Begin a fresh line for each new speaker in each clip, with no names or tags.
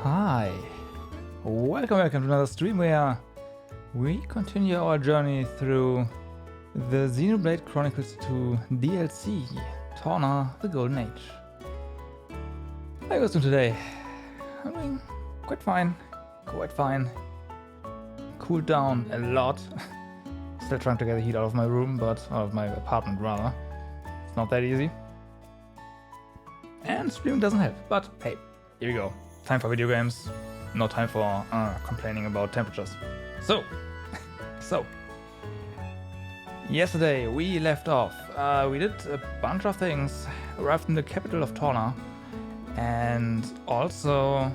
Hi, welcome to another stream where we continue our journey through the Xenoblade Chronicles 2 DLC, Torna, the Golden Age. How are you guys doing today? I'm doing quite fine, Cooled down a lot. Still trying to get the heat out of my room, but out of my apartment rather. It's not that easy. And streaming doesn't help, but hey, here we go. Time for video games, no time for complaining about temperatures. So, yesterday we left off. We did a bunch of things, arrived in the capital of Torna, and also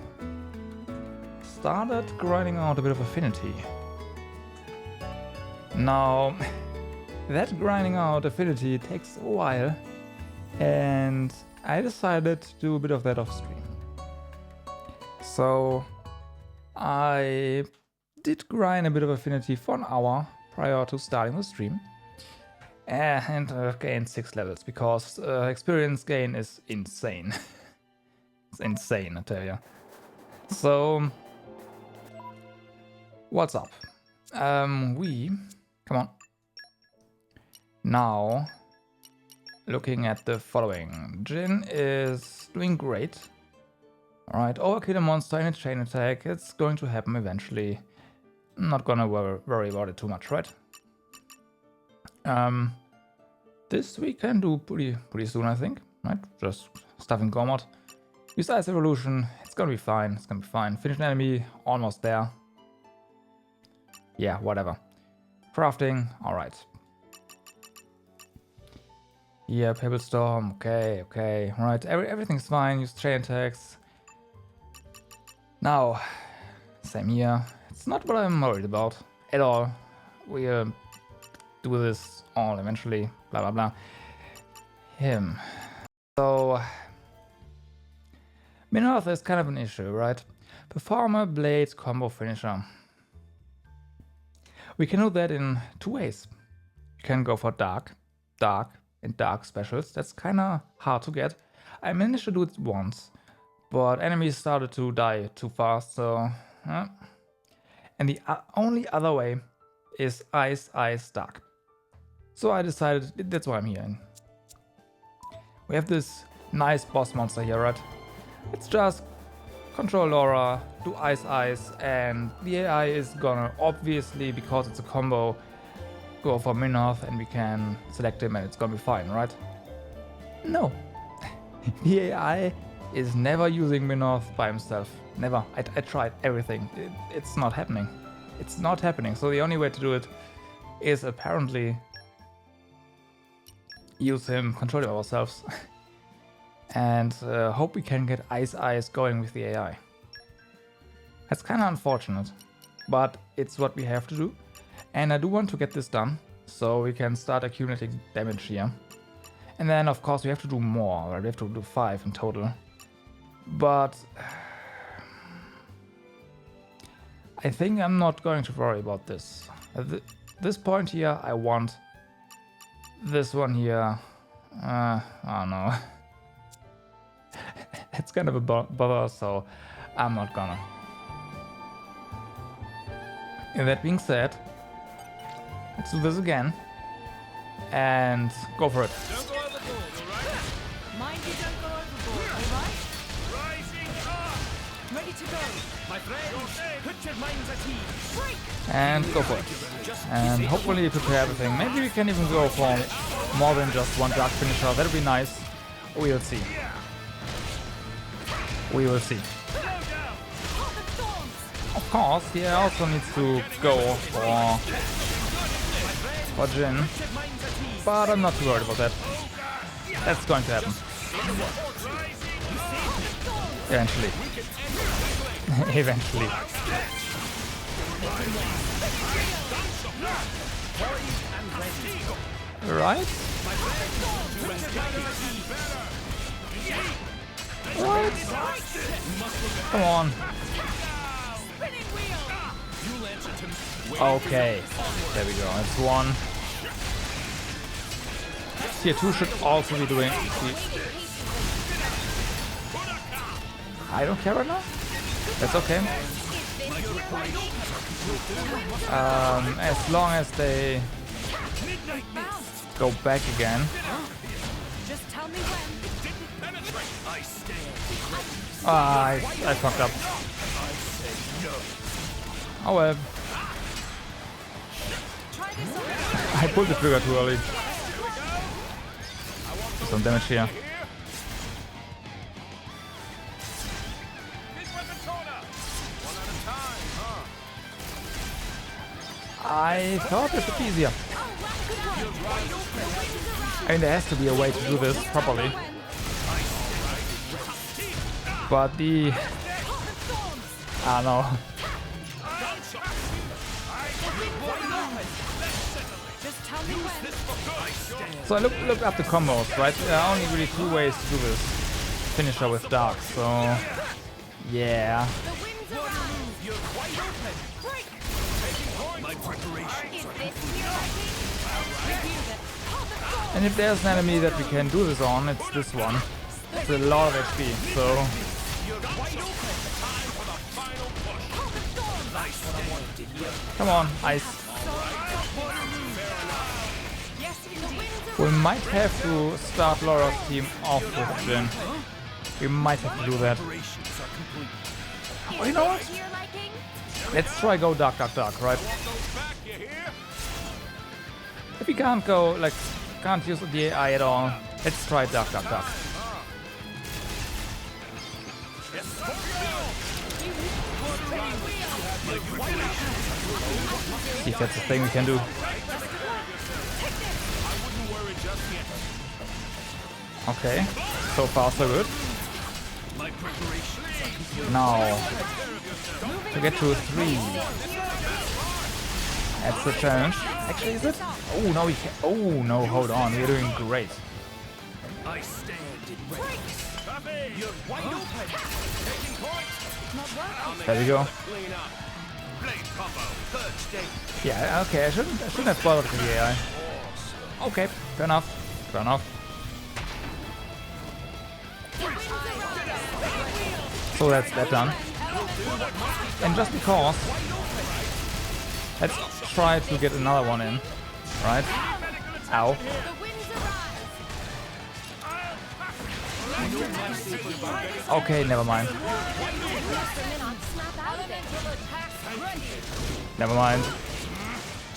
started grinding out a bit of affinity. Now, that grinding out affinity takes a while, and I decided to do a bit of that off stream. So I did grind a bit of affinity for an hour prior to starting the stream, and gained 6 levels because experience gain is insane. It's insane, I tell you. So what's up? Come on. Now, looking at the following. Jin is doing great. Alright, overkill a monster in a chain attack. It's going to happen eventually. I'm not gonna worry about it too much, right? This we can do pretty soon, I think. Right? Just stuffing Gormod. Use Ice Evolution. It's gonna be fine. Finish an enemy. Almost there. Yeah, whatever. Crafting. Alright. Yeah, Pebble Storm. Okay. Alright, everything's fine. Use chain attacks. Now, same here. It's not what I'm worried about at all. We'll do this all eventually. Blah blah blah. Him. So, Minarth is kind of an issue, right? Performer, Blade, combo finisher. We can do that in 2 ways. You can go for dark, and dark specials. That's kind of hard to get. I managed to do it once, but enemies started to die too fast, so... And the only other way is Ice, Dark. So I decided that's why I'm here. We have this nice boss monster here, right? It's just control Laura, do Ice, and the AI is gonna, obviously, because it's a combo, go for Minarth and we can select him and it's gonna be fine, right? No. The AI is never using Minarth by himself. Never. I tried everything. It's not happening. It's not happening. So the only way to do it is apparently use him, control it ourselves, and hope we can get Ice going with the AI. That's kind of unfortunate, but it's what we have to do. And I do want to get this done, so we can start accumulating damage here. And then, of course, we have to do more. Right? We have to do 5 in total. But I think I'm not going to worry about this. At this point here, I want this one here. I don't know. It's kind of a bother, so I'm not gonna. And that being said, let's do this again and go for it.
Don't go overboard, alright?
Mind you don't go overboard, alright?
Rising up!
Ready to go.
My friend, put your minds at ease.
Break!
And go for it. And hopefully prepare everything. Maybe we can even go for more than just one dark finisher. That would be nice. We'll see. We will see. Of course, he also needs to go for Jin. But I'm not too worried about that. That's going to happen. Eventually. Eventually. Right? What? Come on. Okay. There we go. That's 1. Tier 2 should also be doing... I don't care right now. That's okay. As long as they go back again.
Just tell me when.
Ah, I fucked up. Oh well.
Try this on.
I pulled the trigger too early. Some damage here.
This weapon, Torna. One at a time, huh?
I thought this would be easier. I mean, there has to be a way to do this properly. But the... I don't know.
Just tell me when.
So I looked up the combos, right? There are only really two ways to do this. Finisher with Dark, so... Yeah.
The winds around. You're wide open. Break.
My preparations
Is
are
this your liking? Review that. Hold the door.
And if there's an enemy that we can do this on, it's this one. It's a lot of HP, so...
Hold the door.
Come on, ice.
Yes, indeed.
We might have to start Laura's team off with Jin. We might have to do that. Oh, you know what?
To your liking?
Let's try go dark, right? If we can't go, like, can't use the AI at all, let's try dark. See if that's the thing we can do. Okay, so far so good. Now, to get to 3. That's the challenge. Actually, is it? Oh, no, we can. Oh, no, hold on. We're doing great.
I stand in readiness. You're wide open. Taking point.
There we go.
Clean up. Blade combo. Third stage.
Yeah, okay, I shouldn't have bothered with the AI. Okay, fair enough. So that's that done. And just because, let's try to get another one in, right? Ow.
The winds arise.
Okay, never mind. Never mind.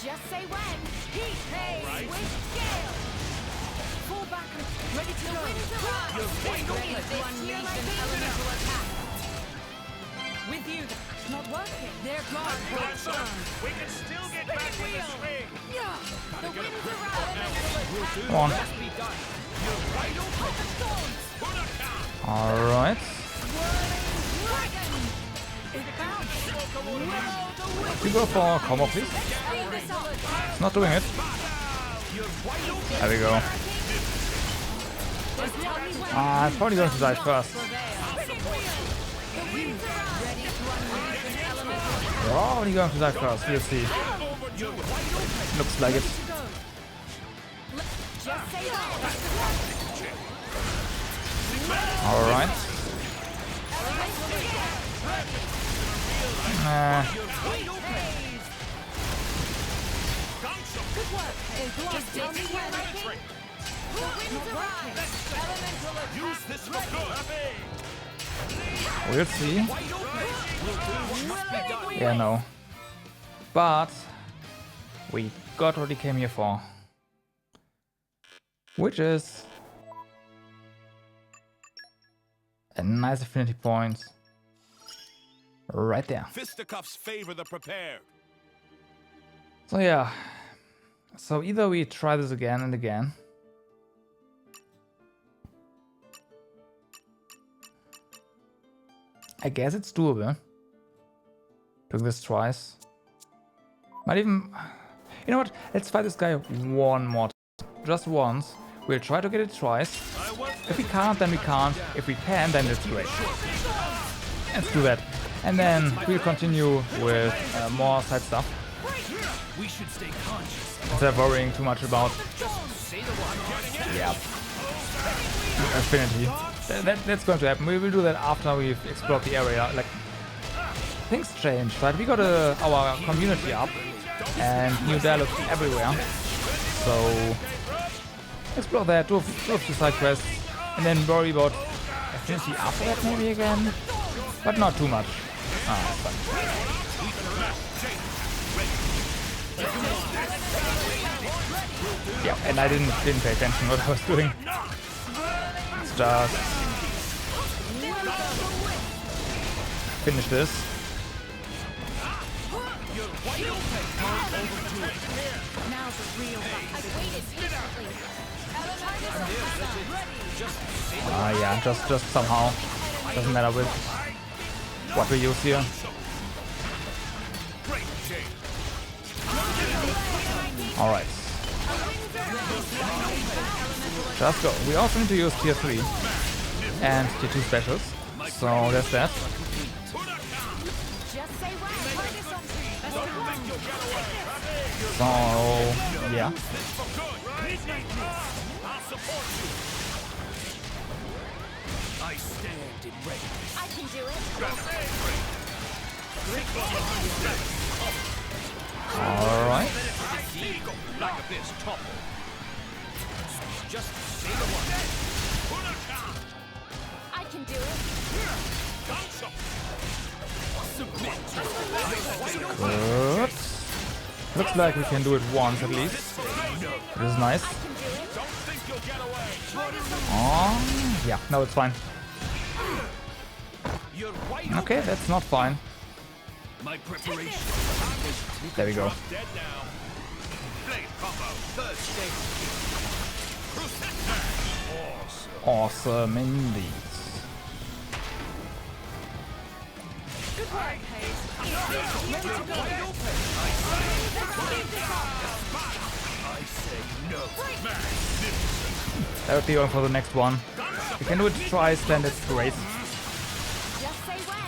Just say when. Heat phase with scale. Fall back and ready to go. Unleash an elemental attack. With you. Not working. They're gone.
We can still get back in the swing.
Yeah. The winds arise.
Come on.
Hold the storms.
Alright.
Dragon. It bounces.
We go for combo, please.
Clean this up.
It's not doing it. There we go.
Just tell me when.
I'm probably going to die first.
The winds arise. Ready to unleash an elemental attack.
Probably going to die first. We'll see. Looks like it.
Just say that.
Alright. Nah.
Good work. Just tell me when. The winds arise. Elemental attack.
Use this for good.
We'll see. Yeah, no. But we got what we came here for. Which is a nice affinity point right there.
Fisticuffs favor the prepared.
So yeah. So either we try this again and again. I guess it's doable. Doing this twice. Might even... You know what? Let's fight this guy one more time. Just once. We'll try to get it twice. If we can't, then we can't. If we can, then it's great. Let's do that. And then we'll continue with more side stuff.
We should stay conscious.
Instead of worrying too much about... Yeah. Affinity. That's going to happen. We will do that after we've explored the area. Like, things changed, right? We got our community up and new dialogue everywhere. So explore that, do a few side quests, and then worry about affinity after that maybe again, but not too much. Ah, it's fun. Yeah, and I didn't pay attention what I was doing. Let's just finish this.
Now's the real fight. I waited patiently.
Yeah, just somehow. Doesn't matter with what we use here. Alright. Just go. We also need to use tier 3 and tier 2 specials. So that's that.
Just say when.
So yeah.
I stand in ready.
I can do it.
Alright.
Like a bitch topple. Just say the one.
I can do it.
Good. Looks like we can do it once at least. This is nice. Oh, yeah, no, it's fine. Okay, that's not fine.
My preparation.
There we go.
Dead now. Blade combo. Third stage.
Awesome indeed.
Good work, Hayes.
I say no.
That would be going for the next one. We can do it twice, then that's great.
Just say when.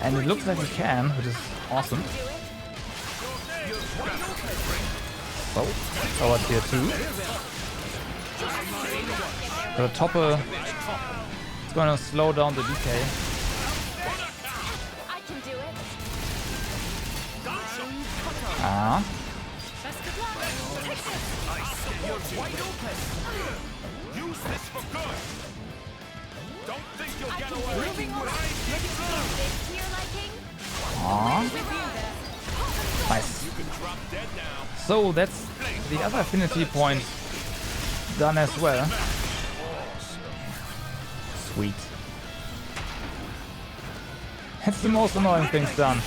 And it looks like we can, which is awesome. So, our tier 2. The topper is going to slow down the decay.
I can do it.
Ah.
Best of luck.
Use this for good. Don't think you'll
I
get
can
away.
moving on. This to your liking?
Ah.
Review this.
Nice.
You can drop dead now.
So that's the other affinity point done as well. Sweet. It's the most annoying things done.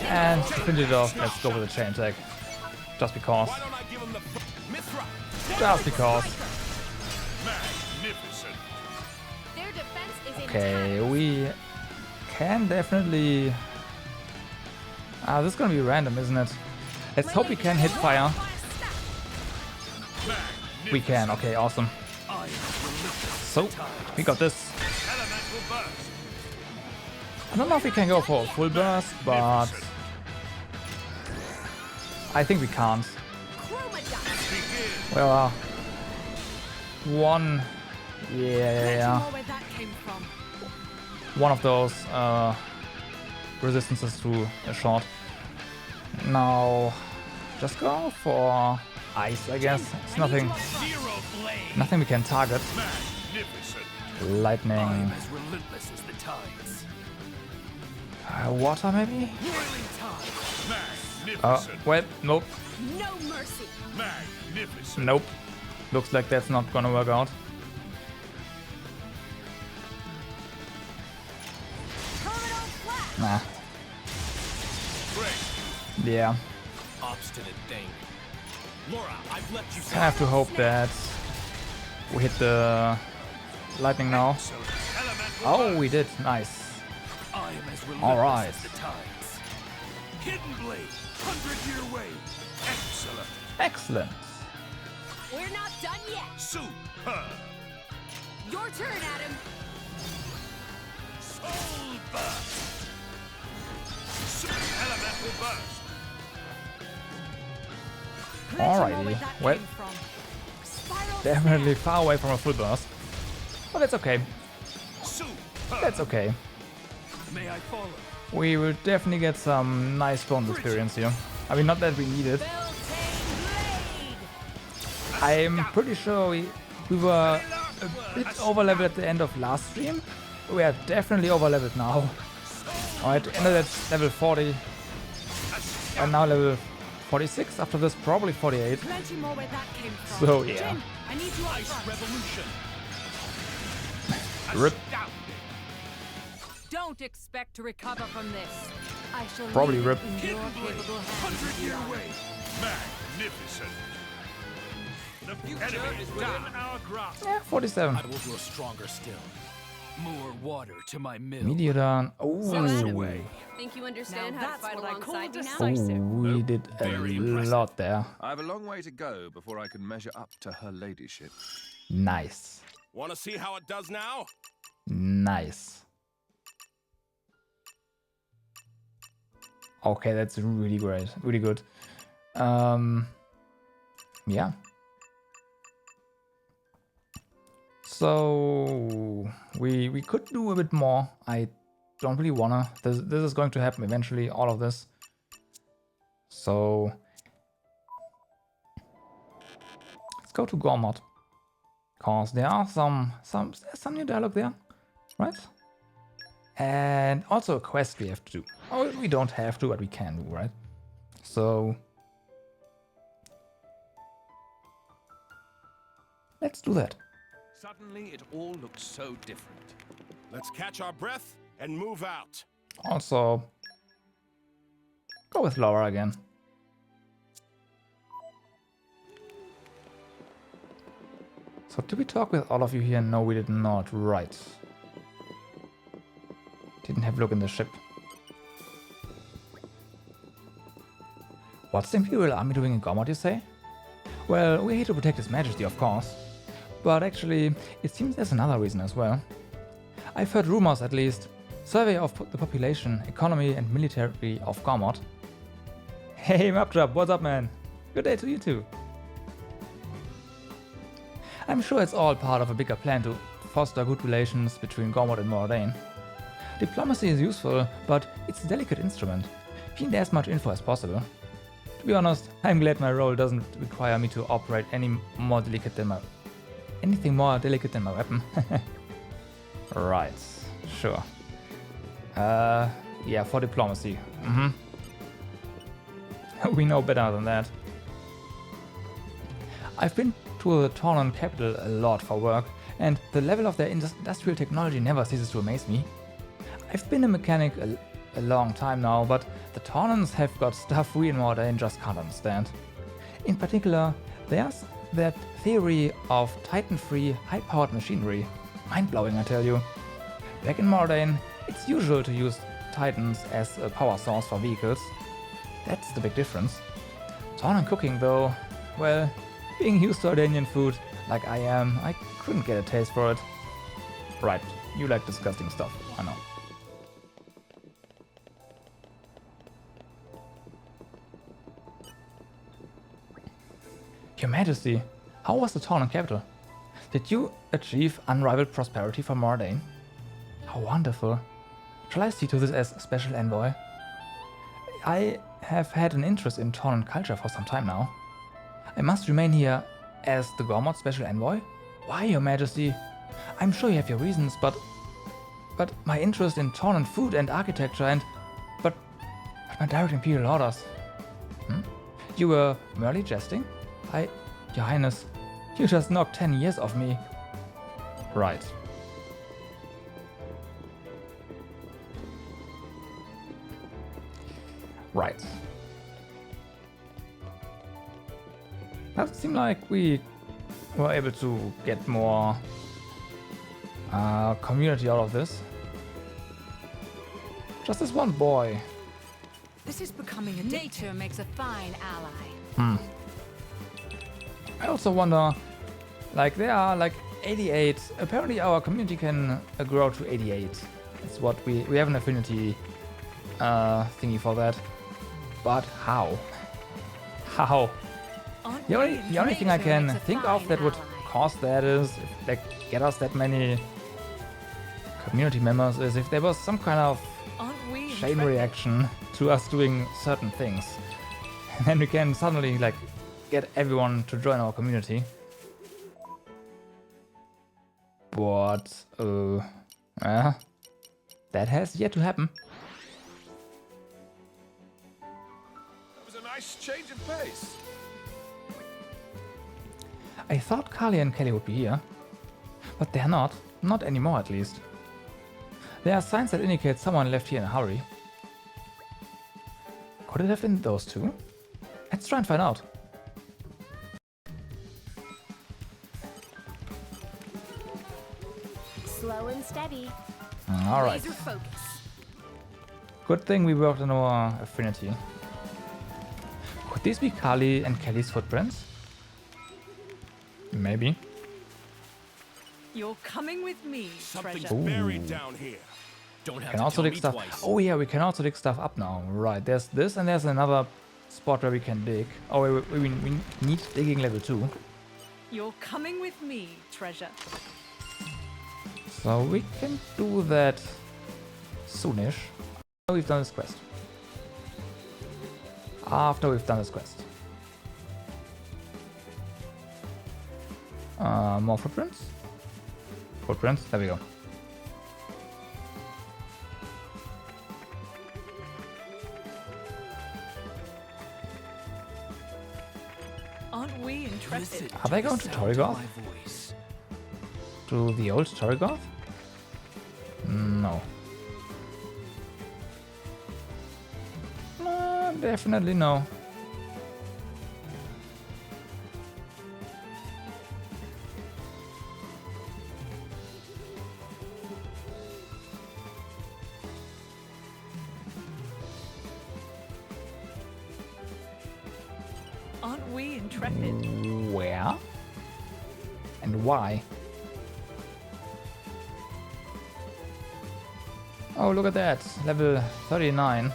And to finish it off, let's go with the chain tag. Just because.
Why don't I give him the Mithra?
Just because.
Magnificent.
Their defense is
Okay, we can definitely... Ah, this is gonna be random, isn't it? Let's hope we can hit fire. We can, okay, awesome. So, we got this.
Elemental burst.
I don't know if we can go for a full burst, but... I think we can't. Well, one... Yeah.
where that came from.
One of those resistances to a shot. Now, just go for ice, I guess. It's nothing we can target.
Magnificent.
Lightning,
As relentless as the tides.
water maybe?
Magnificent.
Well, nope,
No mercy.
Magnificent.
nope. Looks like that's not gonna work out.
Terminal flash.
Nah,
Great.
yeah.
Obstinate thing. Laura, I've left you
I have to hope that we hit the lightning now.
elemental
Oh, we did. Nice.
I am as relentless
All right.
as the tides. Hidden blade, 100-year wave. Excellent.
Excellent.
We're not done yet.
Superb.
Your turn, Adam.
Soul burst. Elemental burst.
Glad to know where
Alrighty,
that
well,
came from. Spiral
definitely far away from a full burst. But that's okay.
Super.
That's okay.
May I follow?
We will definitely get some nice bonus experience here. I mean, not that we need it.
Beltane blade.
I'm pretty sure we were a bit overleveled at the end of last stream. We are definitely overleveled now. Alright, ended at level 40. And now level 46. After this, probably 48.
Plenty more where that came from.
So, yeah.
Jin, I need you up
Ice
front.
revolution.
Rip.
Astounding.
Don't expect to recover from this. I shall
Probably
leave
rip.
it in your
Hidden blade.
capable hands.
100-year wait. Magnificent. The future is within our grasp.
Yeah, 47.
I will grow stronger still. More water to my mill.
Mediodon.
Way.
Think you understand
Now
how to
that's
fight
what I call
alongside me now?
decisive.
We did a
Very impressive.
lot there.
I have a long way to go before I can measure up to her ladyship.
Nice.
Want to see how it does now?
Nice. Okay, that's really great. Really good. Yeah. So we could do a bit more. I don't really wanna. This is going to happen eventually, all of this. So let's go to Gormod. Cause there are some new dialogue there, right? And also a quest we have to do. Oh, we don't have to, but we can do, right? So let's do that.
Suddenly, it all looks so different.
Let's catch our breath and move out.
Also, go with Laura again. So did we talk with all of you here? No, we did not. Right. Didn't have a look in the ship. What's the Imperial Army doing in Gormod, you say? Well, we're here to protect His Majesty, of course. But actually, it seems there's another reason as well. I've heard rumors, at least. Survey of the population, economy and military of Gormod. Hey, Maptrap, what's up, man? Good day to you too. I'm sure it's all part of a bigger plan to foster good relations between Gormod and Moradin. Diplomacy is useful, but it's a delicate instrument. We need as much info as possible. To be honest, I'm glad my role doesn't require me to operate anything more delicate than my weapon. Right, sure. Yeah, for diplomacy. We know better than that. I've been to the Torna capital a lot for work, and the level of their industrial technology never ceases to amaze me. I've been a mechanic a long time now, but the Tornans have got stuff we in Moradin just can't understand. In particular, there's that theory of Titan-free, high-powered machinery. Mind-blowing, I tell you. Back in Moradin, it's usual to use Titans as a power source for vehicles. That's the big difference. Tornan cooking, though, well, being used to Ardanian food like I am, I couldn't get a taste for it. Right, you like disgusting stuff, I know. Your Majesty, how was the Tornan capital? Did you achieve unrivaled prosperity for Moradin? How wonderful. Shall I see to this as special envoy? I have had an interest in Tornan culture for some time now. I must remain here as the Gormod special envoy? Why, Your Majesty? I'm sure you have your reasons, but my interest in Tornan food and architecture but my direct imperial orders. You were merely jesting? Your Highness, you just knocked 10 years off me. Right. Right. That seemed like we were able to get more community out of this. Just this one boy.
This is becoming a nature makes a fine ally.
I also wonder, like there are like 88, apparently our community can grow to 88. That's what we have an affinity thingy for that. But how? How?
Aren't
The
we
only
in
thing I
nature
can
makes a
think of
fine
that would
ally?
cause that is if like get us that many community members is if there was some kind of
Aren't we
chain
intrepid?
reaction to us doing certain things. And then we can suddenly like get everyone to join our community. But that has yet to happen.
That was a nice change of pace.
I thought Kali and Kelly would be here, but they're not. Not anymore, at least. There are signs that indicate someone left here in a hurry. Could it have been those two? Let's try and find out.
Slow and steady.
Alright.
Laser focus.
Good thing we worked on our affinity. Could these be Kali and Kelly's footprints? Maybe.
You're coming with me,
Something's
treasure.
buried down here. Don't have
Can
to
also
tell
dig
me
stuff.
twice.
Oh yeah, we can also dig stuff up now. Right, there's this and there's another spot where we can dig. Oh, we need digging level 2.
You're coming with me, treasure.
So we can do that soonish. After we've done this quest. After we've done this quest. More footprints? Footprints, there we go.
Aren't we intrepid?
Listen
Are they
the
going to
sound of
Torrigoth?
my voice.
To the old Torrigoth? No. Definitely no.
Aren't we intrepid?
Where? And why? Oh, look at that. Level 39.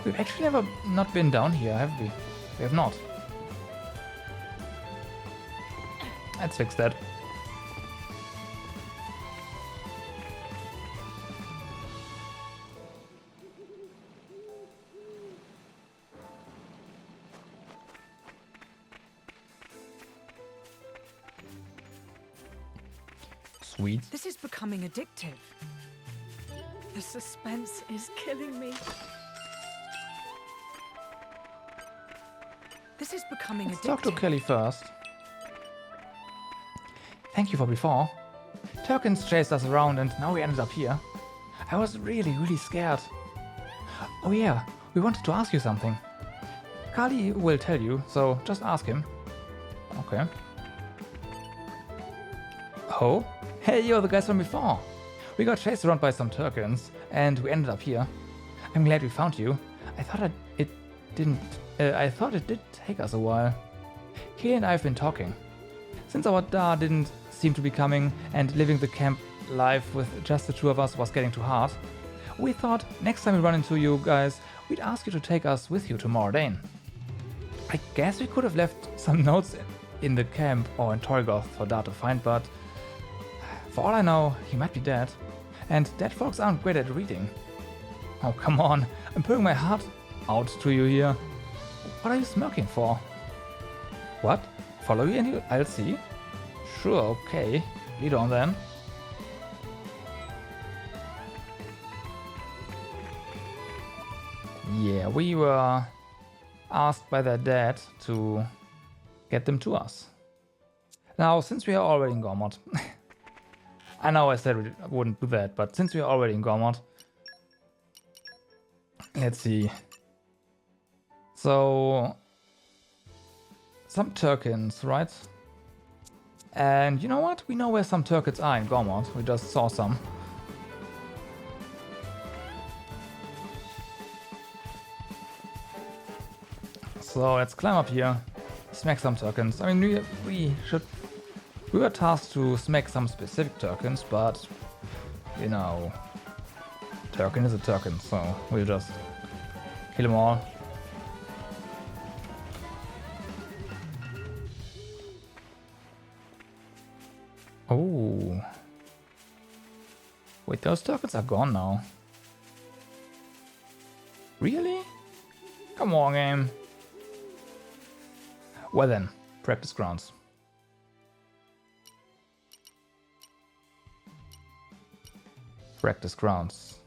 We've actually never not been down here, have we? We have not. Let's fix that. Sweet.
This is becoming addictive. The suspense is killing me. This is becoming
Let's
addictive.
talk to Kelly first. Thank you for before. Turkins chased us around and now we ended up here. I was really scared. Oh yeah, we wanted to ask you something. Kali will tell you, so just ask him. Okay. Oh? Hey, you're the guys from before. We got chased around by some Turkins and we ended up here. I'm glad we found you. I thought it did take us a while. Kay and I have been talking. Since our Da didn't seem to be coming and living the camp life with just the two of us was getting too hard, we thought next time we run into you guys, we'd ask you to take us with you to Moradane. I guess we could have left some notes in the camp or in Torrigoth for Da to find, but for all I know, he might be dead. And dead folks aren't great at reading. Oh, come on. I'm putting my heart out to you here. What are you smirking for? What? Follow you and I'll see? Sure, okay. Lead on then. Yeah, we were asked by their dad to get them to us. Now, since we are already in Gormod, I know I said we wouldn't do that, but since we are already in Gormod, let's see. So, some Turkins, right? And you know what? We know where some Turkins are in Gormod. We just saw some. So let's climb up here, smack some Turkins. I mean, we were tasked to smack some specific Turkins, but you know, Turkin is a Turkin, so we'll just kill them all. Oh. Wait, those tokens are gone now. Really? Come on, game. Well then, practice grounds. Practice grounds.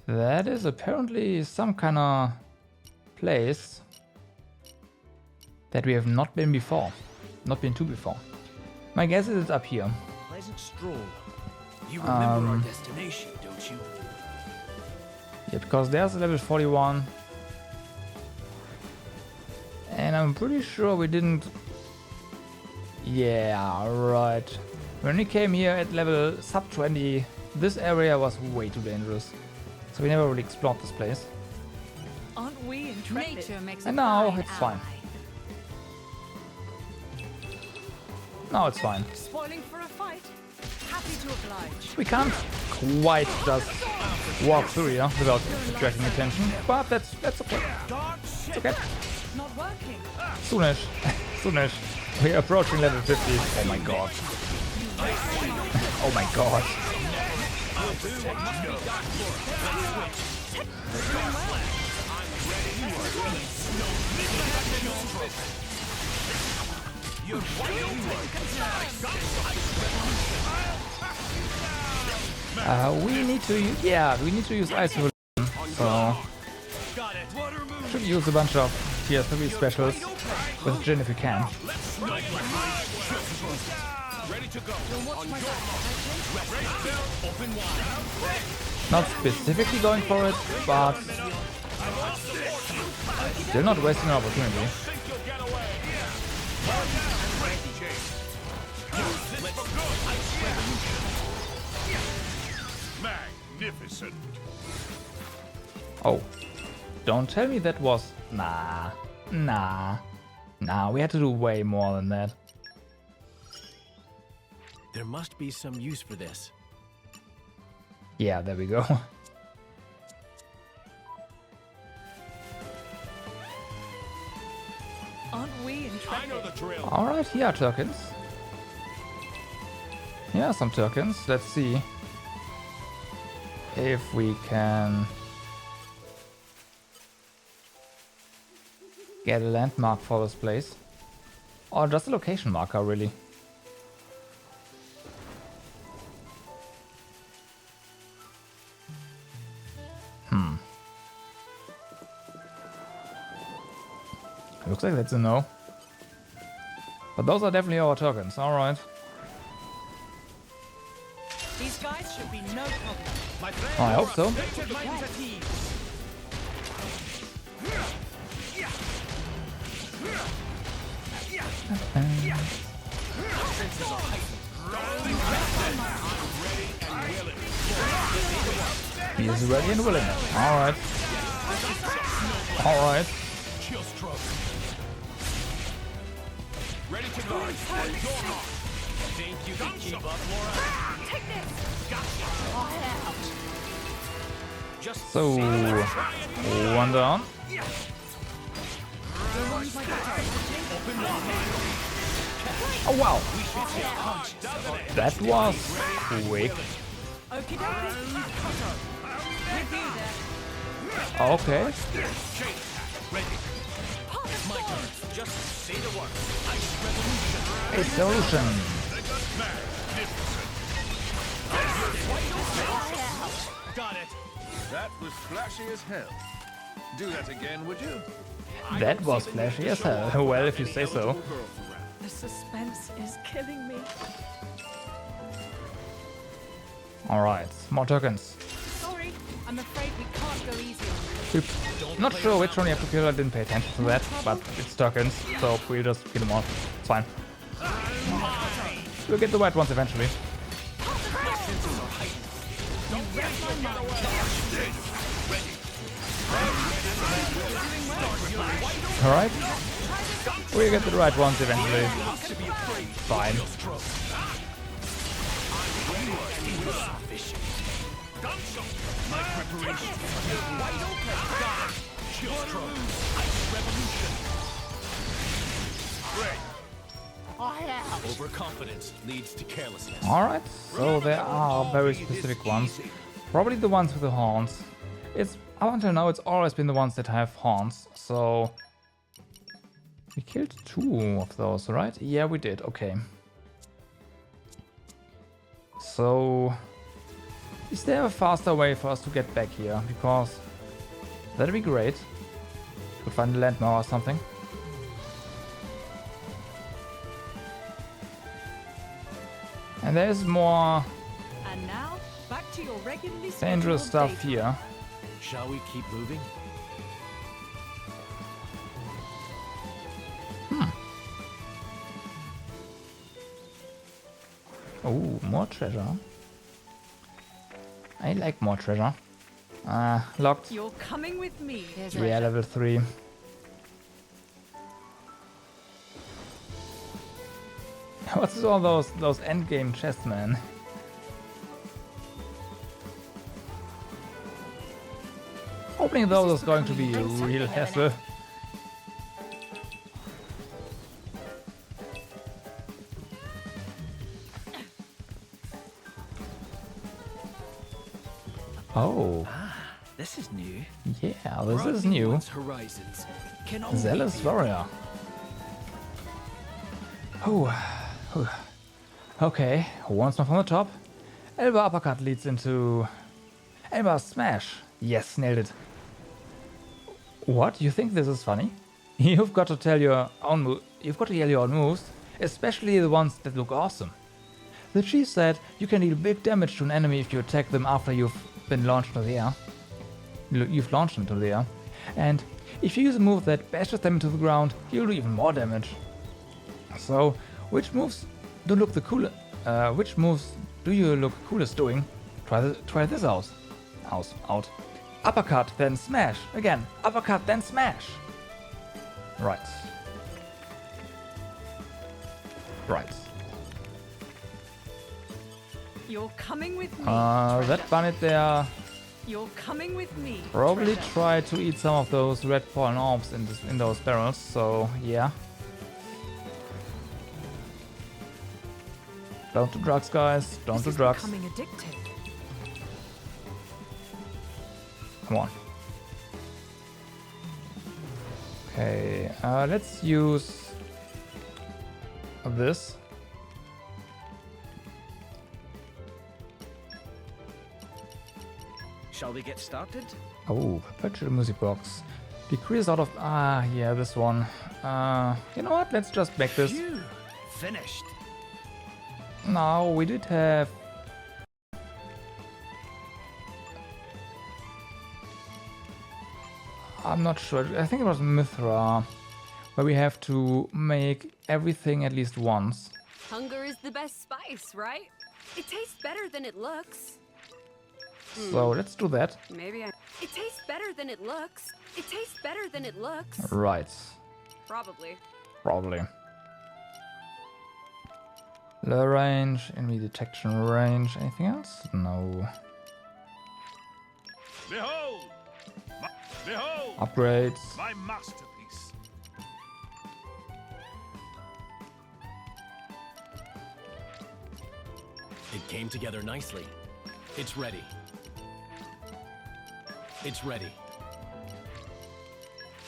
That is apparently some kind of place that we have not been before. Not been to before. My guess is it's up here.
Pleasant stroll. You remember our destination, don't you?
Yeah, because there's level 41. And I'm pretty sure we didn't... Yeah, right. When we came here at level sub 20, this area was way too dangerous. So we never really explored this place.
Aren't we intrepid?
Nature makes
And
a
now
fine
it's fine.
ally.
Now it's fine.
Spoiling for a fight? Happy to oblige.
We can't quite just walk through here without attracting attention, but that's okay. It's okay.
Not working.
Soonish. Soonish. We're approaching level 50. Oh my god. Oh my god. We need to use, we need to use ice Resolution, so should use a bunch of tier 3 specials with Jin if we can. Not specifically going for it, but still not wasting an opportunity.
Magnificent.
Oh, don't tell me that was... Nah, we had to do way more than that.
There must be some use for this.
Yeah, there we go.
Aren't we intrepid?
drill.
Alright, here are tokens. Here are some tokens. Let's see if we can get a landmark for this place. Or just a location marker, really. Looks like that's a no. But those are definitely our tokens, alright.
These guys should be no problem.
I hope so. He is ready and willing. Alright. Alright.
Ready to go. Think you can keep up, Laura?
Take this.
Just
So, one down. Oh wow! That was quick.
Okie dokie. Review there.
Okay.
my turn. Just say the word.
A solution.
Got it.
That was flashy as hell. Do that again, would you?
That was flashy as hell. Well, if you say so.
The suspense is killing me.
Alright, more tokens.
Sorry, I'm afraid we can't go easy on you.
Oops. Not sure which one you have to kill, I didn't pay attention to that, but it's tokens, so we'll just kill them all. It's fine. We'll get the right ones eventually. Alright. We'll get the right ones eventually. Fine.
Overconfidence leads to carelessness.
Alright, so there are very specific ones. Probably the ones with the horns. It's up until now it's always been the ones that have horns, so we killed 2 of those, right? Yeah, we did, okay. So is there a faster way for us to get back here? Because that'd be great. Could find a landmark or something. And there's more
And now, back to your regularly
dangerous
scheduled
stuff
daytime.
here.
Shall we keep moving?
Oh, more treasure. I like more treasure. Locked.
You're coming with me. There's
Yeah, level 3. What's all those endgame chests, man? Opening those is going to be a real hassle. Oh,
This is new.
yeah, this is new.
Horizons can only
Zealous
be-
Warrior. Oh, okay, once more from the top. Elbow uppercut leads into elbow smash. Yes, nailed it. What? You think this is funny? You've got to tell your own you've got to yell your own moves, especially the ones that look awesome. The chief said you can deal big damage to an enemy if you attack them after you've been launched into the air. You've launched into the air. And if you use a move that bashes them into the ground, you'll do even more damage. So, which moves do look the cool? Which moves do you look coolest doing? Try this out. Out. Uppercut, then smash. Again, uppercut, then smash. Right.
You're coming with me.
That bunny there
You're coming with me.
probably
treasure.
tried to eat some of those red pollen orbs in those barrels, so yeah. Don't do drugs, guys. Don't
This
do
is
drugs.
becoming addictive.
Come on. Okay, let's use this.
Shall we get started?
Oh, perpetual music box. Decrease out of... yeah, this one. You know what? Let's just make this.
Phew, finished.
No, we did have... I'm not sure. I think it was Mithra, where we have to make everything at least once.
Hunger is the best spice, right? It tastes better than it looks.
So let's do that.
Maybe I... It tastes better than it looks. It tastes better than it looks.
Right.
Probably.
Probably. Low range, enemy detection range. Anything else? No.
Behold! Behold!
Upgrades.
My masterpiece.
It came together nicely. It's ready. It's ready.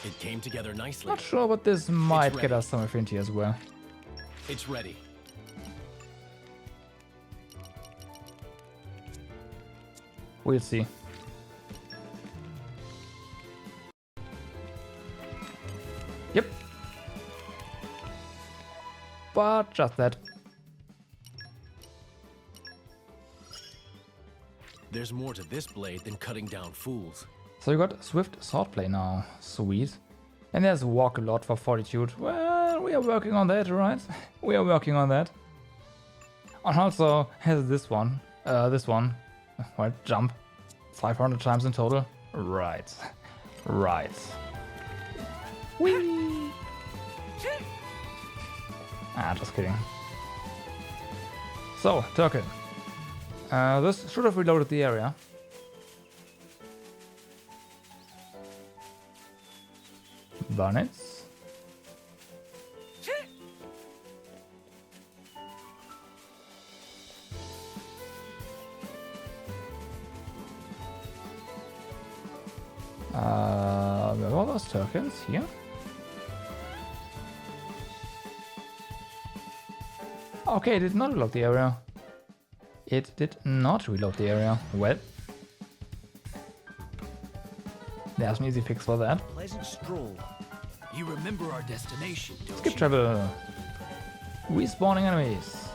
It came together nicely.
Not sure, but this might get
ready.
us some affinity as well.
It's ready.
We'll see. Yep. But just that.
There's more to this blade than cutting down fools.
So you got swift swordplay now. Sweet. And there's walk a lot for fortitude. Well, we are working on that, right? We are working on that. And also has this one. Well, jump 500 times in total. Right. Right. Whee! Just kidding. So, Turkin. This should have reloaded the area. Bonnets. those tokens here? Okay, it did not reload the area. It did not reload the area. Well, there's an easy fix for that.
Pleasant stroll. You remember our destination, don't
Skip
you?
travel. Respawning enemies.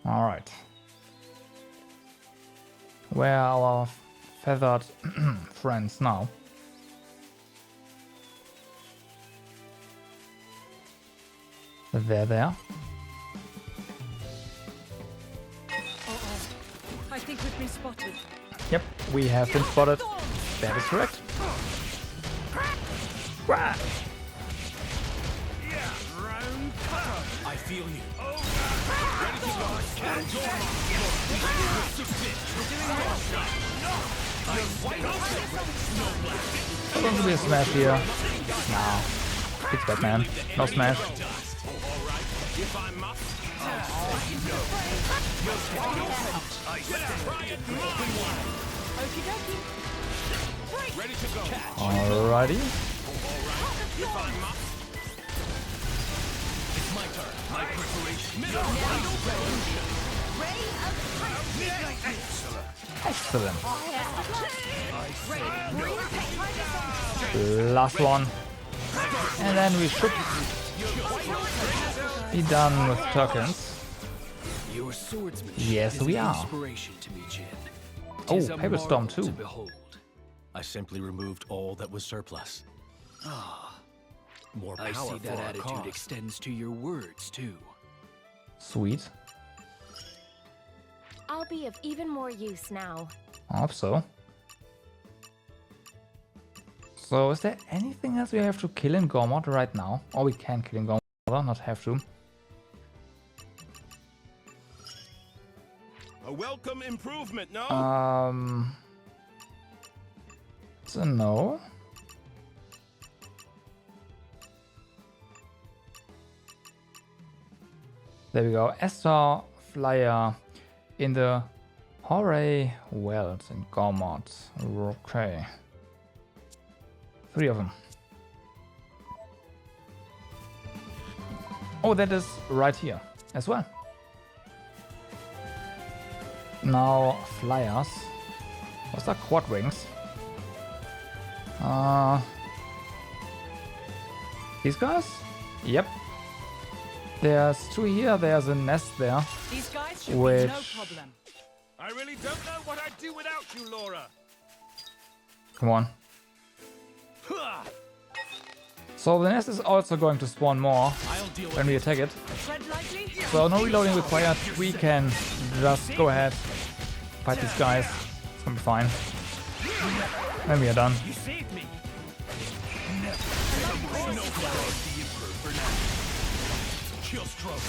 Alright. Where are our feathered friends now? They're there.
I think we've been spotted.
Yep, we have been spotted. That is correct. Wah!
I feel you.
There's going to be a smash here. No. It's Batman. No smash. Alrighty.
It's my turn. My preparation.
Excellent. Last one. And then we should be done with tokens.
Your swordsmanship
Yes,
is
we
an
are.
inspiration to me, Jin.
Oh,
'Tis a
Paper Storm
marvel
too.
to behold. I simply removed all that was surplus. More power
I see that
for our
attitude
cause.
extends to your words, too.
Sweet.
I'll be of even more use now.
I hope so. So, is there anything else we have to kill in Gormod right now? Or we can kill in Gormod, not have to.
A welcome improvement, no?
So no. There we go. Esther Flyer in the Horay Wells in Gormod. Okay. 3 of them. Oh, that is right here as well. Now, flyers. What's that? Quad wings. These guys? Yep. There's 2 here, there's a nest there.
These guys should
Which-
be no problem.
I really don't know what I'd do without you, Laura.
Come on. So the nest is also going to spawn more
I'll deal with
when we attack it.
Tread lightly.
So no reloading required. We can just go ahead, fight these guys. It's gonna be fine. When we are done.
You saved me. Chill stroke.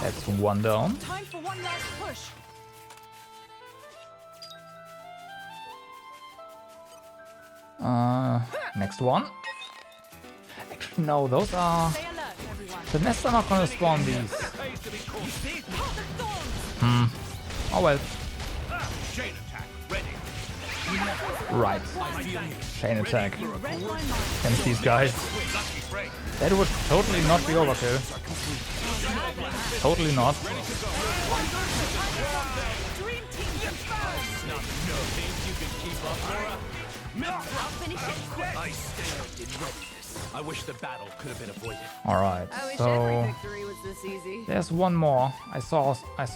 That's 1 down.
Time for one last push.
Next one. Actually, no, those are...
Stay alert, everyone.
The nests are not gonna spawn these. Oh well.
Chain attack, ready.
Right. Chain attack.
You read my mind.
Against these guys.
Lucky break.
That would totally not be overkill. Totally not.
Dream team confirmed.
I'll finish it quick.
I stand in readiness. I wish the battle could have been avoided.
Alright,
I wish
so
every victory was this easy.
there's one more. I saw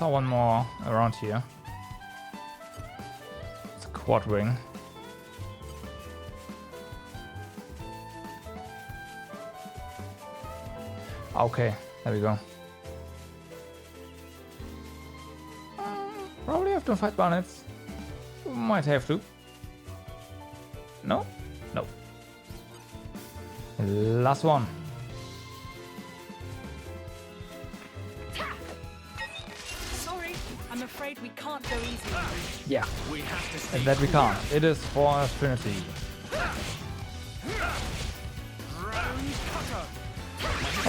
one more around here. It's a quad wing. Okay, there we go. Probably have to fight bandits. Might have to. No? No. Last one.
Sorry, I'm afraid we can't go easy.
Yeah,
We have to stay
and that we can't. It is for Trinity.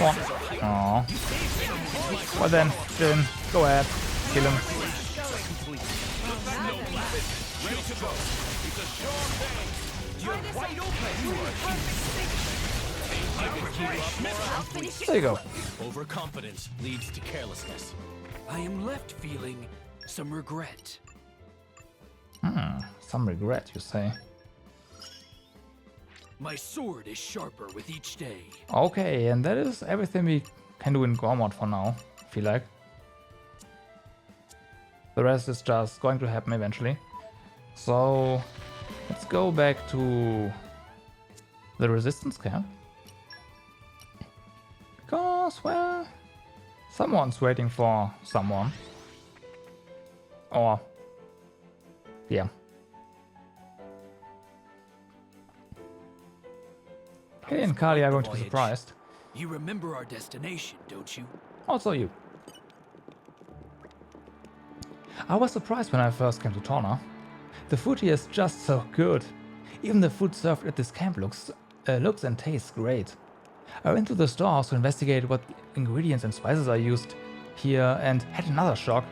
Oh. Well then, Jin, go ahead. Kill him.
Ready to go. It's a sure thing. You're wide open.
There you go.
Overconfidence leads to carelessness. I am left feeling some regret.
Some regret, you say.
My sword is sharper with each day.
Okay, and that is everything we can do in Gormod for now, I feel like. The rest is just going to happen eventually. So, let's go back to the resistance camp. Because, well, someone's waiting for someone. Or, yeah. Kelly and Kali are going to be surprised.
You remember our destination, don't you?
Also you. I was surprised when I first came to Torna. The food here is just so good. Even the food served at this camp looks and tastes great. I went to the storehouse to investigate what ingredients and spices are used here and had another shock.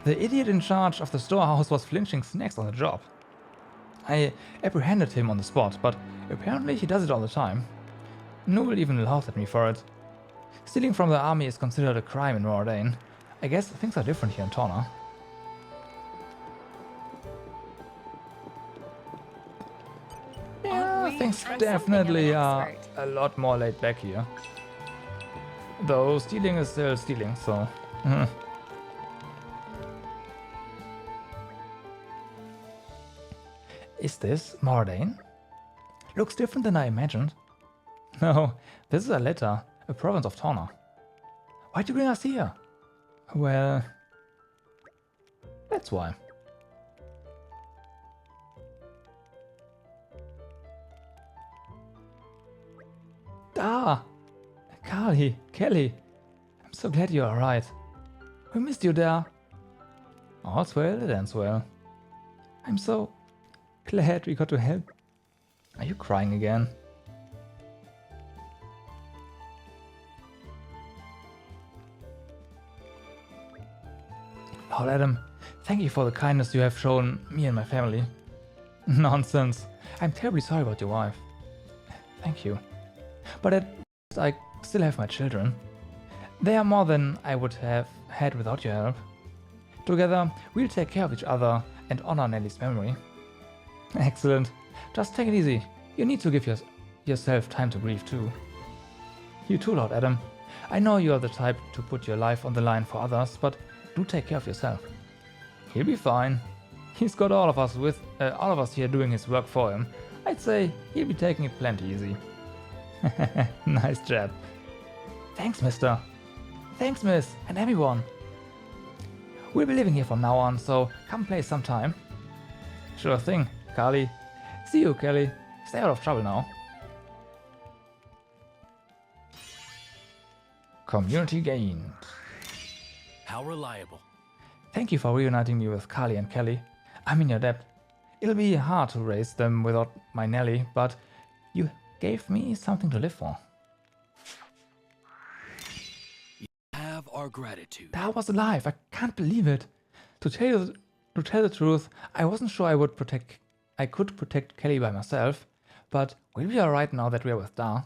The idiot in charge of the storehouse was flinching snacks on the job. I apprehended him on the spot, but apparently he does it all the time. Newell even laughed at me for it. Stealing from the army is considered a crime in Moradane. I guess things are different here in Torna. Yeah, things definitely are a lot more laid back here. Though stealing is still stealing, so... Is this Moradane? Looks different than I imagined. No, this is Aletta, a province of Torna. Why'd you bring us here? Well... that's why. Ah! Kali, Kelly! I'm so glad you're alright. We missed you there. All's well that ends well. I'm so glad we got to help. Are you crying again? Lord Adam, thank you for the kindness you have shown me and my family. Nonsense. I'm terribly sorry about your wife. Thank you. But at least I still have my children. They are more than I would have had without your help. Together, we'll take care of each other and honor Nelly's memory. Excellent. Just take it easy. You need to give yourself time to grieve too. You too, Lord Adam. I know you are the type to put your life on the line for others, but do take care of yourself. He'll be fine. He's got all of us here doing his work for him. I'd say he'll be taking it plenty easy. Nice job. Thanks, mister. Thanks, miss, and everyone. We'll be living here from now on, so come play sometime. Sure thing, Kali. See you, Kelly. Stay out of trouble now. Community gained.
How reliable.
Thank you for reuniting me with Kali and Kelly. I'm in your debt. It'll be hard to raise them without my Nelly, but you gave me something to live for.
You have our gratitude.
That was alive. I can't believe it. To tell the truth, I wasn't sure I could protect Kelly by myself, but we'll be alright now that we're with Dar.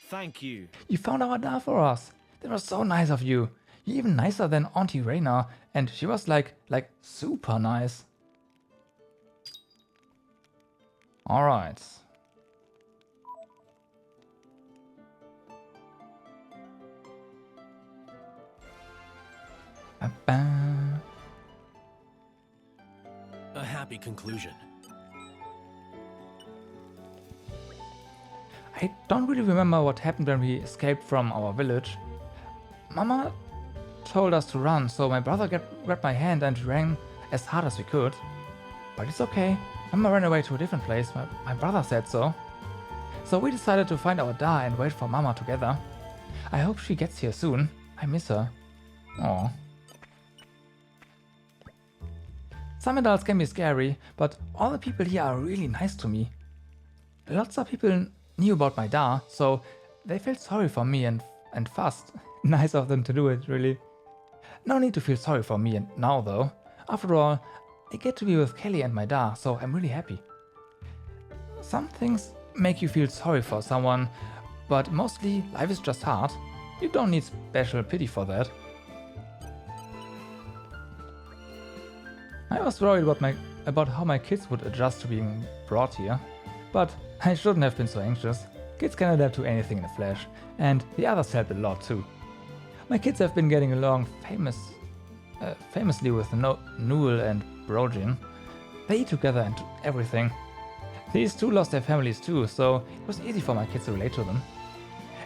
Thank you.
You found our Dar for us. That was so nice of you. You're even nicer than Auntie Raina, and she was like super nice. Alright.
A happy conclusion.
I don't really remember what happened when we escaped from our village. Mama told us to run, so my brother grabbed my hand and ran as hard as we could. But it's okay. Mama ran away to a different place. My brother said so. So we decided to find our Dar and wait for Mama together. I hope she gets here soon. I miss her. Aww. Some adults can be scary, but all the people here are really nice to me. Lots of people knew about my Da, so they felt sorry for me and fussed. Nice of them to do it, really. No need to feel sorry for me and now though. After all, I get to be with Kelly and my Da, so I'm really happy. Some things make you feel sorry for someone, but mostly life is just hard. You don't need special pity for that. I was worried about how my kids would adjust to being brought here, but I shouldn't have been so anxious. Kids can adapt to anything in the flesh, and the others helped a lot too. My kids have been getting along famously with Newell and Brogin. They eat together and everything. These two lost their families too, so it was easy for my kids to relate to them.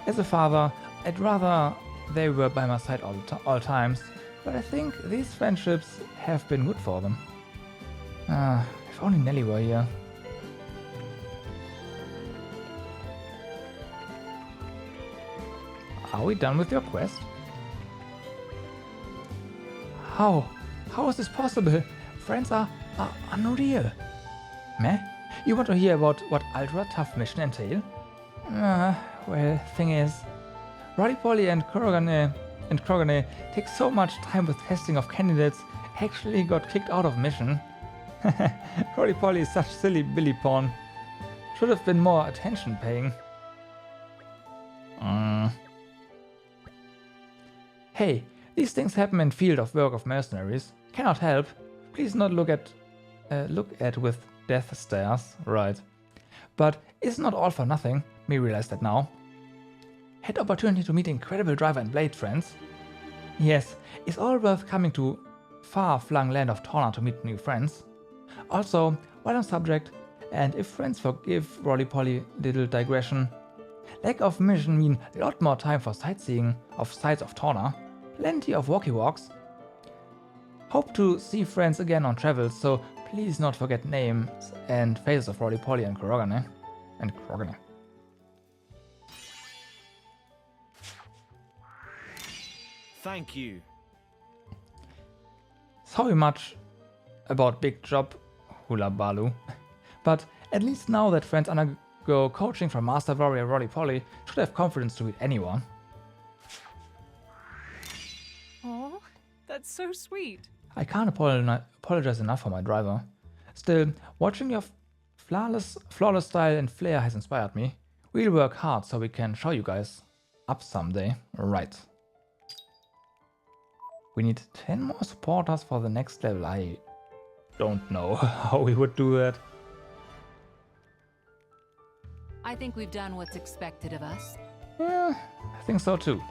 As a father, I'd rather they were by my side all times, but I think these friendships have been good for them. If only Nelly were here. Are we done with your quest? How? How is this possible? Friends are unreal. Meh? You want to hear about what ultra tough mission entail? Well, thing is, Roly-Poly and Krogane take so much time with testing of candidates, actually got kicked out of mission. Roly-Poly is such silly Billy pawn. Should have been more attention paying. Hey, these things happen in field of work of mercenaries. Cannot help. Please not look at with death stares. Right. But it's not all for nothing. Me realize that now. Had opportunity to meet incredible driver and blade friends. Yes, it's all worth coming to far-flung land of Torna to meet new friends. Also, while on subject, and if friends forgive Roly-Poly little digression, lack of mission mean a lot more time for sightseeing of sites of Torna, plenty of walkie-walks. Hope to see friends again on travel, so please not forget names and faces of Roly-Poly and Krogane.
Thank you.
Sorry much about big job, Hula Balu. But at least now that friends undergo coaching from Master Warrior Roly-Poly, should have confidence to meet anyone.
Oh, that's so sweet.
I can't apologize enough for my driver. Still, watching your flawless style and flair has inspired me. We'll work hard so we can show you guys up someday. Right. We need 10 more supporters for the next level. I don't know how we would do that.
I think we've done what's expected of us.
Yeah, I think so too.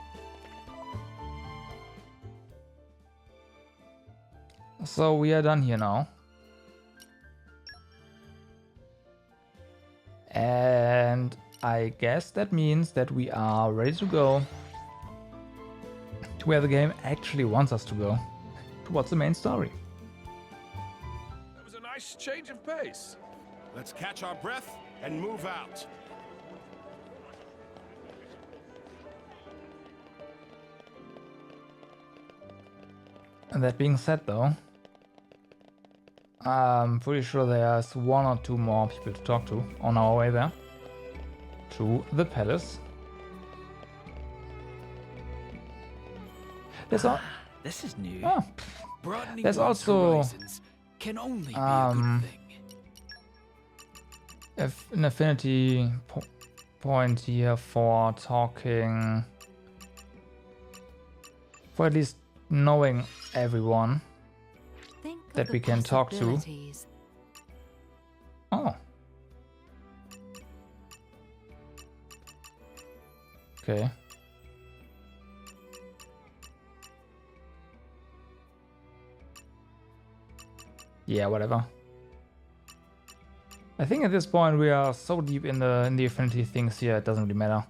So we are done here now. And I guess that means that we are ready to go to where the game actually wants us to go, towards the main story.
That was a nice change of pace. Let's catch our breath and move out.
And that being said though, I'm pretty sure there's 1 or 2 more people to talk to on our way there. To the palace. There's
This is new.
oh,
Broadening
there's
one's
also,
horizons can only be a good thing.
an affinity point here for talking, for at least knowing everyone
Think of
that
the
we can talk to.
possibilities.
Oh. Okay. Yeah, whatever. I think at this point we are so deep in the affinity things here, it doesn't really matter.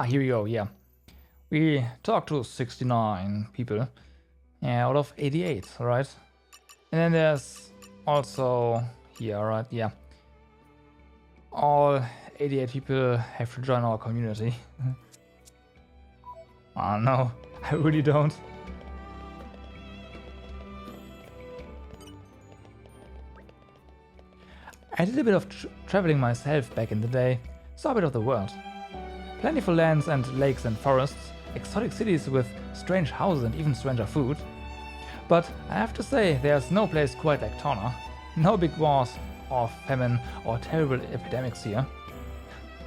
Here we go, yeah. We talked to 69 people. Yeah, out of 88, right? And then there's also here, right? Yeah. All 88 people have to join our community. Oh no, I really don't. I did a bit of traveling myself back in the day, saw a bit of the world. Plentiful lands and lakes and forests, exotic cities with strange houses and even stranger food. But I have to say, there's no place quite like Torna. No big wars, or famine, or terrible epidemics here.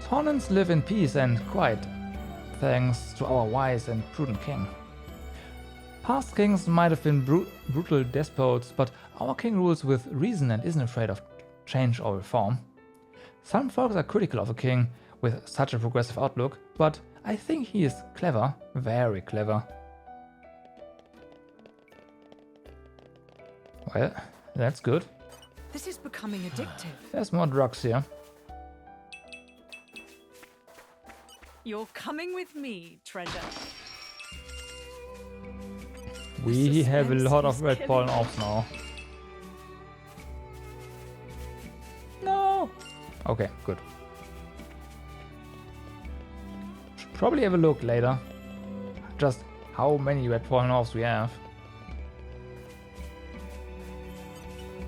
Tornans live in peace and quiet, thanks to our wise and prudent king. Past kings might have been brutal despots, but our king rules with reason and isn't afraid of change or reform. Some folks are critical of a king with such a progressive outlook, but I think he is clever, very clever. Well, that's good.
This is becoming addictive.
There's more drugs here.
You're coming with me, treasure.
We have a
suspense
lot of
is
red
killing
pollen
me.
orbs now. No! Okay, good. Should probably have a look later. Just how many red pollen orbs we have.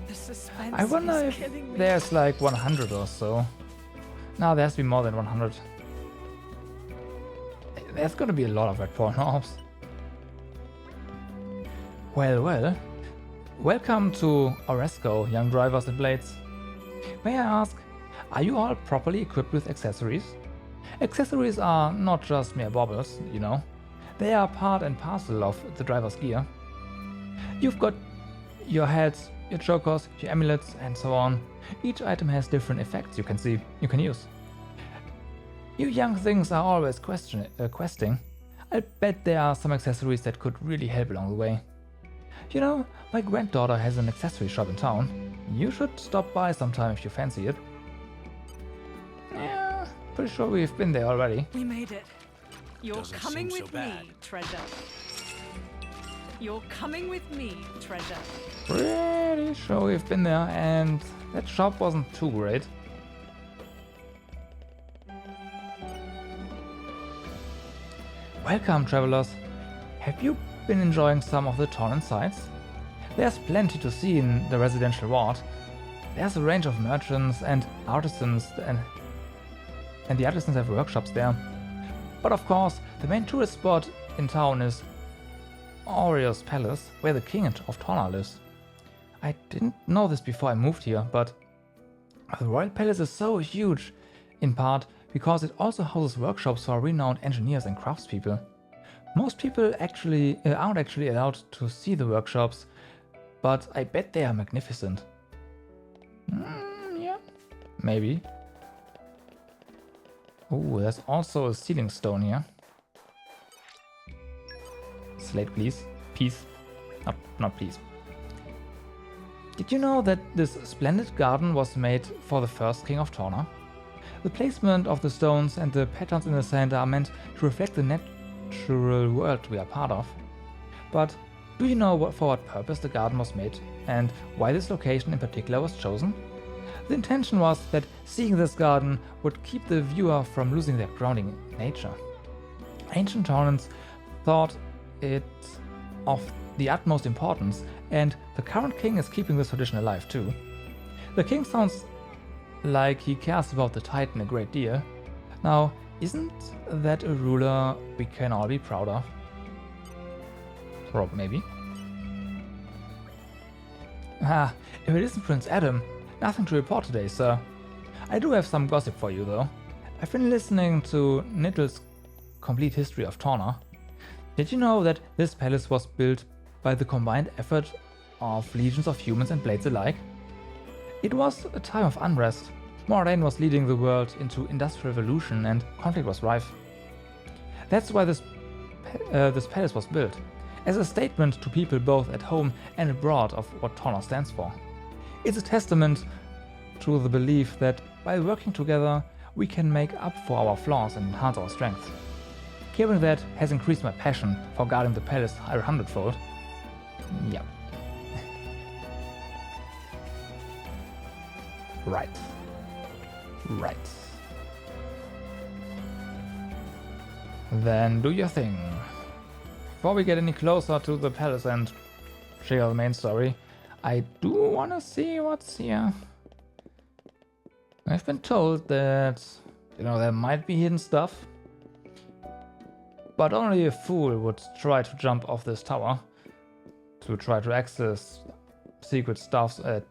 The suspense
I wonder
is
if
killing me.
there's like 100 or so. No, there has to be more than 100. There's gonna be a lot of red pollen orbs. Well, well. Welcome to Oresco, young drivers and blades. May I ask, are you all properly equipped with accessories? Accessories are not just mere baubles, you know. They are part and parcel of the driver's gear. You've got your heads, your chokers, your amulets, and so on. Each item has different effects you can use. You young things are always questing. I bet there are some accessories that could really help along the way. You know, my granddaughter has an accessory shop in town. You should stop by sometime if you fancy it. Yeah, pretty sure we've been there already.
We made it. You're
Doesn't
coming
seem so
with
bad.
me, treasure. You're coming with me, treasure.
Pretty sure we've been there, and that shop wasn't too great. Welcome, travelers. Have you been enjoying some of the Tornan sights? There's plenty to see in the residential ward. There's a range of merchants and artisans, and the artisans have workshops there. But of course, the main tourist spot in town is Aureo's Palace, where the king of Torna lives. I didn't know this before I moved here, but the royal palace is so huge, in part because it also houses workshops for renowned engineers and craftspeople. Most people aren't actually allowed to see the workshops, but I bet they are magnificent. Yeah, maybe. Oh, there's also a sealing stone here. Slate, please. Peace. Not please. Did you know that this splendid garden was made for the first king of Torna? The placement of the stones and the patterns in the sand are meant to reflect the natural world we are part of. But do you know for what purpose the garden was made and why this location in particular was chosen? The intention was that seeing this garden would keep the viewer from losing their grounding in nature. Ancient Tornans thought it of the utmost importance, and the current king is keeping this tradition alive too. The king sounds like he cares about the Titan a great deal. Now, isn't that a ruler we can all be proud of? Or maybe. Ah, if it isn't Prince Adam, nothing to report today, sir. I do have some gossip for you, though. I've been listening to Nittel's complete history of Torna. Did you know that this palace was built by the combined effort of legions of humans and blades alike? It was a time of unrest. Moraine was leading the world into industrial revolution and conflict was rife. That's why this palace was built, as a statement to people both at home and abroad of what Torna stands for. It's a testament to the belief that by working together, we can make up for our flaws and enhance our strengths. Hearing that has increased my passion for guarding the palace a hundredfold. Yep. Right. Then do your thing. Before we get any closer to the palace and share the main story, I do want to see what's here. I've been told that, you know, there might be hidden stuff, but only a fool would try to jump off this tower to try to access secret stuffs at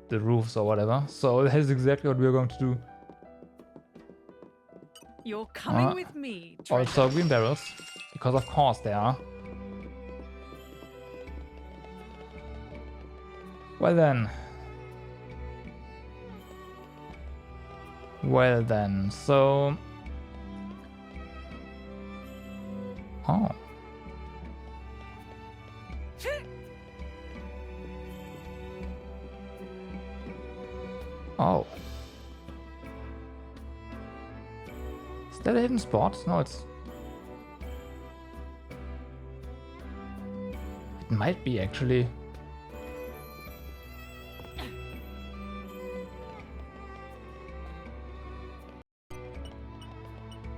the roofs or whatever. So that is exactly what we're going to do.
You're coming with me, treasure.
Also green barrels, because of course they are. Well then. Well then, so... Oh. Oh. Is that a hidden spot? No, it's... It might be, actually.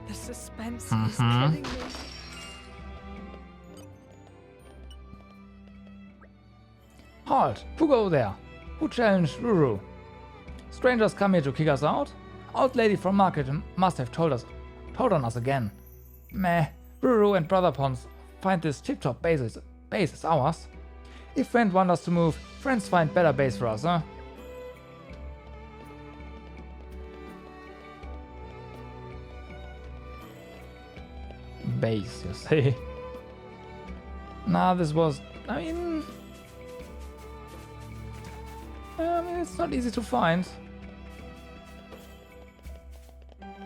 The suspense is killing me.
Halt! Who go there? Who challenged Ruru? Strangers come here to kick us out? Old lady from market must have told on us again. Meh. Ruru and Brother Pons find this tip-top base is ours. If friend want us to move, friends find better base for us, huh? Base, you say? Nah, this was... I mean, it's not easy to find.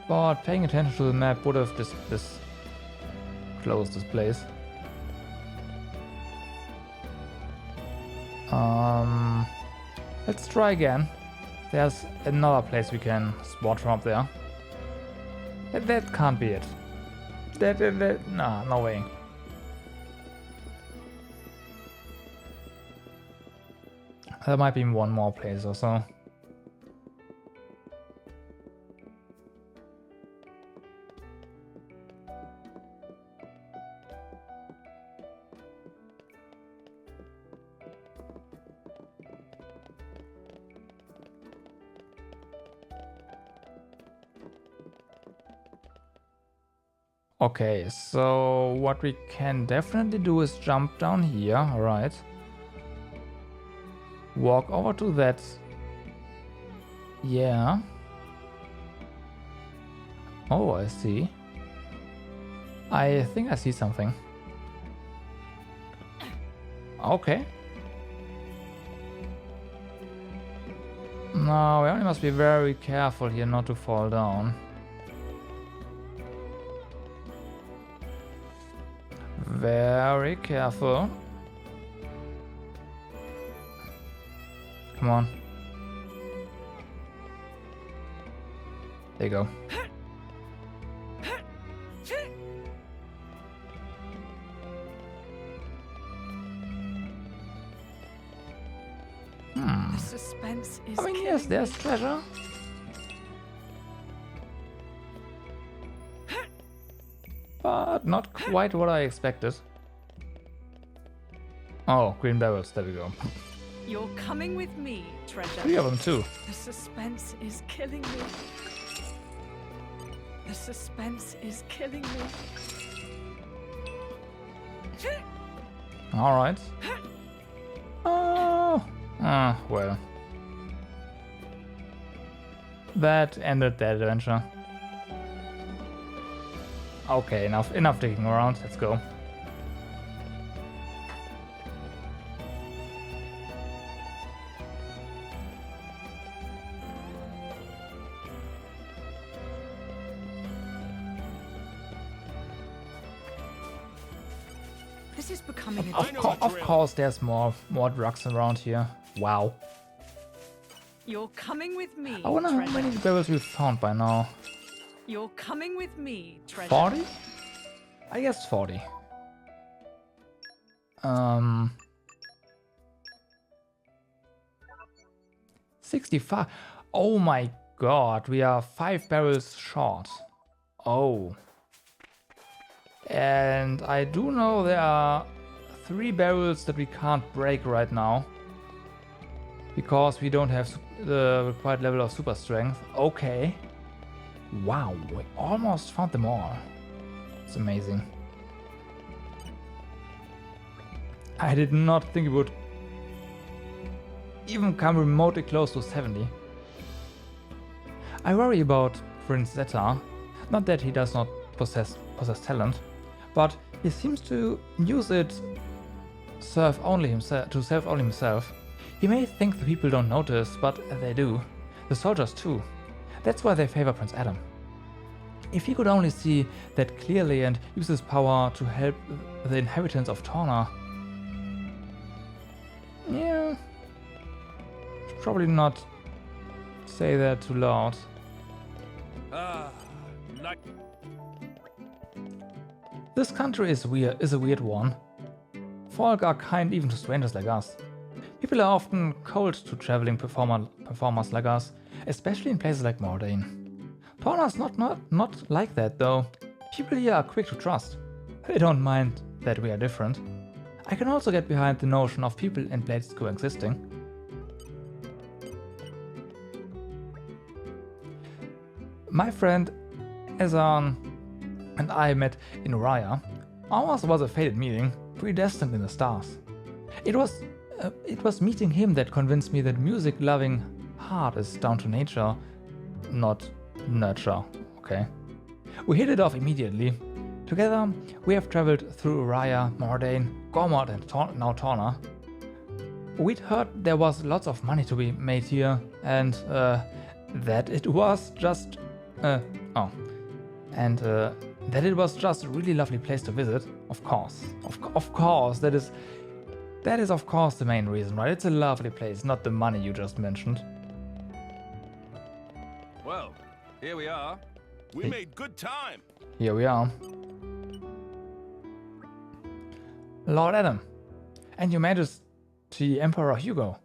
But paying attention to the map would have closed this place. Let's try again. There's another place we can spot from up there. That can't be it. Nah, no way. There might be one more place or so. Okay, so what we can definitely do is jump down here, alright. Walk over to that. Yeah. Oh, I see. I think I see something. Okay. No, we only must be very careful here not to fall down. Very careful. Come on. There you go.
The suspense is
I mean, yes, there's treasure. But not quite what I expected. Oh, green barrels, there we go.
You're coming with me, treasure.
3 of them too.
The suspense is killing me. The suspense is killing me.
Alright. Oh. Well. That ended that adventure. Okay, enough digging around. Let's go.
This is becoming a
Of course, there's more drugs around here. Wow.
You're coming with me.
I wonder how many barrels we've found by now.
You're coming with me, treasure.
40? I guess 40. 65. Oh my god, we are 5 barrels short. Oh. And I do know there are 3 barrels that we can't break right now. Because we don't have the required level of super strength. Okay. Wow, we almost found them all. It's amazing. I did not think it would even come remotely close to 70. I worry about Prince Zeta. Not that he does not possess talent, but he seems to use it to serve only himself. He may think the people don't notice, but they do. The soldiers too. That's why they favor Prince Adam. If he could only see that clearly and use his power to help the inhabitants of Torna. Yeah. Should probably not say that too loud.
Not...
This country is a weird one. Folk are kind even to strangers like us. People are often cold to traveling performers like us, especially in places like Mordane. Torna's not like that though. People here are quick to trust. They don't mind that we are different. I can also get behind the notion of people and blades coexisting. My friend Ezan and I met in Raya. Ours was a fated meeting, predestined in the stars. It was meeting him that convinced me that music-loving heart is down to nature, not nurture, okay? We hit it off immediately. Together, we have traveled through Raya, Mordane, Gormod and now Torna. We'd heard there was lots of money to be made here, and that it was just a really lovely place to visit. Of course, that is of course the main reason, right? It's a lovely place, not the money you just mentioned.
Well, here we are. We made good time.
Here we are. Lord Adam, and Your Majesty Emperor Hugo.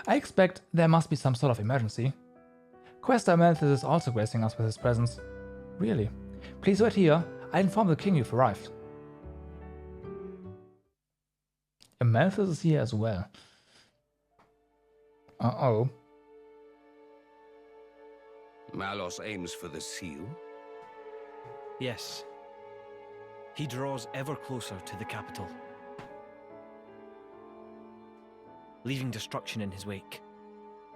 I expect there must be some sort of emergency. Quester Amalthus is also gracing us with his presence. Really? Please wait here. I'll inform the king you've arrived. Amalthus is here as well. Uh-oh.
Malos aims for the seal?
Yes. He draws ever closer to the capital, leaving destruction in his wake.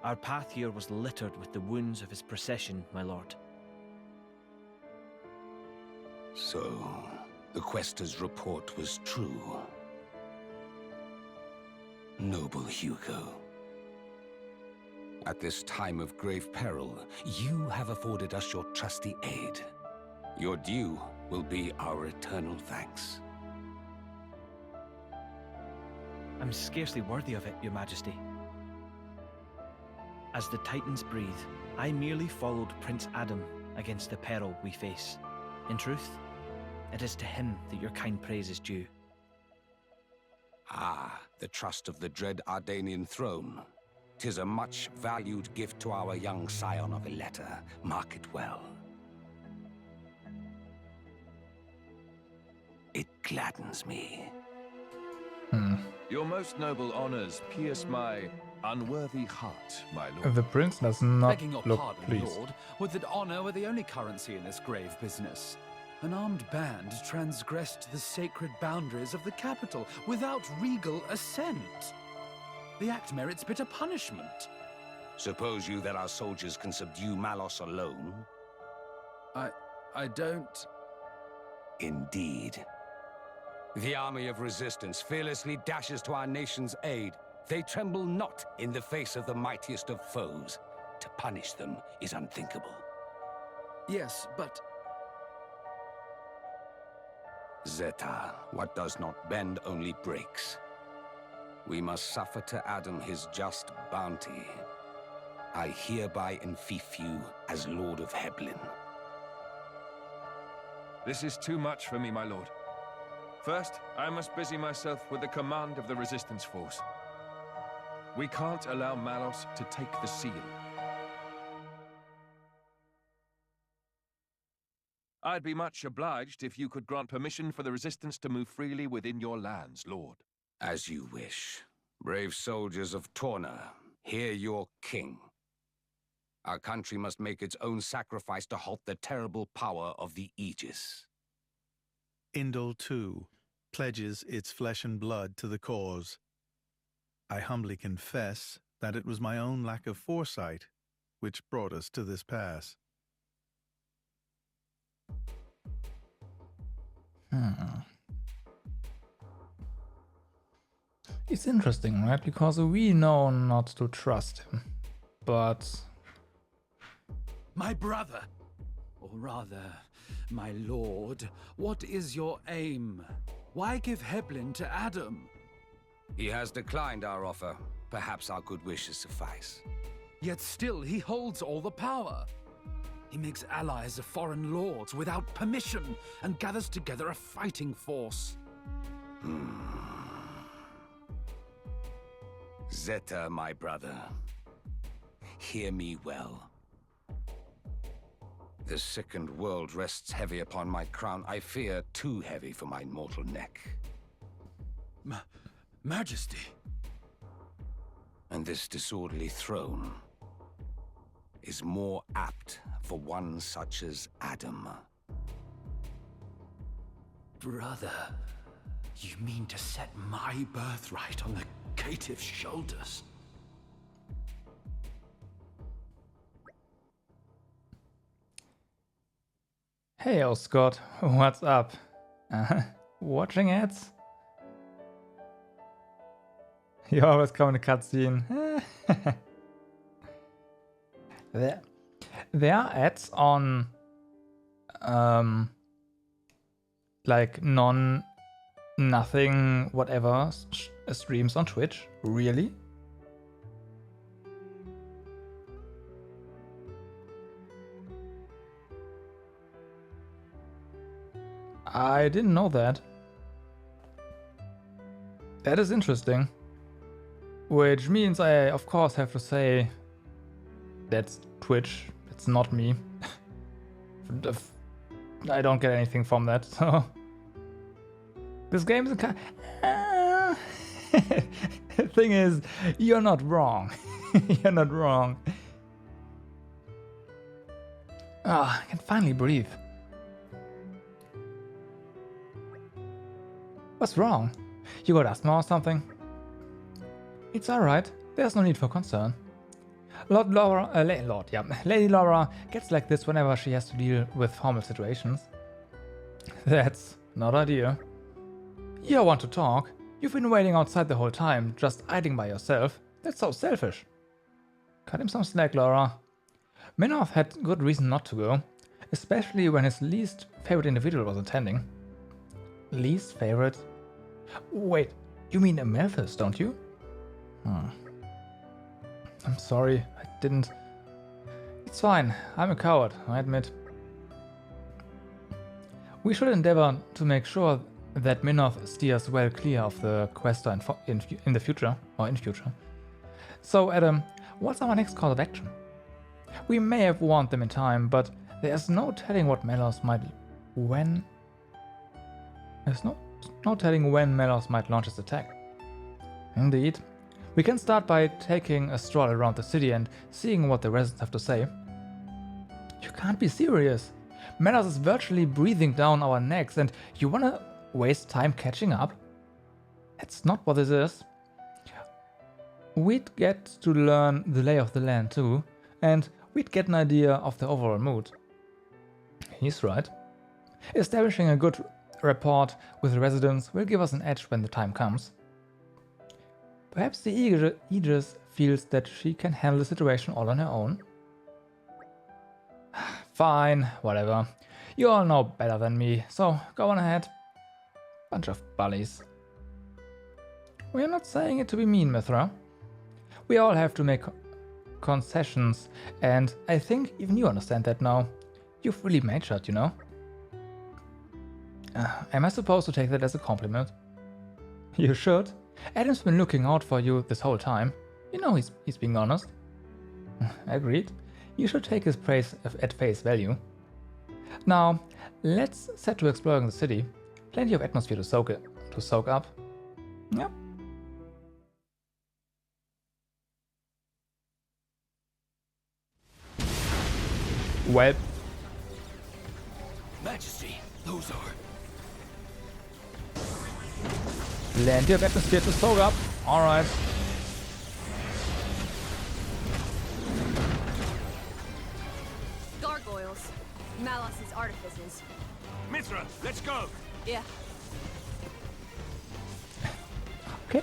Our path here was littered with the wounds of his procession, my lord.
So, the Quester's report was true. Noble Hugo. At this time of grave peril, you have afforded us your trusty aid. Your due will be our eternal thanks.
I'm scarcely worthy of it, Your Majesty. As the Titans breathe, I merely followed Prince Adam against the peril we face. In truth, it is to him that your kind praise is due.
Ah, the trust of the dread Ardanian throne. 'Tis a much valued gift to our young scion of Ileta. Mark it well. It gladdens me.
Your most noble honors pierce my unworthy heart, my lord.
The prince does not
Begging your
look
pardon,
pleased.
Lord, would that honor were the only currency in this grave business. An armed band transgressed the sacred boundaries of the capital without regal assent. The act merits bitter punishment.
Suppose you that our soldiers can subdue Malos alone?
I don't...
Indeed. The army of resistance fearlessly dashes to our nation's aid. They tremble not in the face of the mightiest of foes. To punish them is unthinkable.
Yes, but...
Zeta, what does not bend only breaks. We must suffer to Adam his just bounty. I hereby enfief you as Lord of Heblin.
This is too much for me, my lord. First, I must busy myself with the command of the resistance force. We can't allow Malos to take the seal. I'd be much obliged if you could grant permission for the resistance to move freely within your lands, lord.
As you wish. Brave soldiers of Torna, Hear your king. Our country must make its own sacrifice to halt the terrible power of the Aegis.
Indol, too, pledges its flesh and blood to the cause. I humbly confess that it was my own lack of foresight which brought us to this pass.
It's interesting, right? Because we know not to trust him. But...
My brother, or rather, my lord, what is your aim? Why give Heblin to Adam?
He has declined our offer. Perhaps our good wishes suffice.
Yet still he holds all the power. He makes allies of foreign lords without permission and gathers together a fighting force.
Zeta, my brother, hear me well. The sickened world rests heavy upon my crown. I fear too heavy for my mortal neck.
Majesty.
And this disorderly throne is more apt for one such as Adam.
Brother, you mean to set my birthright on the caitiff's shoulders?
Hey, oh Scott, what's up? Watching ads? You always come in a cutscene. There are ads on like nothing whatever streams on Twitch. Really? I didn't know that. That is interesting. Which means I, of course, have to say that's Twitch. It's not me. I don't get anything from that, so... This game is a kind... The thing is, you're not wrong. You're not wrong. Ah, I can finally breathe. What's wrong? You got asthma or something? It's alright, there's no need for concern. Lady Laura gets like this whenever she has to deal with formal situations. That's not ideal. You want to talk? You've been waiting outside the whole time, just idling by yourself. That's so selfish. Cut him some slack, Laura. Minoth had good reason not to go, especially when his least favorite individual was attending. Least favorite? Wait, you mean Amethyst, don't you? I'm sorry, I didn't... It's fine, I'm a coward, I admit. We should endeavor to make sure that Minoth steers well clear of the Questa in the future, or in future. So, Adam, what's our next call of action? We may have warned them in time, but there's no telling what Melos might... There's no telling when Melos might launch his attack. Indeed. We can start by taking a stroll around the city and seeing what the residents have to say. You can't be serious. Melos is virtually breathing down our necks and you wanna waste time catching up? That's not what this is. We'd get to learn the lay of the land too, and we'd get an idea of the overall mood. He's right. Establishing a good rapport with the residents will give us an edge when the time comes. Perhaps the Aegis feels that she can handle the situation all on her own. Fine, whatever. You all know better than me, so go on ahead. Bunch of bullies. We're not saying it to be mean, Mithra. We all have to make concessions, and I think even you understand that now. You've really matured, you know? Am I supposed to take that as a compliment? You should. Adam's been looking out for you this whole time. You know he's being honest. Agreed. You should take his praise at face value. Now, let's set to exploring the city. Plenty of atmosphere to soak up. Yep. Well,
Majesty, those are...
plenty of atmosphere to soak up. Alright.
Gargoyles. Malos's artifices.
Mithra, let's go.
Yeah.
Okay.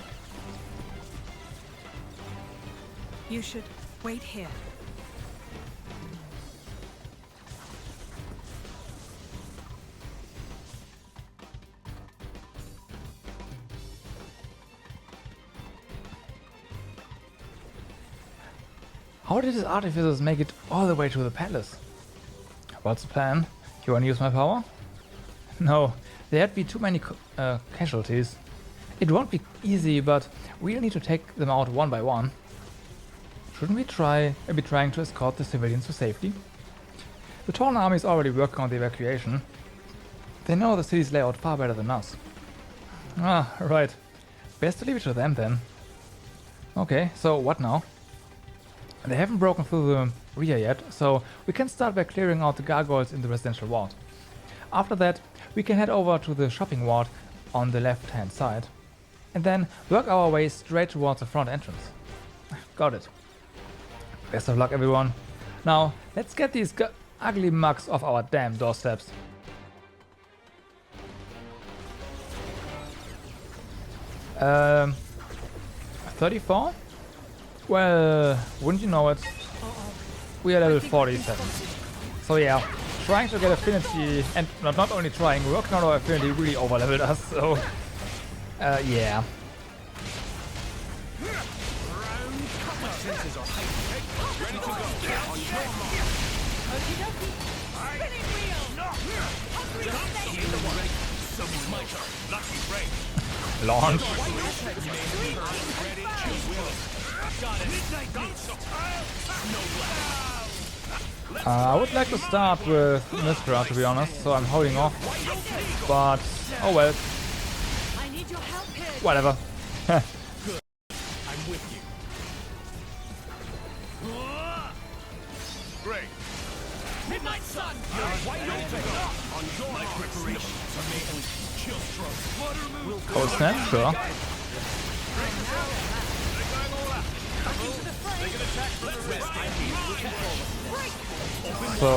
You should wait here.
How did his artificers make it all the way to the palace? What's the plan? You wanna use my power? No, there'd be too many casualties. It won't be easy, but we'll need to take them out one by one. Shouldn't we be trying to escort the civilians to safety? The Torna army is already working on the evacuation. They know the city's layout far better than us. Ah, right. Best to leave it to them then. Okay, so what now? They haven't broken through the rear yet, so we can start by clearing out the gargoyles in the residential ward. After that, we can head over to the shopping ward on the left-hand side, and then work our way straight towards the front entrance. Got it. Best of luck, everyone. Now, let's get these ugly mugs off our damn doorsteps. Um, 34? Well, wouldn't you know it? We are level 47. So yeah, trying to get affinity, and not only trying, working on our affinity really overleveled us, so... yeah. Launch. I would like to start with Mithra, to be honest, so I'm holding off. But, oh well. Whatever.
I'm with you.
Great.
Midnight Sun! My preparations are made with chill strokes.
Cold snap, sure. So,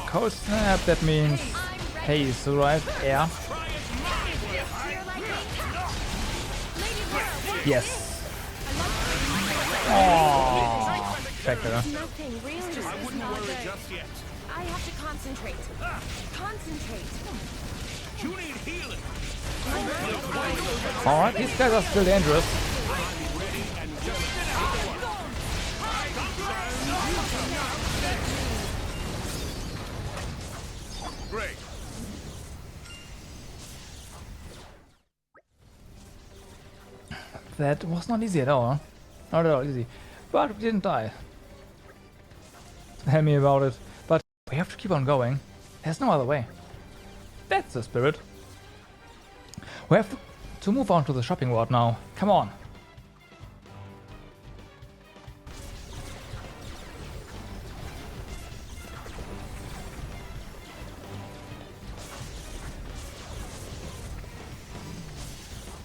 cold snap, that means haze, right? Air. Yes. Oh, check there.
Nothing really. I wouldn't worry just yet. I have to concentrate. Concentrate.
You need healing.
Alright, these guys are still dangerous.
Great.
That was not easy at all. Not at all easy. But we didn't die. Tell me about it. But we have to keep on going. There's no other way. That's the spirit. We have to move on to the shopping ward now. Come on.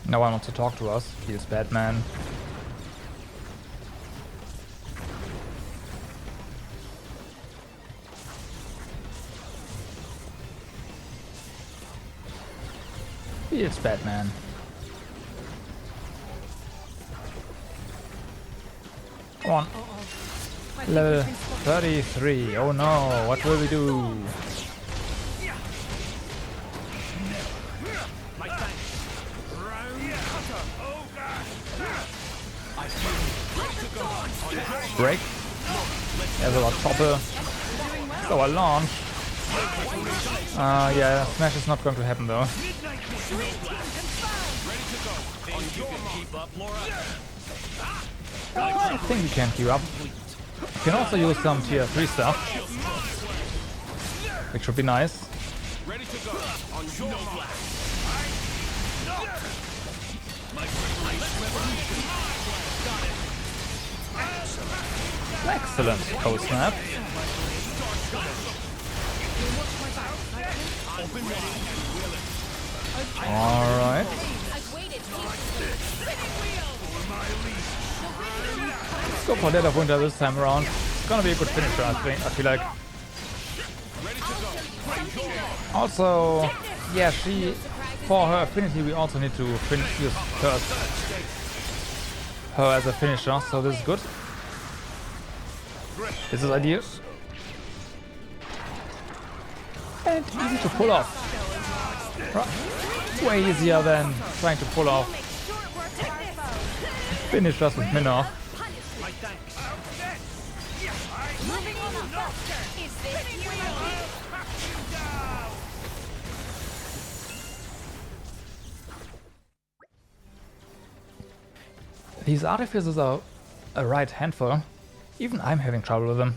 No one wants to talk to us. Feels bad, man. Feels bad, man. Come on. Level 33. Oh no, what will we do? Break. There's a lot of topple. So a launch. Yeah, smash is not going to happen though. I think we can keep up. We can also use some tier 3 stuff, which would be nice. Excellent, cold snap. Alright.
I've waited patiently. Spinning wheel.
Let's go for Dead of Winter this time around. It's gonna be a good finisher, I feel like. Also, yeah, for her affinity, we also need to use her as a finisher, so this is good. This is ideal. And easy to pull off. Way easier than trying to pull off finishers with Minnow. These artificers are a right handful. Even I'm having trouble with them.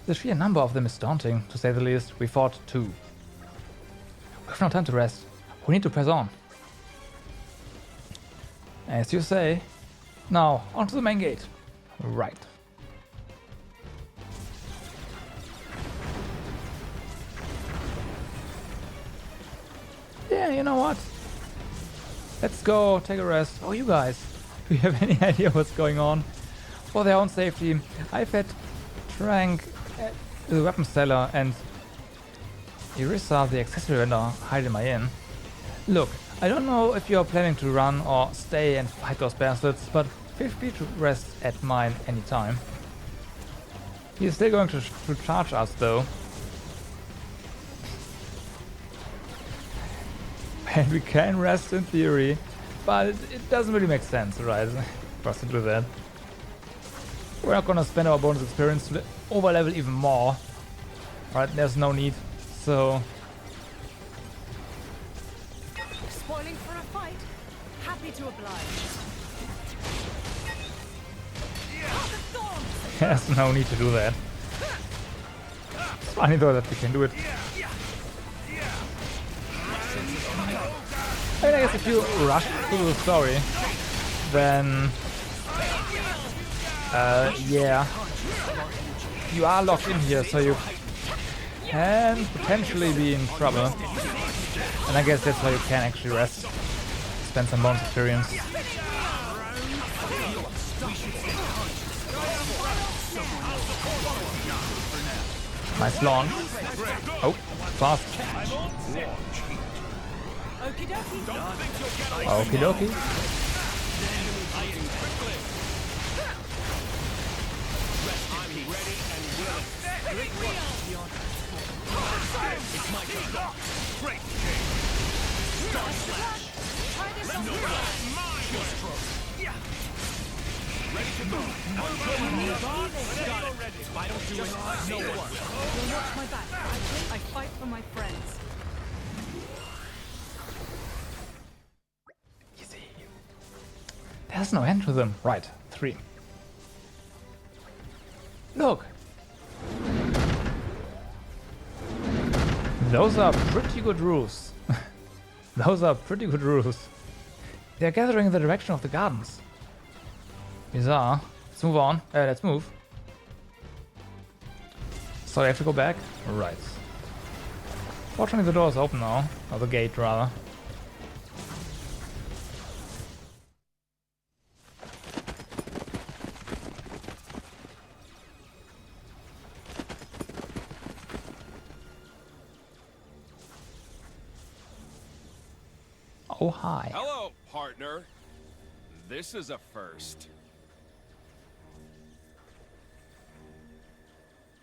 The sheer number of them is daunting, to say the least. We fought 2. We have no time to rest. We need to press on. As you say. Now, onto the main gate. Right. Yeah, you know what? Let's go take a rest. Oh, you guys. Do you have any idea what's going on? For their own safety, I've had Trank, the weapon seller, and Irissa, the accessory vendor, hide in my inn. Look, I don't know if you're planning to run or stay and fight those bastards, but feel free to rest at mine anytime. He's still going to charge us though. And we can rest in theory, but it doesn't really make sense, right, for us to do that. We're not gonna spend our bonus experience to overlevel even more. Right, there's no need, so...
Spoiling for a fight? Happy to oblige.
There's no need to do that. It's funny though that we can do it. I mean, I guess if you rush through the story, then... yeah. You are locked in here, so you can potentially be in trouble. And I guess that's why you can actually rest. Spend some bonus experience. Nice launch. Oh, fast. Okie dokie.
I fight for my friends.
Easy. There's no end to them. Right, 3. Look! Those are pretty good roofs. Those are pretty good roofs. They're gathering in the direction of the gardens. Bizarre. Let's move on. Let's move. So I have to go back? Right. Fortunately the door is open now. Or the gate rather. Oh, hi.
Hello, partner. This is a first.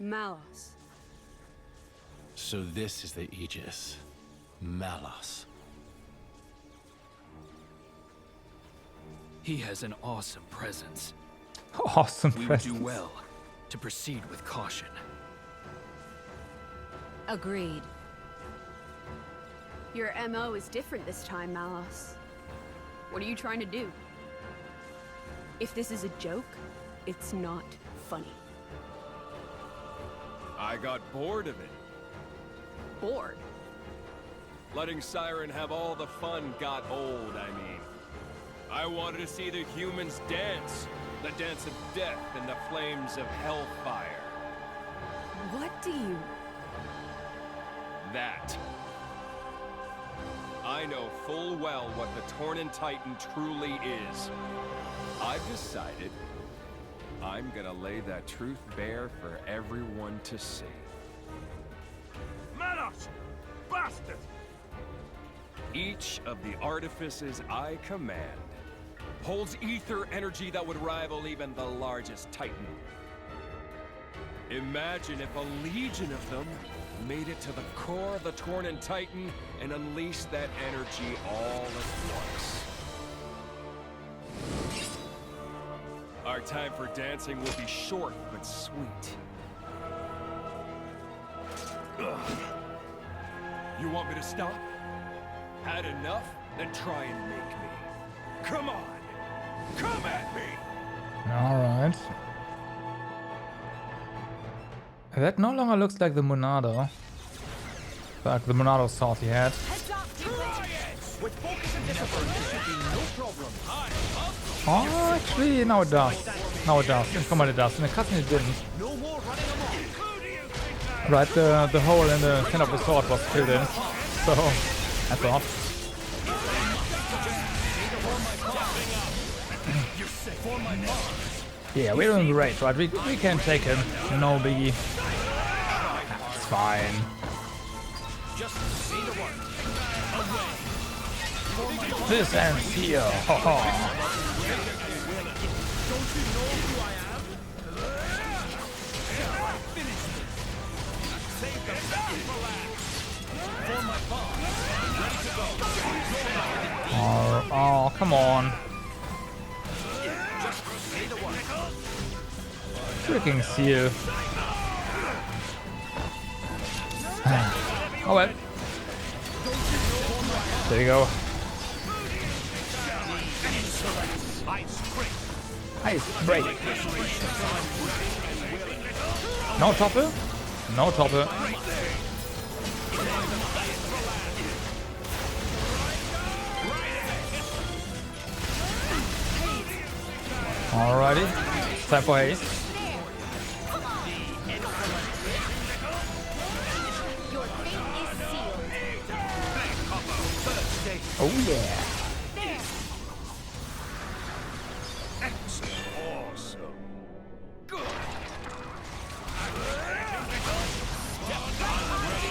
Malos.
So this is the Aegis. Malos. He has an awesome presence.
Awesome
We would
presence.
do well to proceed with caution.
Agreed. Your MO is different this time, Malos. What are you trying to do? If this is a joke, it's not funny.
I got bored of it.
Bored?
Letting Siren have all the fun got old, I mean. I wanted to see the humans dance. The dance of death in the flames of hellfire.
What do you...
That I know full well what the Tornin Titan truly is. I've decided I'm gonna lay that truth bare for everyone to see.
Malos! Bastard!
Each of the artifices I command holds ether energy that would rival even the largest Titan. Imagine if a legion of them made it to the core of the Tornin Titan and unleashed that energy all at once. Our time for dancing will be short but sweet. Ugh. You want me to stop? Had enough? Then try and make me. Come on! Come at me!
Alright. That no longer looks like the Monado. Like the Monado sword he had. Oh, actually, now it does. Now it does. In combat it does. In the cutscene it didn't. Right, the hole in the center of the sword was filled in. So, I thought. Yeah, we're doing great, right? We can take him. No biggie. That's fine. This ends here. Oh, come on. Freaking seal. Oh well. There you go. Ice break. No topper? No topper. Alrighty. Time for haste. Oh yeah.
Awesome. Good.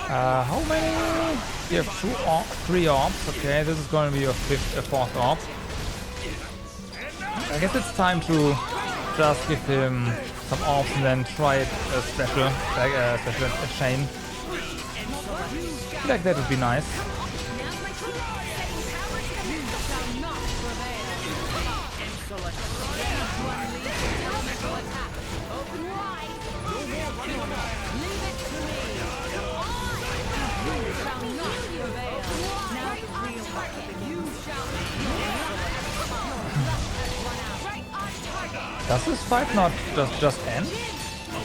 How many? You have three orbs. Okay, this is going to be your fourth orb. I guess it's time to just give him some orbs and then try it a special, like a chain. I feel like that would be nice. Does this fight not just end?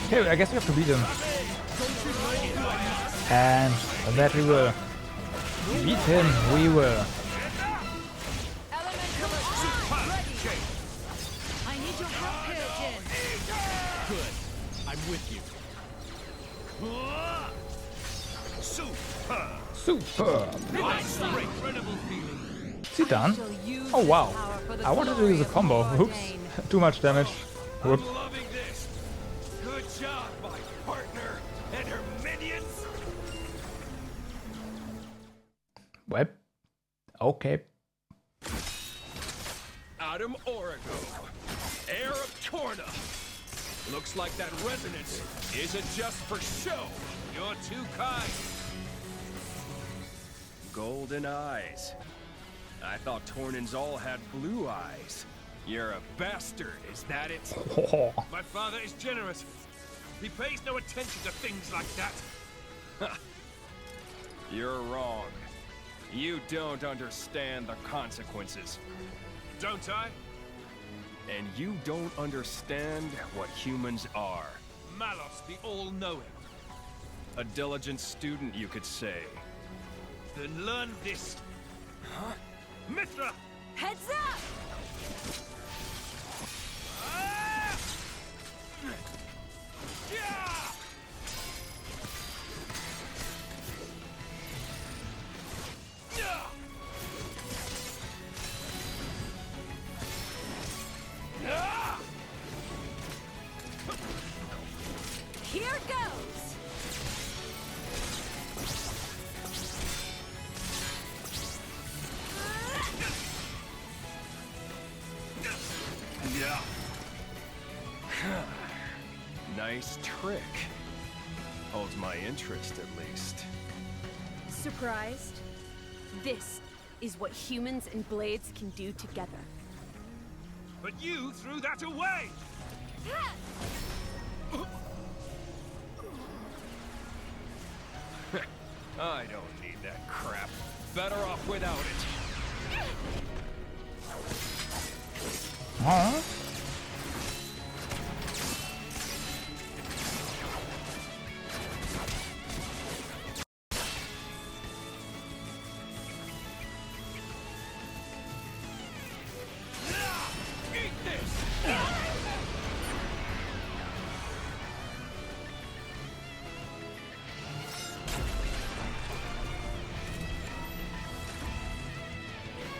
Okay, I guess we have to beat him. And that we will. Beat him, we will.
I need your help here, Jin.
Good. I'm with you.
Super.
Incredible feeling.
Is he done? Oh wow. I wanted to use a combo. Oops. Too much damage. Whoops.
I'm loving this. Good job, my partner and her minions.
Well, okay.
Adam Origo, heir of Torna. Looks like that resonance isn't just for show. You're too kind. Golden eyes. I thought Tornins all had blue eyes. You're a bastard, is that it?
My father is generous. He pays no attention to things like that.
You're wrong. You don't understand the consequences.
Don't I?
And you don't understand what humans are.
Malos, the all-knowing.
A diligent student, you could say.
Then learn this. Huh? Mithra!
Heads up!
Nice trick. Holds my interest, at least.
Surprised? This is what humans and blades can do together.
But you threw that away!
I don't need that crap. Better off without it.
Huh?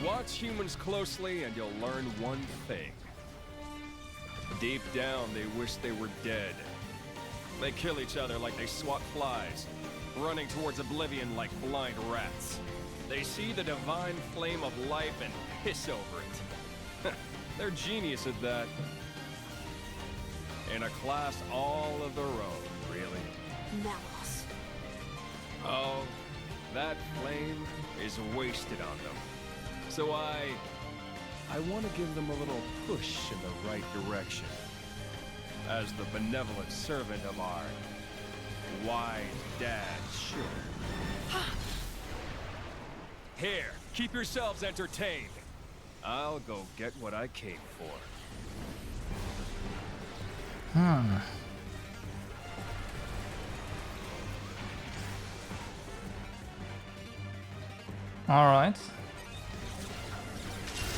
Watch humans closely and you'll learn one thing. Deep down, they wish they were dead. They kill each other like they swat flies, running towards oblivion like blind rats. They see the divine flame of life and piss over it. They're genius at that. In a class all of their own, really.
Malos.
Oh, that flame is wasted on them. So I want to give them a little push in the right direction. As the benevolent servant of our wise dad should. Here, keep yourselves entertained. I'll go get what I came for.
All right.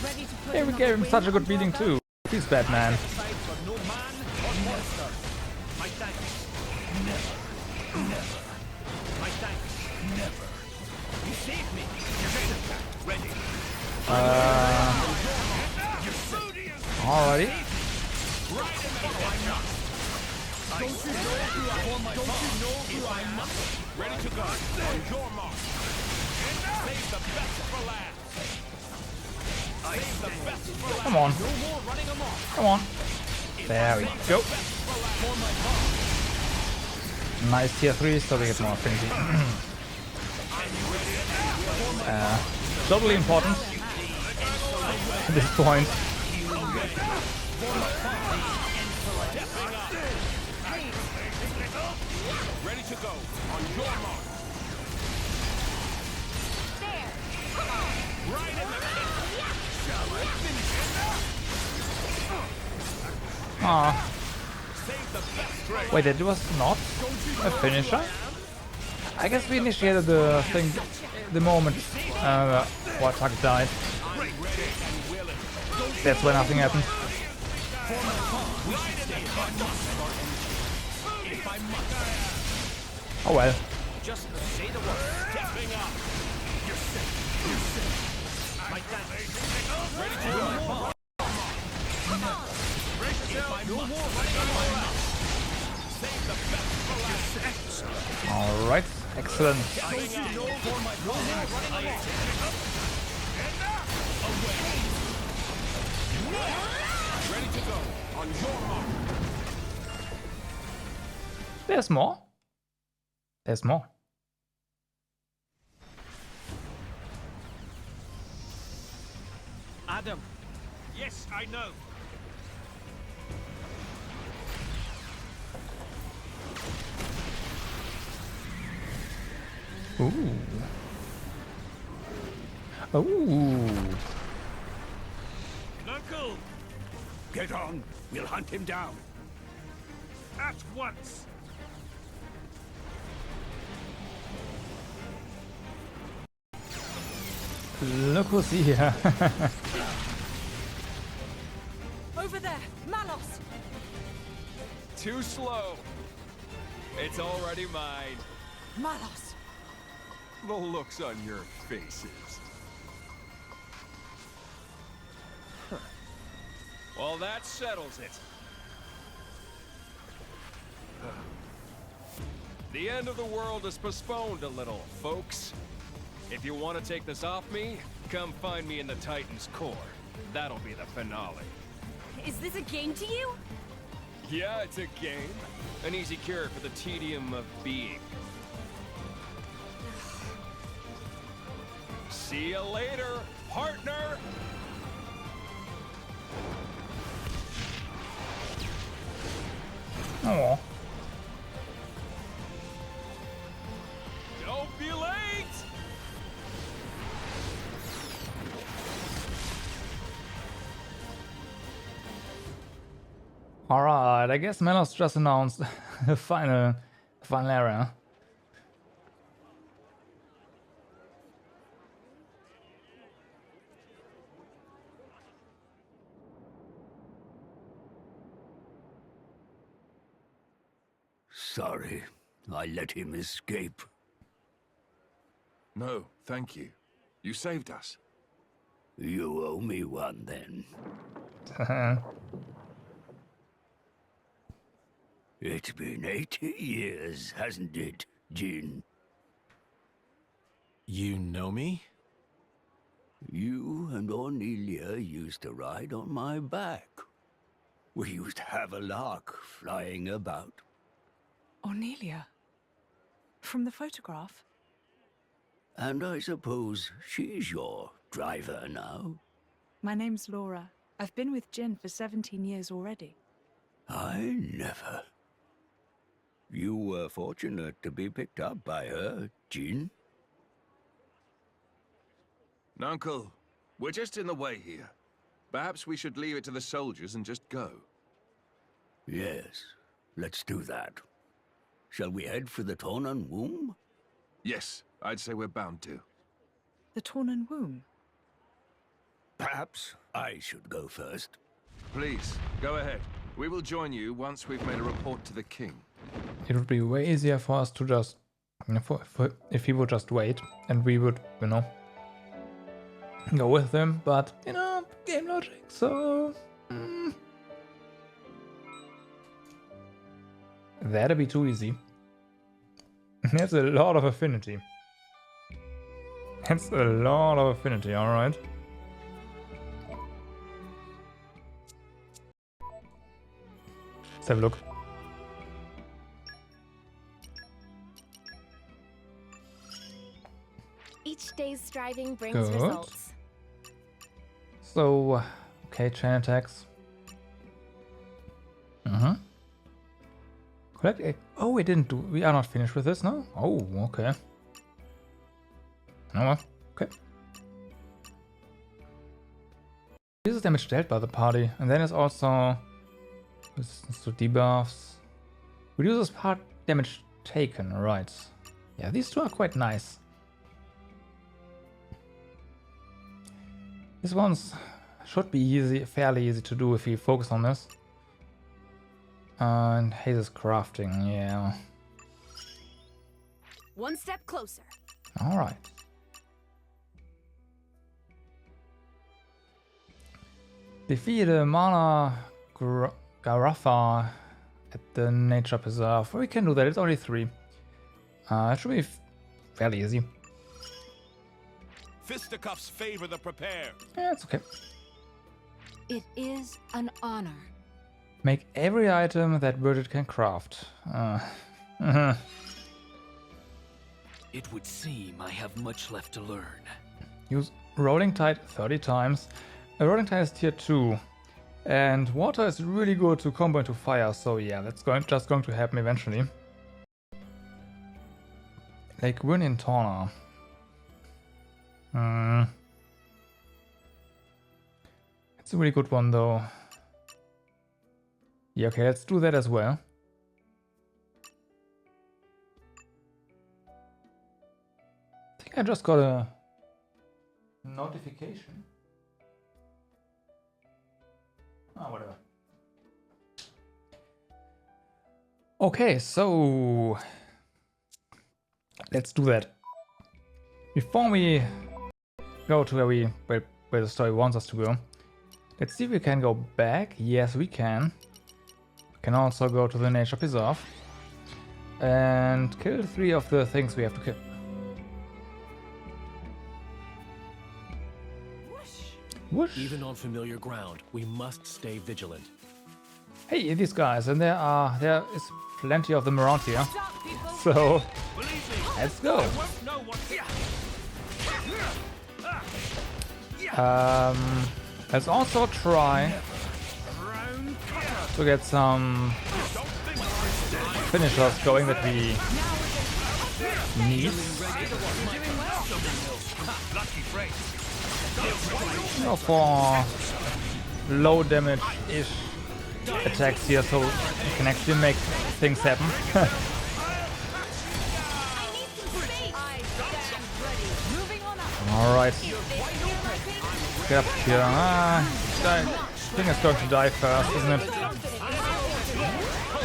Ready to put
Hey, we
another
gave him
wing
such a good
under
beating
our belt?
too. He's Batman.
For no man or monster. My thanks. Never. Never. My thanks. Never. You saved me. You're ready.
Alrighty.
Don't you know who I am?
Ready to go. On your mark. Save the best for last. Save the best for last.
Come on.
No more running amok.
Come on. There we go. Nice tier 3, so we get more affinity. Totally important at this point.
Ready to go. On your mark.
There. Come on.
Right in the middle.
Ah.
Save the best.
Wait, that was not a finisher? I guess we initiated the thing the moment what target died. That's when nothing happened. Oh well.
Just say the word. Stepping up. You're sick. You're sick. My thanks. Ready to go. No more running amok. Save the best for last.
All right. Excellent.
Don't you know for my no more running amok.
Ready to go. On your mark.
There's more. There's more.
Adam.
Yes, I know.
Ooh. Ooh.
Knuckle.
Get on. We'll hunt him down.
At once.
Look who's here.
Over there. Malos.
Too slow. It's already mine.
Malos.
The looks on your faces. Huh. Well, that settles it. The end of the world is postponed a little, folks. If you want to take this off me, come find me in the Titan's core. That'll be the finale.
Is this a game to you?
Yeah, it's a game. An easy cure for the tedium of being. See you later, partner!
Oh.
Don't be late!
Alright, I guess Melos just announced the final area.
Sorry, I let him escape.
No, thank you. You saved us.
You owe me one, then. It's been 80 years, hasn't it, Jin?
You know me?
You and Ornelia used to ride on my back. We used to have a lark flying about.
Ornelia? From the photograph?
And I suppose she's your driver now?
My name's Laura. I've been with Jin for 17 years already.
I never. You were fortunate to be picked up by her, Jin.
Uncle, we're just in the way here. Perhaps we should leave it to the soldiers and just go.
Yes, let's do that. Shall we head for the Tornan womb?
Yes, I'd say we're bound to.
The Tornan womb?
Perhaps I should go first.
Please, go ahead. We will join you once we've made a report to the king.
It would be way easier for us to just, if he would just wait and we would, go with him, but, game logic, so... That'd be too easy. That's a lot of affinity. That's a lot of affinity, alright. Let's have a look.
Each day's striving brings
Good.
results.
So, okay, chain attacks. Collect egg. Oh, we didn't do. We are not finished with this, no? Oh, okay. Oh, well, okay. This is damage dealt by the party, and then it's also resistance to debuffs. Reduces part damage taken, right? Yeah, these two are quite nice. This one's should be easy, fairly easy to do if you focus on this. And Haze's crafting, yeah.
One step closer.
Alright. Defeat Mana Garafa at the Nature Preserve. We can do that, it's only 3. It should be fairly easy.
Fisticuffs favor the prepared.
Yeah, it's okay.
It is an honor.
Make every item that Bridget can craft.
It would seem I have much left to learn.
Use Rolling Tide 30 times. Rolling Tide is tier 2. And water is really good to combo into fire, so yeah, that's just going to happen eventually. Like win in Torna. It's a really good one though. Yeah, okay, let's do that as well. I think I just got a notification. Oh, whatever. Okay, so let's do that. Before we go to where the story wants us to go, let's see if we can go back. Yes, we can. We can also go to the Nature Preserve and kill 3 of the things we have to kill. Whoosh.
Even on familiar ground, we must stay vigilant.
Hey, these guys, and there is plenty of them around here. So let's go. Let's also try to get some finishers going that we need. You know, for low damage-ish attacks here, so you can actually make things happen. Alright. Get up here. I think it's going to die first, isn't it?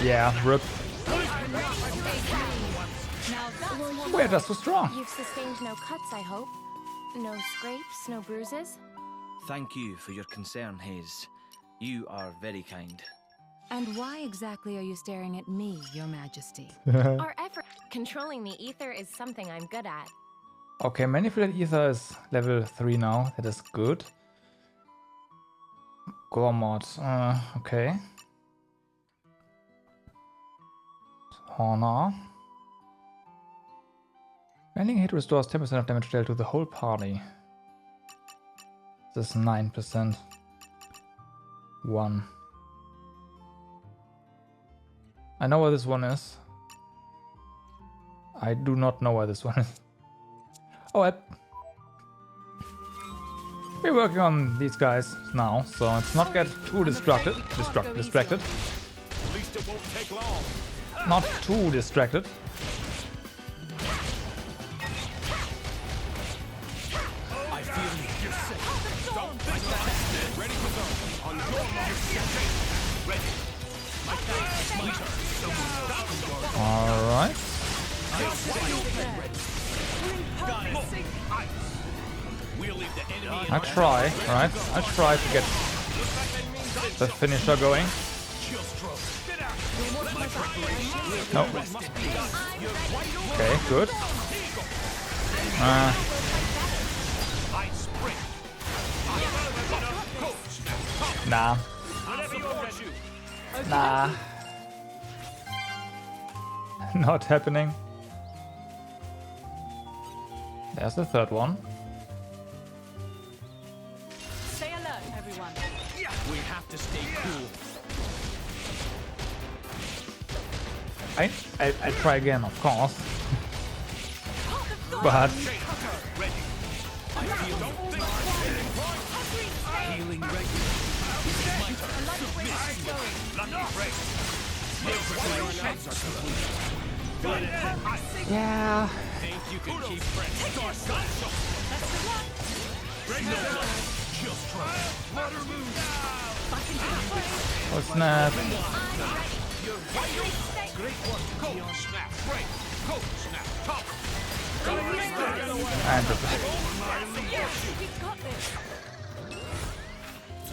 Yeah, rip. We're just so strong.
You've sustained no cuts, I hope. No scrapes, no bruises.
Thank you for your concern, Hayes. You are very kind.
And why exactly are you staring at me, Your Majesty?
Our effort controlling the ether is something I'm good at.
Okay, manipulated ether is level 3 now. That is good. Gore mod. Okay. Torna. Landing hit restores 10% of damage dealt to the whole party. This is 9%. 1. I know where this one is. I do not know where this one is. Oh, we're working on these guys now, so let's not get too distracted. Distracted.
At least it won't take long.
Not too distracted.
I feel you. You're safe.
Don't think that. Ready to go. On your mark. Ready. My thanks. My
Alright.
We'll leave the enemy.
I'll try, right? I'll try to get the finisher going. No. Okay, good. Nah. Nah. Not happening. There's the third one.
Stay alert, everyone.
We have to stay cool.
I try again, of course. But
Healing regular.
yeah.
Think you can keep Just try. Let her move.
Oh snap.
Great work. Coach snap. Break. Coach snap. Top.
And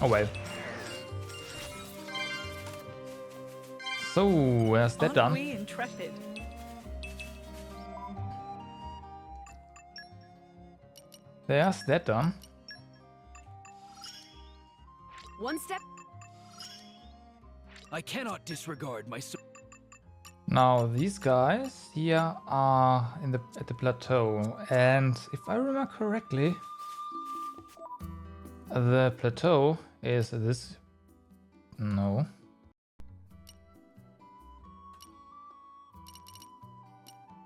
oh well. So, where's that done?
Aren't we intrepid?
There's that done.
One step.
I cannot disregard my.
Now these guys here are at the plateau, and if I remember correctly, the plateau is this. No.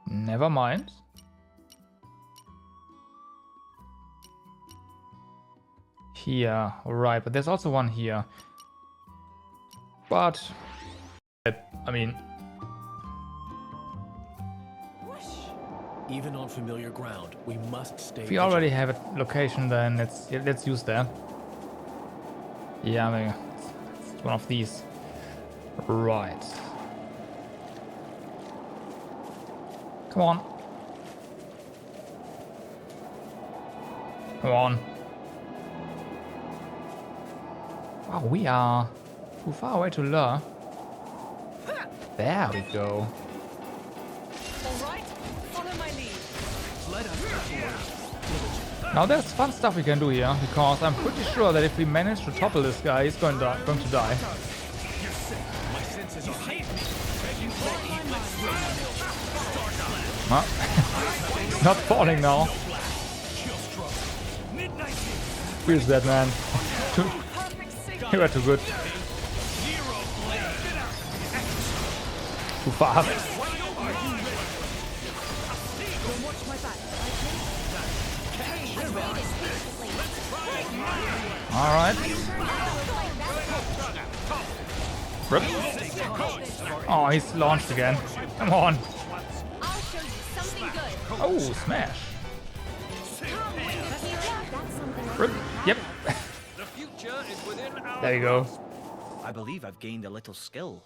Never mind. Here, right, but there's also one here. But I mean,
even on familiar ground, we must stay.
if we already have a location, then let's use that. Yeah, I mean, it's one of these. Right. Come on. Come on. Wow, we are too far away to lure. There we go.
All right, follow my lead.
Let us
Now there's fun stuff we can do here, because I'm pretty sure that if we manage to topple this guy, he's going to die. Huh? He's not falling now. Feels that, man. You were too good. Too fast. Alright. Rip. Oh, he's launched again. Come on. Oh, smash. Rip. Yep. There you go.
I believe I've gained a little skill.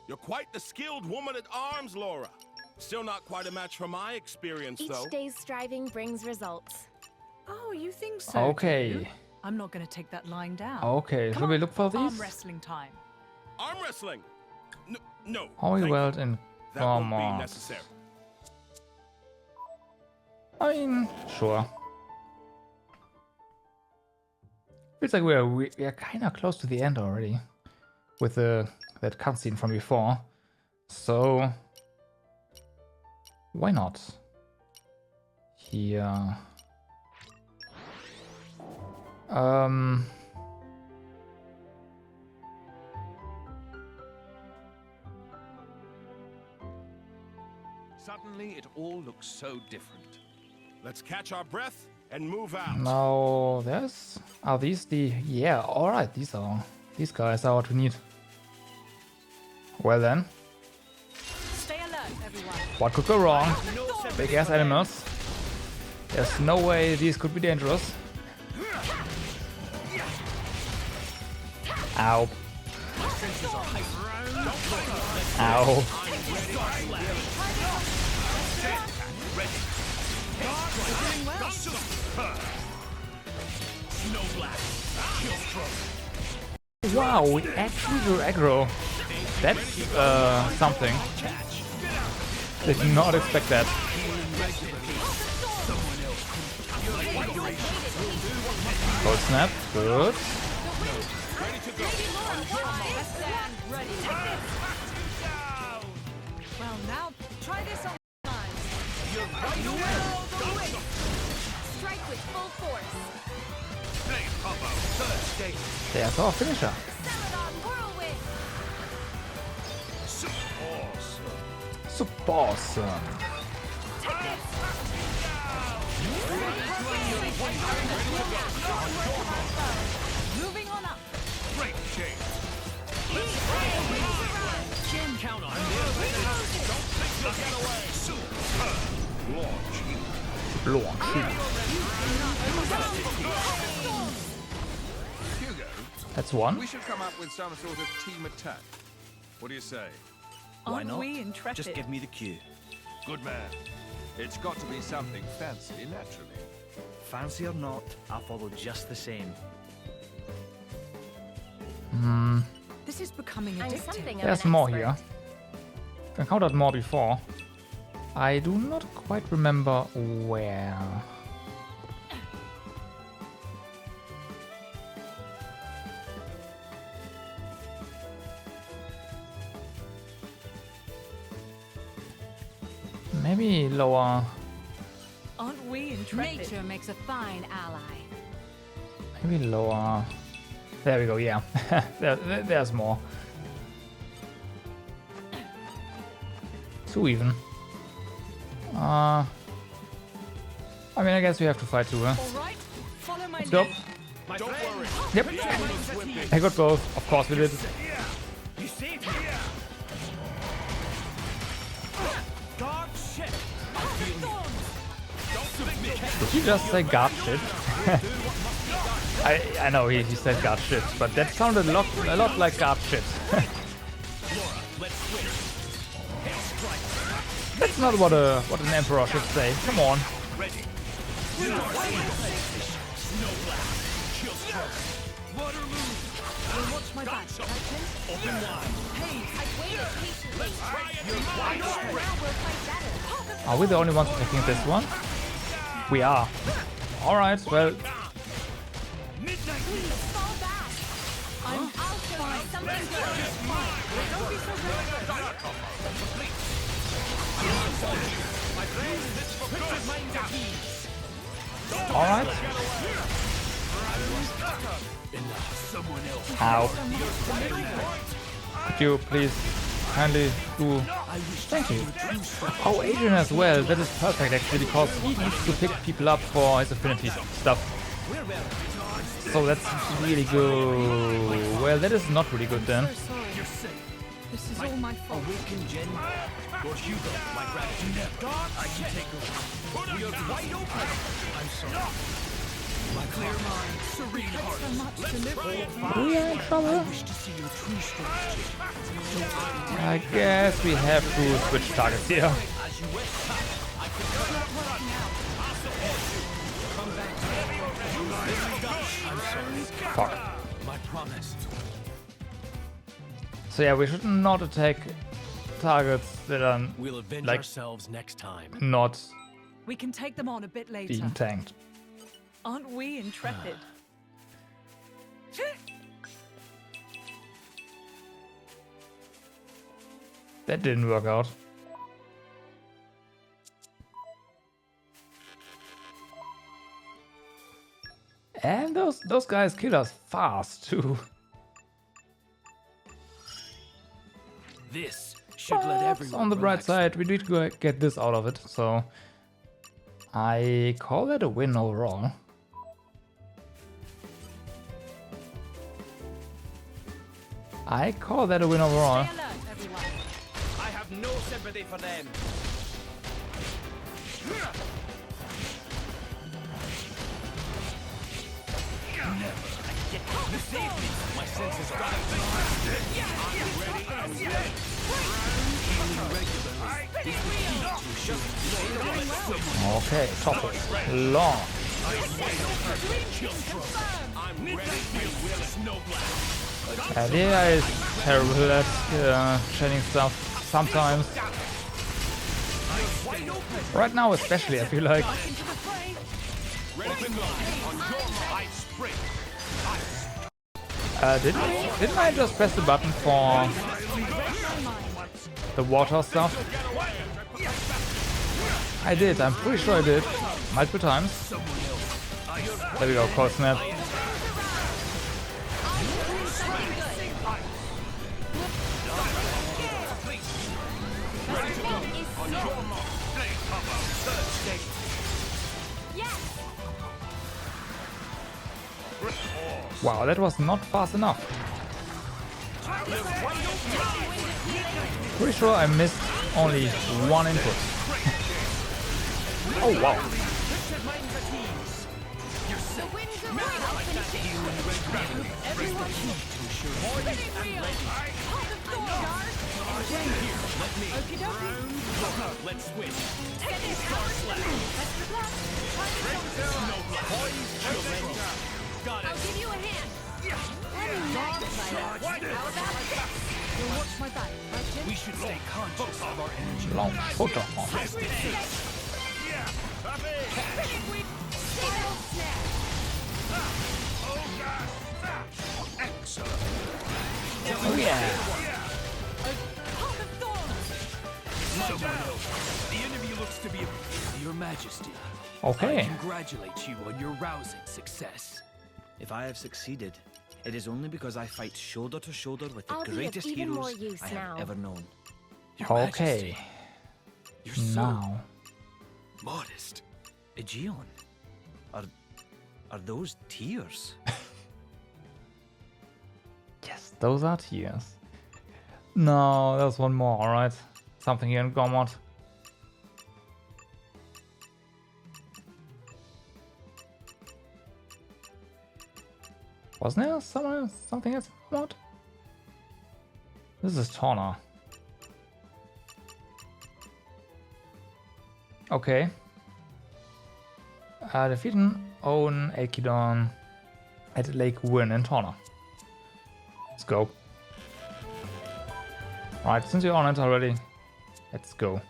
You're quite the skilled woman at arms, Laura. Still not quite a match from my experience, though.
Each day's striving brings results.
Oh, you think so?
Okay.
do you? I'm not going to take that lying down.
Okay, should we look for
Arm
these?
wrestling time.
Arm wrestling? No.
Holy World in
That won't be
Vermont.
necessary.
I mean, sure. Feels like we are kind of close to the end already with that cutscene from before. So why not? Here.
Suddenly, it all looks so different.
Let's catch our breath and move out.
No, are these the... Yeah, alright, these guys are what we need. Well then.
Stay alert, everyone.
What could go wrong? Big ass animals. There's no way these could be dangerous. Ow. Ow. Wow, we actually do aggro. That's something. Did not expect that. Cold snap, good.
Well, now try this on mine.
Strike with full force.
There's our finisher.
Celadon whirlwind.
Super awesome.
Moving on up.
Great shape.
Jin,
Count on me. Don't think you'll get away. Super launch. Hugo,
That's one.
we should come up with some sort of team attack. What do you say?
Why
Aren't
not?
we intrepid?
Just give me the cue.
Good man. It's got to be something fancy, naturally.
Fancy or not, I'll follow just the same.
This is becoming
I'm
addictive.
something of
There's
an
more
expert.
here. I encountered more before. I do not quite remember where. Maybe lower.
Aren't we intrepid?
Nature makes a fine ally.
Maybe lower. There we go, yeah. There's more. Two even. I mean, I guess we have to fight two, huh?
All right, follow my
Let's go.
lead.
Don't worry.
Yep. I got both. Of course we did.
You saved me. Dog shit.
Did he just say god shit? I know he said god shit, but that sounded a lot like god shit. That's not what an emperor should say. Come on.
Watch my back, Captain. Hey,
I waited patiently. I know now we'll fight better.
Are we the only ones taking this one? We are. Alright, well,
Please fall back. I'll show you something good. Don't be so
alright. Ow. Could you please kindly do... Thank you. Oh, Adrian as well. That is perfect actually, because he needs to pick people up for his affinity stuff. So that's really good. Well, that is not really good then.
This is all my fault.
Awaken Jin. Lord Hugo, my gratitude. I can take over. We are wide open. I'm sorry. My clear mind, serene heart.
So much to live for.
We are in trouble.
I wish to see your true strength, Jin.
I guess we have to switch targets here.
As you wish. I could not working out. I'll support you. Come back to me. I'm sorry.
Fuck.
My promise.
So yeah, we should not attack targets that are
We'll avenge
like
ourselves next time.
not
We can take them on a bit later.
being tanked.
Aren't we intrepid?
That didn't work out. And those guys kill us fast too.
This should let
But
everyone
on the bright
relax.
side, we did get this out of it, so I call that a win overall. I call that a win overall.
Stay alert, everyone.
I have no sympathy for them.
My senses got it.
Okay, top it. Long. Idea is terrible at chaining stuff sometimes. Right now especially, I feel like. Didn't I just press the button for the water stuff? I did, I'm pretty sure I did. Multiple times. There we go, cold snap. Wow, that was not fast enough. Pretty sure I missed only one input. Oh wow.
Let's switch.
I'll give you a hand. Let me magnify that. How about this?
You'll watch my back, right, Jin?
We should stay conscious of our energy.
Long photo.
Steel snap.
Oh yeah.
The enemy looks to be Your Majesty.
Okay.
I congratulate you on your rousing success.
If I have succeeded, it is only because I fight shoulder to shoulder with the
I'll be of
greatest
even more
heroes
use
I have
now.
ever known.
Okay.
You're so
Now.
modest.
Aegeon, are those tears?
Yes, those are tears. No, there's one more, alright. Something here in Gormod. Wasn't there something else in Gormod? This is Torna. Okay. Defeat an own Aikidon at Lake Wynn in Torna. Let's go. Alright, since you're on it already, let's go.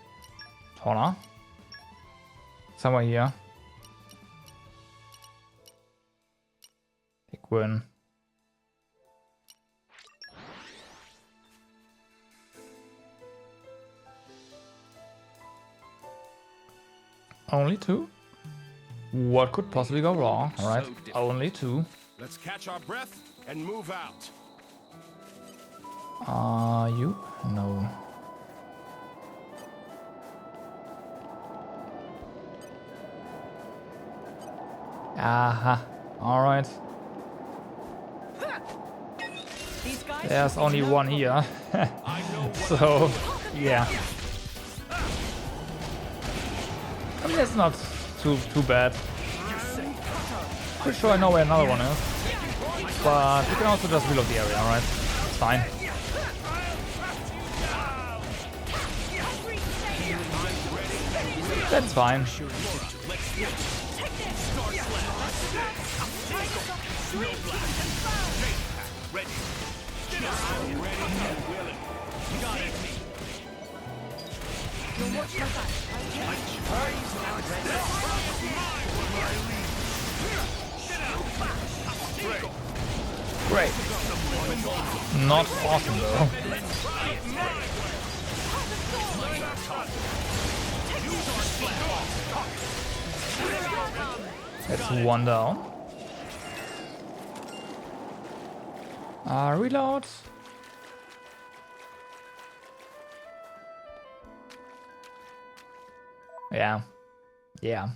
Torna. Somewhere here. win. Only 2? What could possibly go wrong? Alright, only 2.
Let's catch our breath and move out.
Are you? No. Aha. Alright. There's only one here. So, yeah. I mean, it's not too bad. Pretty sure I know where another one is. But you can also just reload the area, alright? It's fine. That's fine. Great. Not awesome though. That's one down. Reload. Yeah. Yeah.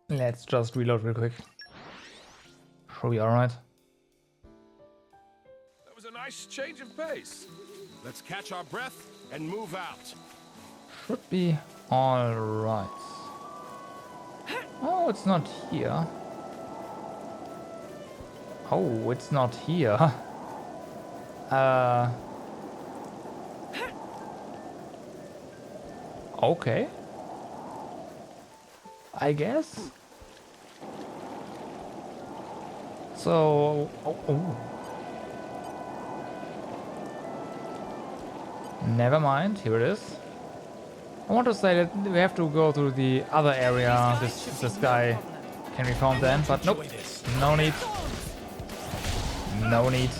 Let's just reload real quick. Should be alright.
That was a nice change of pace. Let's catch our breath and move out.
Should be alright. Oh, it's not here. Oh, it's not here. Okay. I guess. So, oh. Never mind, here it is. I want to say that we have to go to the other area. This guy can be found then, but nope. No need. No need.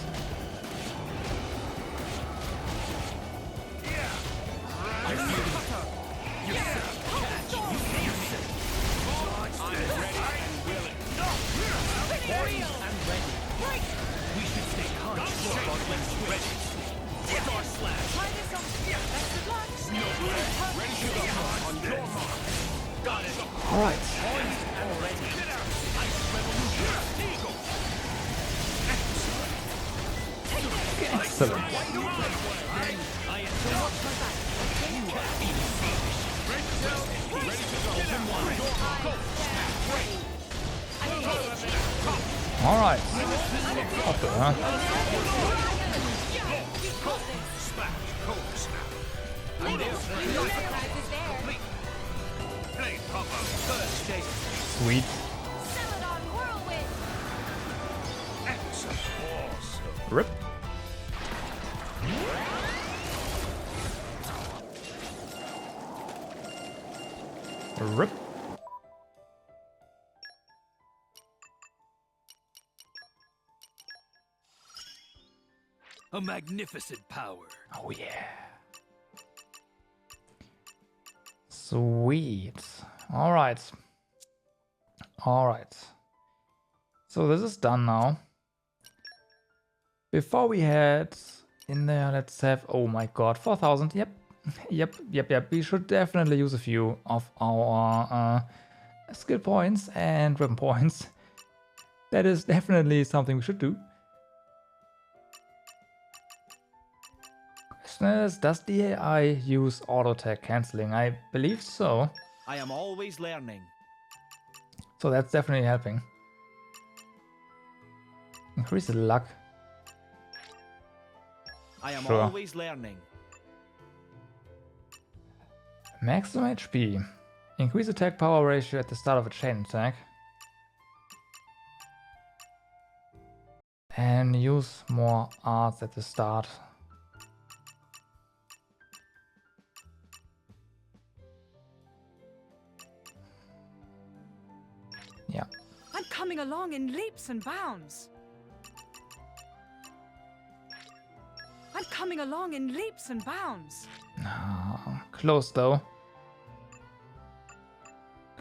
Alright. Excellent. Alright. Up there, huh? Sweet. Rip. Rip.
A magnificent power.
Oh yeah. Sweet. All right. All right. So this is done now. Before we head in there, let's have, oh my god, 4,000. Yep. Yep. We should definitely use a few of our skill points and weapon points. That is definitely something we should do. Question is, does the AI use auto attack cancelling? I believe so.
I am always learning.
So that's definitely helping. Increase the luck.
I am
Sure.
always learning.
Maximum HP. Increase attack power ratio at the start of a chain attack. And use more arts at the start. Yeah.
along in leaps and bounds. I'm coming along in leaps and bounds.
No, close though.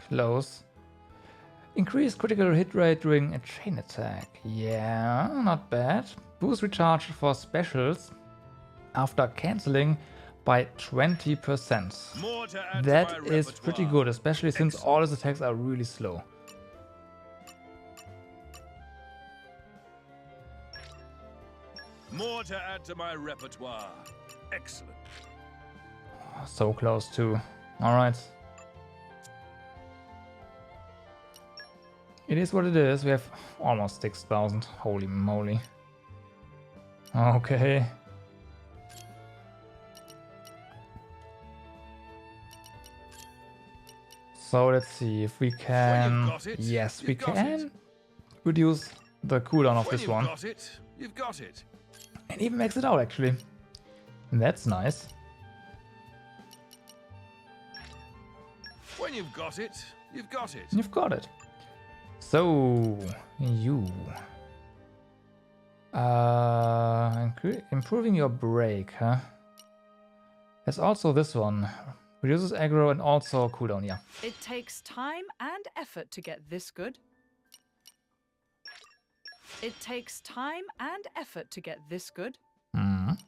Close. Increased critical hit rate during a chain attack. Yeah, not bad. Boost recharge for specials after cancelling by 20%. That is pretty good, especially since all his attacks are really slow.
More to add to my repertoire. Excellent.
So close too. Alright. It is what it is. We have almost 6,000. Holy moly. Okay. So let's see if we can. Yes, we can reduce the cooldown of this one.
You've got it.
And even max it out actually. That's nice.
When you've got it, you've got it.
You've got it. So you improving your break, huh? There's also this one. Reduces aggro and also cooldown, yeah.
It takes time and effort to get this good. It takes time and effort to get this good.
Mm.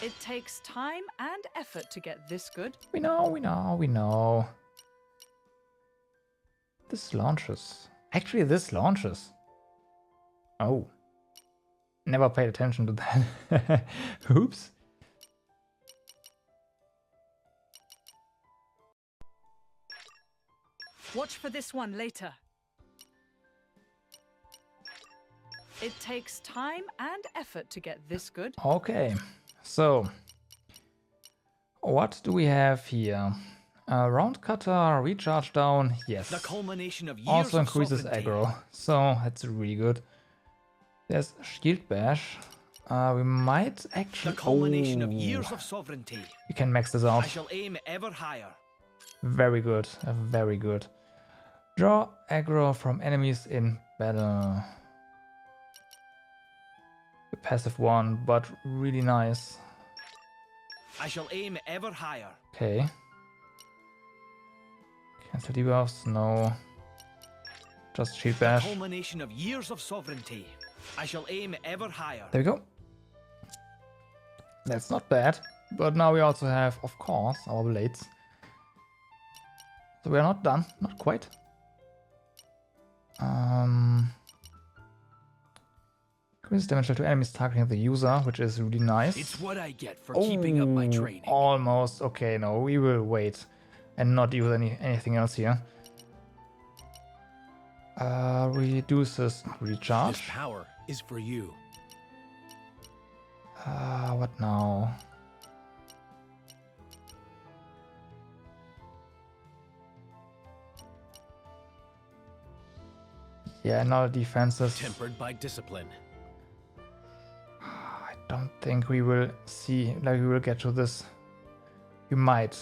It takes time and effort to get this good.
We know. This launches. Actually, this launches. Oh. Never paid attention to that. Oops.
Watch for this one later. It takes time and effort to get this good.
Okay, so what do we have here? Round cutter, recharge down, yes.
The culmination of years
also
of
increases
sovereignty.
aggro, so that's really good. There's shield bash. We might actually.
The culmination of years of sovereignty.
We can max this out.
I shall aim ever higher.
Very good, very good. Draw aggro from enemies in battle. The passive one, but really nice.
I shall aim ever higher.
Okay. Cancel debuffs, no. Just shield
The
bash.
culmination of years of sovereignty. I shall aim ever higher.
There we go. That's not bad. But now we also have, of course, our blades. So we are not done, not quite. Increases damage to enemies targeting the user, which is really nice.
It's what I get for keeping up my training.
Almost. Okay, no, we will wait and not use anything else here. Reduces recharge.
This power is for you.
What now? Yeah, now the defenses.
Tempered by discipline.
I don't think we will see, like we will get to this. We might.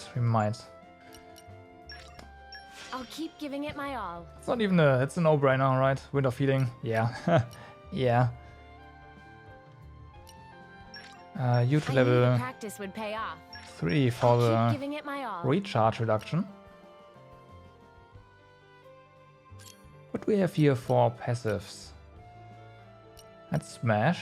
I'll keep giving it my all.
It's not even it's a no-brainer, right? Wind of Healing, yeah. Yeah. You to
I knew the
level
practice would pay off.
3 for
I'll
the
keep giving it my all.
recharge reduction. What do we have here for passives? Let's smash.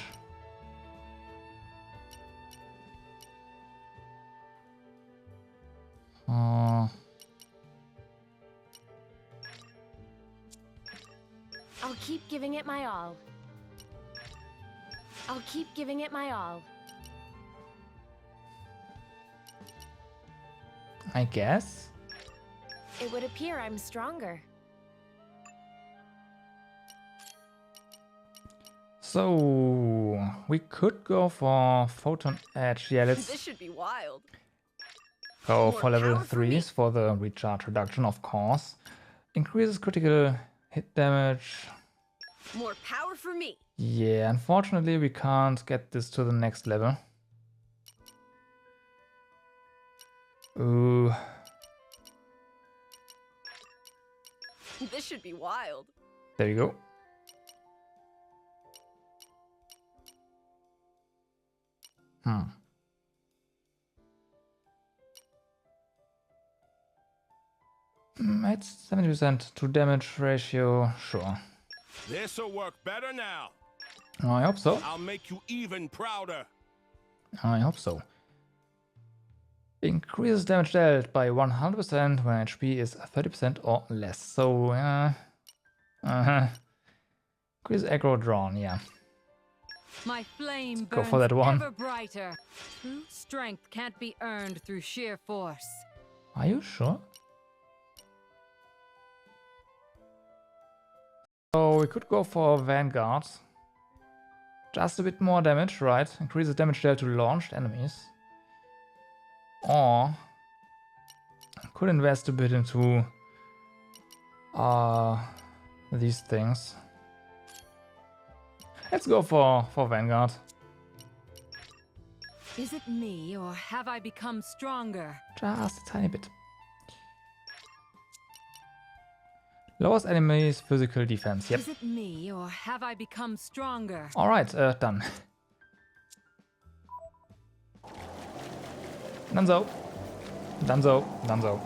I'll keep giving it my all. I'll keep giving it my all.
I guess.
It would appear I'm stronger.
So we could go for Photon Edge. Yeah, let's
This should be wild.
go
More
for level
power for me.
3s for the recharge reduction, of course. Increases critical hit damage.
More power for me.
Yeah, unfortunately we can't get this to the next level. Ooh.
This should be wild.
There you go. It's 70% to damage ratio, sure.
This'll work better now.
I hope so.
I'll make you even prouder.
I hope so. Increases damage dealt by 100% when HP is 30% or less. So, increase aggro drawn, yeah.
My flame
Go
burns
for that one.
ever brighter. True strength can't be earned through sheer force.
Are you sure? So we could go for Vanguard. Just a bit more damage, right? Increases damage dealt to launched enemies. Or I could invest a bit into these things. Let's go for Vanguard.
Is it me, or have I become stronger?
Just a tiny bit. Lowers enemies' physical defense. Yep.
Is it me, or have I become stronger?
Alright, done. Dunzo. Dunzo. Dunzo.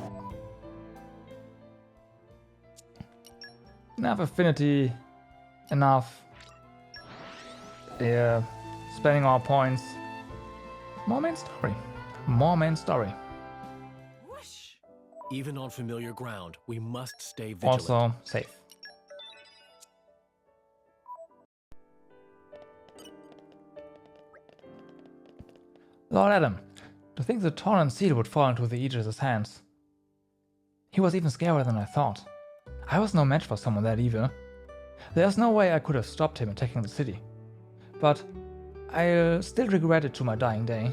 Enough affinity. Enough. Spending our points. More main story. More main story.
Even on familiar ground, we must stay vigilant.
Also safe. Lord Adam, to think the Torna seal would fall into the Aegis' hands. He was even scarier than I thought. I was no match for someone that evil. There's no way I could have stopped him attacking the city. But I'll still regret it to my dying day.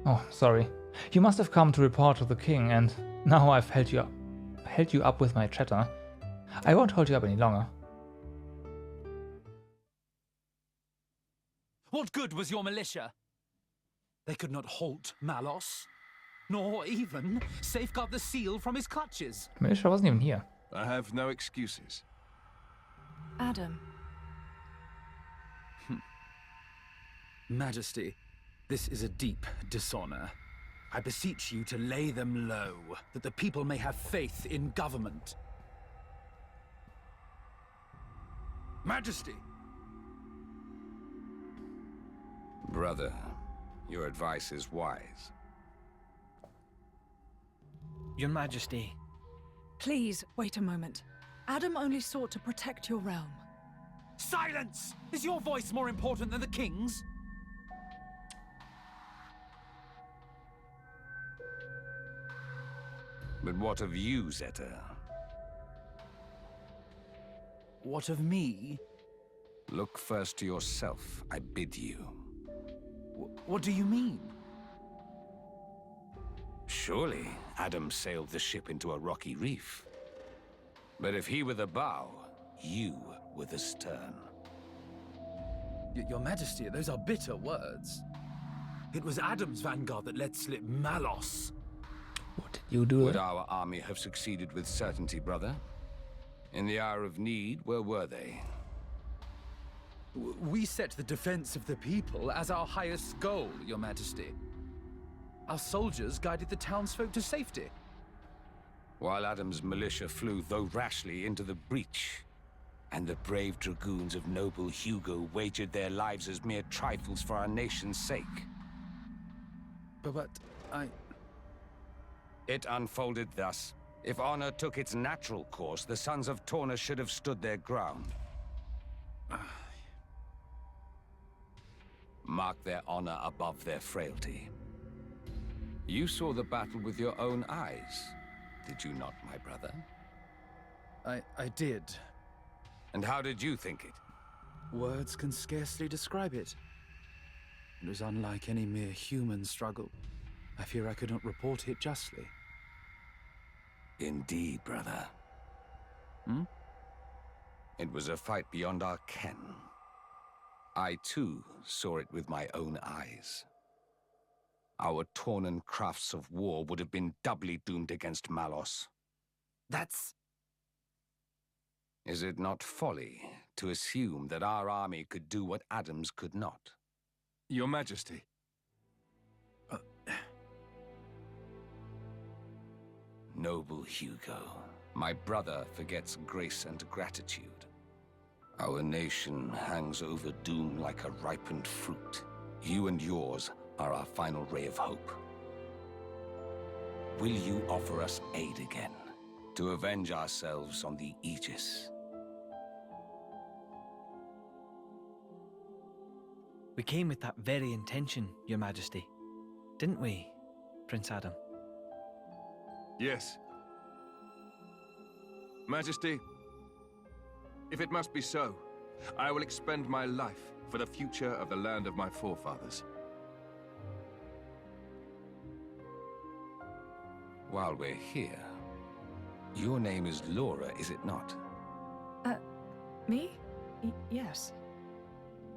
Oh, sorry. You must have come to report to the king, and now I've held you up with my chatter. I won't hold you up any longer.
What good was your militia? They could not halt Malos, nor even safeguard the seal from his clutches.
Militia wasn't even here.
I have no excuses.
Adam.
Majesty, this is a deep dishonor. I beseech you to lay them low, that the people may have faith in government. Majesty!
Brother, your advice is wise.
Your Majesty.
Please, wait a moment. Adam only sought to protect your realm.
Silence! Is your voice more important than the king's?
But what of you, Zeta?
What of me?
Look first to yourself, I bid you.
What do you mean?
Surely Adam sailed the ship into a rocky reef. But if he were the bow, you were the stern.
Your Majesty, those are bitter words. It was Adam's vanguard that let slip Malos.
What did you do?
Would our army have succeeded with certainty, brother? In the hour of need, where were they?
We set the defense of the people as our highest goal, Your Majesty. Our soldiers guided the townsfolk to safety.
While Adam's militia flew, though rashly, into the breach, and the brave dragoons of noble Hugo wagered their lives as mere trifles for our nation's sake.
But
It unfolded thus. If honor took its natural course, the sons of Torna should have stood their ground. Mark their honor above their frailty. You saw the battle with your own eyes, did you not, my brother?
I did.
And how did you think it?
Words can scarcely describe it. It was unlike any mere human struggle. I fear I could not report it justly.
Indeed, brother. It was a fight beyond our ken. I, too, saw it with my own eyes. our Tornan crafts of war would have been doubly doomed against Malos.
That's...
Is it not folly to assume that our army could do what Adam's could not?
Your Majesty.
Noble Hugo, my brother forgets grace and gratitude. Our nation hangs over doom like a ripened fruit. You and yours are our final ray of hope. Will you offer us aid again, to avenge ourselves on the Aegis?
We came with that very intention, Your Majesty. Didn't we, Prince Adam?
Yes. Majesty, if it must be so, I will expend my life for the future of the land of my forefathers.
While we're here, your name is Laura, is it not?
Me? Yes.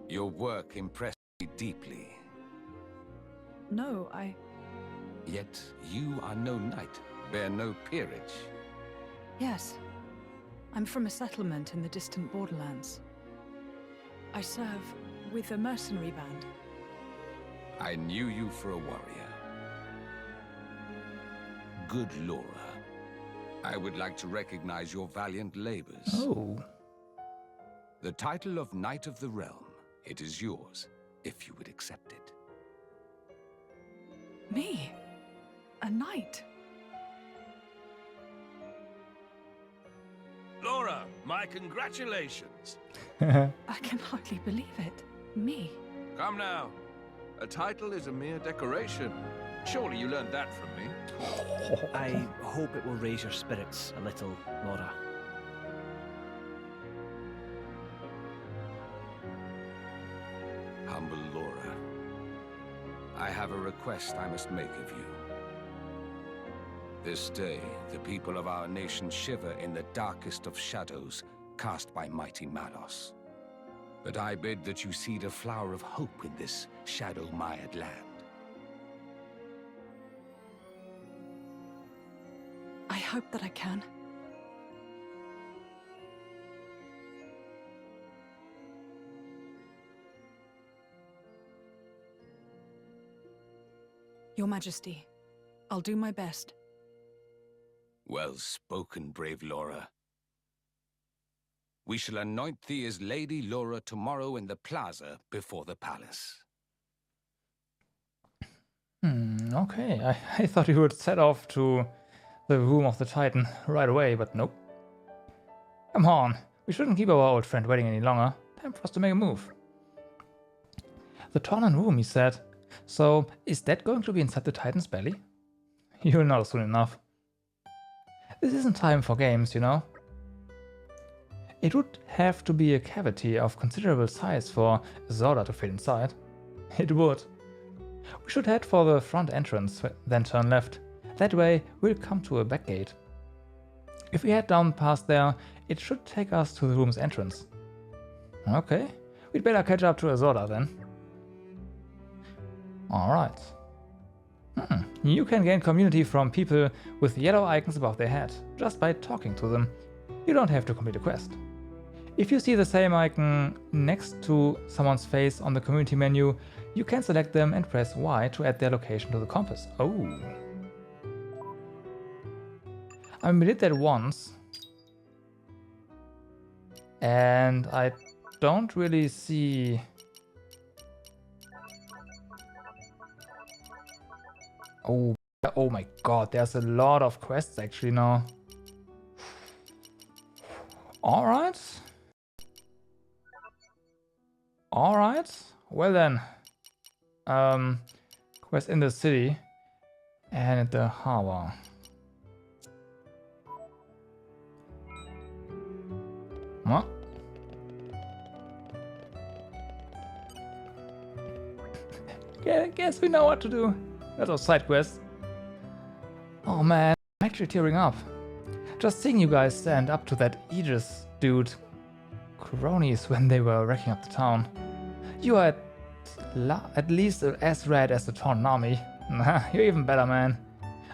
Your work impressed me deeply.
No, I...
Yet you are no knight, bear no peerage.
Yes. I'm from a settlement in the distant borderlands. I serve with a mercenary band.
I knew you for a warrior. Good Laura. I would like to recognize your valiant labors.
Oh.
The title of Knight of the Realm, it is yours, if you would accept it.
Me? A knight?
Laura, my congratulations.
I can hardly believe it. Me?
Come now. A title is a mere decoration. Surely you learned that from me.
I hope it will raise your spirits a little, Laura.
Humble Laura, I have a request I must make of you. This day, the people of our nation shiver in the darkest of shadows cast by mighty Malos. But I bid that you seed a flower of hope in this shadow-mired land.
I hope that I can. Your Majesty, I'll do my best.
Well spoken, brave Laura. We shall anoint thee as Lady Laura tomorrow in the plaza before the palace.
Okay, I thought you would set off to the room of the Titan right away, but nope. Come on, we shouldn't keep our old friend waiting any longer. Time for us to make a move. The Tornan room, he said. So, is that going to be inside the Titan's belly? You'll know soon enough. This isn't time for games, you know. It would have to be a cavity of considerable size for a Zorda to fit inside. It would. We should head for the front entrance, then turn left. That way, we'll come to a back gate. If we head down past there, it should take us to the room's entrance. Okay, we'd better catch up to a Zorda then. Alright. You can gain community from people with yellow icons above their head, just by talking to them. You don't have to complete a quest. If you see the same icon next to someone's face on the community menu, you can select them and press Y to add their location to the compass. Oh. I mean, we did that once. And I don't really see... Oh my god, there's a lot of quests actually now. Alright. Alright. Well then. Quest in the city and at the harbor. What? Guess we know what to do. That was side quest. Oh man, I'm actually tearing up. Just seeing you guys stand up to that Aegis dude. Cronies when they were wrecking up the town. You are at least as red as the Tornan army. Nah, you're even better, man.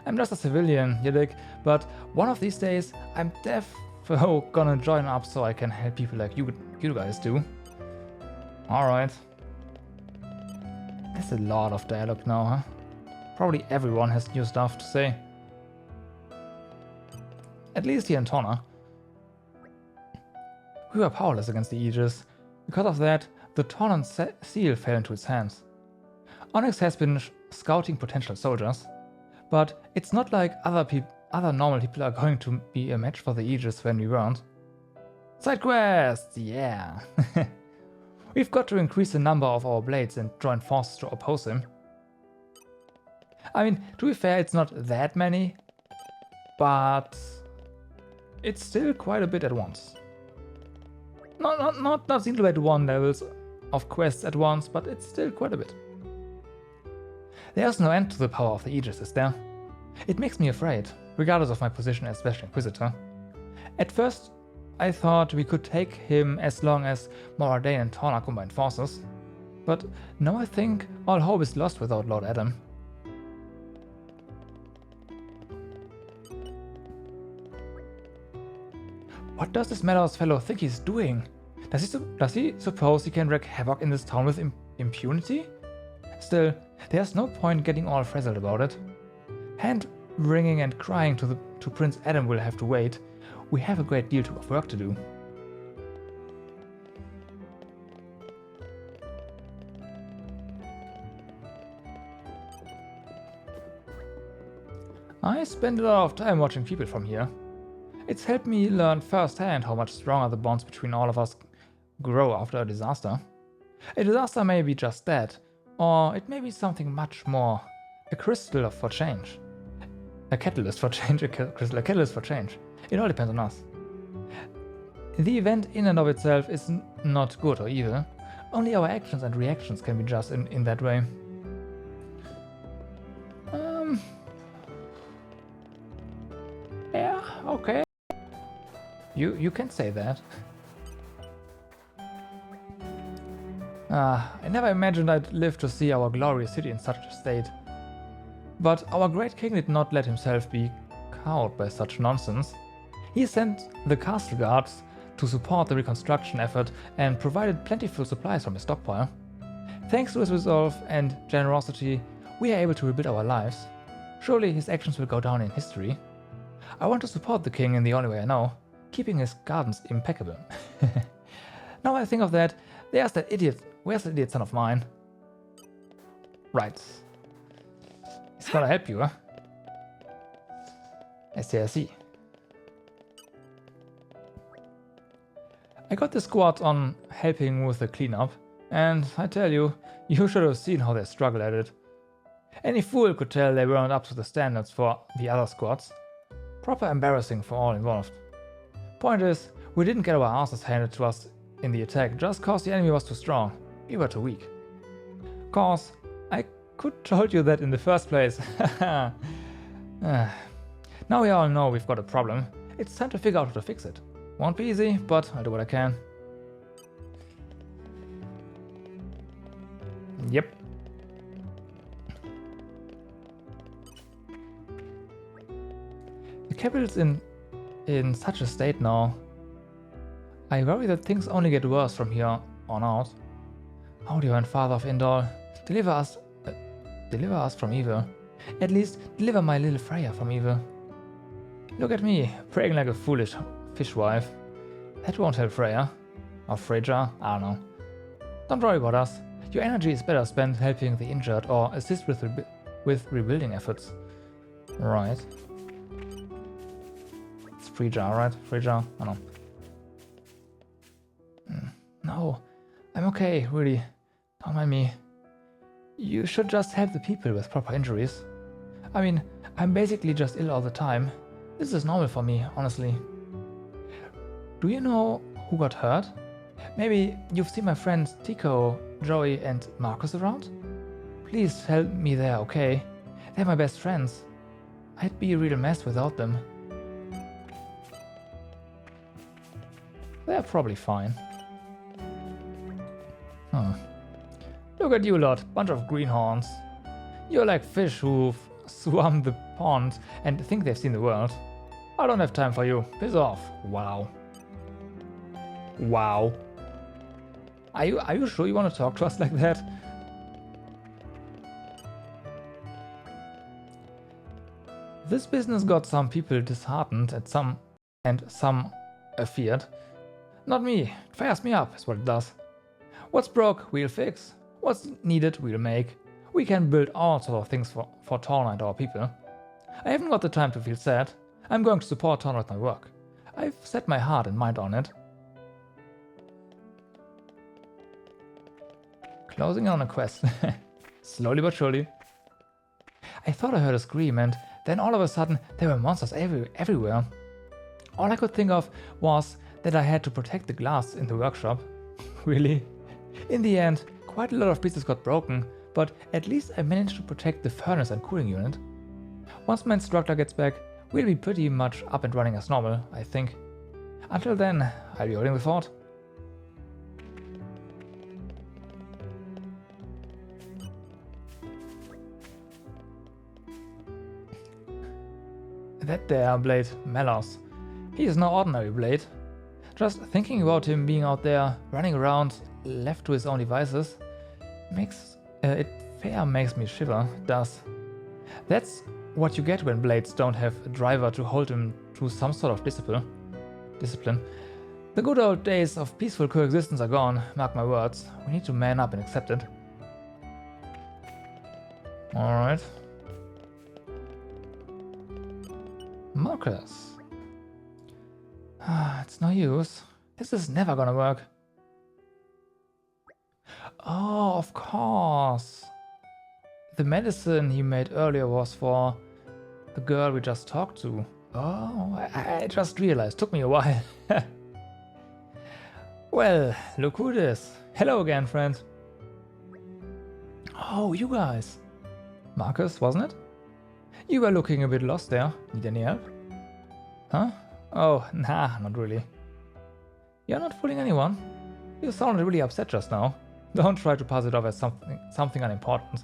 I'm just a civilian, you dig? But one of these days, I'm defo gonna join up so I can help people like you guys do. Alright. There's a lot of dialogue now, huh? Probably everyone has new stuff to say. At least here in Torna. We were powerless against the Aegis. Because of that, the Tornan seal fell into its hands. Onyx has been scouting potential soldiers, but it's not like other normal people are going to be a match for the Aegis when we weren't. Side quests, yeah! We've got to increase the number of our blades and join forces to oppose him. I mean, to be fair, it's not that many, but it's still quite a bit at once. Not Xenoblade 1 levels of quests at once, but it's still quite a bit. There's no end to the power of the Aegis, is there? It makes me afraid, regardless of my position as Special Inquisitor. At first, I thought we could take him as long as Moradane and Torna combined forces, but now I think all hope is lost without Lord Adam. What does this Meadows fellow think he's doing? Does he suppose he can wreak havoc in this town with impunity? Still, there's no point getting all frazzled about it. Hand-wringing and crying to Prince Adam will have to wait. We have a great deal of work to do. I spend a lot of time watching people from here. It's helped me learn firsthand how much stronger the bonds between all of us grow after a disaster. A disaster may be just that, or it may be something much more. A crystal for change. A catalyst for change, a catalyst for change. It all depends on us. The event in and of itself is not good or evil. Only our actions and reactions can be just in that way. Yeah, okay. You can say that. I never imagined I'd live to see our glorious city in such a state. But our great king did not let himself be cowed by such nonsense. He sent the castle guards to support the reconstruction effort and provided plentiful supplies from his stockpile. Thanks to his resolve and generosity, we are able to rebuild our lives. Surely his actions will go down in history. I want to support the king in the only way I know, keeping his gardens impeccable. Now I think of that, where's that idiot son of mine? Right. He's gonna help you, huh? I see. I got the squad on helping with the cleanup, and I tell you, you should have seen how they struggled at it. Any fool could tell they weren't up to the standards for the other squads. Proper embarrassing for all involved. Point is, we didn't get our asses handed to us in the attack just cause the enemy was too strong. We were too weak. Cause I could told you that in the first place. Now we all know we've got a problem. It's time to figure out how to fix it. Won't be easy, but I'll do what I can. Yep. The capital's in such a state now. I worry that things only get worse from here on out. Oh, divine Father of Indol, deliver us from evil. At least deliver my little Freya from evil. Look at me, praying like a foolish fishwife. That won't help Freya. Or Freyja, I don't know. Don't worry about us. Your energy is better spent helping the injured or assist with rebuilding efforts. Right. It's Freyja, right? Freyja? I don't know. No, I'm okay, really. Don't mind me. You should just help the people with proper injuries. I mean, I'm basically just ill all the time. This is normal for me, honestly. Do you know who got hurt? Maybe you've seen my friends Tico, Joey, and Marcus around? Please help me there, okay? They're my best friends. I'd be a real mess without them. They're probably fine. Look at you lot, bunch of greenhorns. You're like fish who've swum the pond and think they've seen the world. I don't have time for you. Piss off. Wow. Wow. Are you sure you want to talk to us like that? This business got some people disheartened and some feared. Not me. It fires me up, is what it does. What's broke, we'll fix. What's needed, we'll make. We can build all sorts of things for Torna and our people. I haven't got the time to feel sad. I'm going to support Torna with my work. I've set my heart and mind on it. Closing on a quest. Slowly but surely. I thought I heard a scream and then all of a sudden there were monsters everywhere. All I could think of was that I had to protect the glass in the workshop. Really? In the end, quite a lot of pieces got broken, but at least I managed to protect the furnace and cooling unit. Once my instructor gets back, we'll be pretty much up and running as normal, I think. Until then, I'll be holding the fort. That there Blade, Malos. He is no ordinary Blade. Just thinking about him being out there, running around, left to his own devices, makes me shiver, it does. That's what you get when Blades don't have a driver to hold him through some sort of discipline. The good old days of peaceful coexistence are gone, mark my words. We need to man up and accept it. Alright. Marcus. It's no use. This is never gonna work. Oh, of course. The medicine he made earlier was for the girl we just talked to. Oh, I just realized. Took me a while. Well, look who it is. Hello again, friend. Oh, you guys. Marcus, wasn't it? You were looking a bit lost there. Need any help? Huh? Oh, nah, not really. You're not fooling anyone. You sounded really upset just now. Don't try to pass it off as something unimportant.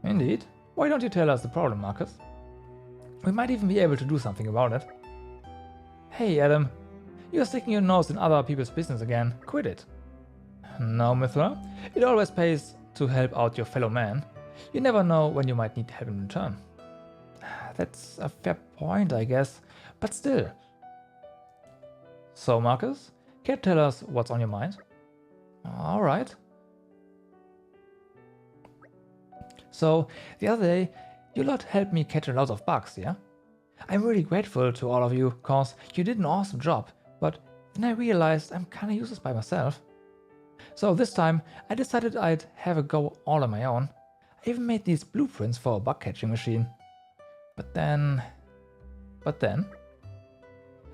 Indeed. Why don't you tell us the problem, Marcus? We might even be able to do something about it. Hey, Adam. You're sticking your nose in other people's business again. Quit it. No, Mithra. It always pays to help out your fellow man. You never know when you might need help in return. That's a fair point, I guess. But still. So, Marcus, can you tell us what's on your mind? Alright. So, the other day, you lot helped me catch a lot of bugs, yeah? I'm really grateful to all of you, cause you did an awesome job, but then I realized I'm kinda useless by myself. So this time, I decided I'd have a go all on my own. I even made these blueprints for a bug catching machine. But then...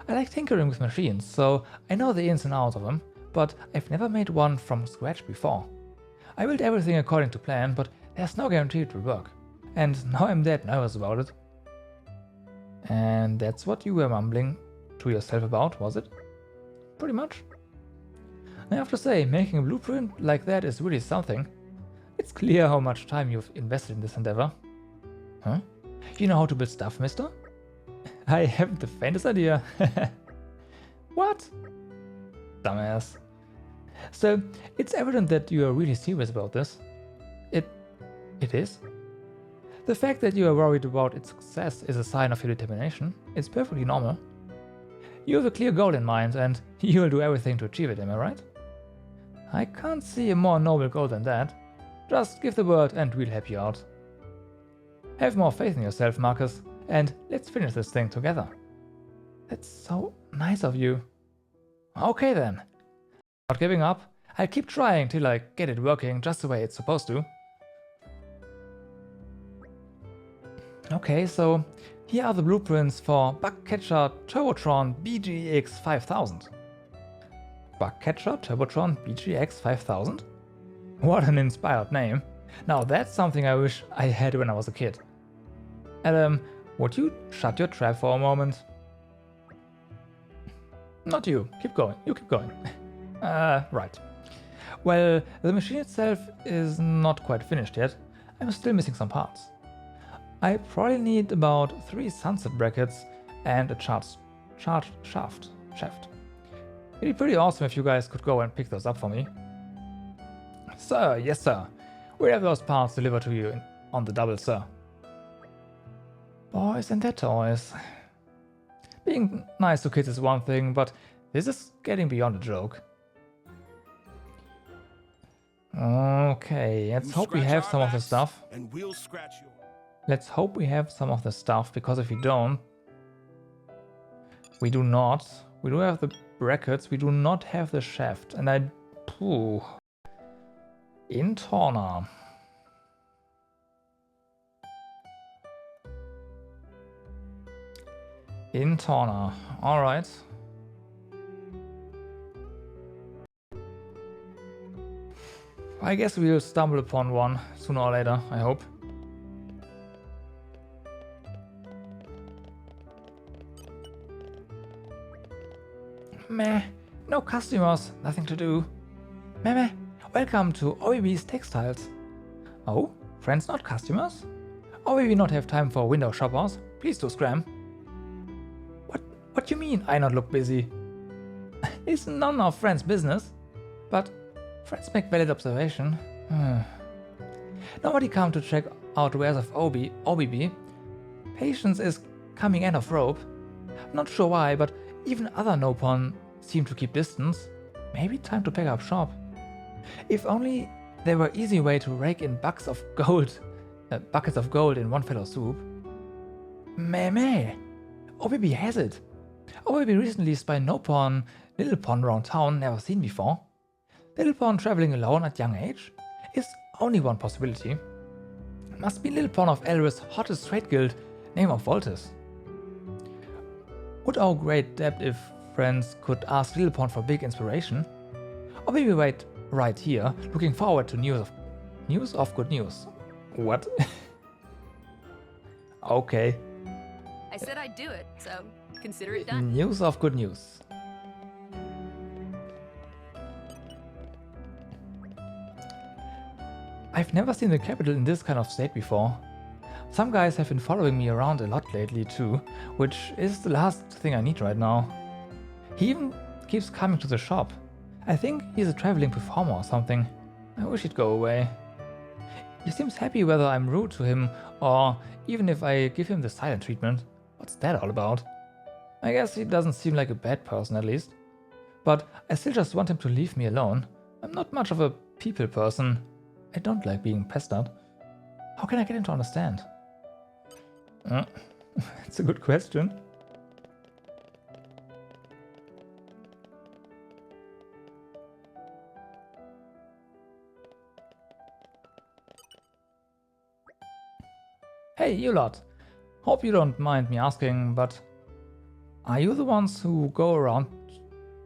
I like tinkering with machines, so I know the ins and outs of them, but I've never made one from scratch before. I built everything according to plan, but there's no guarantee it will work. And now I'm dead nervous about it. And that's what you were mumbling to yourself about, was it? Pretty much. I have to say, making a blueprint like that is really something. It's clear how much time you've invested in this endeavor. Huh? You know how to build stuff, mister? I haven't the faintest idea. What? Dumbass. So, it's evident that you are really serious about this. It is? The fact that you are worried about its success is a sign of your determination. It's perfectly normal. You have a clear goal in mind, and you will do everything to achieve it, am I right? I can't see a more noble goal than that. Just give the word and we'll help you out. Have more faith in yourself, Marcus, and let's finish this thing together. That's so nice of you. Okay then. Not giving up. I'll keep trying till I get it working just the way it's supposed to. Okay, so here are the blueprints for Bugcatcher Turbotron BGX 5000. Bugcatcher Turbotron BGX 5000? What an inspired name. Now that's something I wish I had when I was a kid. Adam, would you shut your trap for a moment? Not you. Keep going. You keep going. Right. Well, the machine itself is not quite finished yet. I'm still missing some parts. I probably need about 3 sunset brackets and a charged shaft. It'd be pretty awesome if you guys could go and pick those up for me. Sir, yes sir. We have those parts delivered to you on the double, sir. Boys and their toys. Being nice to kids is one thing, but this is getting beyond a joke. Okay, let's hope we have some of the stuff.
And we'll scratch you.
Let's hope we have some of the stuff, because if we don't... We do not. We do have the brackets, we do not have the shaft, and I... Pooh. In Torna. In Torna. Alright. I guess we'll stumble upon one sooner or later, I hope. Meh, no customers, nothing to do. Meh, welcome to OEB's Textiles. Oh, friends not customers? OEB not have time for window shoppers, please do scram. What you mean I not look busy? It's none of friends' business. But friends make valid observation. Nobody come to check out wares of OBB. Patience is coming end of rope. Not sure why, but even other Nopon seem to keep distance. Maybe time to pack up shop. If only there were easy way to rake in buckets of gold in one fell swoop. Meh. OBB has it. OBB recently spied Nopon, Little Pon around town, never seen before. Little Pon traveling alone at young age? Is only one possibility. Must be Little Pon of Elris' hottest trade guild, name of Voltus. Would our great depth if friends could ask Little Pon for big inspiration? Or maybe wait right here, looking forward to news of good news. What? Okay.
I said I'd do it, so consider it done.
News of good news. I've never seen the capital in this kind of state before. Some guys have been following me around a lot lately too, which is the last thing I need right now. He even keeps coming to the shop. I think he's a traveling performer or something. I wish he'd go away. He seems happy whether I'm rude to him or even if I give him the silent treatment. What's that all about? I guess he doesn't seem like a bad person at least. But I still just want him to leave me alone. I'm not much of a people person. I don't like being pestered. How can I get him to understand? It's a good question. Hey, you lot. Hope you don't mind me asking, but are you the ones who go around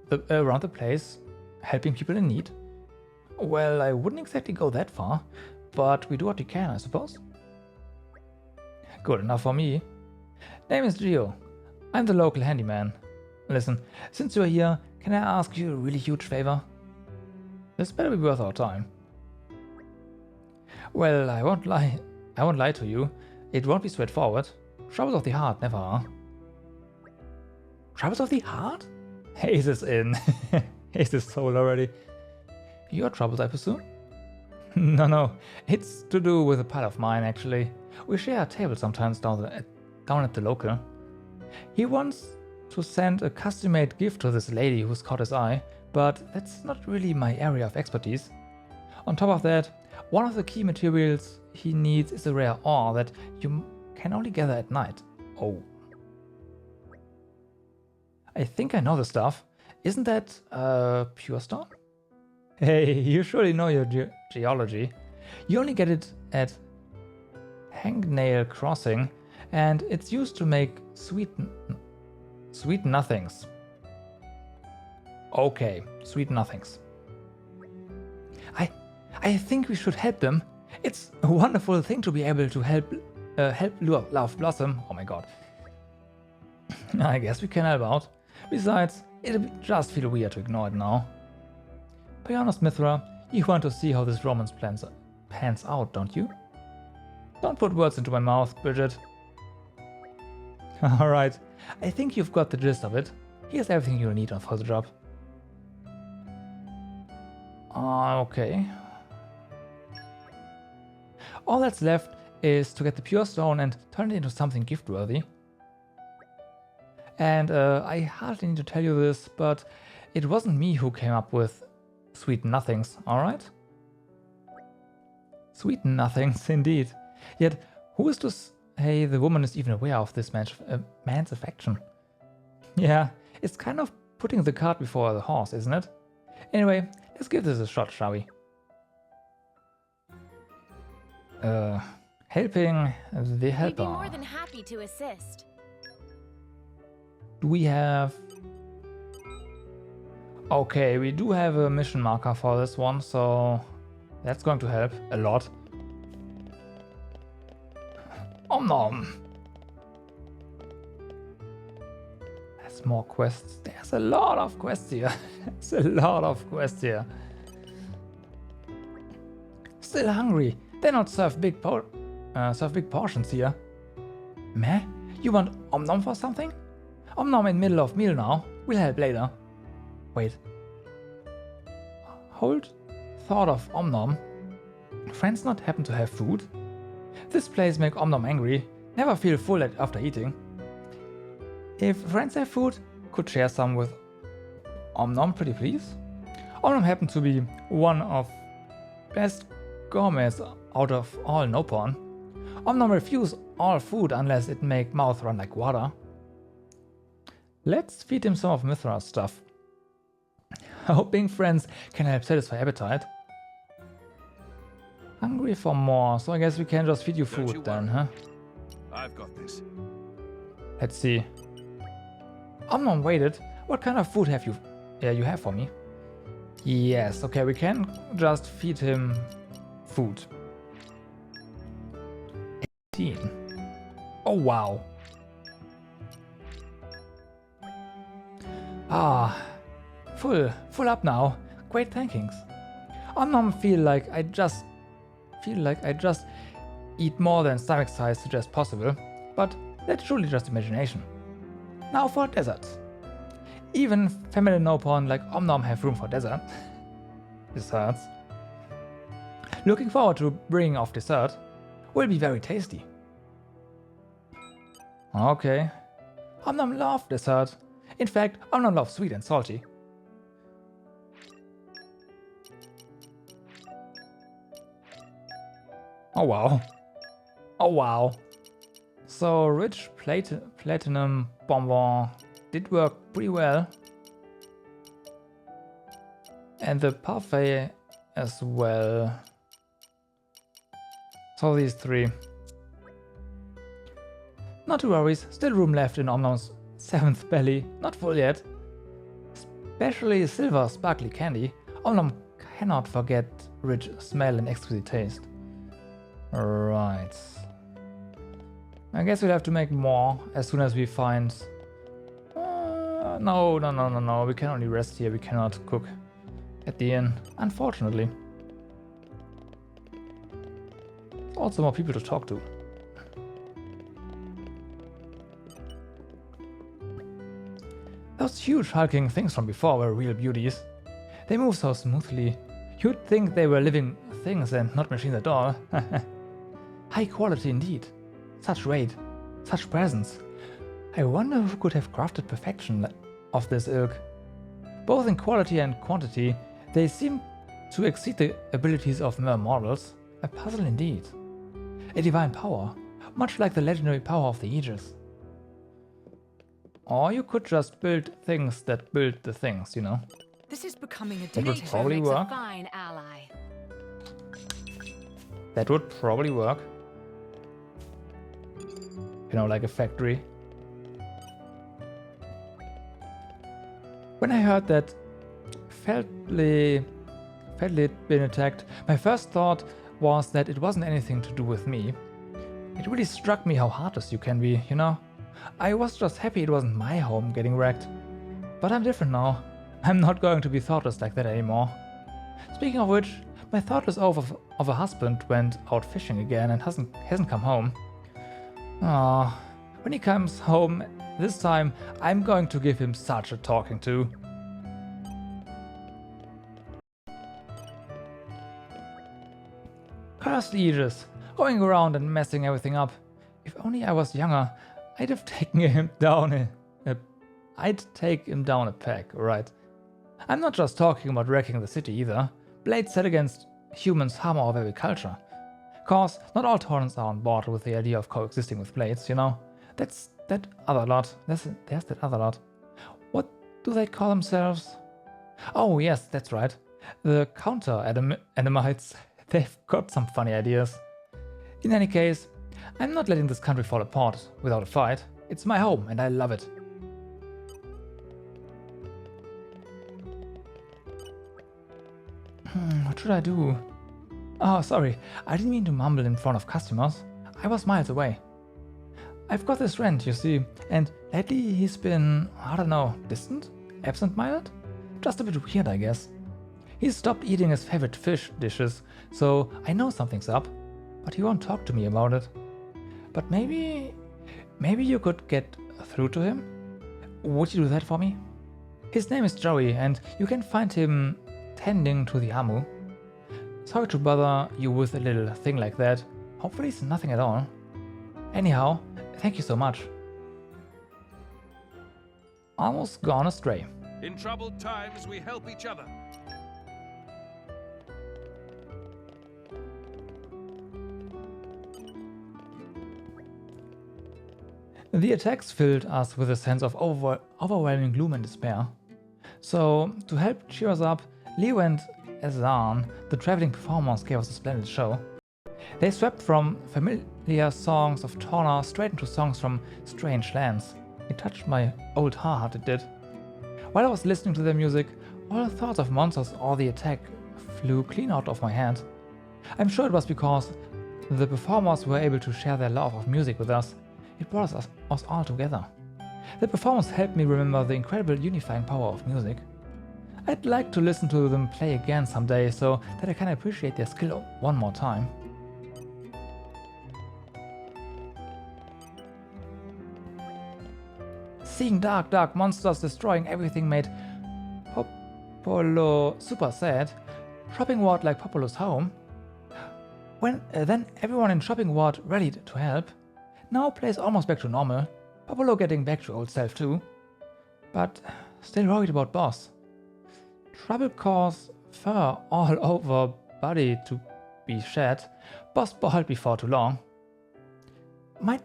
the place helping people in need? Well, I wouldn't exactly go that far, but we do what we can, I suppose. Good enough for me. Name is Gio. I'm the local handyman. Listen, since you're here, can I ask you a really huge favor? This better be worth our time. Well, I won't lie to you. It won't be straightforward. Troubles of the heart never are. Troubles of the heart? Haze is in. Haze is sold already. Your troubles, I presume? No. It's to do with a pal of mine, actually. We share a table sometimes down at the local. He wants to send a custom-made gift to this lady who's caught his eye, but that's not really my area of expertise. On top of that, one of the key materials he needs is a rare ore that you can only gather at night. Oh. I think I know the stuff. Isn't that pure stone? Hey, you surely know your geology. You only get it at Hangnail Crossing, and it's used to make sweet nothings. Okay, sweet nothings. I think we should help them. It's a wonderful thing to be able to help Love Blossom. Oh my god. I guess we can help out. Besides, it'll just feel weird to ignore it now. Be honest, Mithra, you want to see how this romance pans out, don't you? Don't put words into my mouth, Bridget. Alright, I think you've got the gist of it. Here's everything you'll need for the job. Okay. All that's left is to get the pure stone and turn it into something gift-worthy. And I hardly need to tell you this, but it wasn't me who came up with sweet nothings, alright? Sweet nothings, indeed. Yet, who is to say the woman is even aware of this man's affection? Yeah, it's kind of putting the cart before the horse, isn't it? Anyway, let's give this a shot, shall we? Helping the helper.
We'd be more than happy to assist.
Do we have... Okay, we do have a mission marker for this one, so that's going to help a lot. Om nom. There's more quests. There's a lot of quests here. There's a lot of quests here. Still hungry. They not serve big portions here. Meh? You want Om nom for something? Om nom in middle of meal now. We'll help later. Wait. Hold thought of Om nom. Friends not happen to have food? This place make Om nom angry. Never feel full after eating. If friends have food, could share some with Om nom, pretty please. Om nom happen to be one of best gourmets out of all Nopon. Om nom refuse all food unless it make mouth run like water. Let's feed him some of Mithra's stuff. Hoping friends can help satisfy appetite. Hungry for more, so I guess we can just feed you food then, huh?
I've got this.
Let's see. Om nom waited. What kind of food have you have for me? Yes, okay, we can just feed him food. 18. Oh wow. Ah, full up now. Great thankings. Om nom feel like I just eat more than stomach size suggests possible, but that's surely just imagination. Now for dessert. Even feminine Nopon like Om nom have room for dessert. Desserts. Looking forward to bringing off dessert. Will be very tasty. Okay. Om nom love dessert. In fact, Om nom love sweet and salty. Oh wow. Oh wow. So rich platinum bonbon did work pretty well. And the parfait as well. So these three. Not to worry, still room left in Om nom's 7th belly, not full yet. Especially silver sparkly candy. Om nom cannot forget rich smell and exquisite taste. Right. I guess we'll have to make more as soon as we find... No. We can only rest here. We cannot cook at the inn, unfortunately. Also more people to talk to. Those huge hulking things from before were real beauties. They move so smoothly. You'd think they were living things and not machines at all. High quality indeed. Such weight, such presence. I wonder who could have crafted perfection of this ilk. Both in quality and quantity, they seem to exceed the abilities of mere mortals. A puzzle indeed. A divine power, much like the legendary power of the Aegis. Or you could just build things that build the things, you know.
This is becoming a
That would probably work.
Fine ally.
That would probably work. You know, like a factory. When I heard that Feldly had been attacked, my first thought was that it wasn't anything to do with me. It really struck me how heartless you can be, you know? I was just happy it wasn't my home getting wrecked. But I'm different now. I'm not going to be thoughtless like that anymore. Speaking of which, My thoughtless oaf of a husband went out fishing again and hasn't come home. Ah, when he comes home this time, I'm going to give him such a talking to. Cursed Aegis, going around and messing everything up. If only I was younger, I'd have taken him down I'd take him down a peg, right? I'm not just talking about wrecking the city either. Blades set against humans harm our very culture. Cause not all Torrents are on board with the idea of coexisting with blades, you know? That's that other lot. There's that other lot. What do they call themselves? Oh yes, that's right. The counter-Adamites. They've got some funny ideas. In any case, I'm not letting this country fall apart without a fight. It's my home and I love it. What should I do? Oh, sorry, I didn't mean to mumble in front of customers. I was miles away. I've got this friend, you see, and lately he's been, I don't know, distant? Absent-minded? Just a bit weird, I guess. He's stopped eating his favorite fish dishes, so I know something's up, but he won't talk to me about it. But maybe you could get through to him? Would you do that for me? His name is Joey, and you can find him tending to the Amu. Sorry to bother you with a little thing like that. Hopefully it's nothing at all. Anyhow, thank you so much. Almost gone astray.
In troubled times, we help each other.
The attacks filled us with a sense of overwhelming gloom and despair. So, to help cheer us up, Leo and Azan, the traveling performers, gave us a splendid show. They swept from familiar songs of Torna straight into songs from strange lands. It touched my old heart, it did. While I was listening to their music, all thoughts of monsters or the attack flew clean out of my head. I'm sure it was because the performers were able to share their love of music with us. It brought us all together. The performance helped me remember the incredible unifying power of music. I'd like to listen to them play again someday so that I can appreciate their skill one more time. Seeing dark monsters destroying everything made Popolo super sad. Shopping Ward like Popolo's home. Then everyone in Shopping Ward rallied to help. Now plays almost back to normal. Popolo getting back to old self too. But still worried about boss. Trouble cause fur all over body to be shed. Boss bald before too long. Might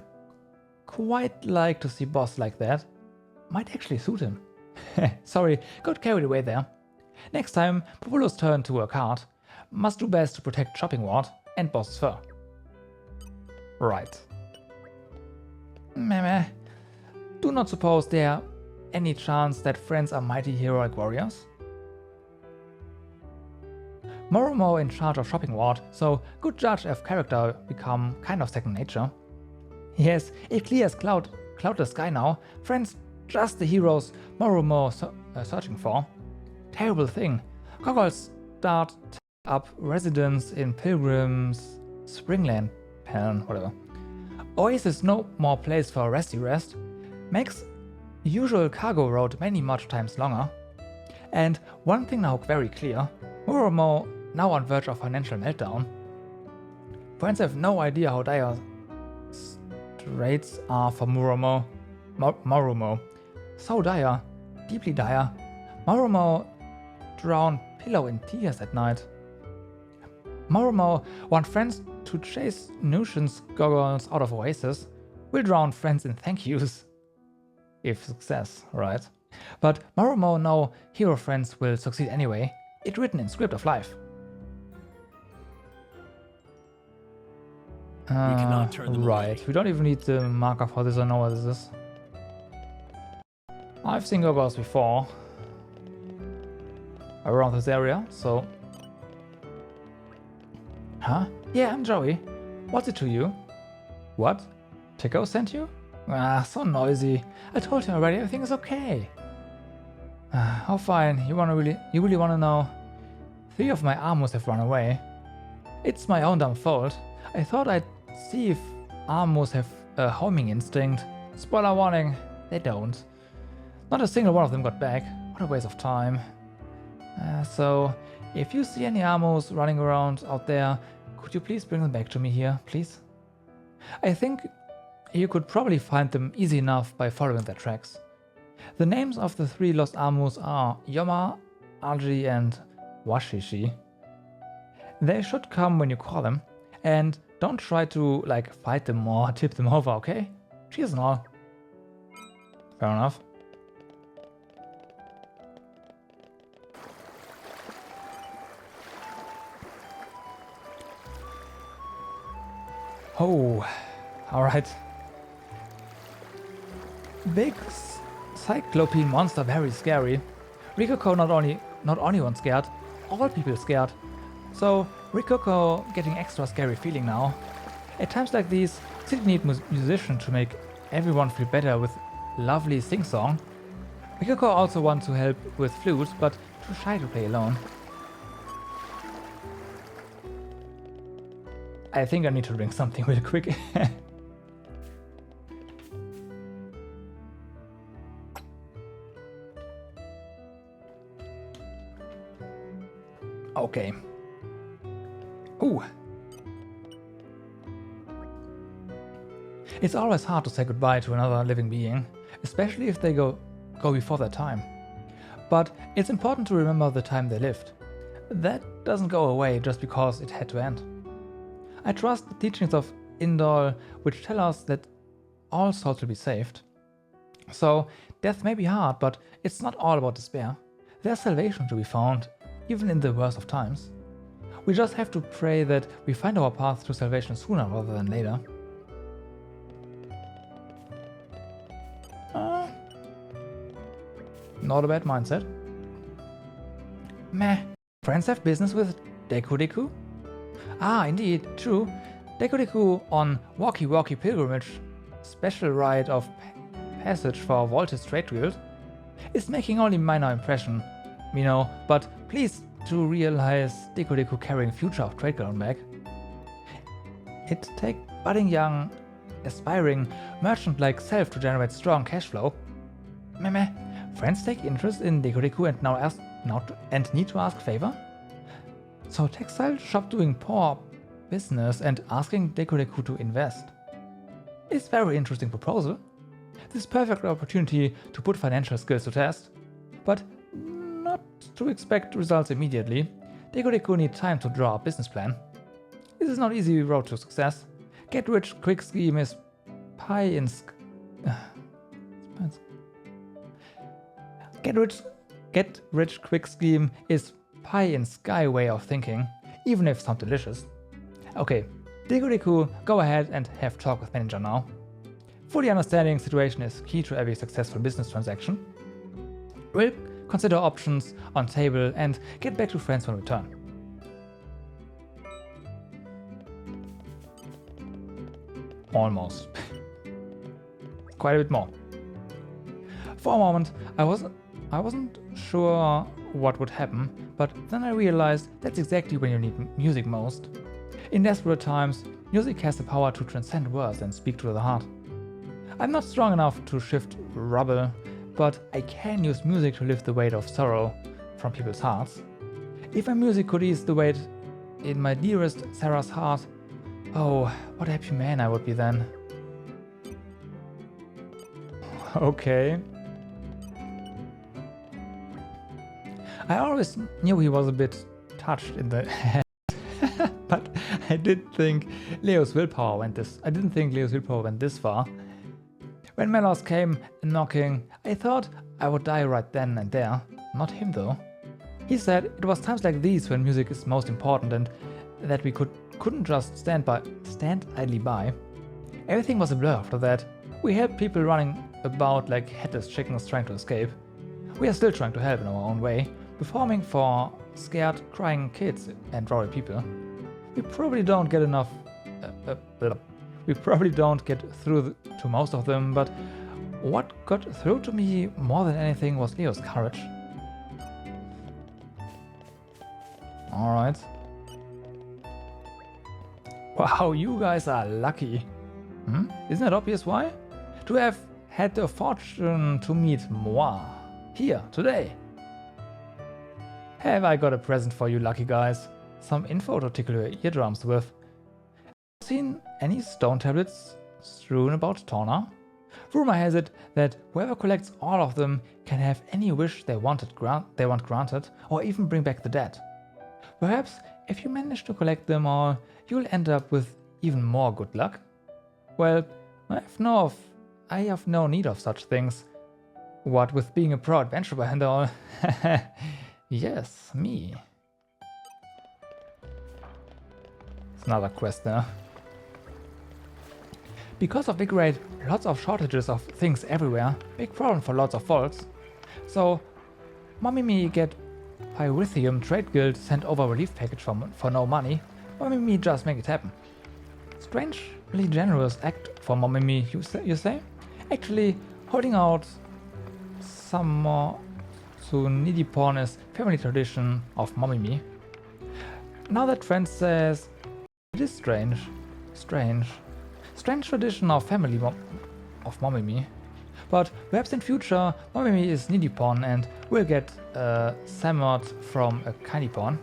quite like to see boss like that. Might actually suit him. Sorry, got carried away there. Next time, Popolo's turn to work hard. Must do best to protect Shopping Ward and boss's fur. Right. Meh. Do not suppose there any chance that friends are mighty heroic warriors? Moromo in charge of Shopping Ward, so good judge if character become kind of second nature. Yes, it clears cloudless sky now. Friends, just the heroes Moromo searching for. Terrible thing. Goggles start up residence in Pilgrim's Springland Pen, whatever. Oasis no more place for a resty rest. Makes usual cargo route many much times longer. And one thing now very clear. Moromo now on verge of financial meltdown. Friends have no idea how dire straits are for Moromo. So dire, deeply dire. Moromo drown pillow in tears at night. Moromo want friends to chase Nution's goggles out of Oasis. Will drown friends in thank yous. If success, right? But Moromo know hero friends will succeed anyway. It's written in script of life.
We cannot turn them
right,
away.
we don't even need the marker for this, I know what this is. I've seen goggles before. Around this area, so... Huh? Yeah, I'm Joey. What's it to you? What? Tico sent you? Ah, so noisy. I told him already everything is okay. Oh fine, you really wanna know? 3 of my Armors have run away. It's my own dumb fault. I thought I'd see if Armors have a homing instinct. Spoiler warning, they don't. Not a single one of them got back. What a waste of time. So, if you see any Armors running around out there, could you please bring them back to me here, please? I think you could probably find them easy enough by following their tracks. The names of the 3 lost Armors are Yoma, Aji and Washishi. They should come when you call them, and don't try to like fight them or tip them over, okay? Cheers and all. Fair enough. Oh, alright. Big cyclopean monster, very scary. Rikoko not only one scared, all people scared. So Rikoko getting extra scary feeling now. At times like these, City need musician to make everyone feel better with lovely sing-song. Rikoko also wants to help with flute, but too shy to play alone. I think I need to drink something real quick. Okay. Ooh. It's always hard to say goodbye to another living being, especially if they go before their time. But it's important to remember the time they lived. That doesn't go away just because it had to end. I trust the teachings of Indol, which tell us that all souls will be saved. So, death may be hard, but it's not all about despair. There's salvation to be found, even in the worst of times. We just have to pray that we find our path to salvation sooner rather than later. Not a bad mindset. Meh. Friends have business with Deku? Ah, indeed, true. Deku on Walkie Walkie Pilgrimage, special rite of passage for Voltage Trade Guild, is making only minor impression, but please do realize Deku carrying future of Trade Guild back. It takes budding young, aspiring merchant like self to generate strong cash flow. Meh. Friends take interest in Deku and need to ask favor? So textile shop doing poor business and asking Deku to invest. It's very interesting proposal. This is perfect opportunity to put financial skills to test, but not to expect results immediately. Deku need time to draw a business plan. This is not easy road to success. Get rich quick scheme is pie in Get rich quick scheme is pie in sky way of thinking, even if sound delicious. Okay, Deku, go ahead and have talk with manager now. Fully understanding situation is key to every successful business transaction. We'll consider options on table and get back to friends when we return. Almost. Quite a bit more. For a moment, I wasn't sure what would happen, but then I realized that's exactly when you need music most. In desperate times, music has the power to transcend words and speak to the heart. I'm not strong enough to shift rubble, but I can use music to lift the weight of sorrow from people's hearts. If my music could ease the weight in my dearest Sarah's heart, oh, what a happy man I would be then. Okay. I always knew he was a bit touched in the head, but I didn't think Leo's willpower went this far. When Melos came knocking, I thought I would die right then and there. Not him though. He said it was times like these when music is most important and that we couldn't just stand idly by. Everything was a blur after that. We helped people running about like headless chickens trying to escape. We are still trying to help in our own way, performing for scared, crying kids and worried people. We probably don't get enough. We probably don't get through to most of them, but what got through to me more than anything was Leo's courage. Alright. Wow, you guys are lucky. Isn't it obvious why? To have had the fortune to meet moi here today. Have I got a present for you lucky guys? Some info to tickle your eardrums with. Have you seen any stone tablets strewn about Torna? Rumor has it that whoever collects all of them can have any wish they want granted, or even bring back the dead. Perhaps if you manage to collect them all, you'll end up with even more good luck. Well, I have no need of such things. What with being a pro adventurer and all. Yes, me. It's another quest there. Because of Big Raid, lots of shortages of things everywhere, big problem for lots of folks. So, Mommy Me get Pyrithium Trade Guild sent over relief package for no money. Mommy Me just make it happen. Strangely generous act for Mommy Me, you say? Actually, holding out some more to needy porn is family tradition of Mommy Me. Now that friend says it is strange tradition of family of Mommy Me. But perhaps in future Mommy Me is needy porn and will get sammered from a candy porn.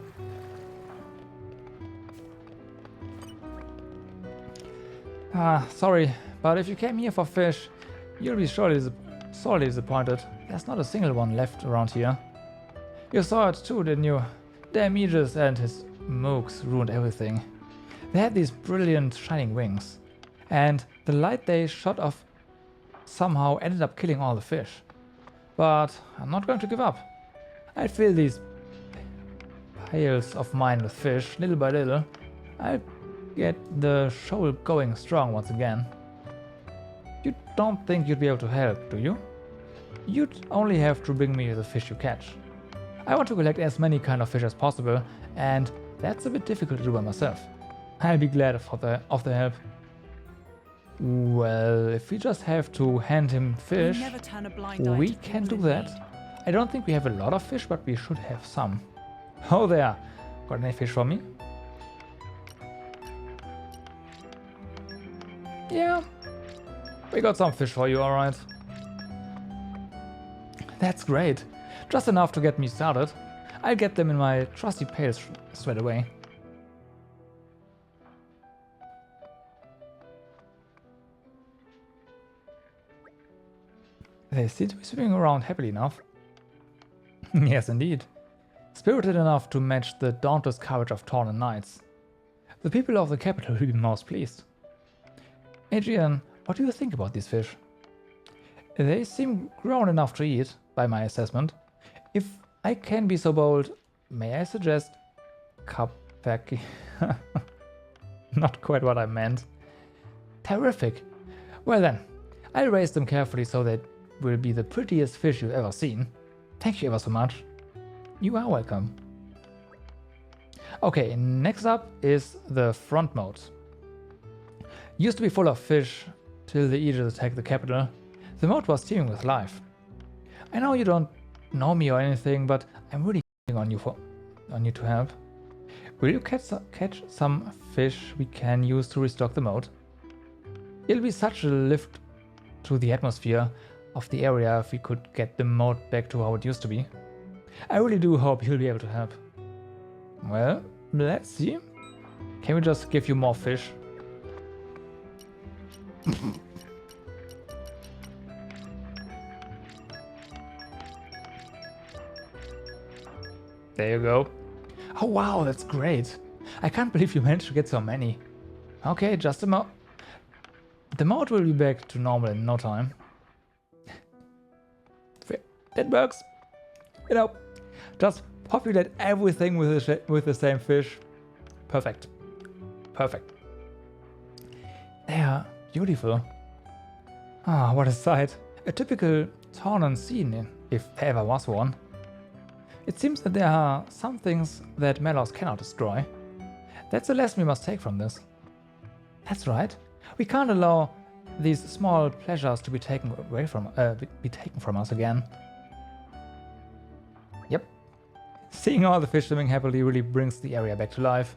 Sorry, but if you came here for fish, you'll be sorely disappointed. There's not a single one left around here. You saw it too, didn't you? Damn Aegis and his mooks ruined everything. They had these brilliant shining wings, and the light they shot off somehow ended up killing all the fish. But I'm not going to give up. I'll fill these pails of mine with fish, little by little. I'll get the shoal going strong once again. You don't think you'd be able to help, do you? You'd only have to bring me the fish you catch. I want to collect as many kind of fish as possible, and that's a bit difficult to do by myself. I'll be glad of the help. Well, if we just have to hand him fish, we can do that. I don't think we have a lot of fish, but we should have some. Oh there! Got any fish for me? Yeah, we got some fish for you, alright. That's great. Just enough to get me started. I'll get them in my trusty pails straight away. They seem to be swimming around happily enough. Yes, indeed. Spirited enough to match the dauntless courage of Torna knights. The people of the capital will be most pleased. Adrian, what do you think about these fish? They seem grown enough to eat, by my assessment. If I can be so bold, may I suggest Kapeki? Not quite what I meant. Terrific. Well then, I'll raise them carefully so they will be the prettiest fish you've ever seen. Thank you ever so much. You are welcome. Okay, next up is the front moat. Used to be full of fish till the Aegis attacked the capital. The moat was teeming with life. I know you don't know me or anything, but I'm really counting on you to help. Will you catch some fish we can use to restock the moat? It'll be such a lift to the atmosphere of the area if we could get the moat back to how it used to be. I really do hope you'll be able to help. Well, let's see. Can we just give you more fish? There you go. Oh wow, that's great. I can't believe you managed to get so many. Okay, just a mo. The moat will be back to normal in no time. That works. You know, just populate everything with the same fish. Perfect. Perfect. They are beautiful. Ah, what a sight. A typical Tornan scene, if there ever was one. It seems that there are some things that Melos cannot destroy. That's a lesson we must take from this. That's right. We can't allow these small pleasures to be taken away from us again. Yep. Seeing all the fish swimming happily really brings the area back to life.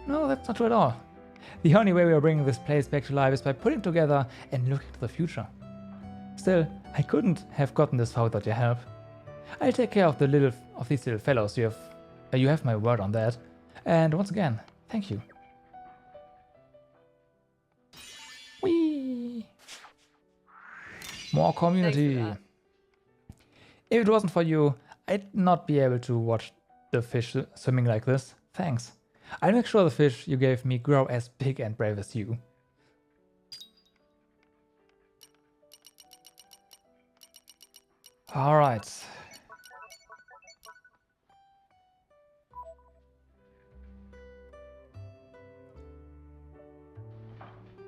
No, that's not true at all. The only way we are bringing this place back to life is by putting together and looking to the future. Still, I couldn't have gotten this far without your help. I'll take care of these little fellows. You have my word on that. And once again, thank you. Whee! More community. If it wasn't for you, I'd not be able to watch the fish swimming like this. Thanks. I'll make sure the fish you gave me grow as big and brave as you. Alright.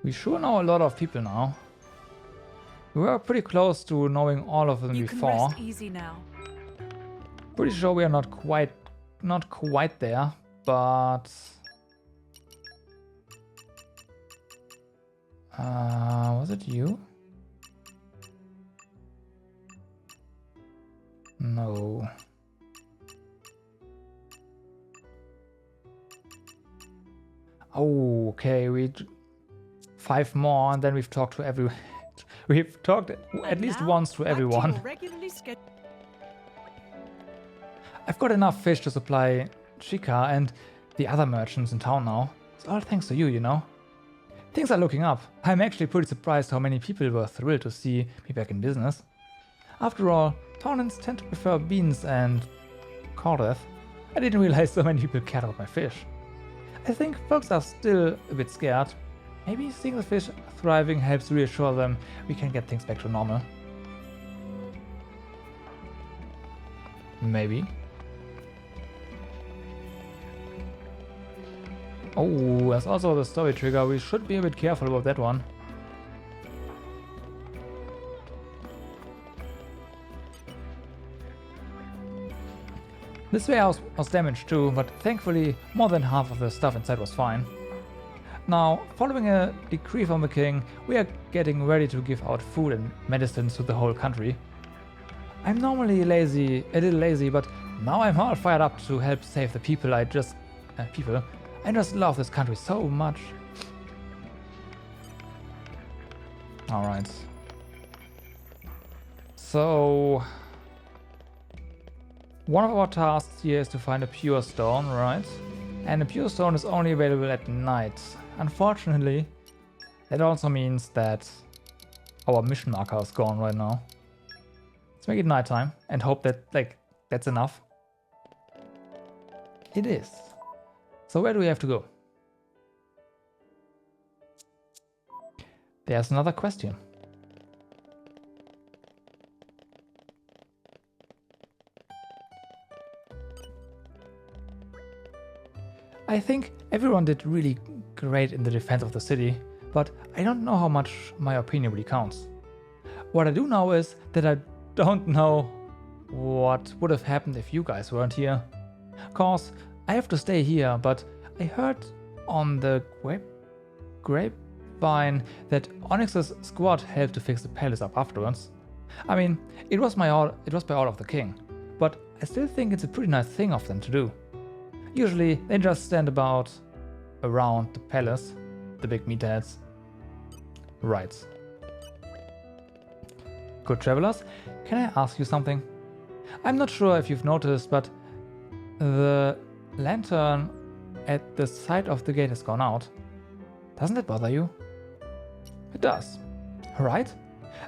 We sure know a lot of people now. We were pretty close to knowing all of them before.
You can rest easy now.
Pretty sure we are not quite there, but was it you? No. Oh, okay. 5 more, and then we've talked to everyone. We've talked at least once to everyone. I've got enough fish to supply Chica and the other merchants in town now. It's all thanks to you, you know. Things are looking up. I'm actually pretty surprised how many people were thrilled to see me back in business. After all, Tornans tend to prefer beans and Cordeth. I didn't realize so many people cared about my fish. I think folks are still a bit scared. Maybe seeing the fish thriving helps reassure them we can get things back to normal. Maybe. Oh, there's also the story trigger. We should be a bit careful about that one. This warehouse was damaged too, but thankfully more than half of the stuff inside was fine. Now, following a decree from the king, we are getting ready to give out food and medicines to the whole country. I'm normally a little lazy, but now I'm all fired up to help save the people. I just love this country so much. Alright. So one of our tasks here is to find a pure stone, right? And a pure stone is only available at night. Unfortunately, that also means that our mission marker is gone right now. Let's make it nighttime and hope that, that's enough. It is. So where do we have to go? There's another question. I think everyone did really great in the defense of the city, but I don't know how much my opinion really counts. What I do know is that I don't know what would have happened if you guys weren't here. Cause I have to stay here, but I heard on the grapevine that Onyx's squad helped to fix the palace up afterwards. I mean, it was by order of the king, but I still think it's a pretty nice thing of them to do. Usually, they just stand around the palace, the big meatheads. Right. Good travelers, can I ask you something? I'm not sure if you've noticed, but the lantern at the side of the gate has gone out. Doesn't it bother you? It does, right?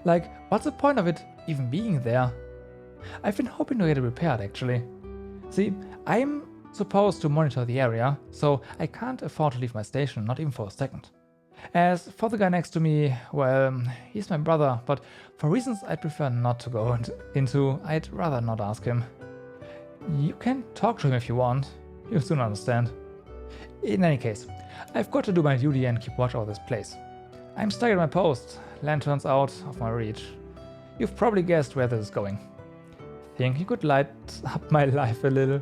Like, what's the point of it even being there? I've been hoping to get it repaired, actually. See, I'm supposed to monitor the area, so I can't afford to leave my station, not even for a second. As for the guy next to me, well, he's my brother, but for reasons I'd prefer not to go into, I'd rather not ask him. You can talk to him if you want, you'll soon understand. In any case, I've got to do my duty and keep watch over this place. I'm stuck at my post, lanterns out of my reach. You've probably guessed where this is going. Think you could light up my life a little?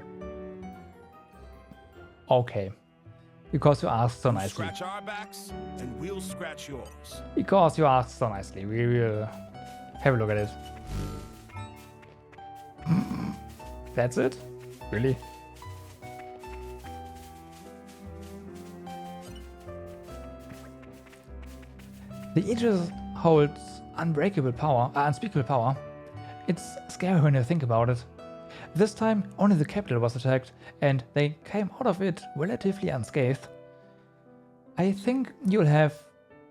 Okay. Because you asked so nicely.
Scratch our backs, and we'll scratch yours.
Because you asked so nicely. We will have a look at it. That's it? Really? The Aegis holds unbreakable power, unspeakable power. It's scary when you think about it. This time, only the capital was attacked, and they came out of it relatively unscathed. I think you'll have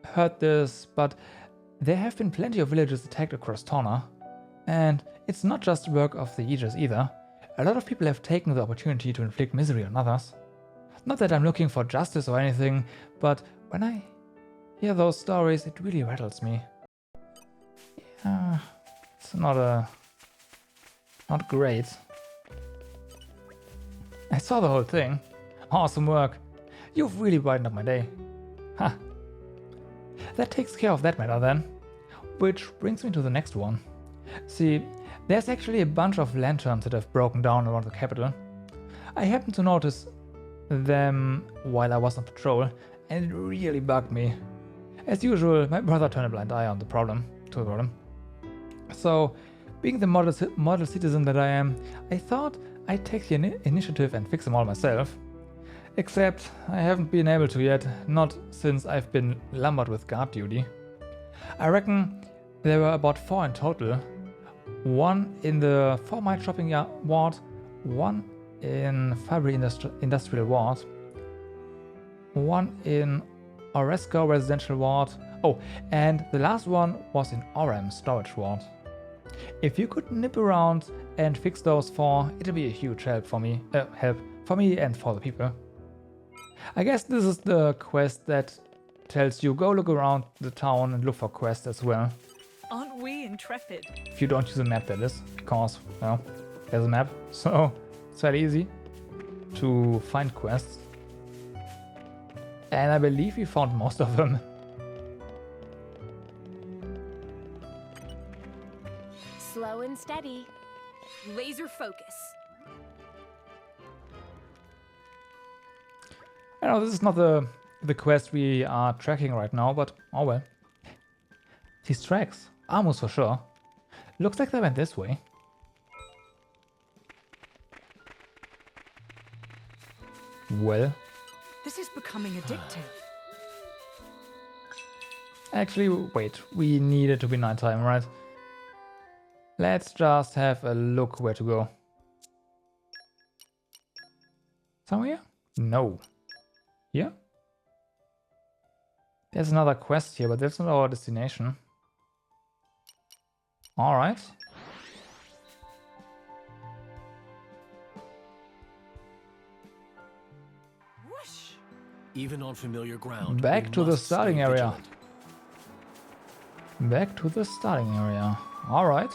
heard this, but there have been plenty of villages attacked across Torna. And it's not just the work of the Aegis either. A lot of people have taken the opportunity to inflict misery on others. Not that I'm looking for justice or anything, but when I hear those stories, it really rattles me. Yeah, it's not great. I saw the whole thing. Awesome work. You've really brightened up my day. Ha. That takes care of that matter then. Which brings me to the next one. See, there's actually a bunch of lanterns that have broken down around the capital. I happened to notice them while I was on patrol, and it really bugged me. As usual, my brother turned a blind eye on the problem. So, being the model citizen that I am, I thought I'd take the initiative and fix them all myself. Except I haven't been able to yet, not since I've been lumbered with guard duty. I reckon there were about 4 in total. 1 in the 4-mile shopping ward, 1 in Fabry Industrial Ward, 1 in Oresco Residential Ward, oh, and the last one was in Orem Storage Ward. If you could nip around and fix those 4, it'll be a huge help for me and for the people. I guess this is the quest that tells you go look around the town and look for quests as well.
Aren't we intrepid?
If you don't use a map, that is, because, well, there's a map, so it's very easy to find quests. And I believe we found most of them.
Slow and steady.
Laser focus.
I know this is not the quest we are tracking right now, but oh well. These tracks, almost for sure. Looks like they went this way. Well.
This is becoming addictive.
Actually, wait, we need it to be nighttime, right? Let's just have a look where to go. Somewhere? No. Here? There's another quest here, but that's not our destination. Alright.
Even on familiar ground.
Back to the starting area. Back to the starting area. Alright.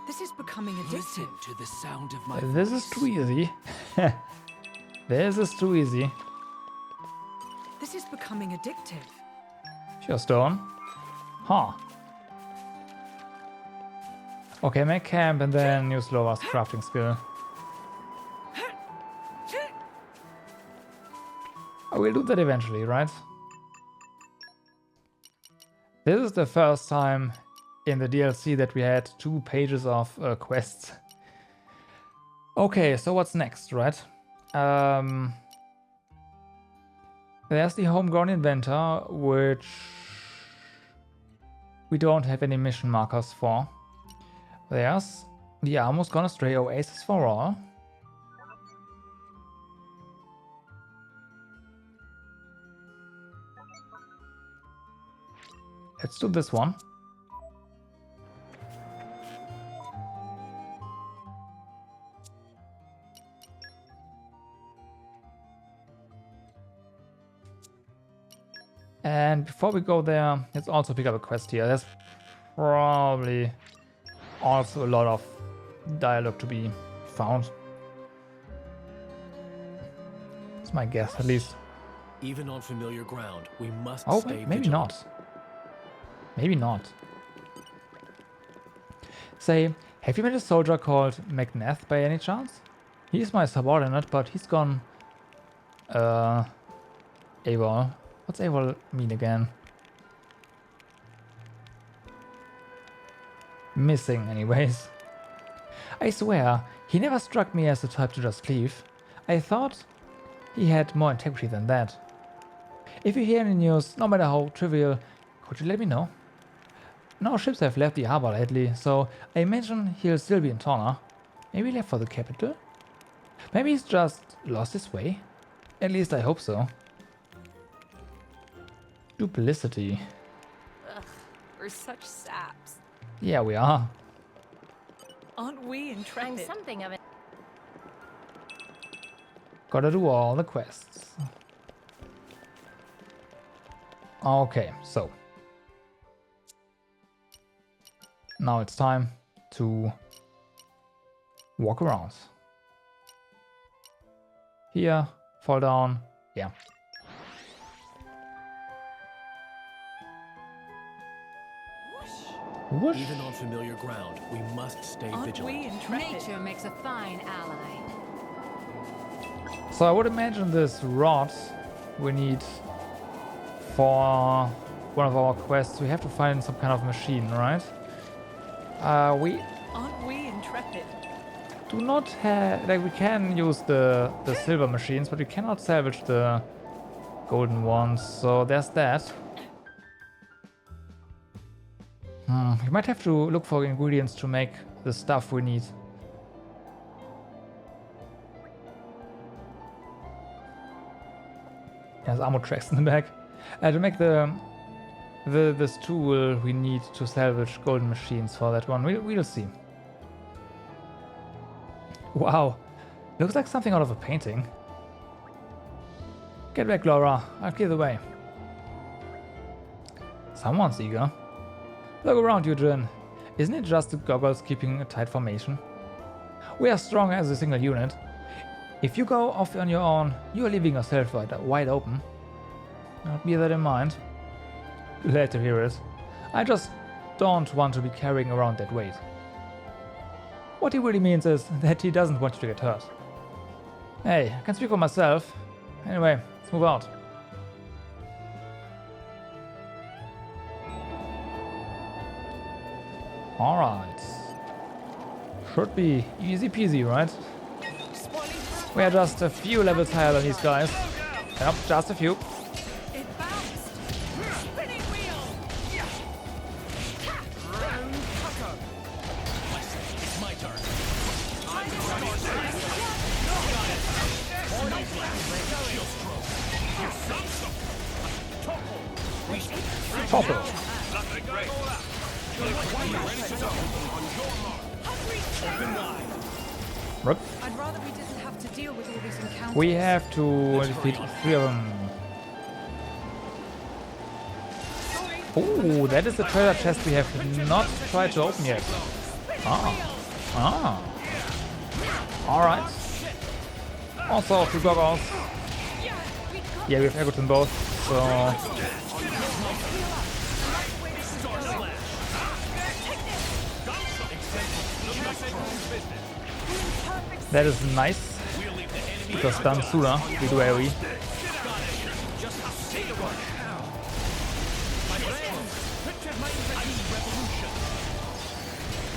This is becoming addictive.
Listen to the sound of my
This is too easy. This is too easy.
This is becoming addictive.
Sure, Stone. Huh. Okay, make camp and then use Lova's crafting skill. I will do that eventually, right? This is the first time in the DLC that we had 2 pages of quests. Okay, so what's next, right? There's the homegrown inventor, which we don't have any mission markers for. There's the Almost Gone Astray Oasis for all. Let's do this one. And before we go there, let's also pick up a quest here. There's probably also a lot of dialogue to be found. That's my guess, at least.
Even on familiar ground, we must
Oh,
stay
maybe
vigilant.
not. Maybe not. Say, have you met a soldier called McNath by any chance? He's my subordinate, but he's gone... AWOL. What's AWOL mean again? Missing, anyways. I swear, he never struck me as the type to just leave. I thought he had more integrity than that. If you hear any news, no matter how trivial, could you let me know? No ships have left the harbor lately, so I imagine he'll still be in Torna. Maybe left for the capital? Maybe he's just lost his way? At least I hope so. Duplicity.
Ugh, we're such saps.
Yeah, we are.
Aren't we intrepid?
I'm something of it.
Gotta do all the quests. Okay, so. Now it's time to walk around. Here, fall down, yeah. Whoosh.
Even on familiar ground, we must stay vigilant.
Nature makes a fine ally.
So I would imagine this rod we need for one of our quests. We have to find some kind of machine, right? We
Aren't we intrepid?
do not have, like, we can use the silver machines, but we cannot salvage the golden ones, so there's that. We might have to look for ingredients to make the stuff we need. There's ammo tracks in the back. To make this tool we need to salvage golden machines for that one. We'll see. Wow, looks like something out of a painting. Get back, Laura. I'll clear the way. Someone's eager. Look around you, Jin. Isn't it just the goggles keeping a tight formation? We are strong as a single unit. If you go off on your own, you are leaving yourself wide open. I'll bear that in mind. Glad to hear it. I just don't want to be carrying around that weight. What he really means is that he doesn't want you to get hurt. Hey, I can speak for myself. Anyway, let's move out. Alright. Should be easy peasy, right? We are just a few levels higher than these guys. Yep, just a few. Topple. Rip.
I'd rather we didn't have to deal with all these encounters.
We have to defeat 3 of them. Oh, that is the treasure chest we have not tried to open yet. Alright. Also 2 goggles. Yeah, we have Egerton both, so... That is nice, because done sooner, we do AoE.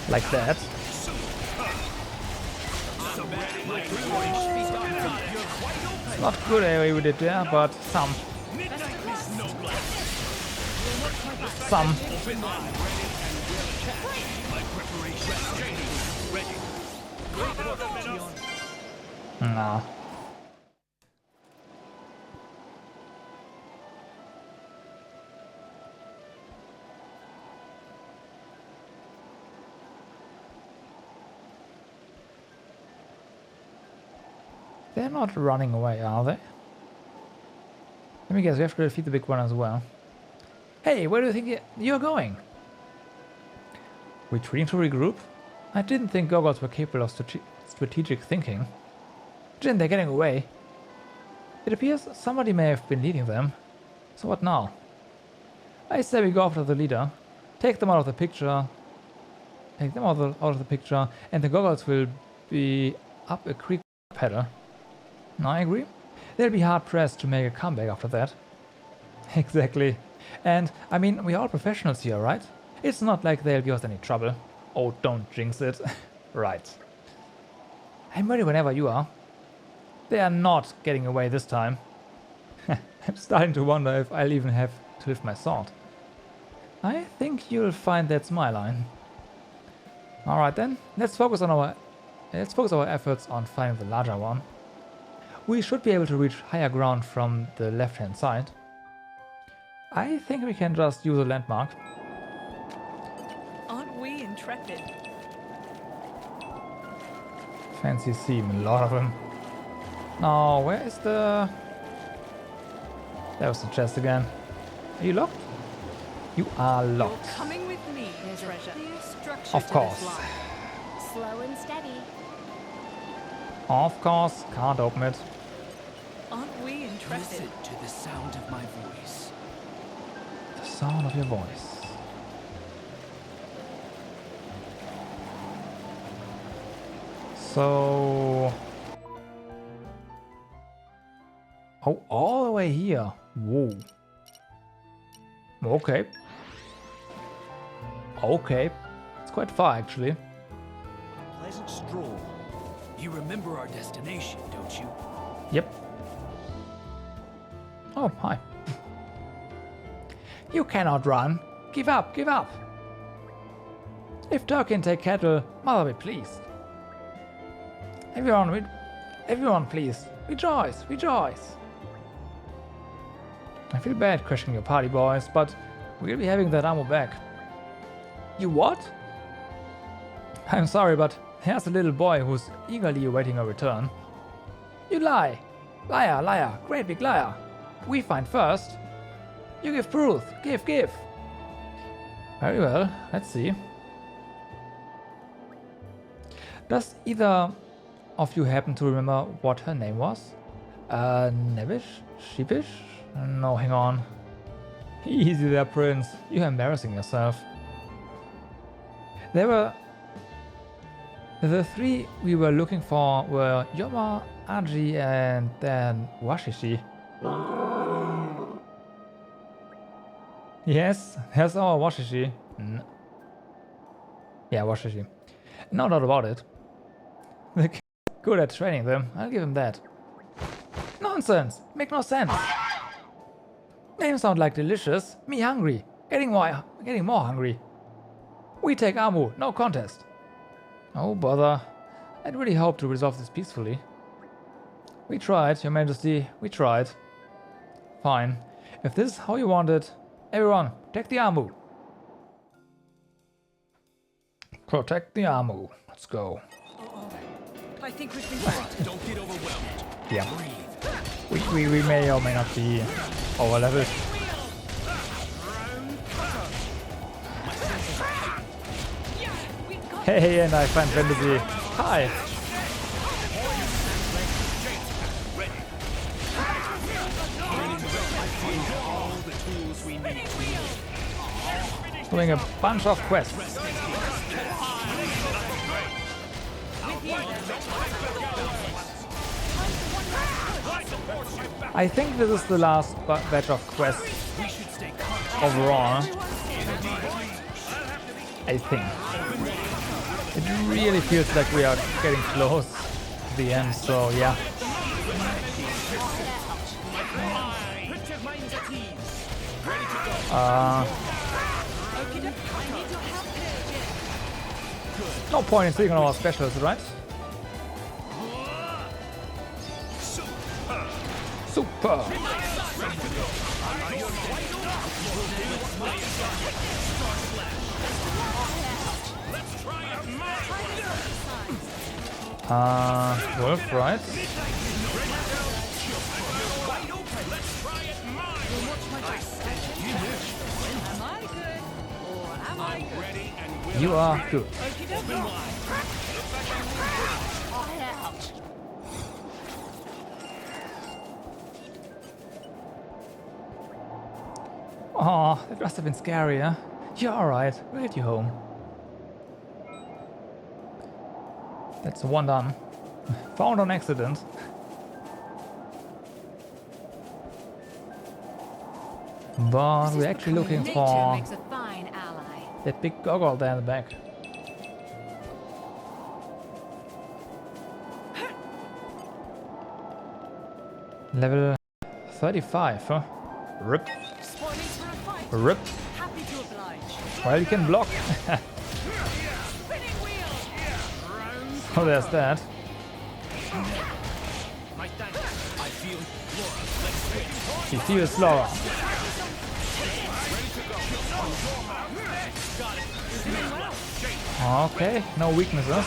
Like that. Not good AoE we did there, but some. Some. Nah. They're not running away, are they? Let me guess, we have to defeat the big one as well. Hey, where do you think you're going? Retreating to regroup? I didn't think goggles were capable of strategic thinking. Jin, they're getting away. It appears somebody may have been leading them. So what now? I say we go after the leader, take them out of the picture, and the goggles will be up a creek pedal. I agree. They'll be hard pressed to make a comeback after that. Exactly. And I mean, we're all professionals here, right? It's not like they'll give us any trouble. Oh, don't jinx it. Right. I'm ready whenever you are. They are not getting away this time. I'm starting to wonder if I'll even have to lift my sword. I think you'll find that's my line. Alright then, let's focus our efforts on finding the larger one. We should be able to reach higher ground from the left-hand side. I think we can just use a landmark.
Aren't we intrepid?
Fancy seam, a lot of them. Now, where is the... There was the chest again. Are you locked? You are locked.
You're coming with me, treasure.
Of course.
Slow and steady.
Of course, can't open it.
Aren't we intrepid?
Listen to the sound of my voice.
The sound of your voice. So... Oh, all the way here. Whoa. Okay. Okay. It's quite far, actually.
Pleasant stroll.
You remember our destination, don't you?
Yep. Oh, hi. You cannot run. Give up, give up. If Turk can take cattle, mother be pleased. Everyone please, rejoice, rejoice. I feel bad crashing your party, boys, but we'll be having that ammo back. You what? I'm sorry, but here's a little boy who's eagerly awaiting a return. You lie! Liar, liar, great big liar! We find first. You give proof, give! Very well, let's see. Does either of you happen to remember what her name was? Nevish? Sheepish? No, hang on. Easy there, Prince. You're embarrassing yourself. The three we were looking for were Yoma, Aji, and then Washishi. Yes, here's our Washishi. Yeah, Washishi. No doubt about it. The kid's good at training them, I'll give him that. Nonsense! Make no sense! Names sound like delicious, me hungry, getting more hungry. We take Amu, no contest. Oh bother, I'd really hoped to resolve this peacefully. We tried, Your Majesty, we tried. Fine, if this is how you want it, everyone, take the Amu. Protect the Amu, let's go.
I think we've been right.
Don't get overwhelmed.
Yeah. We may or may not be over leveled. Hey, and I find fantasy. Hi. Doing a bunch of quests. I think this is the last batch of quests overall. I think. It really feels like we are getting close to the end, so yeah. No point in sitting on our specials, right? Super! Wolf, right? You are good. Oh, that must have been scary, huh? You're alright, we'll get you home. That's one done. Found on accident. But we're actually looking for that big goggle there in the back. Level 35, huh? Rip.
Spoilers for a fight.
Rip.
Happy to oblige.
Well, you can block.
Spinning wheel.
Oh, there's that.
My thanks. I feel Laura. Let's switch.
He feels slower. Okay, no weaknesses.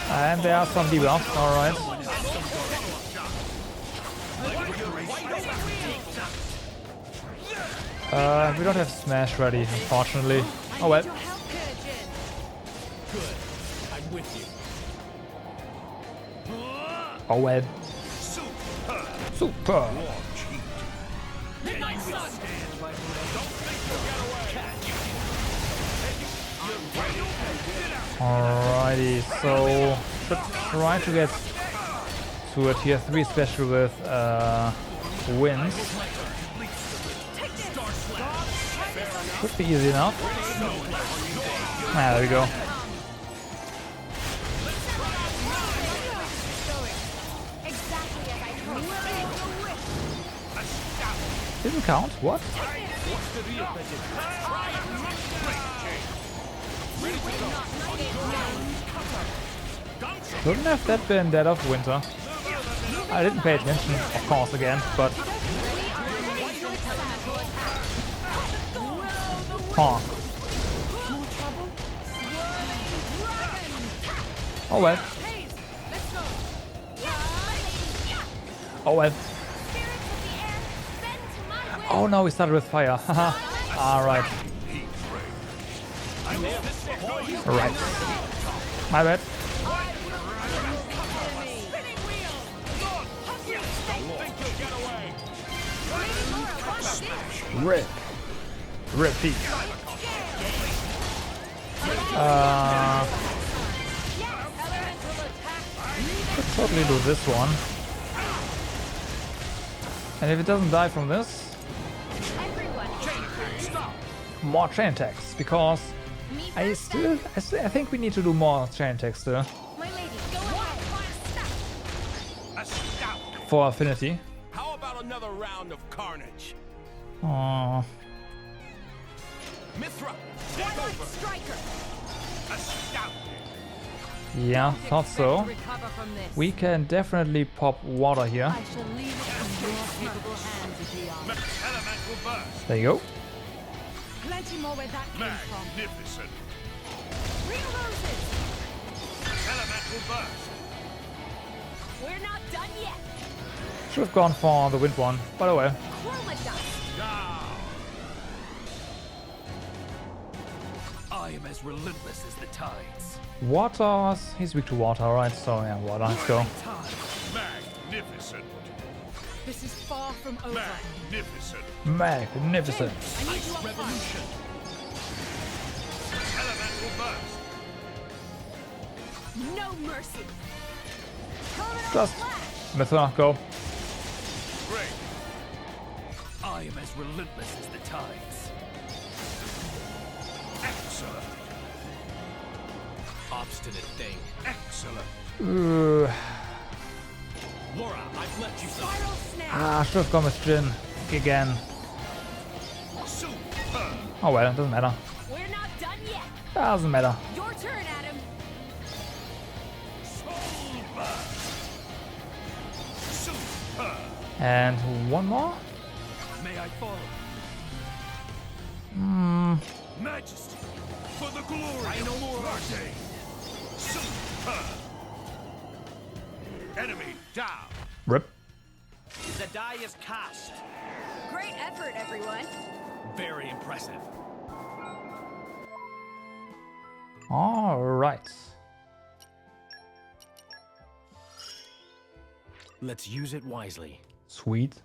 And there are some debuffs, alright. We don't have Smash ready, unfortunately. Oh well.
Good. I'm with you.
Oh well. Super.
Midnight Sun.
Alrighty, so should try to get to a tier 3 special with wins. Should be easy enough. Ah, there we go. Didn't count? What? Couldn't have that been Dead of Winter? I didn't pay attention, of course, again, but... Huh. Oh well. Oh well. Oh no, we started with fire. Haha. Alright. Right. My bad. Rip. Repeat. Could totally do this one. And if it doesn't die from this, more chain attacks, because I think we need to do more chain attacks still. For affinity.
How about another round of carnage?
Aww.
Mithra, take over.
Striker.
Yeah, thought so. We can definitely pop water here.
I shall leave it in your capable hands, Dion.
Elemental burst.
There you go.
Plenty more where that came from.
Magnificent.
Real roses.
Elemental burst.
We're not done yet.
Should have gone for the wind one, but oh well.
Chroma dust.
I am as relentless as the tides.
Water, he's weak to water, alright, so yeah, water, let's go.
Magnificent.
This is far from over.
Magnificent.
Magnificent.
I need you up
Revolution.
Elemental burst.
No mercy.
Just Mithra, go.
Great.
I am as relentless as the tides.
Excellent.
Obstinate thing.
Excellent.
Laura, I've left you some.
Spiral snap.
Ah, should have gone with Jin again.
Super.
Oh well, doesn't matter.
We're not done yet.
Doesn't matter.
Your turn, Adam.
Super.
And one more?
May I follow?
Majesty. For the glory. I know more. Super. Enemy down.
Rip.
The die is cast.
Great effort, everyone.
Very impressive.
Alright.
Let's use it wisely.
Sweet.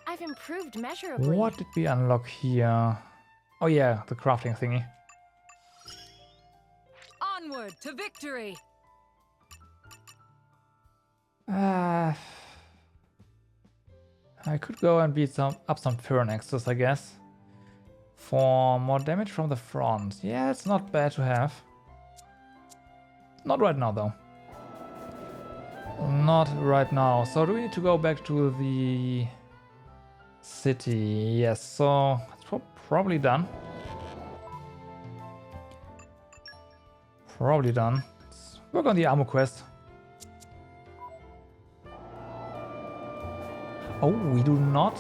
I've improved measurably.
What did we unlock here? Oh yeah, the crafting thingy.
Onward to victory.
I could go and beat up some Phalanxes, I guess. For more damage from the front. Yeah, it's not bad to have. Not right now, though. Not right now. So do we need to go back to the city? Yes, so it's probably done. Probably done. Let's work on the ammo quest. Oh, we do not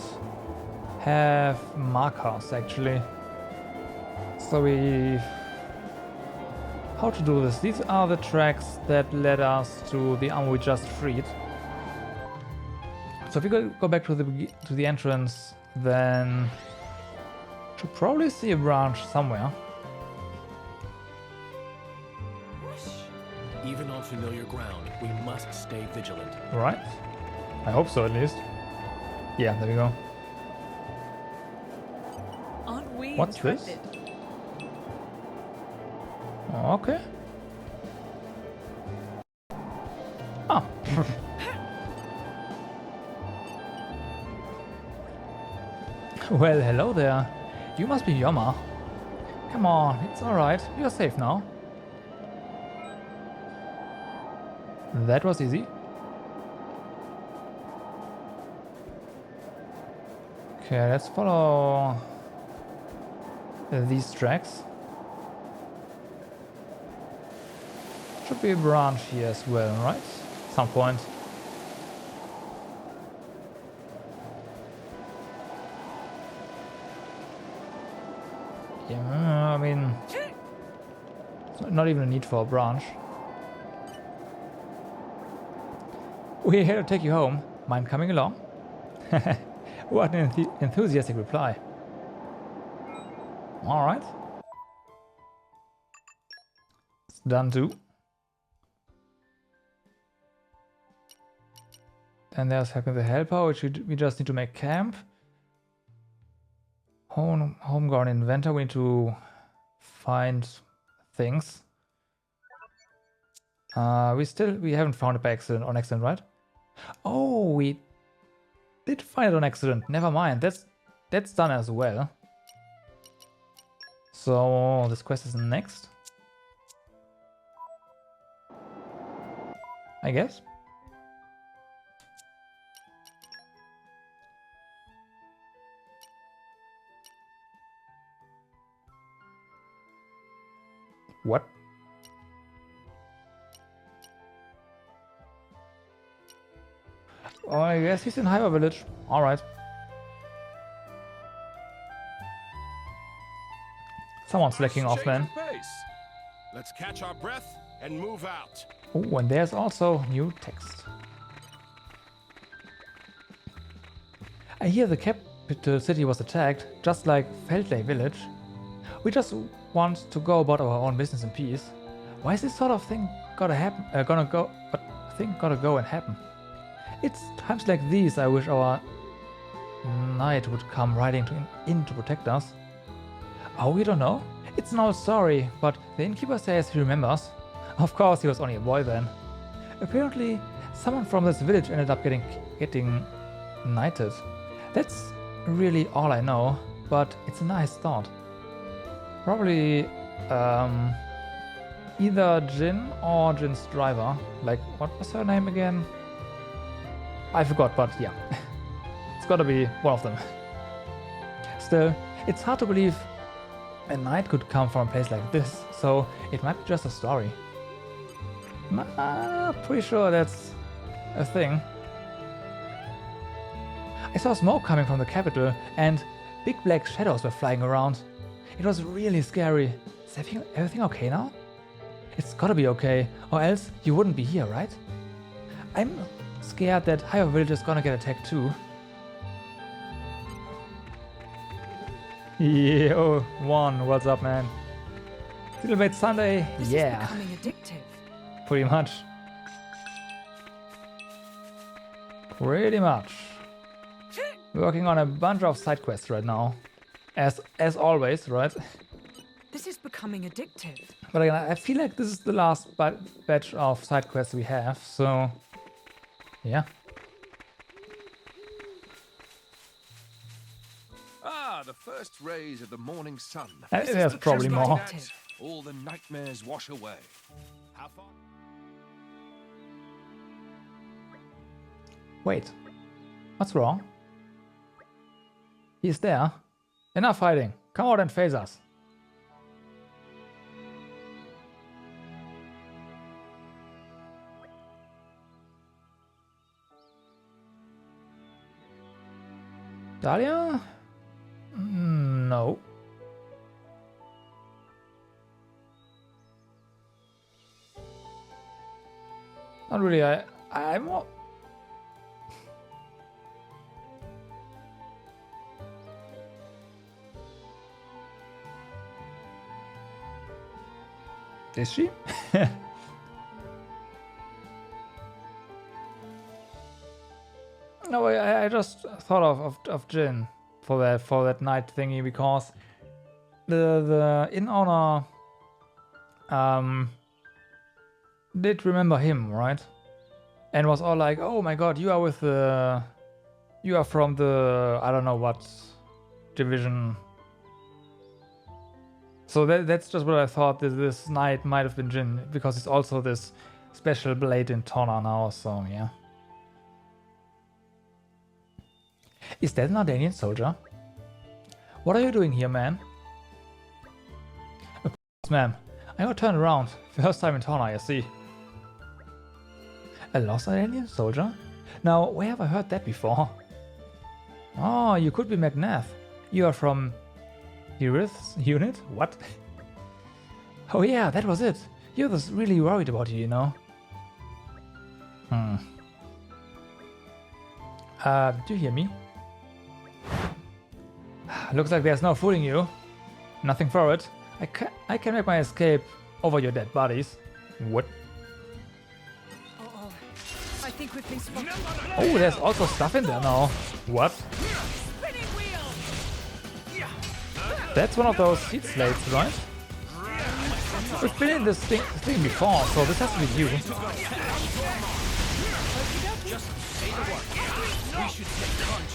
have markers, actually. So we... How to do this? These are the tracks that led us to the armor we just freed. So if we go back to the entrance, then should probably see a branch somewhere.
Even on familiar ground, we must stay vigilant.
Right? I hope so, at least. Yeah, there we go.
Aren't we
What's this?
intrepid?
Okay. Oh. Well, hello there. You must be Yoma. Come on, it's alright. You're safe now. That was easy. Okay, let's follow these tracks. Should be a branch here as well, right? Some point. Yeah, I mean, it's not even a need for a branch. We're here to take you home. Mind coming along? What an enthusiastic reply. Alright. It's done too. And there's helping the helper, which we just need to make camp. Homegrown inventor, we need to find things. We haven't found it by accident, on accident, right? Oh, we did find it on accident. Never mind. That's done as well. So this quest is next, I guess. What? Oh, I guess he's in Hyper Village. Alright. Someone's slacking off, man.
Let's catch our breath and move out.
Oh, and there's also new text. I hear the capital city was attacked, just like Feldley Village. We just want to go about our own business in peace. Why is this sort of thing gotta go and happen? It's times like these I wish our knight would come riding in to protect us. Oh, we don't know? It's an old story, but the innkeeper says he remembers. Of course, he was only a boy then. Apparently, someone from this village ended up getting knighted. That's really all I know, but it's a nice thought. Probably either Jin or Jin's driver. Like, what was her name again? I forgot, but yeah. It's gotta be one of them. Still, it's hard to believe a knight could come from a place like this, so it might be just a story. Pretty sure that's a thing. I saw smoke coming from the capital, and big black shadows were flying around. It was really scary. Is everything okay now? It's gotta be okay, or else you wouldn't be here, right? I'm scared that Hyper Village is gonna get attacked too. Yo, one, what's up, man? Xenoblade Sunday,
This
yeah.
is becoming addictive.
Pretty much. Pretty much. Working on a bunch of side quests right now. As always, right?
This is becoming addictive.
But again, I feel like this is the last batch of side quests we have, so yeah.
Ah, the first rays of the morning sun.
There's probably more.
All the nightmares wash away. How far?
Wait. What's wrong? He's there. Enough fighting. Come out and face us. Dahlia? No. Not really. I'm more... Is she? No, I just thought of Jin for that night thingy because the inn owner did remember him, right? And was all like, "Oh my God, you are from the I don't know what division." So that's just what I thought. This knight might have been Jin because he's also this special blade in Torna now. So yeah. Is that an Ardanian soldier? What are you doing here, man? Ma'am, I got turned around. First time in Torna, I see. A lost Ardanian soldier? Now, where have I heard that before? Oh, you could be McNath. You are from Hirith's unit? What? Oh yeah, that was it. He was really worried about you, you know. Did you hear me? Looks like there's no fooling you. Nothing for it. I can make my escape over your dead bodies. What?
I think we've been spotted.
Oh, there's also stuff in there now. What? That's one of those seed slates, right? We've been in this thing before, so this has to be you.
Just say the word. We should take punch.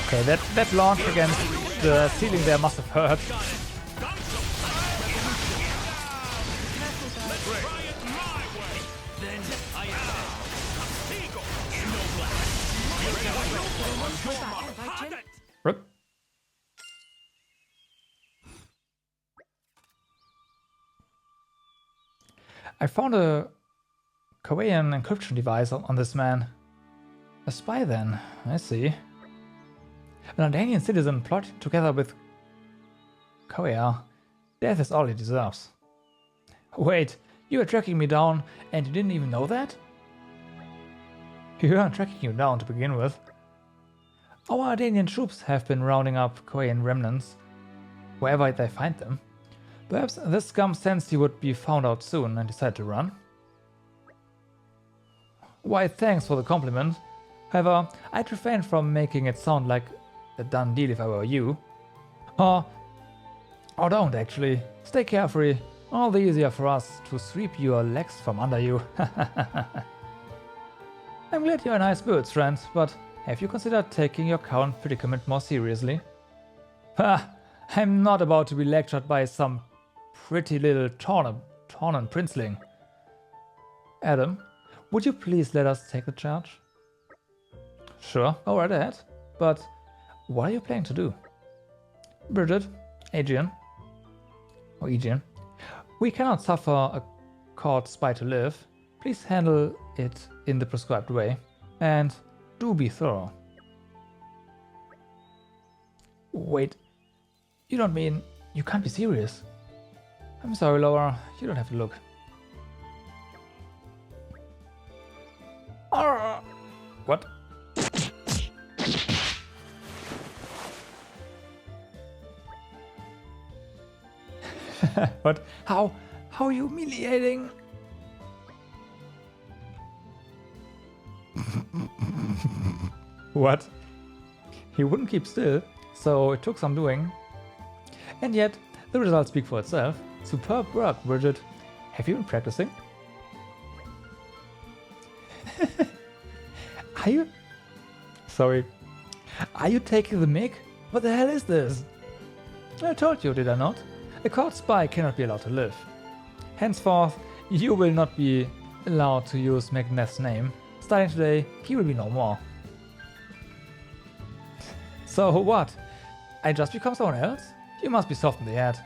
Okay, that launch against the ceiling there must have hurt. Rip. I found a Korean encryption device on this man. A spy then, I see. An Ardanian citizen plotted together with Korea. Death is all he deserves. Wait, you were tracking me down and you didn't even know that? We weren't tracking you down to begin with. Our Ardanian troops have been rounding up Korean remnants, wherever they find them. Perhaps this scum sensed he would be found out soon and decided to run. Why, thanks for the compliment. However, I'd refrain from making it sound like a done deal if I were you. Or don't actually. Stay carefree. All the easier for us to sweep your legs from under you. I'm glad you're in high spirits, friend, but have you considered taking your current predicament more seriously? Ha! I'm not about to be lectured by some pretty little Tornan princeling. Adam, would you please let us take the charge? Sure, go right ahead. But what are you planning to do? Bridget, Aegean, we cannot suffer a court spy to live. Please handle it in the prescribed way. And do be thorough. Wait, you don't mean you can't be serious? I'm sorry, Laura, you don't have to look. What? What? How humiliating! What? He wouldn't keep still, so it took some doing. And yet, the results speak for itself. Superb work, Bridget. Have you been practicing? Are you taking the mic? What the hell is this? I told you, did I not? A court spy cannot be allowed to live. Henceforth, you will not be allowed to use Magneth's name. Starting today, he will be no more. So what? I just become someone else? You must be soft in the head.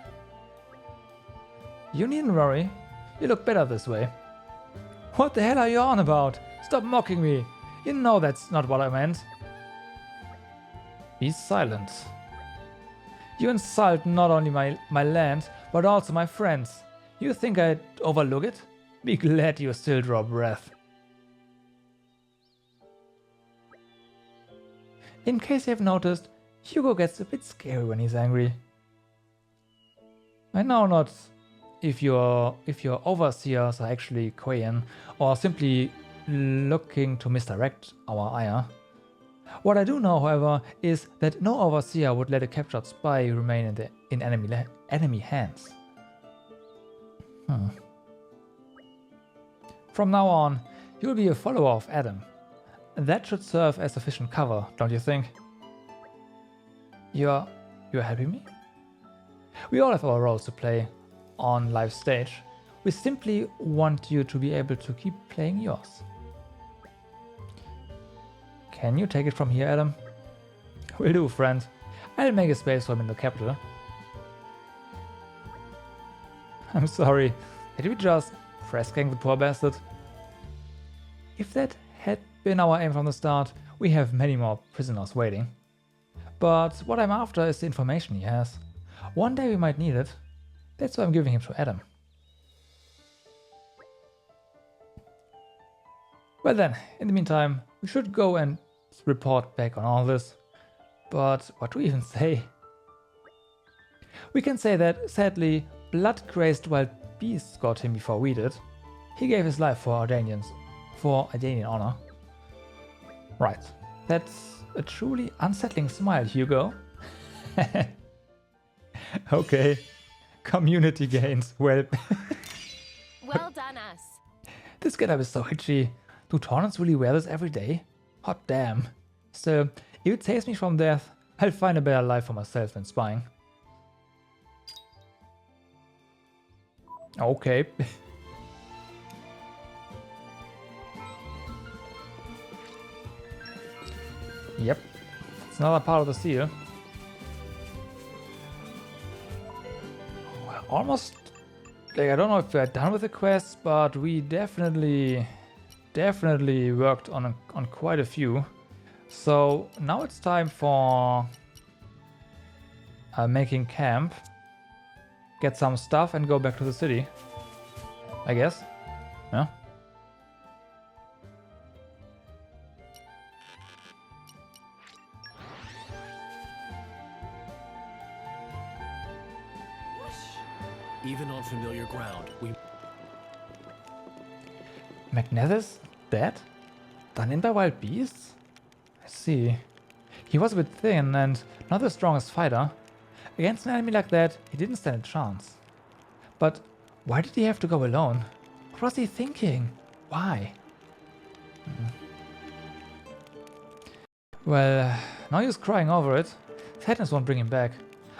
You needn't worry. You look better this way. What the hell are you on about? Stop mocking me. You know that's not what I meant. Be silent. You insult not only my land, but also my friends. You think I'd overlook it? Be glad you still draw breath. In case you have noticed, Hugo gets a bit scary when he's angry. I know not if your overseers are actually Korean or simply looking to misdirect our ire. What I do know, however, is that no overseer would let a captured spy remain in enemy hands. From now on, you'll be a follower of Adam. That should serve as sufficient cover, don't you think? You're helping me? We all have our roles to play on live stage. We simply want you to be able to keep playing yours. Can you take it from here, Adam? Will do, friend. I'll make a space for him in the capital. I'm sorry. Did we just press gang the poor bastard? If that had been our aim from the start, we have many more prisoners waiting. But what I'm after is the information he has. One day we might need it. That's why I'm giving him to Adam. Well then, in the meantime, we should go and report back on all this. But what do we even say? We can say that, sadly, blood-crazed wild beasts got him before we did. He gave his life for Ardanian honor. Right, that's a truly unsettling smile, Hugo. Okay, community gains, well...
Well done, us.
This getup is so itchy. Do Tornans really wear this every day? Hot damn. Still, if it saves me from death, I'll find a better life for myself than spying. Okay. Yep, it's another part of the seal. We're almost, like, I don't know if we're done with the quest, but we definitely worked on quite a few. So now it's time for making camp, get some stuff and go back to the city, I guess. Yeah.
Even on familiar ground, we...
Magnethus dead? Done in by wild beasts? I see. He was a bit thin and not the strongest fighter. Against an enemy like that, he didn't stand a chance. But why did he have to go alone? What was he thinking? Why? Well, now he's crying over it. Sadness won't bring him back.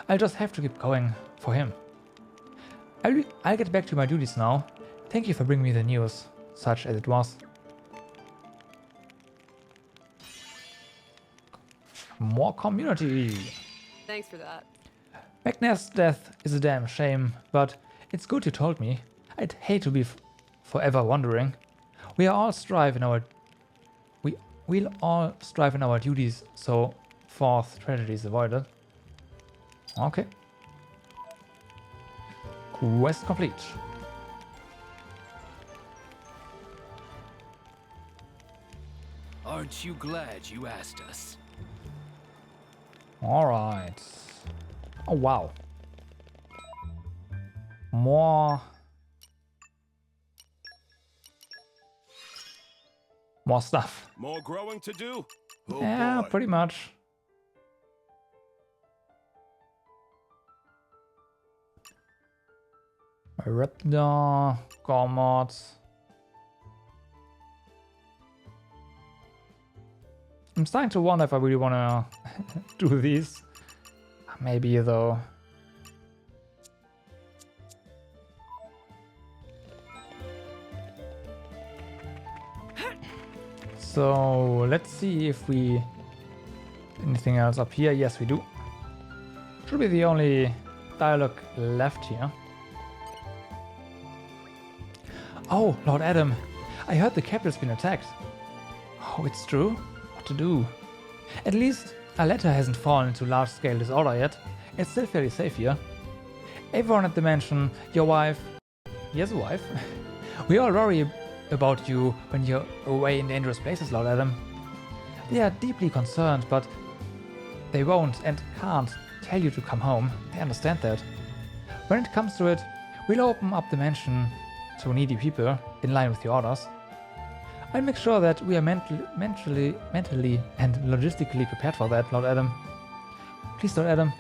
I'll just have to keep going for him. I'll get back to my duties now. Thank you for bringing me the news, such as it was. More community!
Thanks for that.
Magneth's death is a damn shame, but it's good you told me. I'd hate to be forever wondering. We'll all strive in our duties, so fourth tragedy is avoided. Okay. Quest complete.
Aren't you glad you asked us?
Alright. Oh wow. More stuff.
More growing to do? Oh
Yeah,
boy.
pretty much. Raptor, Gormods. I'm starting to wonder if I really want to do these. Maybe though. So let's see if we... Anything else up here? Yes, we do. Should be the only dialogue left here. Oh, Lord Adam. I heard the capital's been attacked. Oh, it's true? What to do? At least Aletta hasn't fallen into large-scale disorder yet. It's still fairly safe here. Everyone at the mansion, your wife... He has a wife? We all worry about you when you're away in dangerous places, Lord Adam. They are deeply concerned, but they won't and can't tell you to come home. They understand that. When it comes to it, we'll open up the mansion to needy people in line with your orders. I'll make sure that we are mentally and logistically prepared for that, Lord Adam. Please, Lord Adam,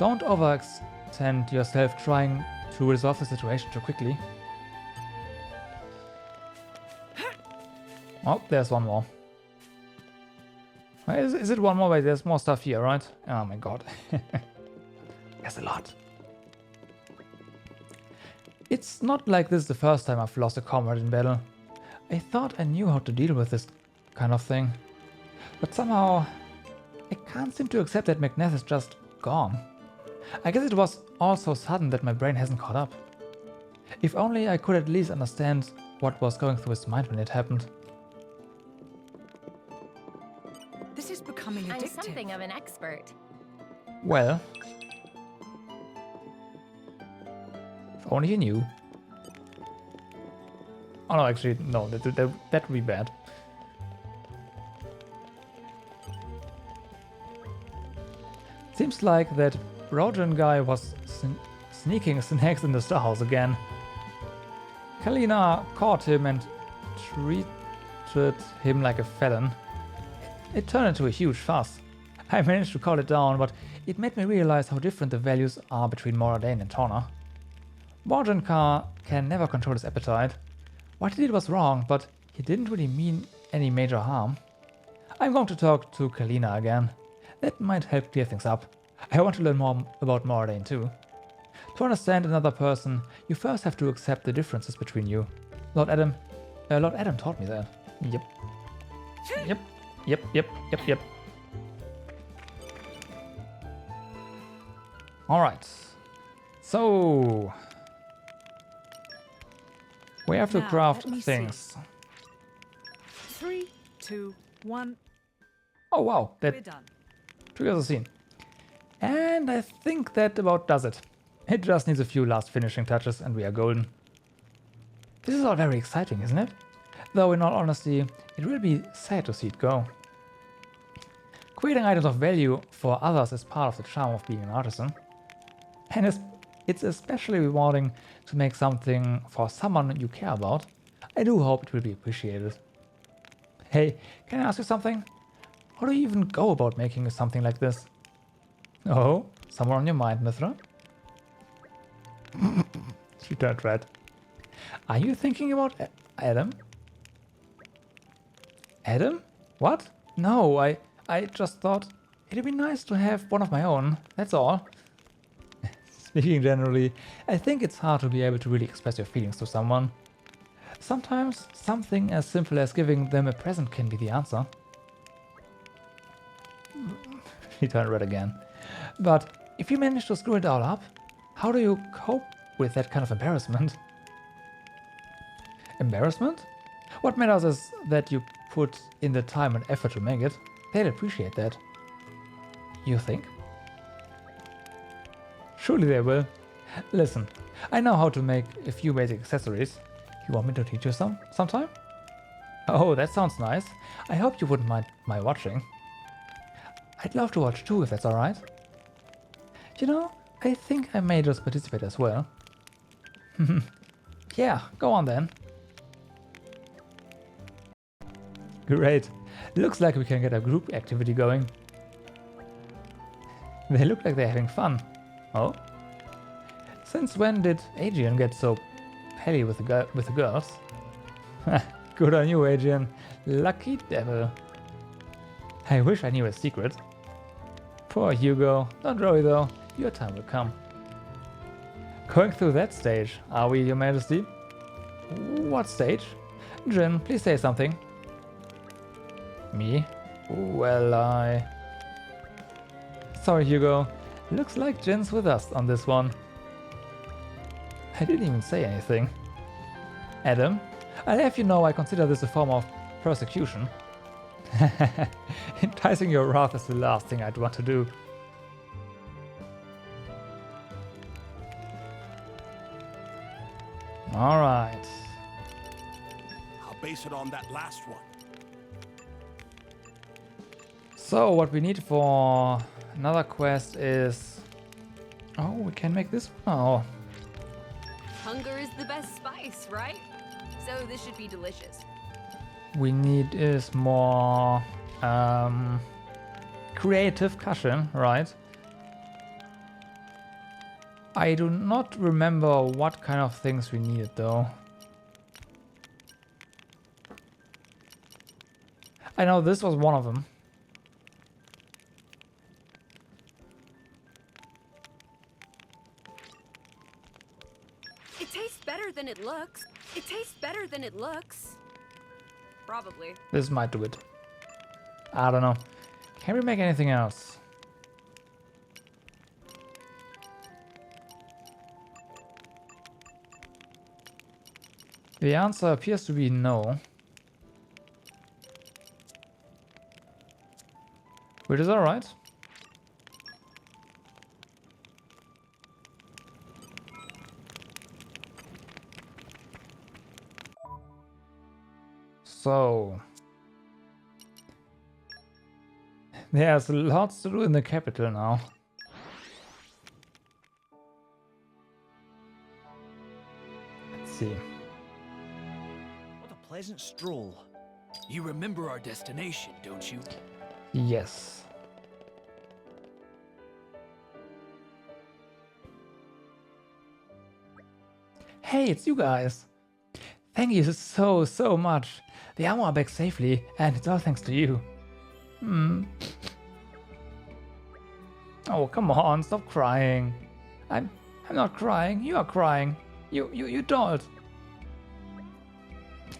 don't overextend yourself trying to resolve the situation too quickly. Oh, there's one more. Is it one more? Wait, there's more stuff here, right? Oh my god. There's a lot. It's not like this is the first time I've lost a comrade in battle. I thought I knew how to deal with this kind of thing. But somehow, I can't seem to accept that Macneth is just gone. I guess it was all so sudden that my brain hasn't caught up. If only I could at least understand what was going through his mind when it happened.
This is becoming addictive.
I'm something of an expert.
Well, if only you knew. Oh no, actually, no, that would be bad. Seems like that Rojan guy was sneaking snacks in the storehouse again. Kalina caught him and treated him like a felon. It turned into a huge fuss. I managed to calm it down, but it made me realize how different the values are between Moradin and Torna. Mordenkaar can never control his appetite. What he did was wrong, but he didn't really mean any major harm. I'm going to talk to Kalina again. That might help clear things up. I want to learn more about Moradin too. To understand another person, you first have to accept the differences between you. Lord Adam taught me that. Yep. Alright. So... we have to craft things.
3, 2, 1.
Oh wow, that
We're done.
triggers a scene. And I think that about does it. It just needs a few last finishing touches and we are golden. This is all very exciting, isn't it? Though in all honesty, it will be sad to see it go. Creating items of value for others is part of the charm of being an artisan. And it's especially rewarding to make something for someone you care about. I do hope it will be appreciated. Hey, can I ask you something? How do you even go about making something like this? Oh, someone on your mind, Mithra? She turned red. Are you thinking about Adam? Adam? What? No, I just thought it'd be nice to have one of my own, that's all. Speaking generally, I think it's hard to be able to really express your feelings to someone. Sometimes something as simple as giving them a present can be the answer. He turned red again. But if you manage to screw it all up, how do you cope with that kind of embarrassment? Embarrassment? What matters is that you put in the time and effort to make it. They'd appreciate that. You think? Surely they will. Listen, I know how to make a few basic accessories. You want me to teach you sometime? Oh, that sounds nice. I hope you wouldn't mind my watching. I'd love to watch too, if that's alright. You know, I think I may just participate as well. Yeah, go on then. Great. Looks like we can get a group activity going. They look like they're having fun. Oh? Since when did Adrian get so pally with the girls? Good on you, Adrian. Lucky devil. I wish I knew his secret. Poor Hugo. Don't worry though, your time will come. Going through that stage, are we, Your Majesty? What stage? Jin, please say something. Me? Well, Sorry, Hugo. Looks like Jin's with us on this one. I didn't even say anything. Adam, I'll have you know I consider this a form of persecution. Enticing your wrath is the last thing I'd want to do. Alright.
I'll base it on that last one.
So, what we need for another quest is... Oh, we can make this one. Oh.
Hunger is the best spice, right? So this should be delicious.
We need is more creative cushion, right? I do not remember what kind of things we needed though. I know this was one of them.
It tastes better than it looks. It tastes better than it looks. Probably.
This might do it. I don't know. Can we make anything else? The answer appears to be no. Which is alright. So, there's lots to do in the capital now. Let's see.
What a pleasant stroll. You remember our destination, don't you?
Yes. Hey, it's you guys. Thank you so much. The armor are back safely, and it's all thanks to you. Oh, come on, stop crying. I'm not crying. You are crying. You don't.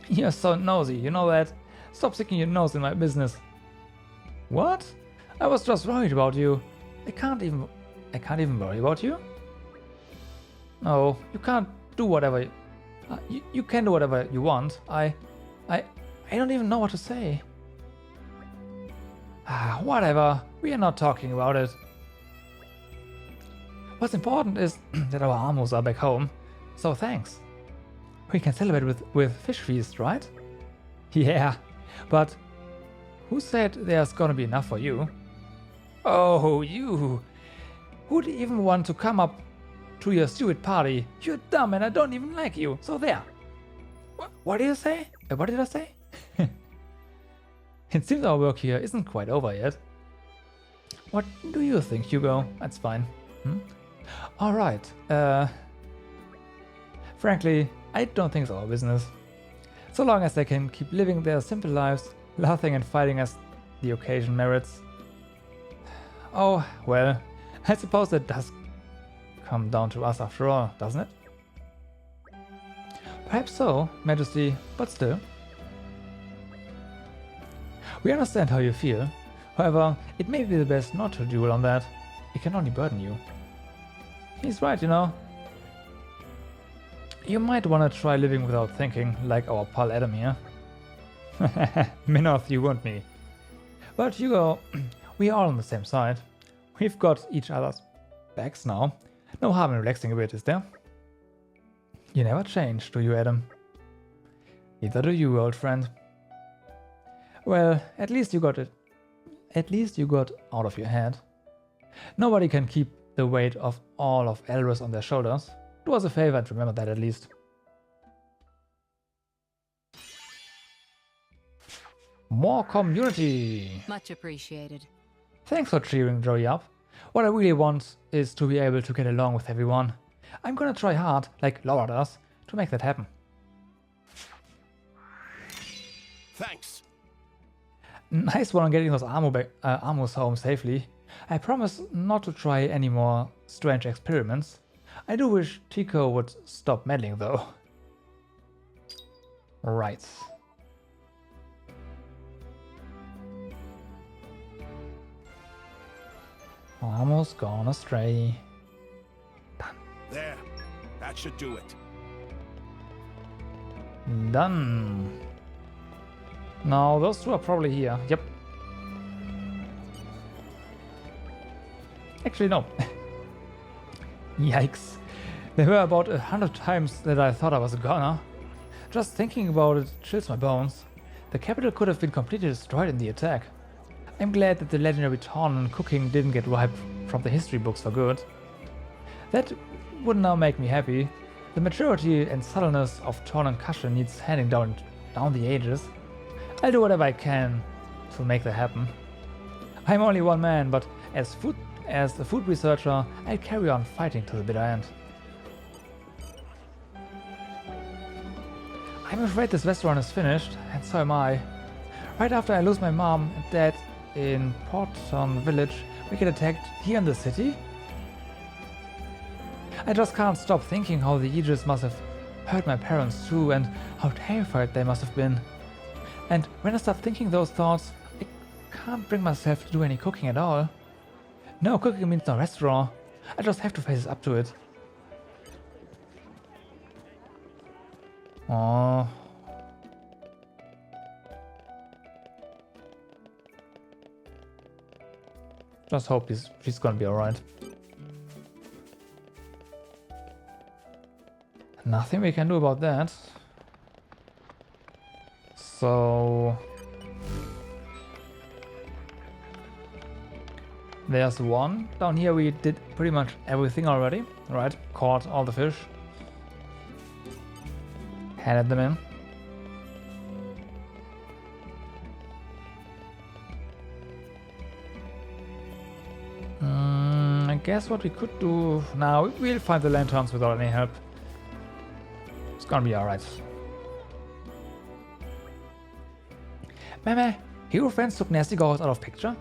You're so nosy, you know that? Stop sticking your nose in my business. What? I was just worried about you. I can't even worry about you. No, you can't do whatever. You can do whatever you want. I don't even know what to say. Whatever. We are not talking about it. What's important is that our armors are back home. So thanks. We can celebrate with fish feast, right? Yeah, but who said there's gonna be enough for you? Oh, you! Who'd even want to come up to your stupid party? You're dumb and I don't even like you, so there. What did you say? What did I say? It seems our work here isn't quite over yet. What do you think, Hugo? That's fine. Alright, frankly, I don't think it's our business. So long as they can keep living their simple lives, laughing and fighting as the occasion merits. Oh, well, I suppose that does come down to us after all, doesn't it? Perhaps so, Majesty, but still. We understand how you feel. However, it may be the best not to dwell on that. It can only burden you. He's right, you know. You might want to try living without thinking, like our pal Adam here. Minoth, you want me. But Hugo, we are all on the same side. We've got each other's backs now. No harm in relaxing a bit, is there? You never change, do you, Adam? Neither do you, old friend. Well, at least you got it. At least you got out of your head. Nobody can keep the weight of all of Elros on their shoulders. Do us a favor and remember that at least. More community!
Much appreciated.
Thanks for cheering Joey up. What I really want is to be able to get along with everyone. I'm gonna try hard, like Laura does, to make that happen.
Thanks.
Nice one on getting those armors home safely. I promise not to try any more strange experiments. I do wish Tico would stop meddling though. Right. Almost gone astray.
There. That should do it.
Done. Now those two are probably here. Yep. Actually, no. Yikes. They were about 100 times that I thought I was a goner. Just thinking about it chills my bones. The capital could have been completely destroyed in the attack. I'm glad that the legendary Torna cooking didn't get wiped from the history books for good. That would now make me happy. The maturity and subtleness of Torna cushion needs handing down the ages. I'll do whatever I can to make that happen. I'm only one man, but as a food researcher, I'll carry on fighting to the bitter end. I'm afraid this restaurant is finished, and so am I. Right after I lose my mom and dad in Porton village, we get attacked here in the city? I just can't stop thinking how the Aegis must have hurt my parents too, and how terrified they must have been. And when I start thinking those thoughts, I can't bring myself to do any cooking at all. No cooking means no restaurant. I just have to face up to it. Oh. Just hope she's gonna be alright. Nothing we can do about that. So there's one. Down here we did pretty much everything already. Right, caught all the fish. Headed them in. I guess what we could do now, we'll find the lanterns without any help. It's gonna be alright. Meme, hero friends took nasty girls out of picture?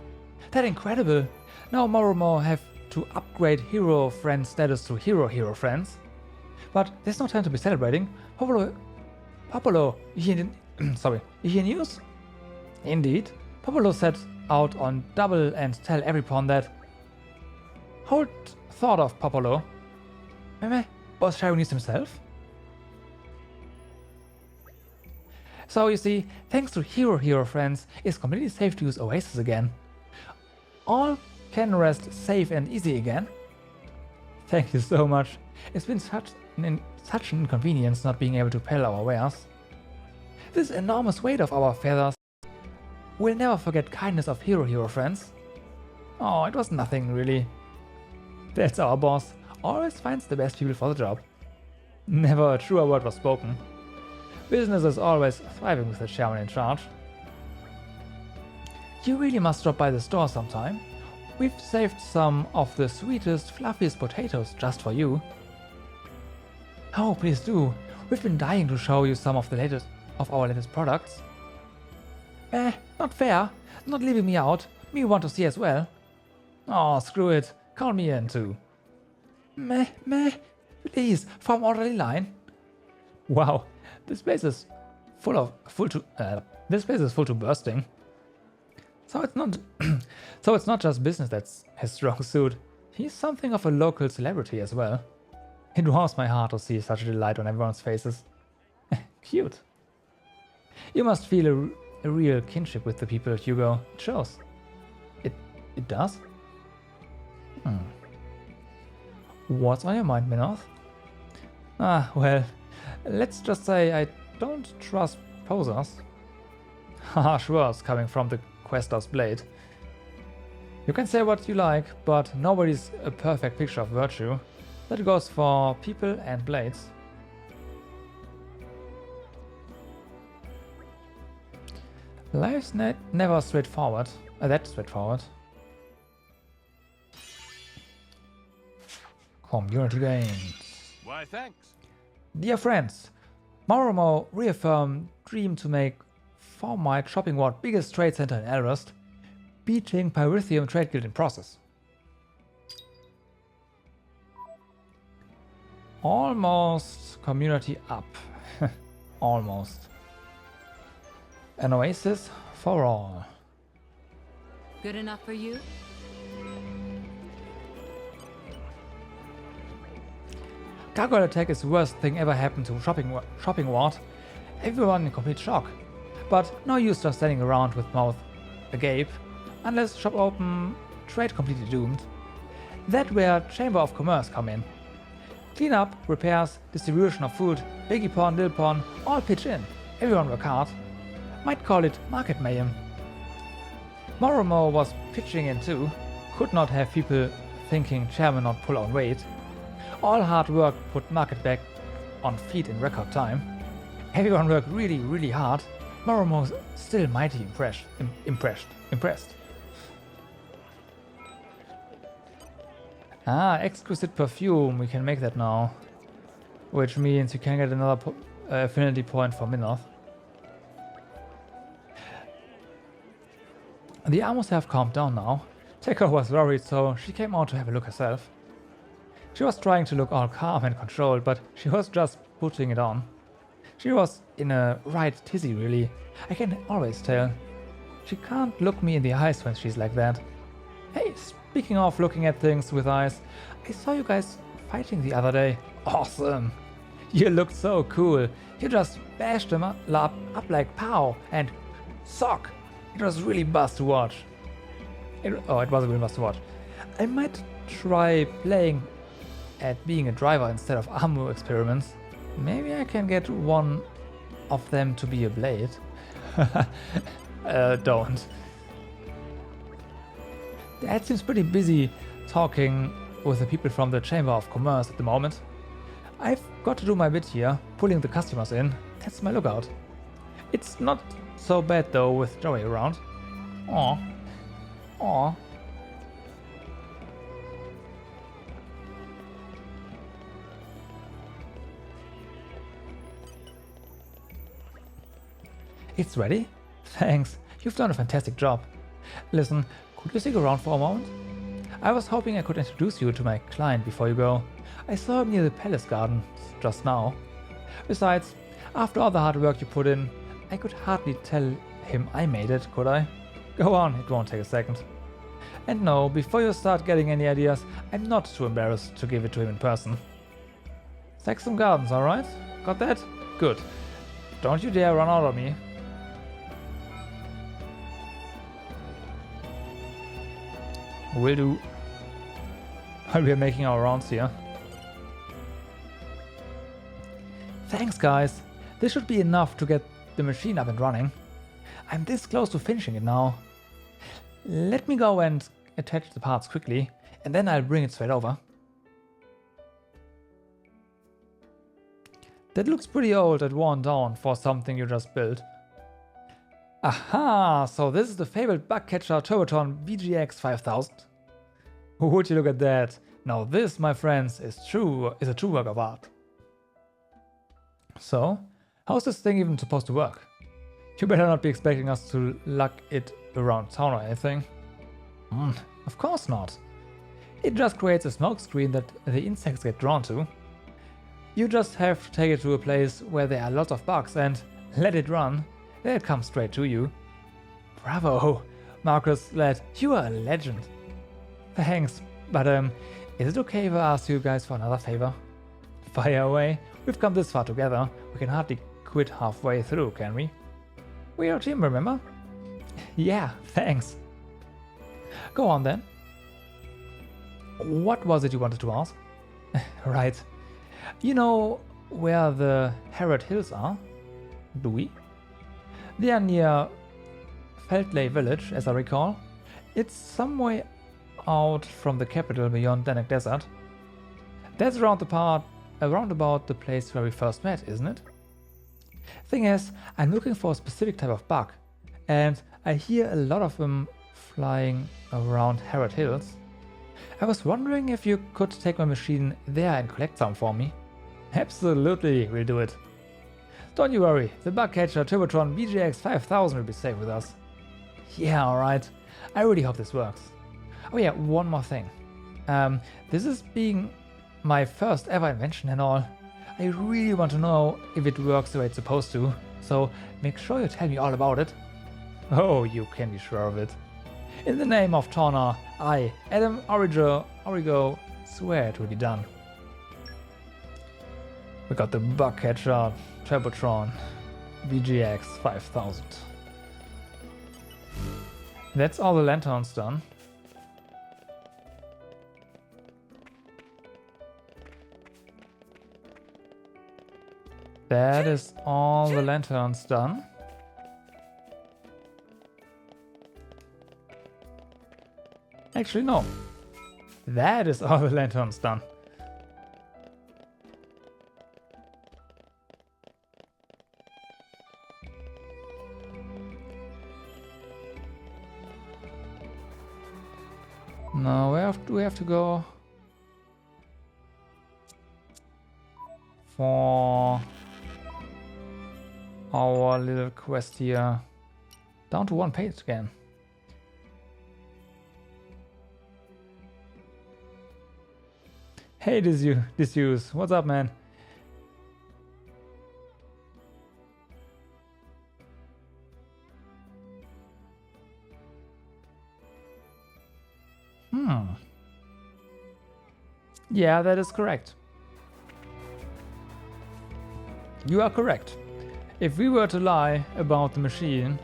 That's incredible! Now more and more have to upgrade hero friend status to hero friends. But there's no time to be celebrating. Popolo, you hear news? Indeed. Popolo set out on double and tell every pawn that. Hold thought of Popolo. Meme, was sharing news himself? So you see, thanks to hero friends, it's completely safe to use Oasis again. All can rest safe and easy again. Thank you so much. It's been such an inconvenience not being able to peddle our wares. This enormous weight of our feathers. We'll never forget kindness of hero friends. Oh, it was nothing really. That's our boss. Always finds the best people for the job. Never a truer word was spoken. Business is always thriving with the chairman in charge. You really must drop by the store sometime. We've saved some of the sweetest, fluffiest potatoes just for you. Oh, please do. We've been dying to show you some of our latest products. Not fair. Not leaving me out. Me want to see as well. Oh, screw it. Count me in too. Please, form orderly line. Wow, this place is full to bursting. So it's not just business that's his strong suit. He's something of a local celebrity as well. It warms my heart to see such a delight on everyone's faces. Cute. You must feel a real kinship with the people, Hugo. It shows. It does? What's on your mind, Minoth? Well, let's just say I don't trust posers. Harsh words coming from the Questor's blade. You can say what you like, but nobody's a perfect picture of virtue. That goes for people and blades. Life's never straightforward. That straightforward. Community gains.
Why, thanks.
Dear friends, Moromo reaffirmed dream to make Formite Shopping World biggest trade center in Elrust, beating Pyrithium Trade Guild in process. Almost community up. Almost. An oasis for all.
Good enough for you?
Gargoyle attack is the worst thing ever happened to Shopping Ward. Everyone in complete shock. But no use just standing around with mouth agape. Unless shop open, trade completely doomed. That's where Chamber of Commerce come in. Cleanup, repairs, distribution of food, biggie pawn, little pawn, all pitch in. Everyone work hard. Might call it market mayhem. Moromo was pitching in too. Could not have people thinking chairman not pull on weight. All hard work put market back on feet in record time. Everyone worked really hard. Moromo still mighty impressed. Ah, exquisite perfume. We can make that now. Which means you can get another affinity point for Minoth. The armors have calmed down now. Tekka was worried, so she came out to have a look herself. She was trying to look all calm and controlled, but she was just putting it on. She was in a right tizzy, really. I can always tell. She can't look me in the eyes when she's like that. Hey, speaking of looking at things with eyes, I saw you guys fighting the other day. Awesome! You looked so cool. You just bashed them up like pow and sock. It was really buzz to watch. It was a really buzz to watch. I might try playing at being a driver instead of armor experiments. Maybe I can get one of them to be a blade. Don't. Dad seems pretty busy talking with the people from the Chamber of Commerce at the moment. I've got to do my bit here, pulling the customers in. That's my lookout. It's not so bad though with Joey around. Aww. It's ready? Thanks, you've done a fantastic job. Listen, could you stick around for a moment? I was hoping I could introduce you to my client before you go. I saw him near the palace gardens just now. Besides, after all the hard work you put in, I could hardly tell him I made it, could I? Go on, it won't take a second. And no, before you start getting any ideas, I'm not too embarrassed to give it to him in person. Saxon Gardens, alright? Got that? Good. Don't you dare run out on me. Will do. While we are making our rounds here. Thanks guys. This should be enough to get the machine up and running. I'm this close to finishing it now. Let me go and attach the parts quickly, and then I'll bring it straight over. That looks pretty old and worn down for something you just built. Aha! So this is the fabled bug catcher Turbotron VGX 5000. Would you look at that? Now this, my friends, is a true work of art. So, how's this thing even supposed to work? You better not be expecting us to lug it around town or anything. Of course not. It just creates a smoke screen that the insects get drawn to. You just have to take it to a place where there are lots of bugs and let it run. Then it comes straight to you. Bravo! Marcus, lad, you are a legend. Thanks, but is it okay if I ask you guys for another favor? Fire away. We've come this far together. We can hardly quit halfway through, can we? We're a team, remember? Yeah, thanks. Go on then. What was it you wanted to ask? Right. You know where the Harrod Hills are? Do we? They are near Feldley village, as I recall. It's some way out from the capital beyond Danek Desert. That's around about the place where we first met, isn't it? Thing is, I'm looking for a specific type of bug, and I hear a lot of them flying around Harrod Hills. I was wondering if you could take my machine there and collect some for me. Absolutely, we'll do it. Don't you worry, the bug catcher Turbotron VGX 5000 will be safe with us. Yeah, alright. I really hope this works. Oh yeah, one more thing. This is being my first ever invention and all. I really want to know if it works the way it's supposed to, so make sure you tell me all about it. Oh, you can be sure of it. In the name of Torna, I, Adam Origo, swear it will be done. We got the Bug Catcher, Turbotron, VGX 5000. That's all the lanterns done. That is all the lanterns done. Actually, no. That is all the lanterns done. Now, where do we have to go? For our little quest here. Down to one page again. Hey, Disuse, what's up, man? Yeah, that is correct. You are correct. If we were to lie about the machine...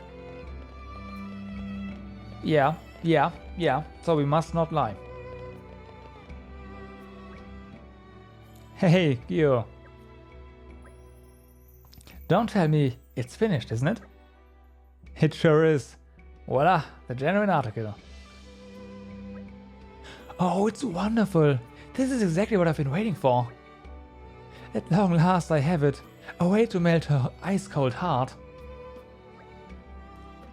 Yeah, so we must not lie. Hey, Gio. Don't tell me it's finished, isn't it? It sure is. Voila, the genuine article. Oh, it's wonderful. This is exactly what I've been waiting for. At long last I have it. A way to melt her ice-cold heart.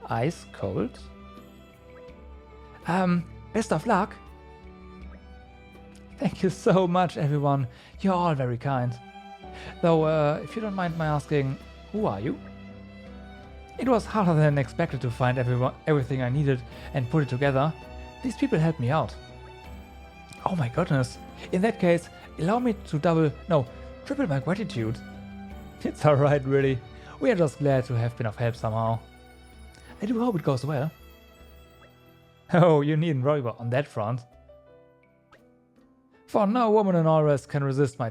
Ice-cold? Best of luck. Thank you so much, everyone. You're all very kind. Though, if you don't mind my asking, who are you? It was harder than expected to find everything I needed and put it together. These people helped me out. Oh my goodness. In that case, allow me to triple my gratitude. It's alright, really. We are just glad to have been of help somehow. I do hope it goes well. Oh, you needn't worry on that front. For no woman in all rest can resist my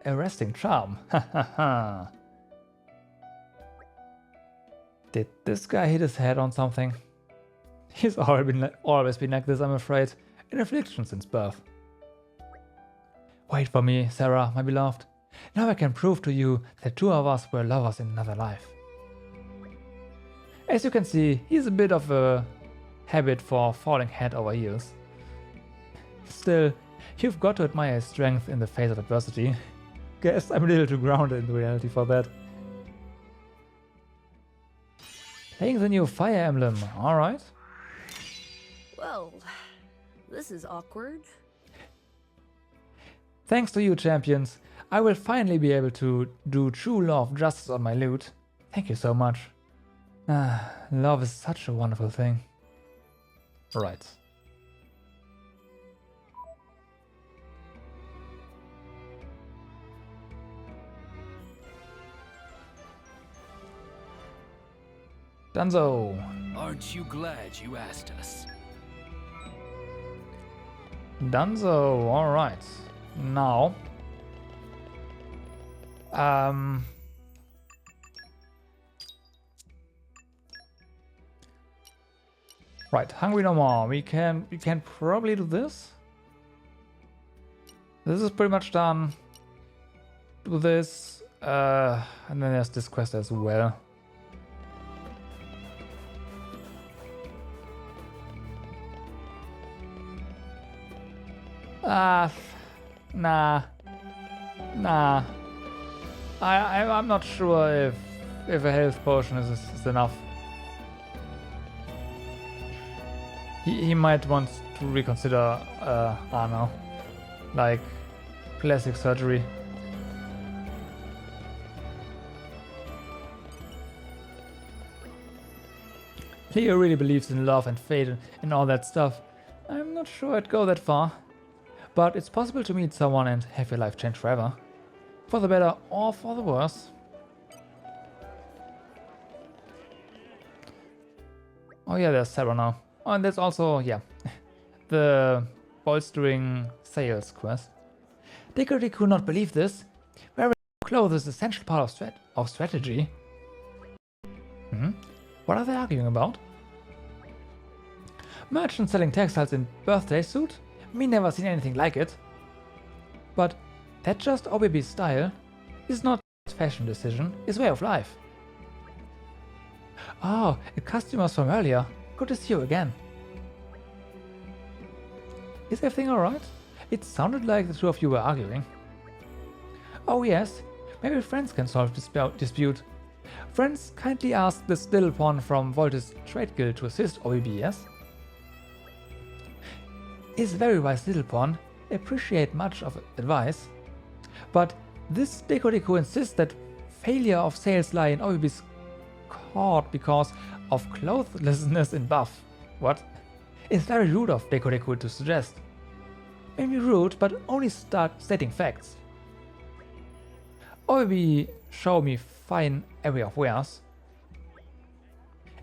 arresting charm. Ha ha ha. Did this guy hit his head on something? He's always been like this, I'm afraid. In affliction since birth. Wait for me, Sarah, my beloved. Now I can prove to you that two of us were lovers in another life. As you can see, he's a bit of a habit for falling head over heels. Still, you've got to admire his strength in the face of adversity. Guess I'm a little too grounded in reality for that. Playing the new Fire Emblem, alright.
Well, this is awkward.
Thanks to you, champions, I will finally be able to do true love justice on my loot. Thank you so much. Love is such a wonderful thing. Right. Dunzo.
Aren't you glad you asked us?
Dunzo, alright. Now. Right, hungry no more. We can probably do this. This is pretty much done. Do this. And then there's this quest as well. Nah. I'm not sure if a health potion is enough. He might want to reconsider, I don't know, like plastic surgery. Leo really believes in love and fate and all that stuff. I'm not sure I'd go that far. But it's possible to meet someone and have your life change forever. For the better or for the worse. Oh yeah, there's Sarah now. Oh, and there's also, yeah, the bolstering sales quest. Dickory could not believe this. Wearing clothes is an essential part of strategy. What are they arguing about? Merchant selling textiles in birthday suit? Me never seen anything like it. But that just OBB's style is not a fashion decision, it's way of life. Oh, a customer from earlier. Good to see you again. Is everything alright? It sounded like the two of you were arguing. Oh yes, maybe friends can solve dispute. Friends kindly asked this little pawn from Volta's Trade Guild to assist OBB, yes? Is very wise little pawn, appreciate much of advice. But this Deco insists that failure of sales lie in OBB's court because of clothlessness in buff. What? It's very rude of Deco to suggest. Maybe rude, but only start stating facts. OBB show me fine area of wares.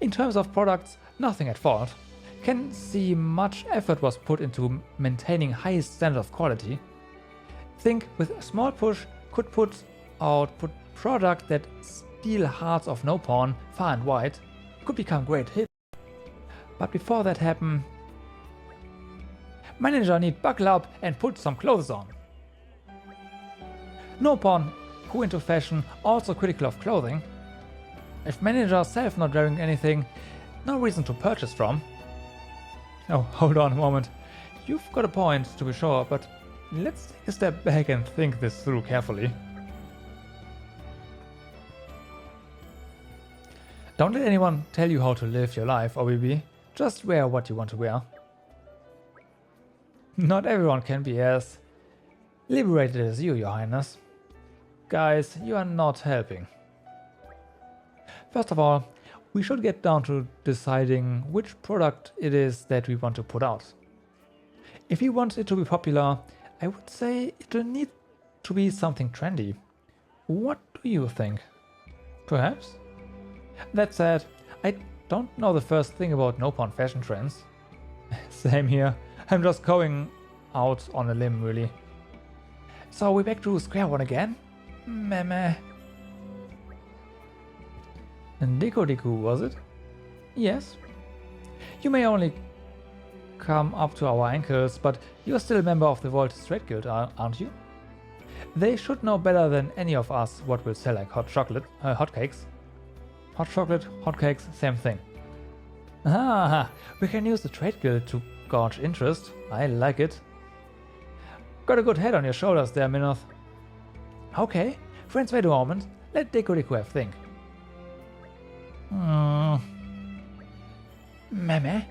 In terms of products, nothing at fault. Can see much effort was put into maintaining highest standard of quality. Think with a small push could put product that steal hearts of no pawn far and wide, could become great hit. But before that happen, manager need buckle up and put some clothes on. No pawn who into fashion also critical of clothing. If manager self not wearing anything, no reason to purchase from. Oh, hold on a moment. You've got a point, to be sure, but let's take a step back and think this through carefully. Don't let anyone tell you how to live your life, OBB. Just wear what you want to wear. Not everyone can be as liberated as you, Your Highness. Guys, you are not helping. First of all, we should get down to deciding which product it is that we want to put out. If we want it to be popular, I would say it will need to be something trendy. What do you think? Perhaps? That said, I don't know the first thing about no pawn fashion trends. Same here, I'm just going out on a limb really. So we're back to square one again? Meh. And Deco, was it? Yes. You may only come up to our ankles, but you're still a member of the Volta's Trade Guild, aren't you? They should know better than any of us what will sell like hotcakes. Hot chocolate, hotcakes, same thing. Ah, we can use the Trade Guild to gauge interest. I like it. Got a good head on your shoulders there, Minoth. Okay, friends, wait a moment. Let Deco have think. Meh.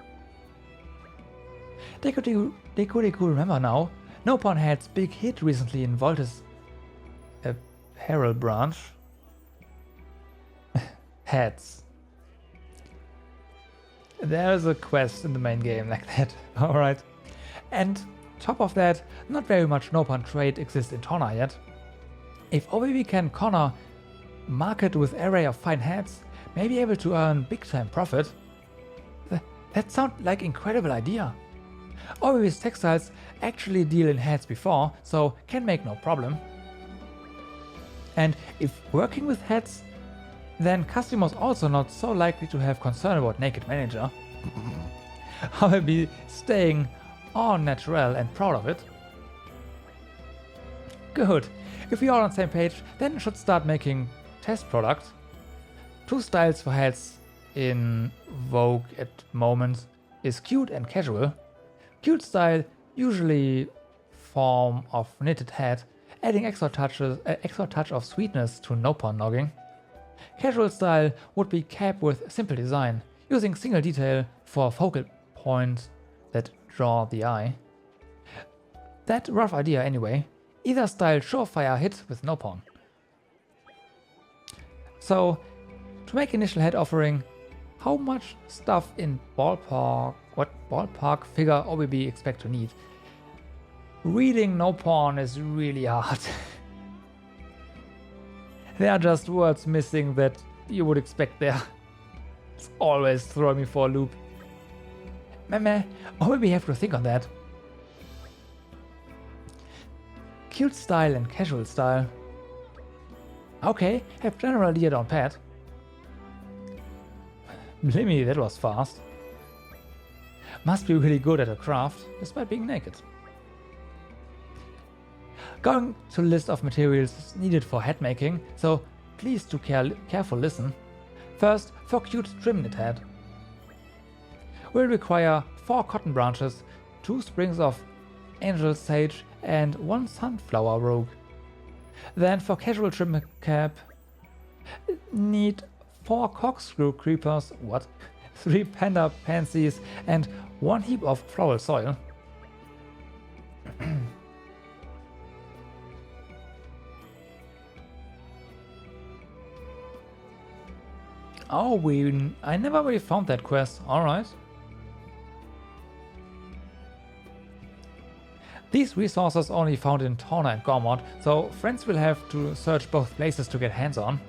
Deco, remember now? No pawn had big hit recently in Volta's apparel branch. Hats. There's a quest in the main game like that. Alright. And top of that, not very much no pawn trade exists in Torna yet. If OBB can corner market with array of fine hats, may be able to earn big time profit. That sounds like incredible idea. OBB's textiles actually deal in hats before, so can make no problem. And if working with hats, then customers also not so likely to have concern about naked manager. I will be staying all natural and proud of it. Good. If we are on the same page, then should start making test products. Two styles for hats in vogue at moment is cute and casual. Cute style usually form of knitted hat, adding extra touch of sweetness to no pawn nogging. Casual style would be cap with simple design, using single detail for focal points that draw the eye. That rough idea anyway. Either style surefire hit with no pawn. So, to make initial head offering, how much stuff in ballpark, what ballpark figure OBB expect to need? Reading no pawn is really hard. There are just words missing that you would expect there. It's always throwing me for a loop. Meh, OBB have to think on that. Cute style and casual style. Okay, have general idea down pat. Blimey, that was fast. Must be really good at a craft, despite being naked. Going to the list of materials needed for hat making, so please do careful listen. First, for cute trim knit hat. We'll require 4 cotton branches, 2 sprigs of angel sage and 1 sunflower rogue. Then for casual trim cap, need 4 corkscrew creepers, 3 panda pansies and 1 heap of floral soil. Oh, I never really found that quest, alright. These resources only found in Torna and Gormod, so friends will have to search both places to get hands on.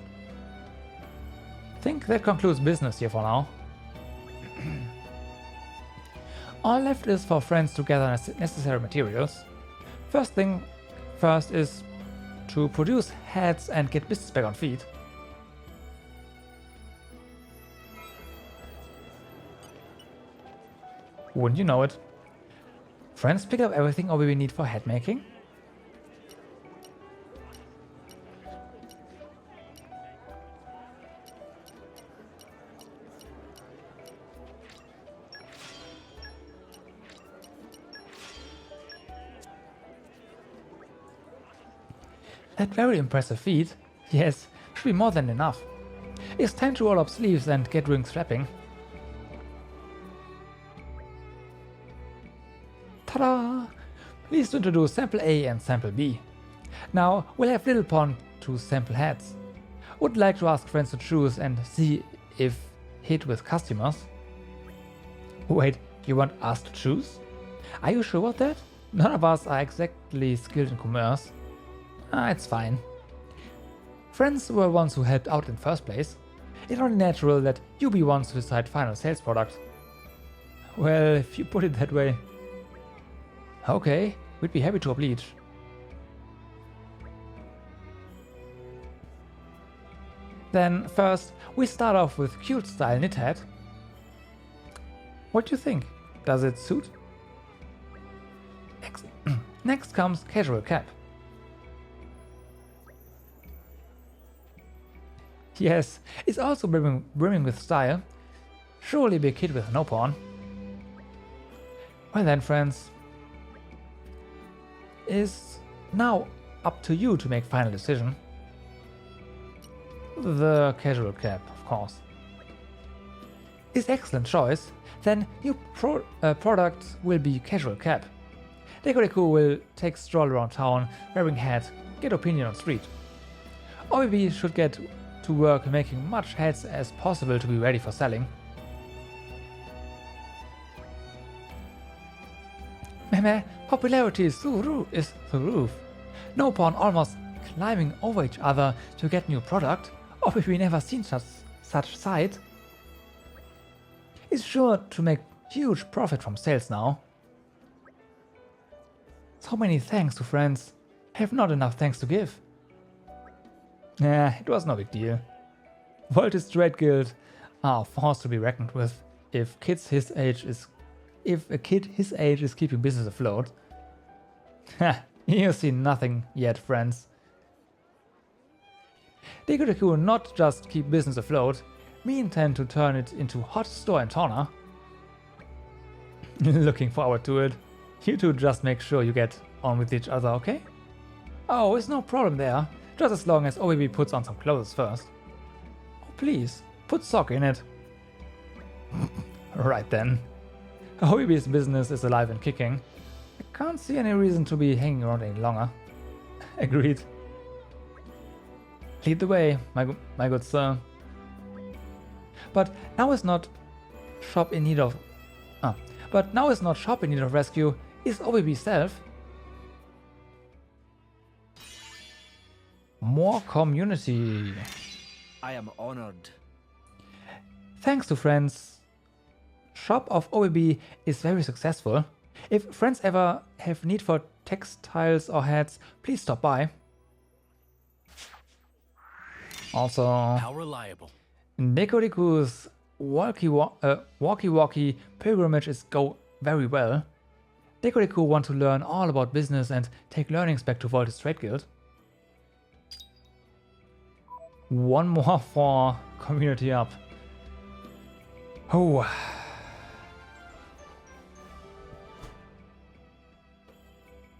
Think that concludes business here for now. All left is for friends to gather necessary materials. First thing first is to produce hats and get business back on feet. Wouldn't you know it? Friends pick up everything we need for hat making. That very impressive feat, yes, should be more than enough. It's time to roll up sleeves and get doing strapping. Ta-da! Pleased to introduce Sample A and Sample B. Now we'll have little pawn to sample hats. Would like to ask friends to choose and see if hit with customers. Wait, you want us to choose? Are you sure about that? None of us are exactly skilled in commerce. It's fine. Friends were ones who helped out in first place. It's only natural that you be ones to decide final sales product. Well, if you put it that way. Okay, we'd be happy to oblige. Then first, we start off with cute style knit hat. What do you think? Does it suit? Next comes casual cap. Yes, it's also brimming with style. Surely be a kid with no pawn. Well then, friends, is now up to you to make final decision. The casual cap, of course. Is excellent choice. Then new product will be casual cap. Dekodeku will take stroll around town, wearing hat, get opinion on street. OBB should get to work making much hats as possible to be ready for selling. Meh, popularity is through the roof. No pawn almost climbing over each other to get new product, or if we never seen such sight. It's sure to make huge profit from sales now. So many thanks to friends, have not enough thanks to give. It was no big deal. Voltis Trade Guild are forced to be reckoned with if a kid his age is keeping business afloat. You see nothing yet, friends. Dekodeku will not just keep business afloat, we intend to turn it into hot store in Torna. Looking forward to it. You two just make sure you get on with each other, okay? Oh, it's no problem there. Just as long as OBB puts on some clothes first. Oh, please, put sock in it. Right then. OBB's business is alive and kicking. I can't see any reason to be hanging around any longer. Agreed. Lead the way, my good sir. But now is not shop in need of rescue. Is OBB self? More community.
I am honored.
Thanks to friends. Shop of OBB is very successful. If friends ever have need for textiles or hats, please stop by. Also,
How reliable.
Dekodeku's walkie-walkie pilgrimage is go very well. Dekodeku want to learn all about business and take learnings back to Voltis Trade Guild. One more for community up. Oh.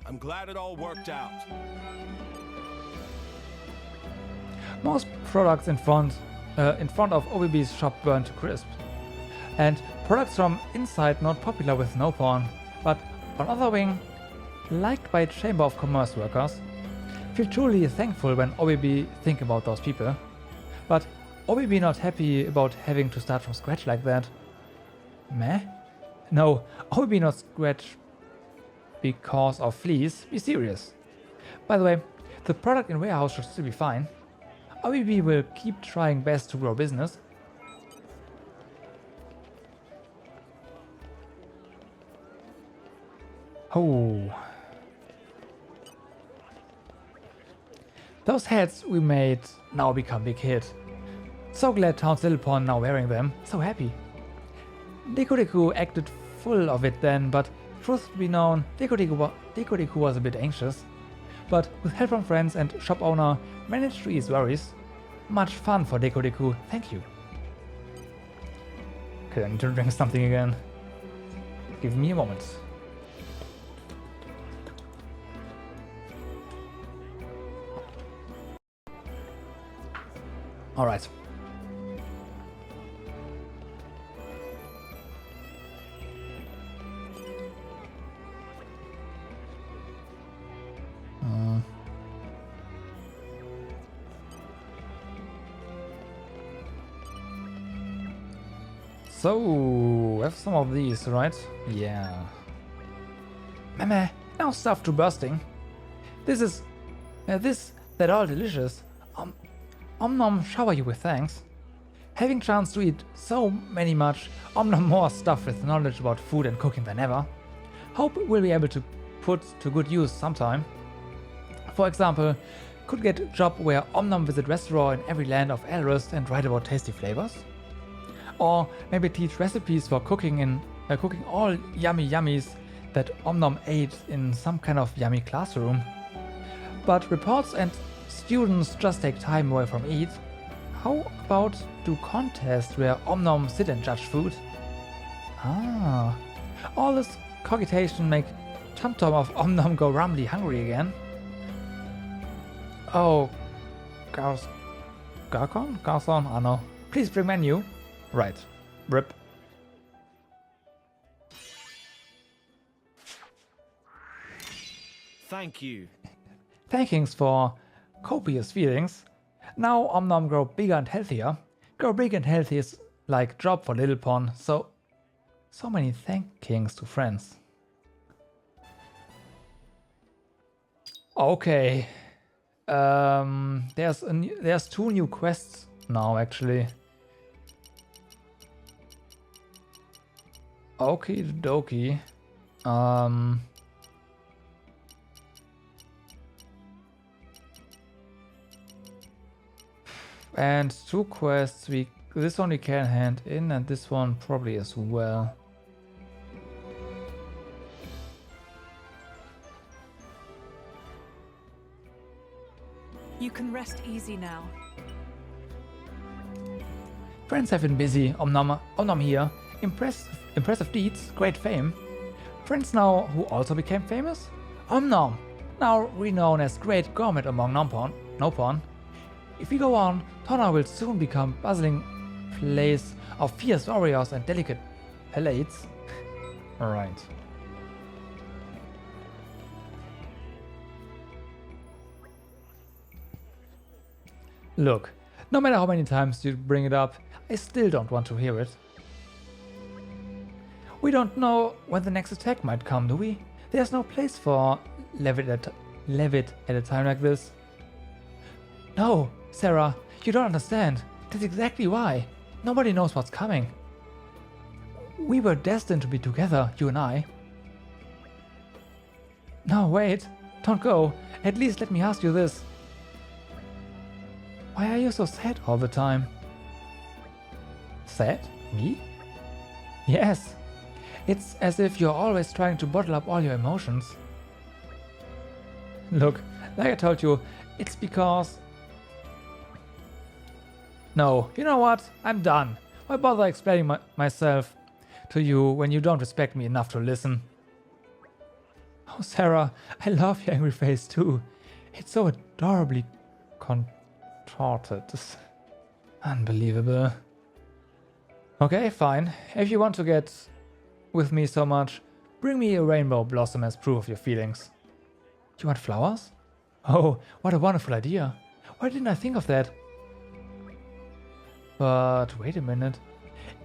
I'm glad it all worked out.
Most products in front of OBB's shop burned to crisp. And products from inside not popular with no pawn, but on other wing, liked by Chamber of Commerce workers. Feel truly thankful when OBB think about those people. But OBB not happy about having to start from scratch like that. Meh? No, OBB not scratch because of fleas, be serious. By the way, the product in warehouse should still be fine. OBB will keep trying best to grow business. Oh. Those hats we made now become big hit. So glad Town's little pawn now wearing them, so happy. Dekodeku acted full of it then, but truth be known, Dekodeku was a bit anxious. But with help from friends and shop owner, managed to ease worries. Much fun for Dekodeku, thank you. Okay, I need to drink something again. Give me a moment. Alright. So, we have some of these, right? Yeah. Meh, now stuffed to bursting. This is... that all delicious. Nom shower you with thanks. Having chance to eat so many much, nom more stuff with knowledge about food and cooking than ever. Hope we'll be able to put to good use sometime. For example, could get a job where nom visit restaurant in every land of Elrist and write about tasty flavors. Or maybe teach recipes for cooking cooking all yummy yummies that nom ate in some kind of yummy classroom. But reports and students just take time away from eat. How about do contests where nom sit and judge food? Ah, all this cogitation make Tom of nom go rumbly hungry again. Oh, Garcon? I don't know. Please bring menu. Right. Rip.
Thank you.
Thankings for copious feelings. Now nom grow bigger and healthier. Grow big and healthy is like job for little pawn, so many thankings to friends. Okay. There's 2 new quests now actually. Okie dokie. And 2 quests, this one we can hand in and this one probably as well.
You can rest easy now.
Friends have been busy, Omnom here. Impressive deeds, great fame. Friends now who also became famous? Omnom, now renowned as great gourmet among Nopon. If we go on, Torna will soon become bustling place of fierce warriors and delicate palates. Alright. Look, no matter how many times you bring it up, I still don't want to hear it. We don't know when the next attack might come, do we? There's no place for Levitt at a time like this. No, Sarah, you don't understand. That's exactly why. Nobody knows what's coming. We were destined to be together, you and I. No, wait. Don't go. At least let me ask you this. Why are you so sad all the time? Sad? Me? Yes. It's as if you're always trying to bottle up all your emotions. Look, like I told you, it's because... No, you know what? I'm done. Why bother explaining myself to you when you don't respect me enough to listen? Oh, Sarah, I love your angry face too. It's so adorably contorted. Unbelievable. Okay, fine. If you want to get with me so much, bring me a rainbow blossom as proof of your feelings. You want flowers? Oh, what a wonderful idea. Why didn't I think of that? But wait a minute.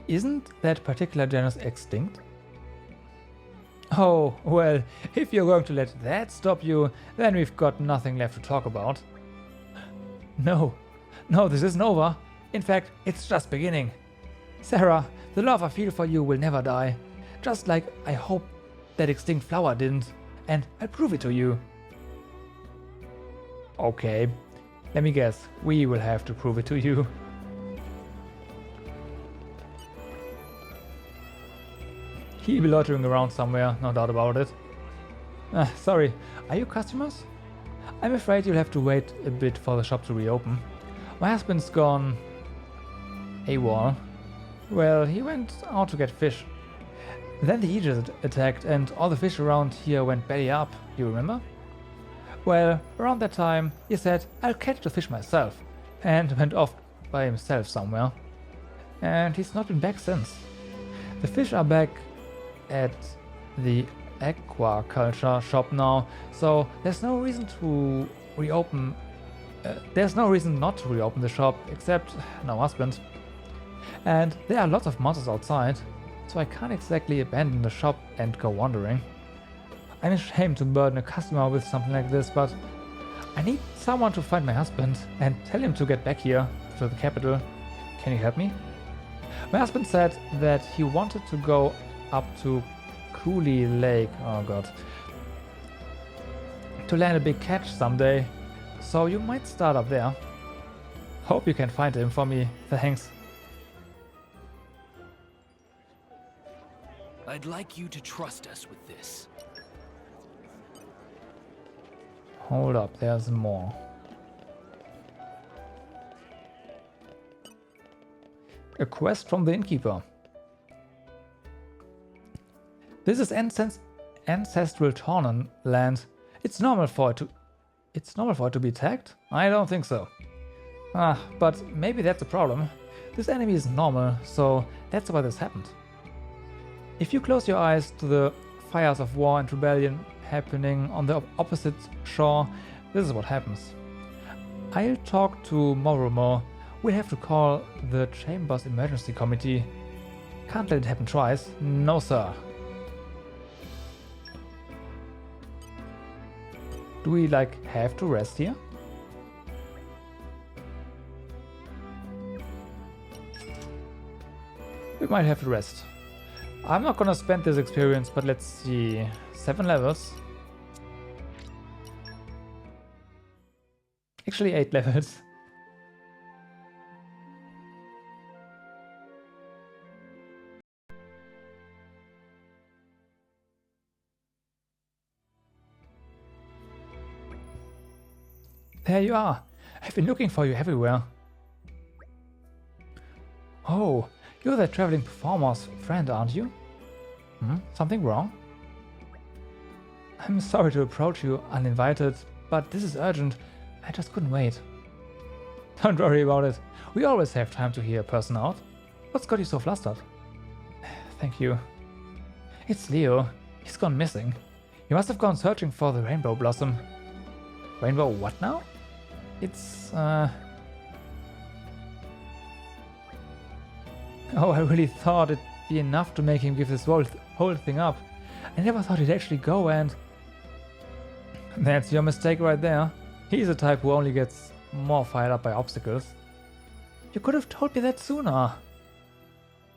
Isn't that particular genus extinct? Oh, well, if you're going to let that stop you, then we've got nothing left to talk about. No, this isn't over. In fact, it's just beginning. Sarah, the love I feel for you will never die. Just like I hope that extinct flower didn't. And I'll prove it to you. Okay, let me guess. We will have to prove it to you. He'll be loitering around somewhere, no doubt about it. Sorry, are you customers? I'm afraid you'll have to wait a bit for the shop to reopen. My husband's gone AWOL. Well, he went out to get fish. Then the Aegis attacked and all the fish around here went belly up, you remember? Well, around that time, he said, I'll catch the fish myself, and went off by himself somewhere. And he's not been back since. The fish are back at the aquaculture shop now, so there's no reason to reopen. There's no reason not to reopen the shop, except no husband. And there are lots of monsters outside, so I can't exactly abandon the shop and go wandering. I'm ashamed to burden a customer with something like this, but I need someone to find my husband and tell him to get back here to the capital. Can you help me? My husband said that he wanted to go up to Cooley Lake, oh god, to land a big catch someday, so you might start up there. Hope you can find him for me, thanks.
I'd like you to trust us with this.
Hold up, there's more. A quest from the innkeeper. This is ancestral Torna land. It's normal for it to be attacked? I don't think so. But maybe that's a problem. This enemy is normal, so that's why this happened. If you close your eyes to the fires of war and rebellion happening on the opposite shore, this is what happens. I'll talk to Moromo. We'll have to call the Chamber's emergency committee. Can't let it happen twice. No, sir. Do we, have to rest here? We might have to rest. I'm not gonna spend this experience, but let's see. 7 levels. Actually 8 levels. There you are. I've been looking for you everywhere. Oh, you're that traveling performer's friend, aren't you? Something wrong? I'm sorry to approach you uninvited, but this is urgent. I just couldn't wait. Don't worry about it. We always have time to hear a person out. What's got you so flustered? Thank you. It's Leo. He's gone missing. He must have gone searching for the rainbow blossom. Rainbow what now? It's, Oh, I really thought it'd be enough to make him give this whole thing up. I never thought he'd actually go, and... That's your mistake right there. He's the type who only gets more fired up by obstacles. You could have told me that sooner.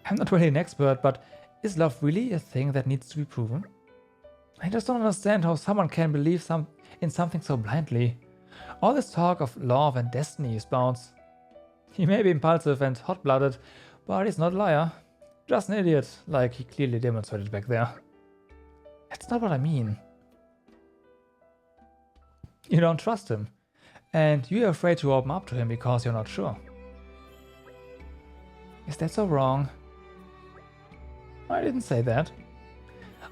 I'm not really an expert, but is love really a thing that needs to be proven? I just don't understand how someone can believe in something so blindly. All this talk of love and destiny spouts, He may be impulsive and hot-blooded, but he's not a liar. Just an idiot, like he clearly demonstrated back there. That's not what I mean. You don't trust him, and you're afraid to open up to him because you're not sure. Is that so wrong? I didn't say that.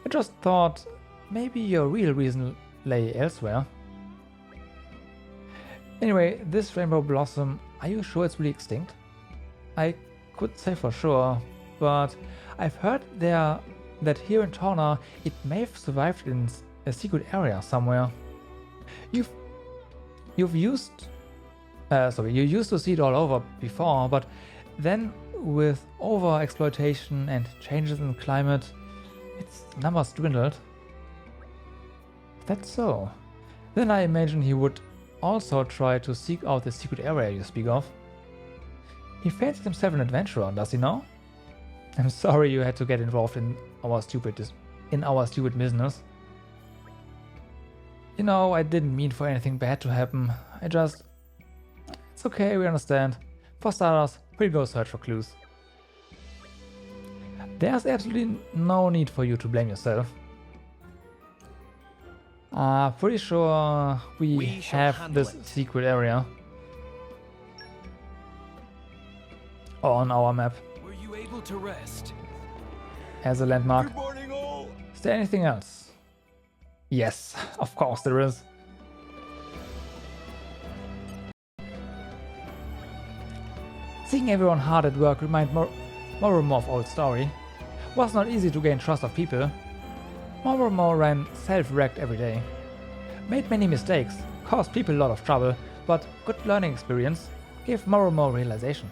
I just thought maybe your real reason lay elsewhere. Anyway, this rainbow blossom, are you sure it's really extinct? I could say for sure, but I've heard that here in Torna it may have survived in a secret area somewhere. You used to see it all over before, but then with over-exploitation and changes in climate, its numbers dwindled. That's so. Then I imagine he would also try to seek out the secret area you speak of. He fancies himself an adventurer, does he know? I'm sorry you had to get involved in our stupid business. You know, I didn't mean for anything bad to happen. It's okay, we understand. For starters, we'll go search for clues. There's absolutely no need for you to blame yourself. Pretty sure we have this secret area on our map.
Were you able to rest?
As a landmark.
Good morning, all.
Is there anything else? Yes, of course there is. Seeing everyone hard at work reminded more and more of old story. It was not easy to gain trust of people. More and more ran self-wrecked every day. Made many mistakes, caused people a lot of trouble, but good learning experience gave more and more realization.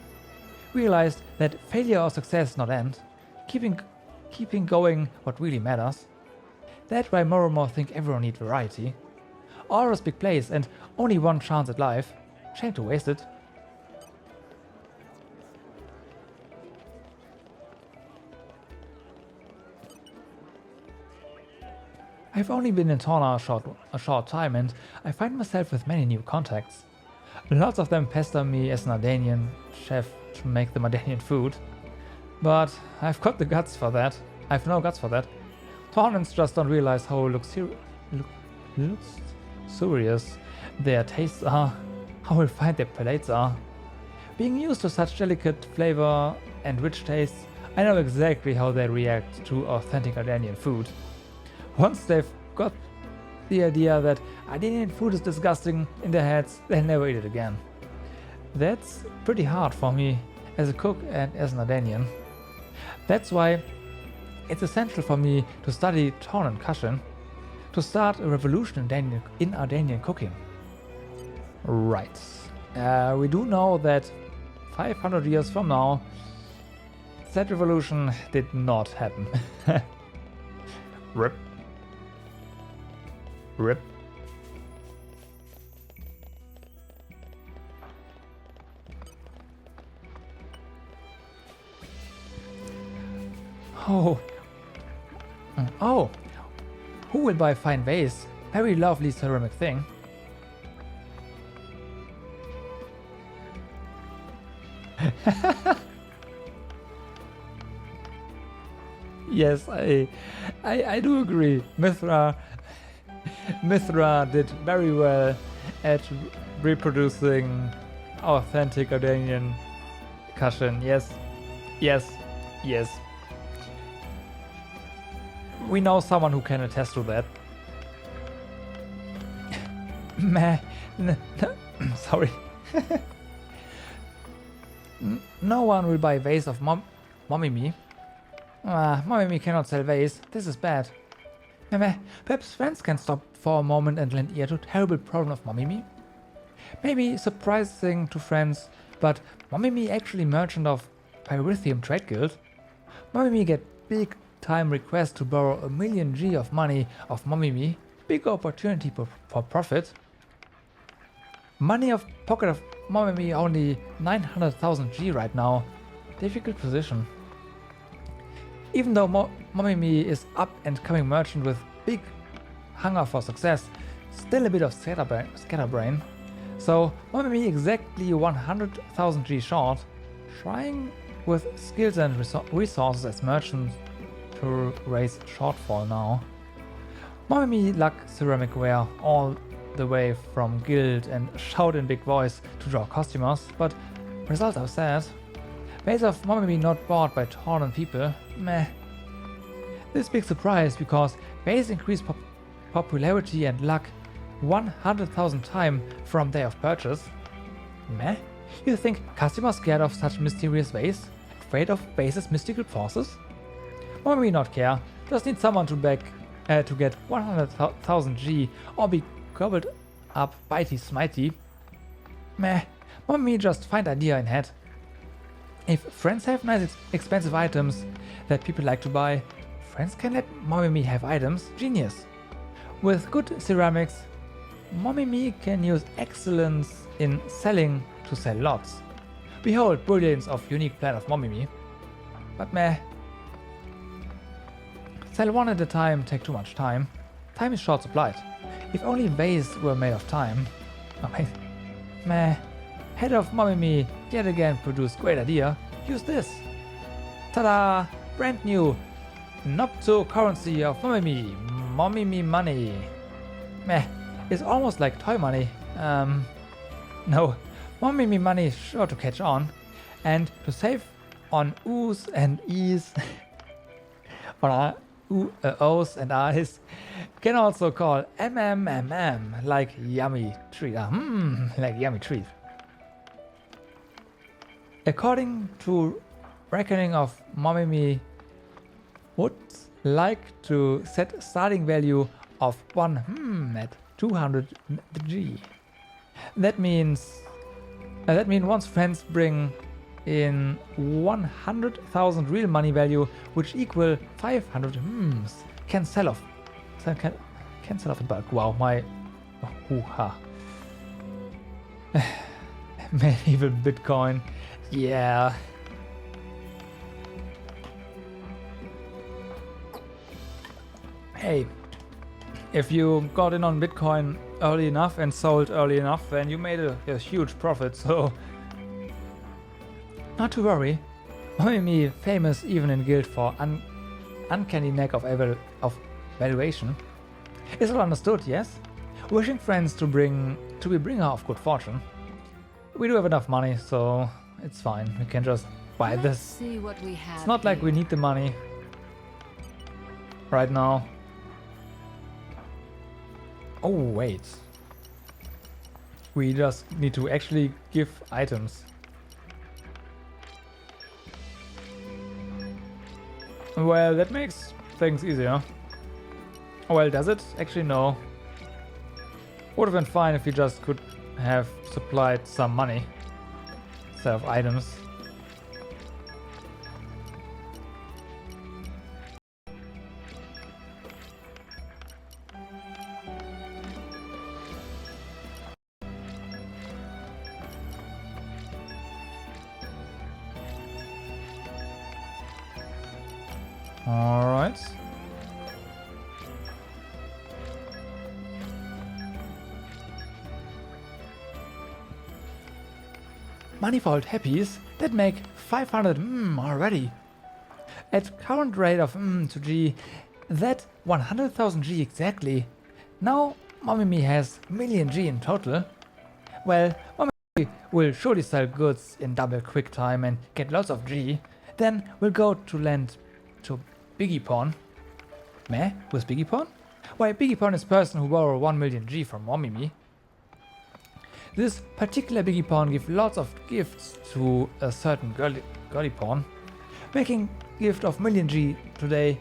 Realized that failure or success is not end. Keeping going what really matters. That's why more and more think everyone needs variety. Always big place and only one chance at life. Shame to waste it. I've only been in Torna a short time and I find myself with many new contacts. Lots of them pester me as an Ardanian chef to make them Ardanian food. But I've got the guts for that. I've no guts for that. Tornans just don't realize how luxurious their tastes are, how refined their palates are. Being used to such delicate flavor and rich tastes, I know exactly how they react to authentic Ardanian food. Once they've got the idea that Ardanian food is disgusting in their heads, they'll never eat it again. That's pretty hard for me as a cook and as an Ardanian. That's why it's essential for me to study Tornan Kashin, to start a revolution in Ardanian cooking. Right. We do know that 500 years from now, that revolution did not happen. Rip. Rip. Oh, who will buy fine vase? Very lovely ceramic thing. Yes, I do agree. Mithra did very well at reproducing authentic Ardanian Kashin. Yes. We know someone who can attest to that. Sorry. No one will buy vase of Mommy-Me. Mommy-Me cannot sell vase. This is bad. Perhaps friends can stop for a moment and lend ear to terrible problem of Mommy-Me. Maybe surprising to friends, but Mommy-Me actually merchant of Pyrrhithium Trade Guild. Mommy-Me get big time request to borrow 1 million G of money of Mommy-Me. Big opportunity for profit. Money of pocket of Mommy-Me only 900,000 G right now. Difficult position. Even though Mommy-Me is up and coming merchant with big hunger for success, still a bit of scatterbrain. So Mommy exactly 100,000 G short, trying with skills and resources as merchants to raise shortfall now. Mommy luck ceramic ware all the way from guild and shout in big voice to draw customers, but results are sad. Base of Mommy not bought by Torna people, meh. This big surprise because base increased popularity and luck 100,000 times from day of purchase. Meh? You think customers scared of such mysterious ways? Afraid of base's mystical forces? Mommy not care, just need someone to to get 100,000 G or be gobbled up bitey smitey. Meh, Mommy just find idea in head. If friends have nice expensive items that people like to buy, friends can let Mommy have items, genius. With good ceramics, Mommy can use excellence in selling to sell lots. Behold brilliance of unique plan of Mommy. But meh. Sell one at a time take too much time. Time is short supplied. If only vase were made of time. Okay. Meh. Head of Mommy yet again produced great idea. Use this. Ta-da! Brand new Nopto currency of Mommy. Mommy money. Meh. It's almost like toy money. No. Mommy money is sure to catch on. And to save on O's and E's on O's and I's can also call MMMM like yummy treat. Like yummy treat. According to reckoning of Mommy would like to set starting value of 1 at 200 G. That means once friends bring in 100,000 real money value, which equal 500 can sell off. Can sell off in bulk. Wow, my hoo-ha. Medieval Bitcoin. Yeah. Hey, if you got in on Bitcoin early enough and sold early enough, then you made a huge profit, so not to worry. Mommy famous even in guild for uncanny knack of valuation. Is all understood, yes? Wishing friends to be bringer of good fortune. We do have enough money, so it's fine. We can just buy this.
See what we have
It's not like we need the money right now. Oh wait. We just need to actually give items. Well, that makes things easier. Well, does it? Actually, no. Would have been fine if we just could have supplied some money instead of items. All right. Manifold happies that make 500 already. At current rate of to G, that 100,000 G exactly. Now Mommy has million G in total. Well, Mommy will surely sell goods in double quick time and get lots of G. Then we'll go to lend to Biggie Pawn. Meh? Who's Biggie Pawn? Why, Biggie Pawn is person who borrow 1 million G from Mommy. This particular Biggie Pawn gives lots of gifts to a certain girly pawn. Making gift of million G today.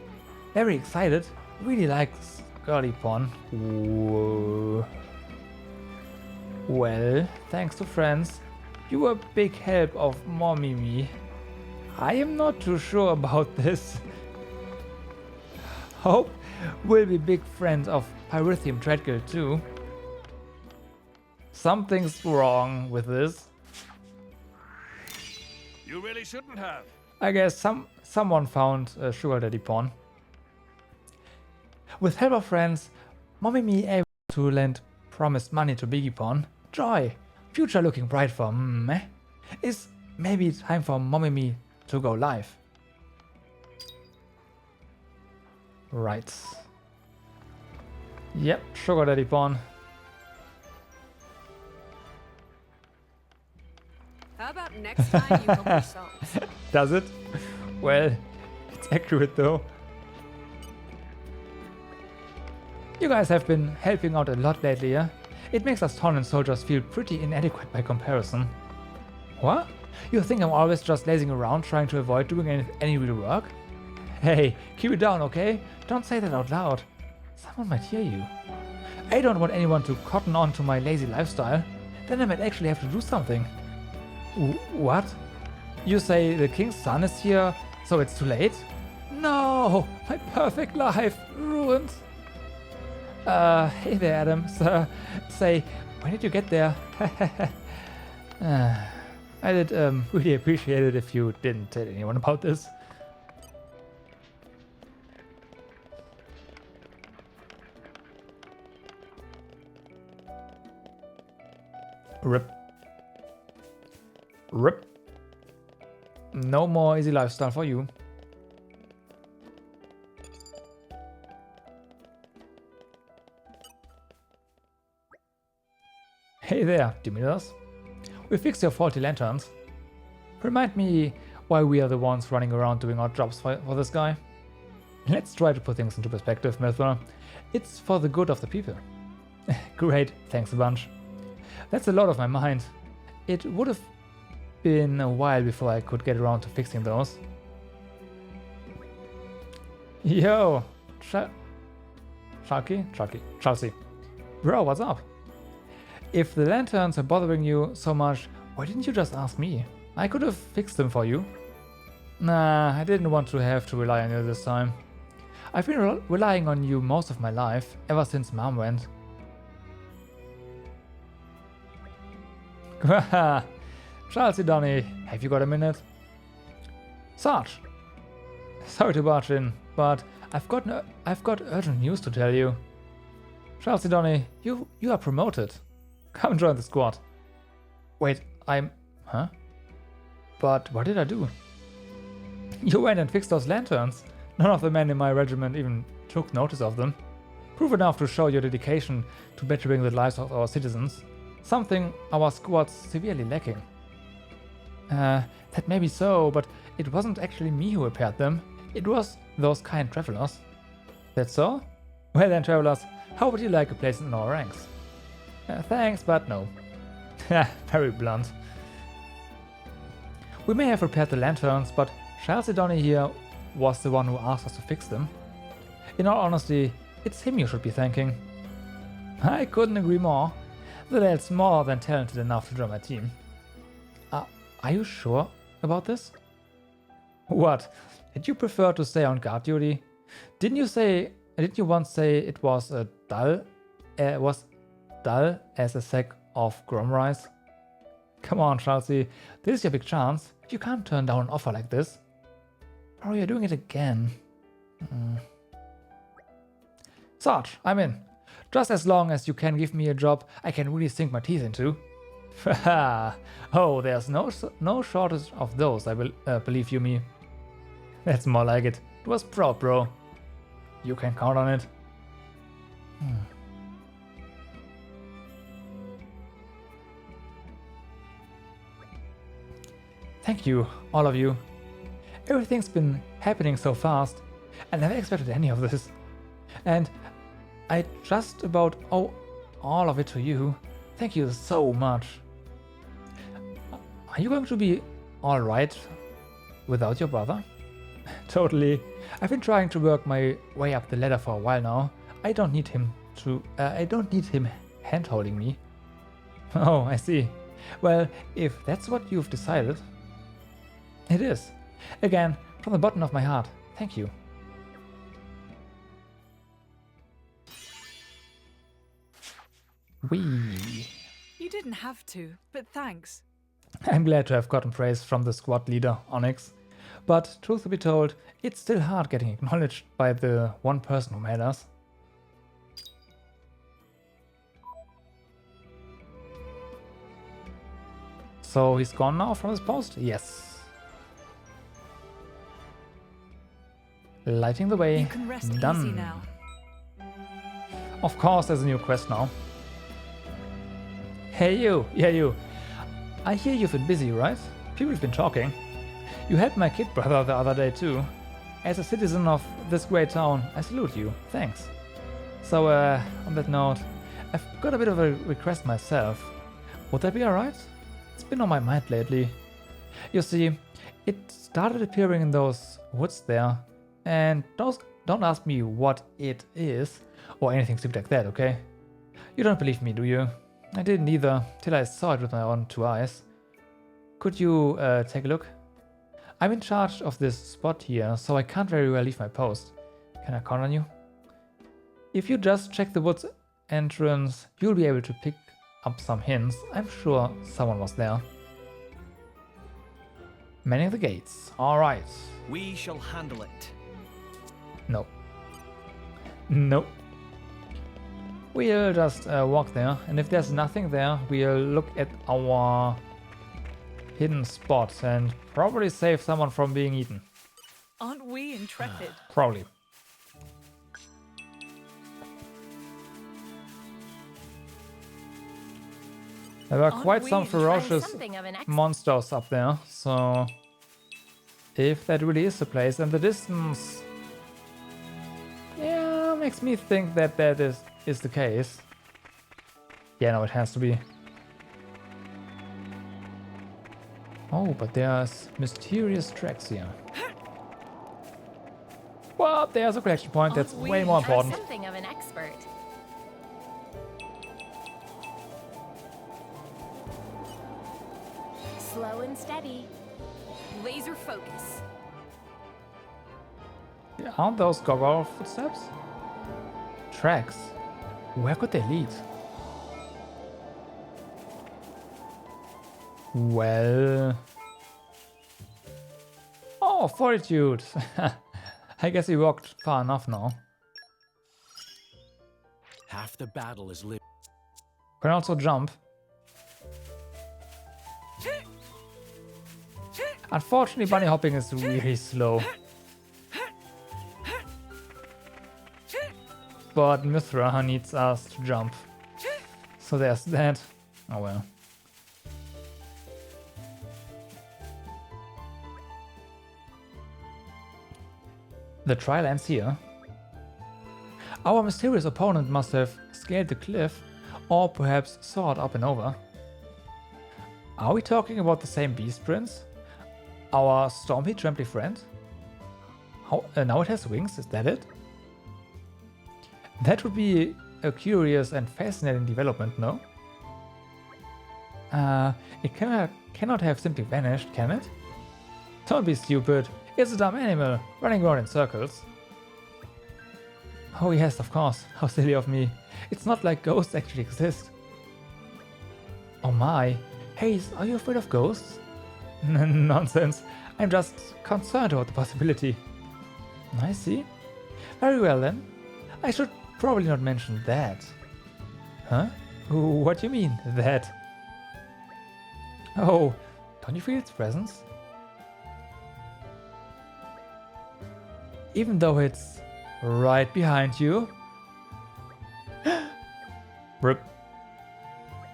Very excited. Really likes girly pawn. Whoa. Well, thanks to friends. You were a big help of Mommy. I am not too sure about this. Hope will be big friends of Pyrithium Trade Guild too. Something's wrong with this.
You really shouldn't have.
I guess someone found a sugar daddy pawn. With help of friends, Mommy able to lend promised money to Biggie Pawn. Joy! Future looking bright for meh. Is maybe time for Mommy to go live. Right. Yep, Sugar Daddy Pawn.
How about next time you help yourselves?
Does it? Well, it's accurate though. You guys have been helping out a lot lately, yeah? It makes us Torna soldiers feel pretty inadequate by comparison. What? You think I'm always just lazing around trying to avoid doing any real work? Hey, keep it down, okay? Don't say that out loud. Someone might hear you. I don't want anyone to cotton on to my lazy lifestyle. Then I might actually have to do something. What? You say the king's son is here, so it's too late? No! My perfect life ruined! Hey there, Adam, sir. Say, when did you get there? I did really appreciate it if you didn't tell anyone about this. Rip. Rip. No more easy lifestyle for you. Hey there, Dimitas. We fixed your faulty lanterns. Remind me why we are the ones running around doing odd jobs for this guy. Let's try to put things into perspective, Mithra. It's for the good of the people. Great, thanks a bunch. That's a lot of my mind. It would have been a while before I could get around to fixing those. Yo, Chelsea. Bro, what's up? If the lanterns are bothering you so much, why didn't you just ask me? I could have fixed them for you. Nah, I didn't want to have to rely on you this time. I've been relying on you most of my life, ever since Mom went. Chelsea Donny, have you got a minute? Sarge! Sorry to barge in, but I've got urgent news to tell you. Chelsea Donny, you are promoted. Come join the squad. Wait, huh? But what did I do? You went and fixed those lanterns. None of the men in my regiment even took notice of them. Prove enough to show your dedication to bettering the lives of our citizens. Something our squad's severely lacking. That may be so, but it wasn't actually me who repaired them. It was those kind travelers. That's so? Well then, travelers, how would you like a place in our ranks? Thanks, but no. Very blunt. We may have repaired the lanterns, but Chelsea Donny here was the one who asked us to fix them. In all honesty, it's him you should be thanking. I couldn't agree more. The lad's more than talented enough to join my team. Are you sure about this? What? Did you prefer to stay on guard duty? Didn't you once say it was dull as a sack of grom rice? Come on, Chelsea, this is your big chance. You can't turn down an offer like this. Or you're doing it again. Sarge, I'm in. Just as long as you can give me a job I can really sink my teeth into. Haha. Oh, there's no shortage of those, I will believe you me. That's more like it. It was proud, bro. You can count on it. Thank you, all of you. Everything's been happening so fast. I never expected any of this. And I just about owe all of it to you. Thank you so much. Are you going to be alright without your brother? Totally. I've been trying to work my way up the ladder for a while now. I don't need him hand-holding me. Oh, I see. Well, if that's what you've decided, it is. Again, from the bottom of my heart, thank you. Whee!
You didn't have to, but thanks.
I'm glad to have gotten praise from the squad leader, Onyx. But truth to be told, it's still hard getting acknowledged by the one person who made us. So he's gone now from his post? Yes. Lighting the way.
You can rest
Done.
easy now.
Of course, there's a new quest now. Hey you, yeah you. I hear you've been busy, right? People have been talking. You helped my kid brother the other day too. As a citizen of this great town, I salute you. Thanks. So, on that note, I've got a bit of a request myself. Would that be alright? It's been on my mind lately. You see, it started appearing in those woods there, and don't ask me what it is, or anything stupid like that, okay? You don't believe me, do you? I didn't either, till I saw it with my own 2 eyes. Could you take a look? I'm in charge of this spot here, so I can't very well leave my post. Can I count on you? If you just check the woods entrance, you'll be able to pick up some hints. I'm sure someone was there. Manning the gates. Alright.
We shall handle it.
No. Nope. We'll just walk there, and if there's nothing there, we'll look at our hidden spot and probably save someone from being eaten.
Aren't we intrepid?
Probably. There were quite some ferocious monsters up there, so if that really is the place, and the distance, yeah, makes me think that that is the case. Yeah, no, it has to be. Oh, but there's mysterious tracks here. Well, there's a collection point that's way more important.
Something of an expert. Slow and steady. Laser focus.
Yeah, aren't those gargoyle footsteps? Tracks? Where could they lead? Well... Oh, fortitude! I guess we walked far enough now.
Half the battle is lived.
Can also jump. Unfortunately, bunny hopping is really slow. But Mithra needs us to jump. So there's that. Oh well. The trial ends here. Our mysterious opponent must have scaled the cliff, or perhaps soared up and over. Are we talking about the same beast prince? Our stormy tramply friend? How, now it has wings, is that it? That would be a curious and fascinating development, no? It cannot have simply vanished, can it? Don't be stupid. It's a dumb animal, running around in circles. Oh yes, of course. How silly of me. It's not like ghosts actually exist. Oh my. Hey, are you afraid of ghosts? Nonsense. I'm just concerned about the possibility. I see. Very well then. I should probably not mention that. Huh? What do you mean, that? Oh, don't you feel its presence? Even though it's right behind you. Rip.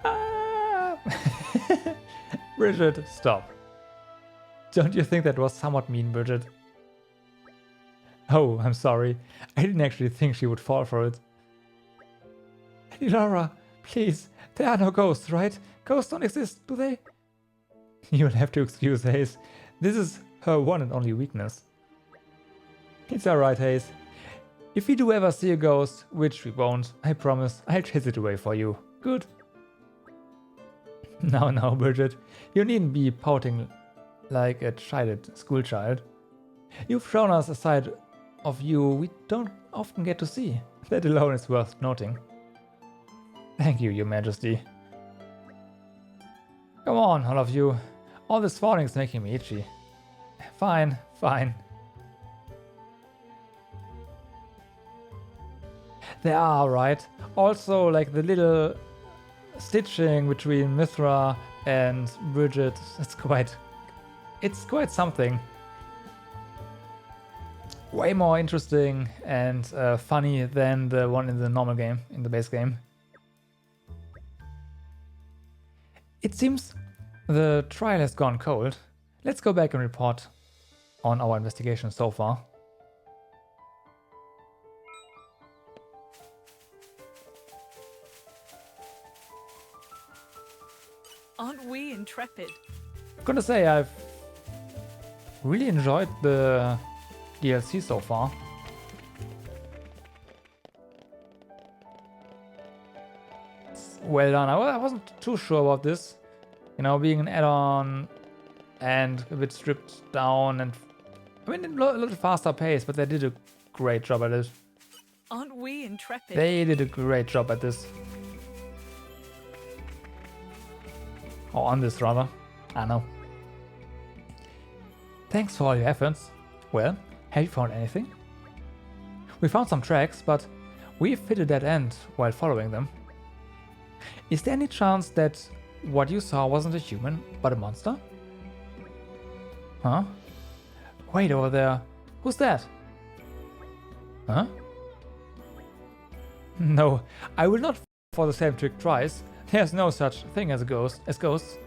Ah. Bridget, stop. Don't you think that was somewhat mean, Bridget? Oh, I'm sorry. I didn't actually think she would fall for it. Laura, please. There are no ghosts, right? Ghosts don't exist, do they? You'll have to excuse Hayes. This is her one and only weakness. It's alright, Hayes. If we do ever see a ghost, which we won't, I promise, I'll chase it away for you. Good. Now, Bridget. You needn't be pouting like a chided schoolchild. You've shown us a side of you we don't often get to see. That alone is worth noting. Thank you, Your Majesty. Come on, all of you. All this falling is making me itchy. Fine. They are, right? Also, like the little stitching between Mithra and Bridget. It's quite something. Way more interesting and funny than the one in the normal game, in the base game. It seems the trial has gone cold. Let's go back and report on our investigation so far.
Aren't we intrepid?
I'm gonna say I've really enjoyed the DLC so far. It's well done. I wasn't too sure about this, you know, being an add-on and a bit stripped down, and I mean a little faster pace, but they did a great job at it.
Aren't we intrepid?
They did a great job at this. Or on this, rather. I know. Thanks for all your efforts. Well, have you found anything? We found some tracks, but we've hit a dead end while following them. Is there any chance that what you saw wasn't a human, but a monster? Huh? Wait, over there. Who's that? Huh? No, I will not for the same trick twice. There's no such thing as a ghost. Ghosts.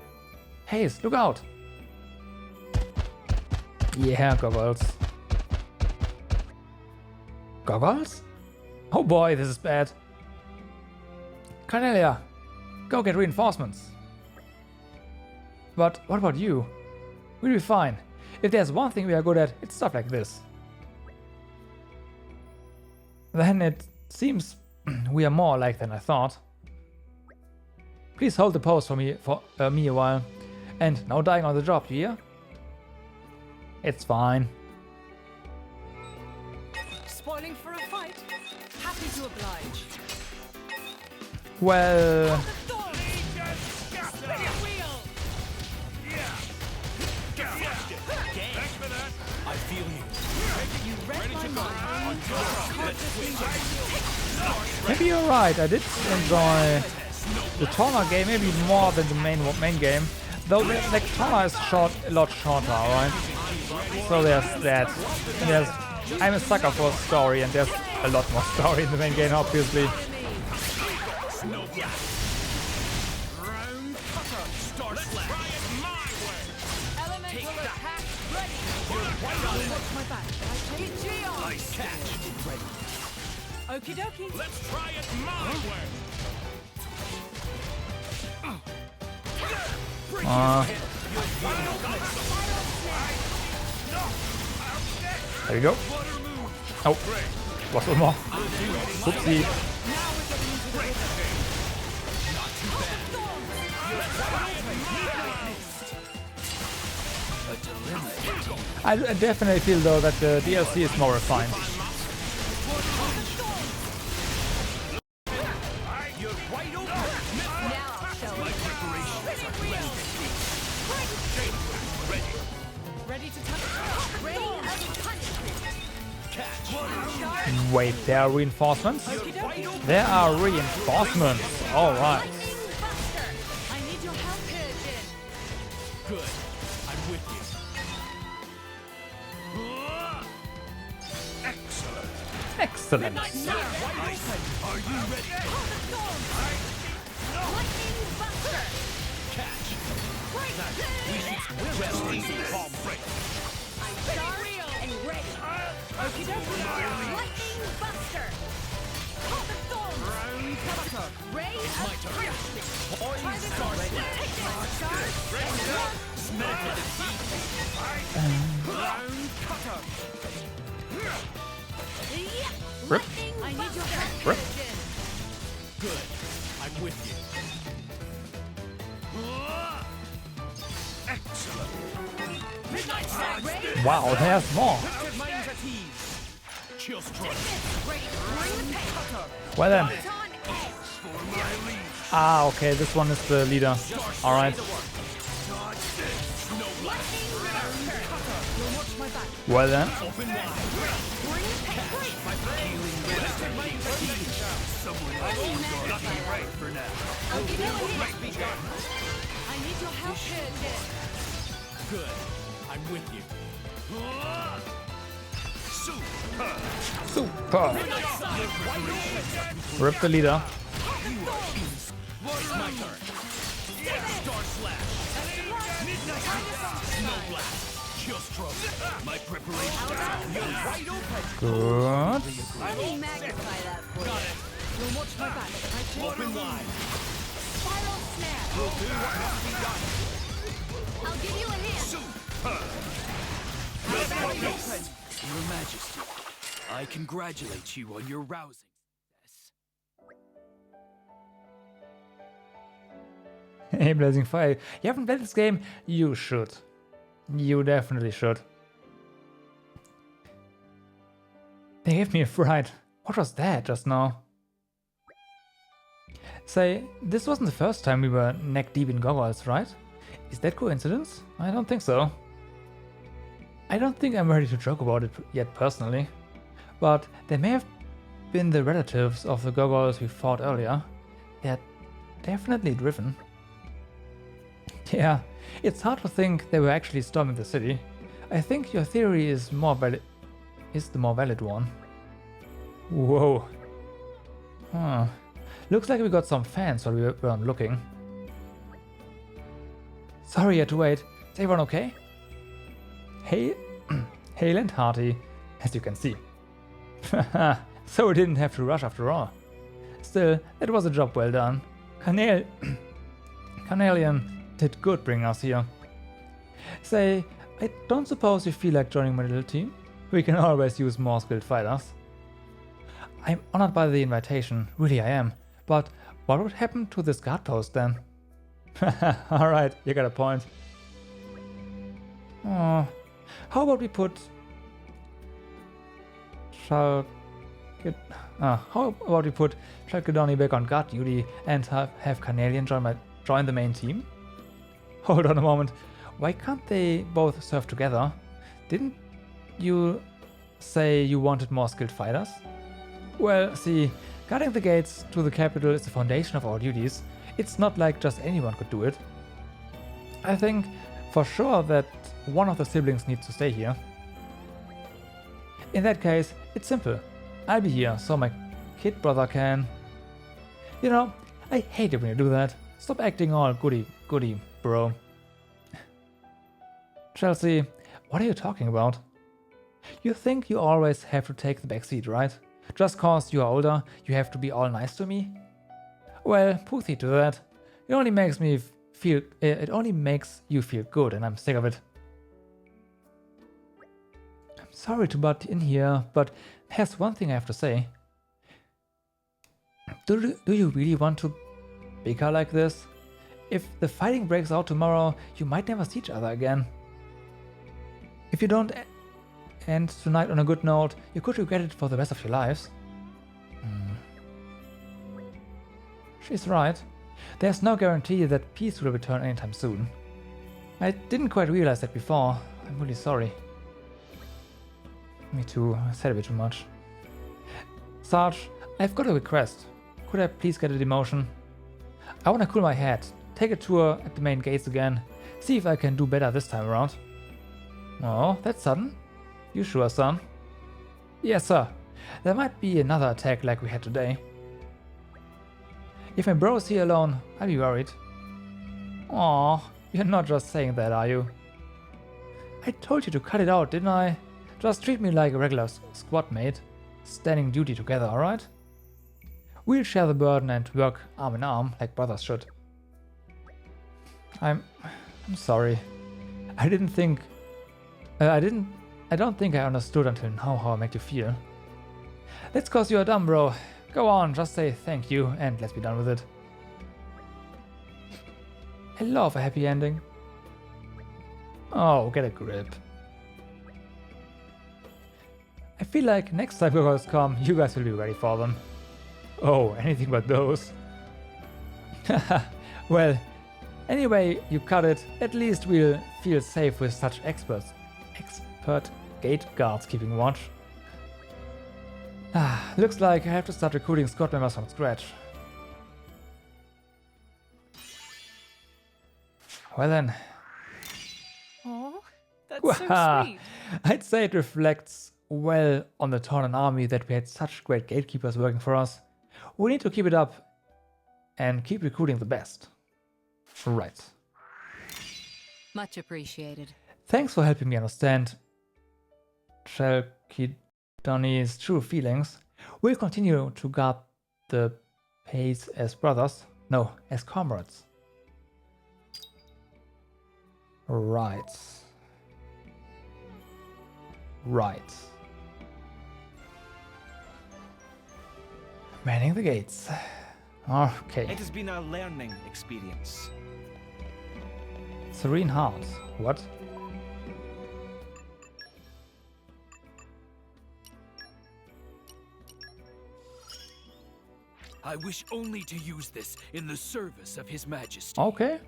Haze, look out! Yeah, goggles. Goggles? Oh boy, this is bad. Cornelia, go get reinforcements. But what about you? We'll be fine. If there's one thing we are good at, it's stuff like this. Then it seems we are more alike than I thought. Please hold the post for me a while. And no dying on the job, you hear? It's fine.
Spoiling for a fight? Happy to oblige.
Well...
I feel you.
Maybe you're right, I did enjoy the Torna game maybe more than the main game. Though the Torna is a lot shorter, alright? So there's that. I'm a sucker for story, and there's a lot more story in the main game, obviously.
Okie dokie.
Let's try it my way.
There you go. Oh, lost one more. Oopsie. I definitely feel though that the DLC is more refined. Wait, there are reinforcements? There are reinforcements. All right.
I need your help here, Jin.
Good. I'm with you.
Excellent.
Excellent.
Are you ready?
Lightning Buster.
Catch.
We're
Just easy palm break.
I'm charged and ready.
Okie dokie.
Lightning Buster. Call the thorns.
Round cutter.
Ray of punishment. Try this
Start
one.
ready.
Take this. Charge.
Round cutter.
Rip.
I need your help
Rip.
here, Jin.
Good. I'm with you.
Excellent.
Midnight Strike. Ready?
Wow, there's more.
Minds at ease. Chill strike.
Ready. Bring the pain.
Well then.
It's on edge.
Ah, okay, this one is the leader. All right. Well then.
Lucky break for now.
I need your
Good. I'm with you.
Super! Rip the leader.
My turn. Star Slash. Midnight Snow Blast. Chill Stroke. My preparation. You're wide open.
Good.
Let me magnify that for you.
Got it.
You'll watch my back, right?
Open wide.
Spiral snare.
We'll do what must be done.
I'll give you a hand.
Your Majesty, I congratulate you on your rousing success.
Hey, Blazing Fire. You haven't played this game? You should. You definitely should. They gave me a fright. What was that just now? Say, this wasn't the first time we were neck deep in goggles, right? Is that coincidence? I don't think so. I don't think I'm ready to joke about it yet personally, but they may have been the relatives of the goggles we fought earlier. They're definitely driven. Yeah, it's hard to think they were actually storming the city. I think your theory is the more valid one. Whoa. Huh. Looks like we got some fans while we weren't looking. Sorry you had to wait. Is everyone okay? Hey, Hale and hearty, as you can see. So we didn't have to rush after all. Still, it was a job well done. Carnelian did good bringing us here. Say, I don't suppose you feel like joining my little team? We can always use more skilled fighters. I'm honored by the invitation, really I am. But what would happen to this guard post then? Alright, you got a point. Oh, how about we put... How about we put Chalcedony back on guard duty and have Carnelian join the main team? Hold on a moment. Why can't they both serve together? Didn't you say you wanted more skilled fighters? Well, see, guarding the gates to the capital is the foundation of our duties. It's not like just anyone could do it. I think for sure that one of the siblings needs to stay here. In that case, it's simple. I'll be here so my kid brother can... You know, I hate it when you do that. Stop acting all goody, bro. Chelsea, what are you talking about? You think you always have to take the back seat, right? Just cause you are older, you have to be all nice to me? Well, pussy to that. It only makes me feel... It only makes you feel good, and I'm sick of it. I'm sorry to butt in here, but there's one thing I have to say. Do you really want to bicker like this? If the fighting breaks out tomorrow, you might never see each other again. If you don't end tonight on a good note, you could regret it for the rest of your lives. She's right. There's no guarantee that peace will return anytime soon. I didn't quite realize that before. I'm really sorry. Me too, I said a bit too much. Sarge, I've got a request. Could I please get a demotion? I want to cool my head, take a tour at the main gates again, see if I can do better this time around. Oh, that's sudden. You sure, son? Yes, sir. There might be another attack like we had today. If my bro is here alone, I'll be worried. Aw, you're not just saying that, are you? I told you to cut it out, didn't I? Just treat me like a regular squad mate. Standing duty together, alright? We'll share the burden and work arm in arm like brothers should. I'm sorry. I don't think I understood until now how I make you feel. That's cause you're dumb, bro. Go on, just say thank you and let's be done with it. I love a happy ending. Oh, get a grip. I feel like next time Goggles come, you guys will be ready for them. Oh, anything but those. Well, anyway, you cut it. At least we'll feel safe with such expert gate guards keeping watch. Looks like I have to start recruiting squad members from scratch. Well then.
Oh, that's so
Waha!
sweet.
I'd say it reflects well on the Torna army that we had such great gatekeepers working for us. We need to keep it up and keep recruiting the best. Right.
Much appreciated.
Thanks for helping me understand Chalkidoni's true feelings. We'll continue to guard the pace as brothers. No, as comrades. Right. Right. Manning the gates. Okay.
It has been a learning experience.
Serene heart. What?
I wish only to use this in the service of His Majesty.
Okay.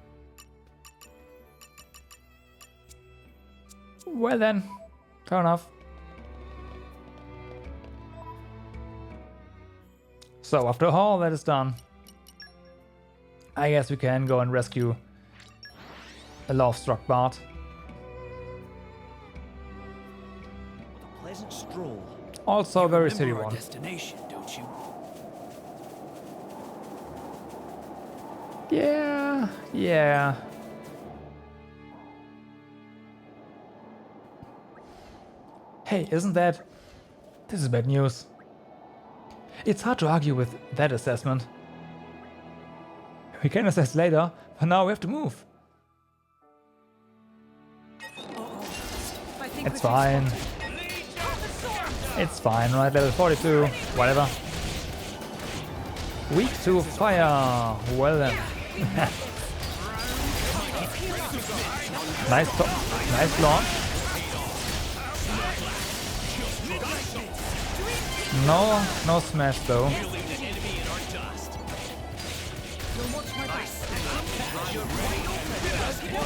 Well then, fair enough. So after all that is done, I guess we can go and rescue a love-struck Bard.
What a pleasant stroll.
Also a very
Remember
silly
our
one.
destination, don't you?
Yeah. Hey, isn't that... This is bad news. It's hard to argue with that assessment. We can assess later, but now we have to move. It's fine. It's fine, right? Level 42, whatever. Weak to fire. Well then. Nice launch. No smash though.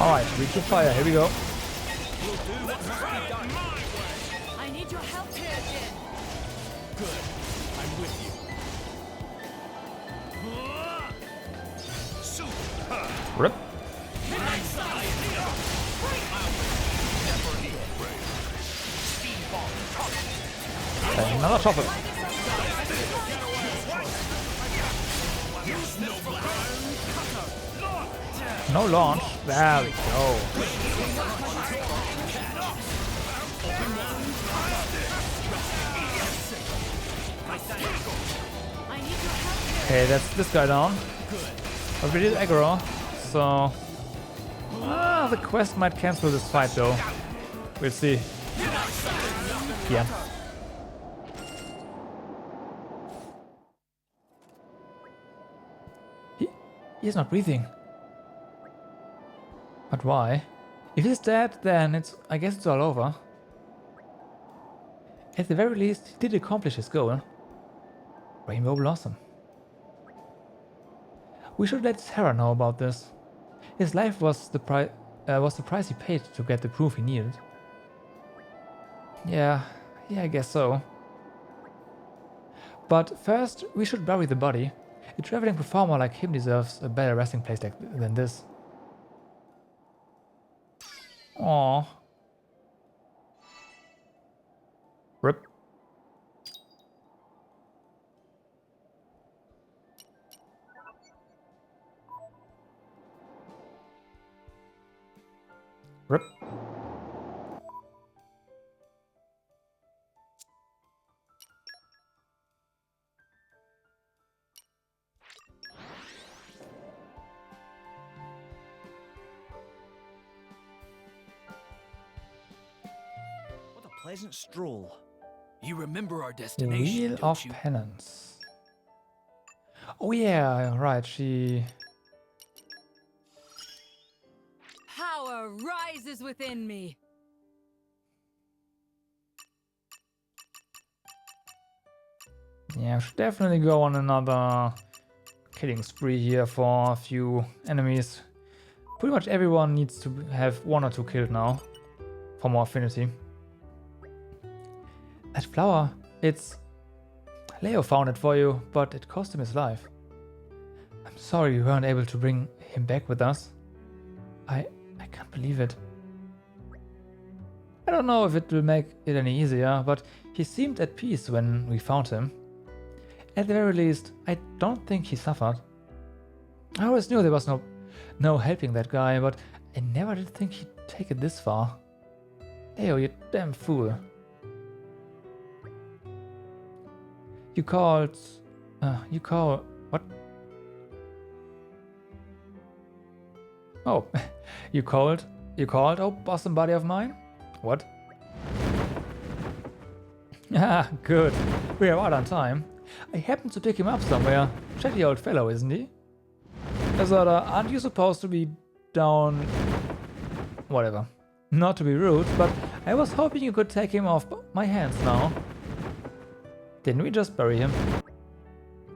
Alright, weak to fire, here we go.
I need your help here, Jin.
Good. I'm with you.
Rip. Another chopper. No launch. There we go. Okay, that's this guy down. But we did aggro, so... the quest might cancel this fight though. We'll see. Yeah. He's not breathing. But why? If he's dead, then I guess it's all over. At the very least, he did accomplish his goal. Rainbow Blossom. We should let Sarah know about this. His life was the price he paid to get the proof he needed. Yeah, I guess so. But first, we should bury the body. A traveling performer like him deserves a better resting place than this. Aww. Rip. Rip.
What a pleasant stroll. You remember our
The
destination,
Wheel
don't
of
you?
Penance. Oh yeah, right, she...
Power rises within me.
Yeah, we should definitely go on another killing spree here for a few enemies. Pretty much everyone needs to have 1 or 2 killed now for more affinity. That flower, Leo found it for you, but it cost him his life. I'm sorry we weren't able to bring him back with us. I can't believe it. I don't know if it will make it any easier, but he seemed at peace when we found him. At the very least, I don't think he suffered. I always knew there was no helping that guy, but I never did think he'd take it this far. Leo, you damn fool. You called... what? Oh, you called, oh bosom buddy of mine? What? Ah, good. We are right on time. I happened to pick him up somewhere. Chatty old fellow, isn't he? Azada, aren't you supposed to be down... Whatever. Not to be rude, but I was hoping you could take him off my hands now. Didn't we just bury him?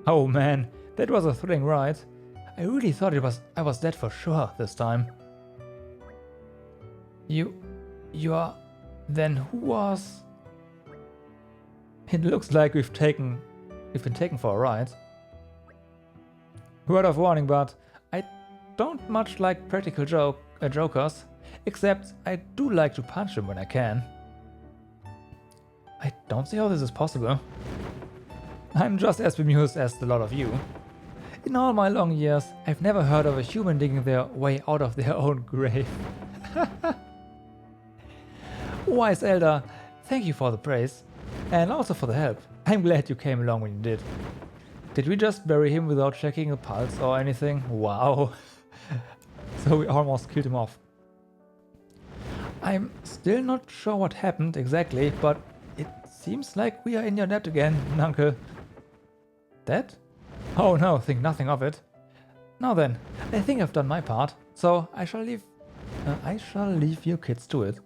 Oh man, that was a thrilling ride. I really thought I was dead for sure this time. You are... Then who was... It looks like we've been taken for a ride. Word of warning, but I don't much like practical jokers, except I do like to punch them when I can. I don't see how this is possible. I'm just as bemused as the lot of you. In all my long years, I've never heard of a human digging their way out of their own grave. Wise Elder, thank you for the praise, and also for the help. I'm glad you came along when you did. Did we just bury him without checking a pulse or anything? Wow. So we almost killed him off. I'm still not sure what happened exactly, but it seems like we are in your net again, Uncle. Dead? Oh no, think nothing of it. Now then, I think I've done my part, so I shall leave you kids to it.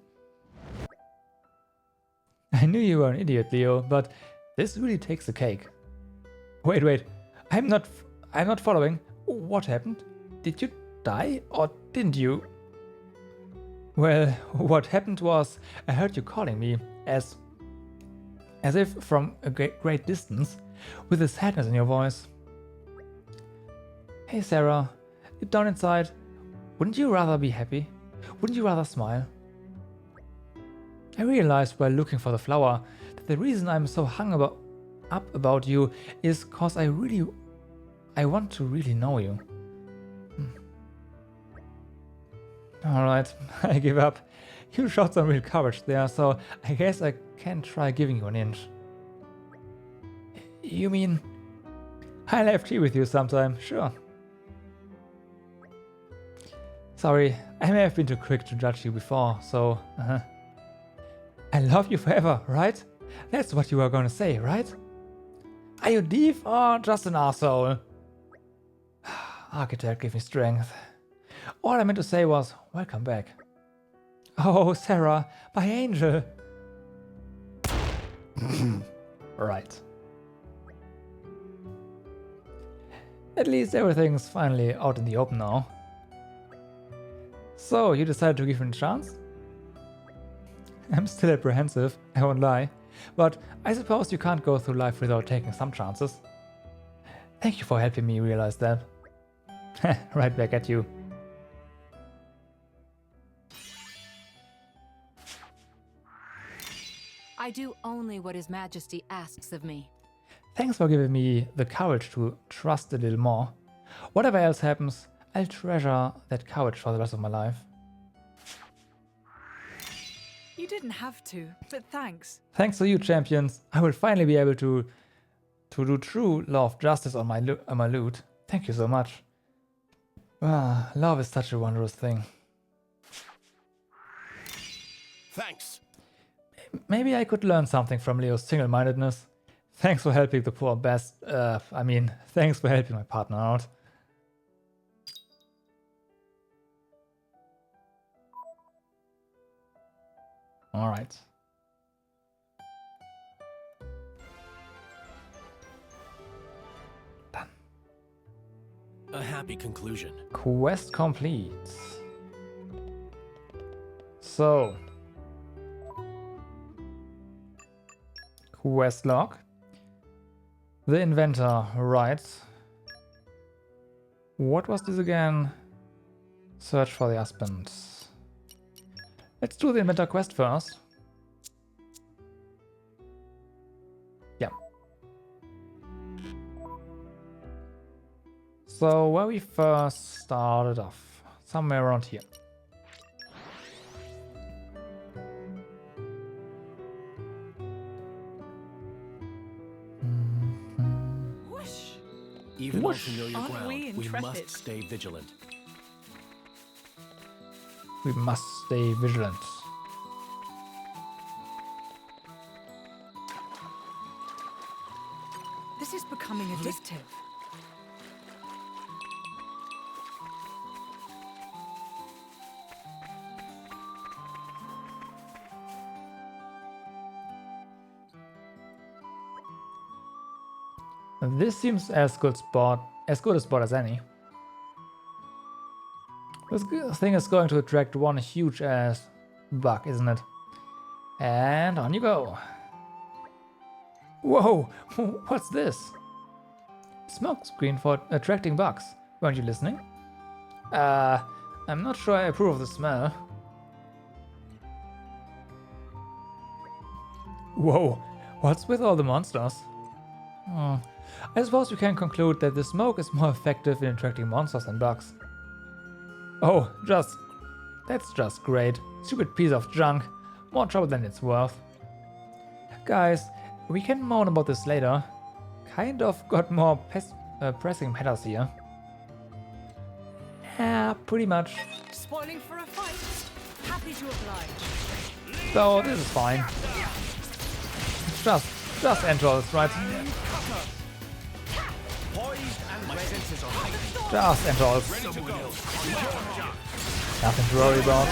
I knew you were an idiot, Leo, but this really takes the cake. Wait, I'm not following. What happened? Did you die or didn't you? Well, what happened was I heard you calling me as if from a great distance, with a sadness in your voice. Hey Sarah, deep down inside, wouldn't you rather be happy? Wouldn't you rather smile? I realized while looking for the flower that the reason I'm so hung up about you is cause I want to really know you. Alright, I give up. You showed some real courage there, so I guess I can try giving you an inch. You mean... I'll have tea with you sometime, sure. Sorry, I may have been too quick to judge you before, so... I love you forever, right? That's what you were gonna say, right? Are you deep or just an arsehole? Architect, give me strength. All I meant to say was, welcome back. Oh, Sarah, my angel. Right. At least everything's finally out in the open now. So, you decided to give him a chance? I'm still apprehensive, I won't lie, but I suppose you can't go through life without taking some chances. Thank you for helping me realize that. Right back at you.
I do only what His Majesty asks of me.
Thanks for giving me the courage to trust a little more. Whatever else happens, I'll treasure that courage for the rest of my life.
You didn't have to, but thanks.
Thanks to you, champions, I will finally be able to do true love justice on my loot. Thank you so much. Ah, love is such a wondrous thing.
Thanks.
Maybe I could learn something from Leo's single-mindedness. Thanks for helping the poor thanks for helping my partner out. Alright. Done.
A happy conclusion.
Quest complete. So. Quest log. The inventor writes. What was this again? Search for the husband. Let's do the inventor quest first. Yeah. So where we first started off, somewhere around here.
Even on
Whoosh.
familiar
Aren't
ground,
we
we
intrepid?
must stay vigilant.
We must stay vigilant.
This is becoming addictive.
This seems as good a spot as any. This thing is going to attract one huge ass bug, isn't it? And on you go. Whoa, what's this? Smoke screen for attracting bugs. Weren't you listening? I'm not sure I approve of the smell. Whoa, what's with all the monsters? Oh, I suppose we can conclude that the smoke is more effective in attracting monsters than bugs. Oh, that's just great. Stupid piece of junk. More trouble than it's worth. Guys, we can moan about this later. Kind of got more pressing matters here. Yeah, pretty much.
Spoiling for a fight. Happy to oblige.
So this is fine. Just entrals, right? Just entrals. Nothing to worry about.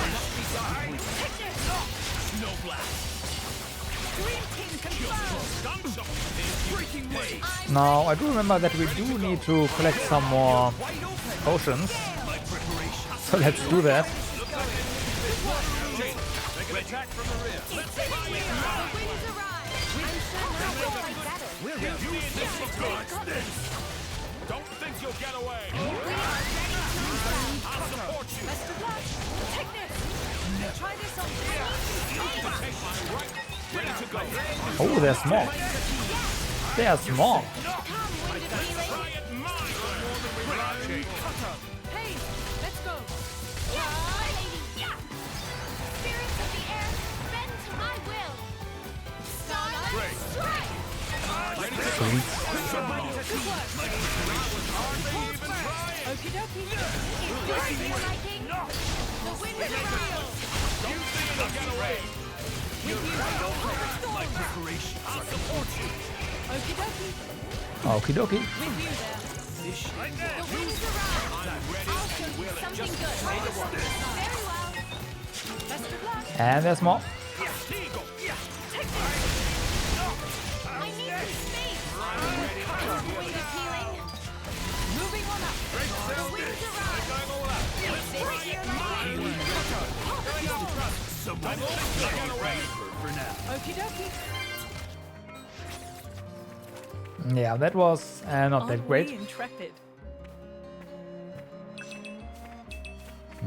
Now, I do remember that we do need to collect some more potions. So let's do that.
Don't think you'll get away. I'll support you.
Best of luck. Take this. Try this on.
Take my right. Ready to go.
Oh, they're small. They are small.
Hey, let's go. Yeah, lady. Yeah. Spirits of the air, bend to my will. Starlight strike. Okie dokie. Is this your liking? The wind is around.
Don't think you'll get away.
With you,
My preparation. I'll support you.
okie dokie.
Okie dokie.
With you there. The wind is around. I'll show you something good. Try this on this side. Very well. Best of luck.
And there's more.
Take this. I need some space. Wind is healing. Moving on up. The winds around. Is this your liking?
Someone get away.
For now.
Okie dokie.
Yeah, that was not that
Aren't
great.
we intrepid?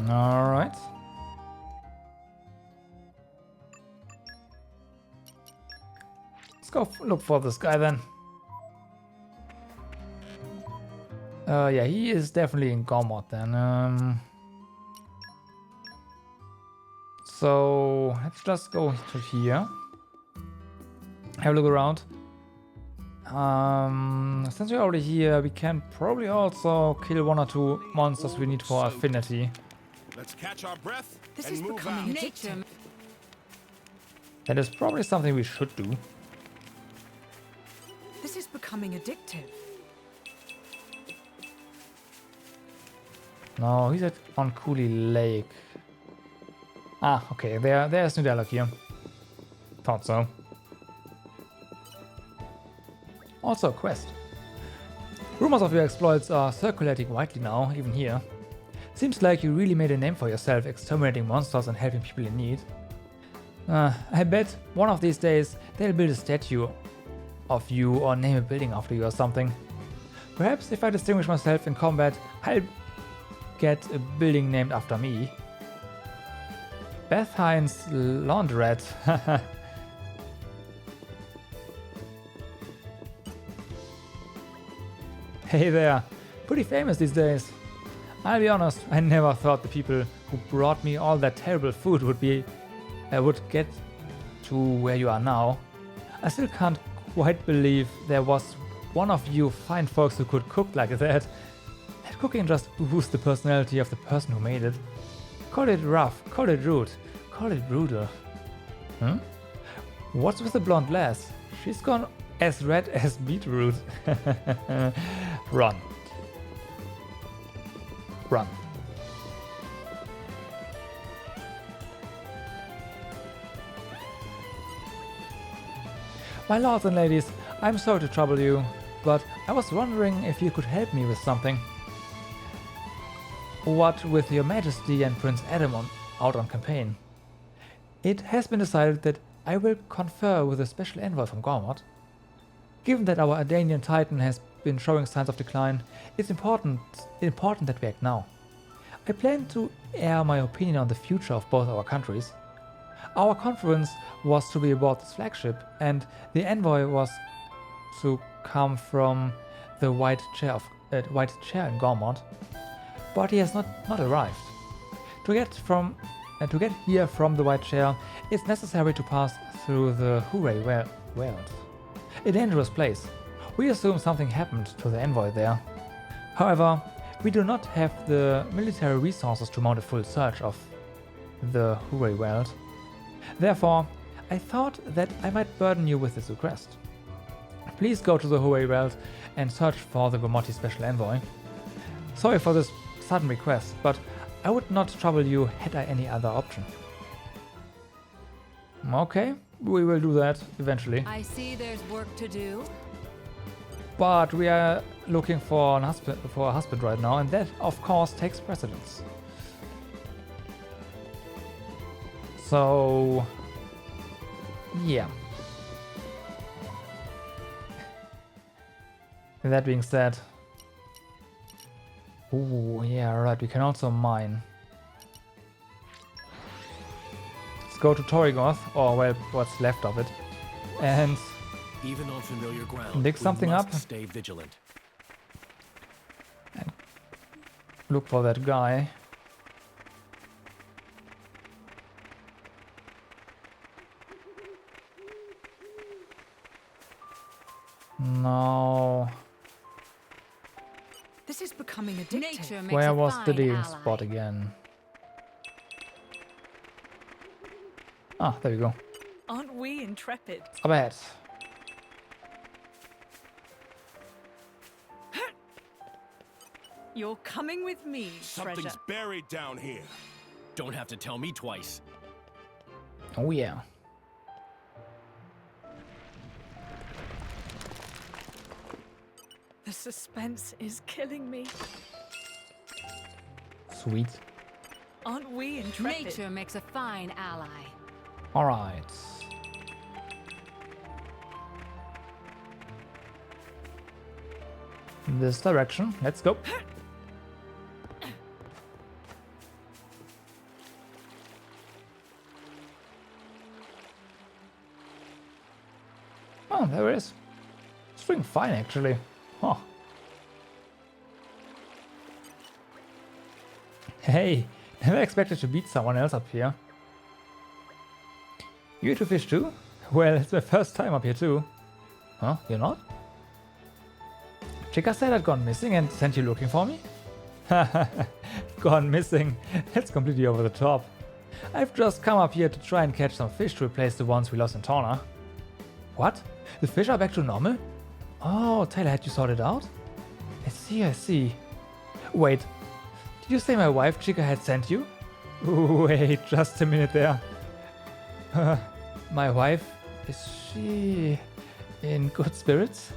Alright. Let's go look for this guy then. Yeah, he is definitely in Gormod then. So let's just go to here. Have a look around. Since we're already here, we can probably also kill one or two monsters we need for affinity.
Let's catch our breath
This
and
is
move
becoming
out.
addictive.
That is probably something we should do.
This is becoming addictive.
No, he's at on Cooley Lake. Ah, okay, there's new dialogue here. Thought so. Also a quest. Rumors of your exploits are circulating widely now, even here. Seems like you really made a name for yourself exterminating monsters and helping people in need. I bet one of these days they'll build a statue of you or name a building after you or something. Perhaps if I distinguish myself in combat, get a building named after me. Beth Hines Laundrette. Hey there. Pretty famous these days. I'll be honest, I never thought the people who brought me all that terrible food would get to where you are now. I still can't quite believe there was one of you fine folks who could cook like that. That cooking just boosts the personality of the person who made it. Call it rough, call it rude, call it brutal. What's with the blonde lass? She's gone as red as beetroot. Run. Run. My lords and ladies, I'm sorry to trouble you, but I was wondering if you could help me with something. What with your majesty and Prince Adam out on campaign? It has been decided that I will confer with a special envoy from Gormod. Given that our Adanian Titan has been showing signs of decline, it's important that we act now. I plan to air my opinion on the future of both our countries. Our conference was to be aboard this flagship, and the envoy was to come from the White Chair in Gormod, but he has not arrived. To get here from the White Chair, it's necessary to pass through the Hooray World, a dangerous place. We assume something happened to the envoy there. However, we do not have the military resources to mount a full search of the Hooray World. Therefore, I thought that I might burden you with this request. Please go to the Hooray World and search for the Gomoti Special Envoy. Sorry for this sudden request, but I would not trouble you had I any other option. Okay, we will do that eventually.
I see there's work to do.
But we are looking for a husband right now, and that of course takes precedence. So yeah. With that being said, ooh, yeah, right, we can also mine. Let's go to Torrigoth, or well, what's left of it, and
even on familiar ground,
dig something up.
Stay vigilant.
And look for that guy. No.
This is becoming addictive.
Where was the dealing spot again? Ah, there we go.
Aren't we intrepid?
Up ahead.
You're coming with me,
Something's
treasure.
buried down here.
Don't have to tell me twice.
Oh yeah.
The suspense is killing me.
Sweet.
Aren't we intrepid?
Nature makes a fine ally.
All right. In this direction. Let's go. Oh, there it is. It's doing fine, actually. Huh. Hey, never expected to beat someone else up here. You to fish too? Well, it's my first time up here too. Huh? You're not? Chica said I'd gone missing and sent you looking for me? Gone missing? That's completely over the top. I've just come up here to try and catch some fish to replace the ones we lost in Torna. What? The fish are back to normal? Oh, Taylor had you sorted out? I see, I see. Wait, did you say my wife Chica had sent you? Wait, just a minute there. My wife, is she in good spirits?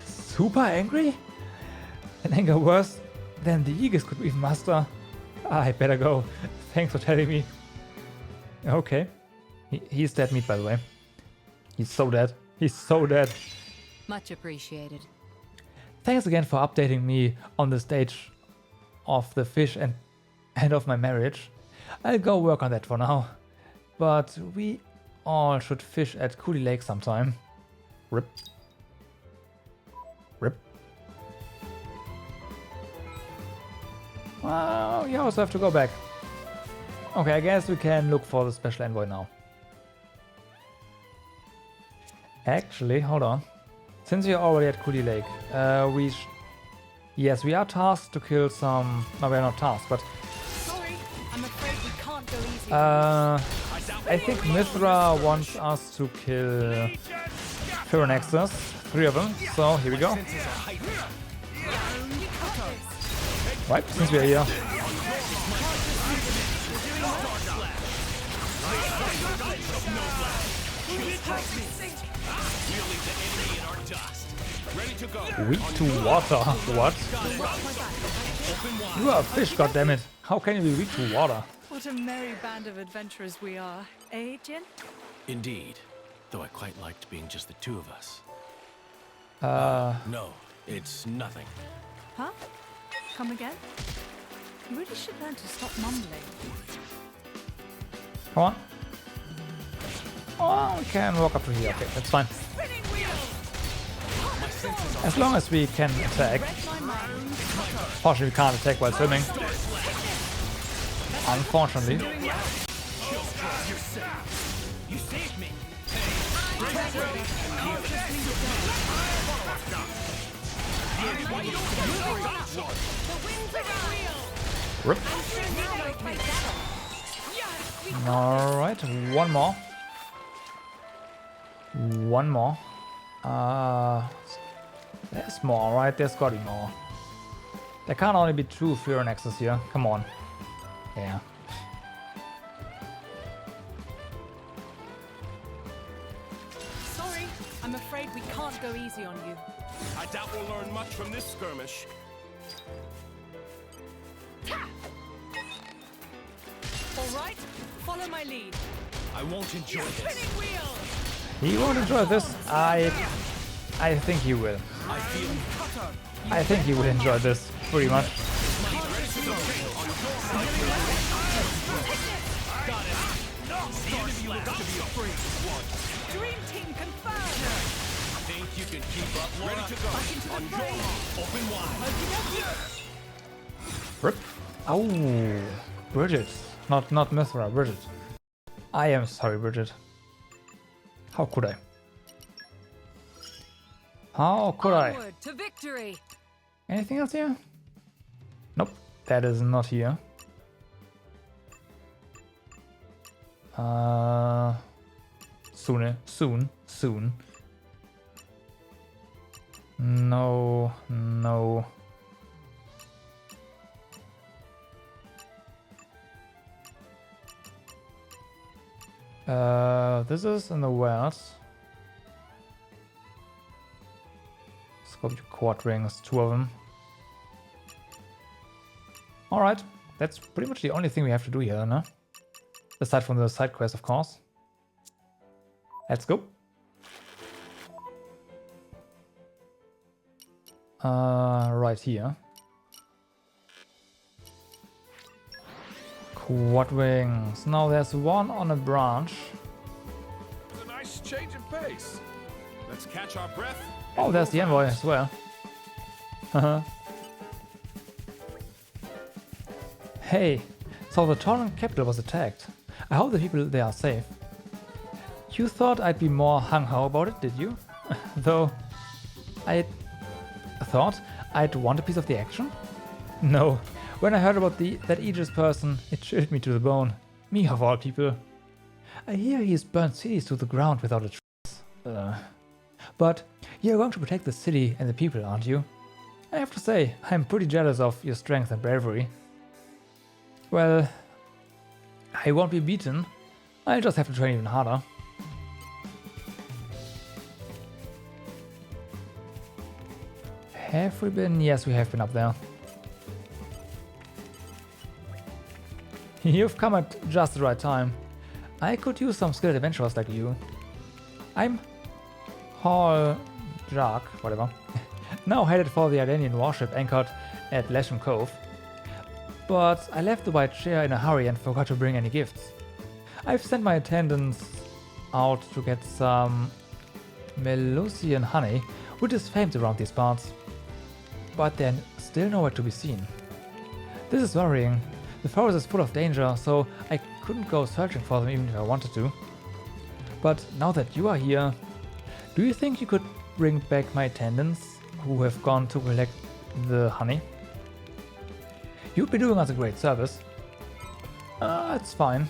Super angry? An anger worse than the Aegis could even muster. I better go. Thanks for telling me. Okay. He's dead meat, by the way. He's so dead. He's so dead.
Much appreciated.
Thanks again for updating me on the stage of the fish and of my marriage. I'll go work on that for now. But we all should fish at Cooley Lake sometime. Rip. Rip. Well, you also have to go back. Okay, I guess we can look for the special envoy now. Actually, hold on. Since we are already at Cooley Lake, yes, we are tasked to kill some... No, we are not tasked, but...
Sorry, I'm afraid we can't go easy.
I think Mithra wants us to kill Phyronexus, 3 of them, so here we go. Right, since we are here. Weak to water, what? You are a fish, goddammit. How can you be weak to water?
What a merry band of adventurers we are, eh, Jin?
Indeed. Though I quite liked being just the two of us. No, it's nothing.
Huh? Come again? You really should learn to stop mumbling.
Come on. Oh, we can walk up to here. Okay, that's fine. As long as we can attack. Fortunately, we can't attack while swimming. Unfortunately.
You saved me.
Rip. Alright, one more. One more. There's more, right? There's gotta be more. There can't only be 2 Phyronexes here. Come on. Yeah.
Sorry, I'm afraid we can't go easy on you.
I doubt we'll learn much from this skirmish.
All right, follow my lead.
I won't enjoy this.
He won't enjoy this. I think he will. I think he will enjoy this pretty much.
Dream team confirmed.
Think you can keep up, Laura?
Ready to go.
Back into the fray.
Open wide.
Rip. Oh, Bridget. Not Mithra, Bridget. I am sorry, Bridget. How could I? How could I?
Onward to victory.
Anything else here? Nope, that is not here. Soon. No. This is in the west. Scorpio quad rings, 2 of them. Alright, that's pretty much the only thing we have to do here, no? Aside from the side quest, of course. Let's go. Right here. Quad wings. Now there's one on a branch.
It's a nice change of pace. Let's catch our breath.
Oh, there's the envoy as well. Hey, so the Torna capital was attacked. I hope the people there are safe. You thought I'd be more hung-ho about it, did you? Though, I thought I'd want a piece of the action? No. When I heard about that Aegis person, it chilled me to the bone. Me of all people. I hear he's burned cities to the ground without a trace. But you're going to protect the city and the people, aren't you? I have to say, I'm pretty jealous of your strength and bravery. Well, I won't be beaten. I'll just have to train even harder. Have we been? Yes, we have been up there. You've come at just the right time. I could use some skilled adventurers like you. I'm Hall Jark, whatever. Now headed for the Ardenian warship anchored at Leshem Cove. but I left the white chair in a hurry and forgot to bring any gifts. I've sent my attendants out to get some Melusian honey, which is famed around these parts, but they're still nowhere to be seen. This is worrying. The forest is full of danger, so I couldn't go searching for them even if I wanted to. But now that you are here, do you think you could bring back my attendants who have gone to collect the honey? You'd be doing us a great service. It's fine.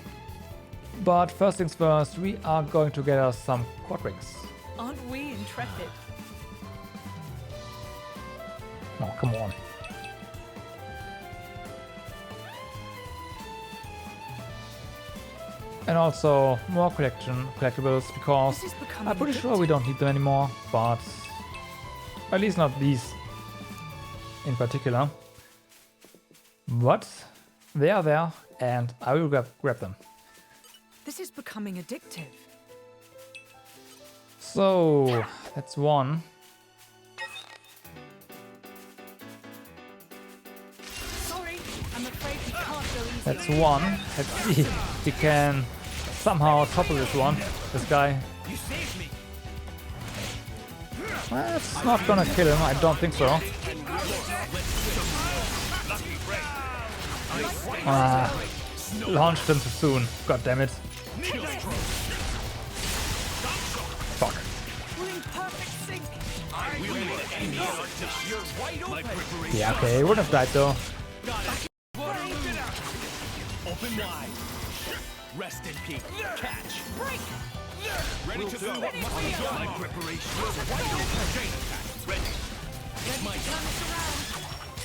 But first things first, we are going to get us some quad rings.
Aren't we intrepid?
Oh, come on. And also more collectibles, because I'm pretty sure we don't need them anymore, but at least not these in particular. But they are there, and I will grab them.
This is becoming addictive.
So that's one.
Sorry, I'm afraid we can't go easy.
That's one. Let's see if we can somehow topple this one. This guy.
You saved me.
That's not gonna kill him, I don't think so. Launched him too soon. God damn it. Fuck. Yeah, okay, he wouldn't have died though.
Open wide. Rest in peace. Catch. Break. Ready to go. My preparation. Wide open. Chain attack. Ready. It's my turn.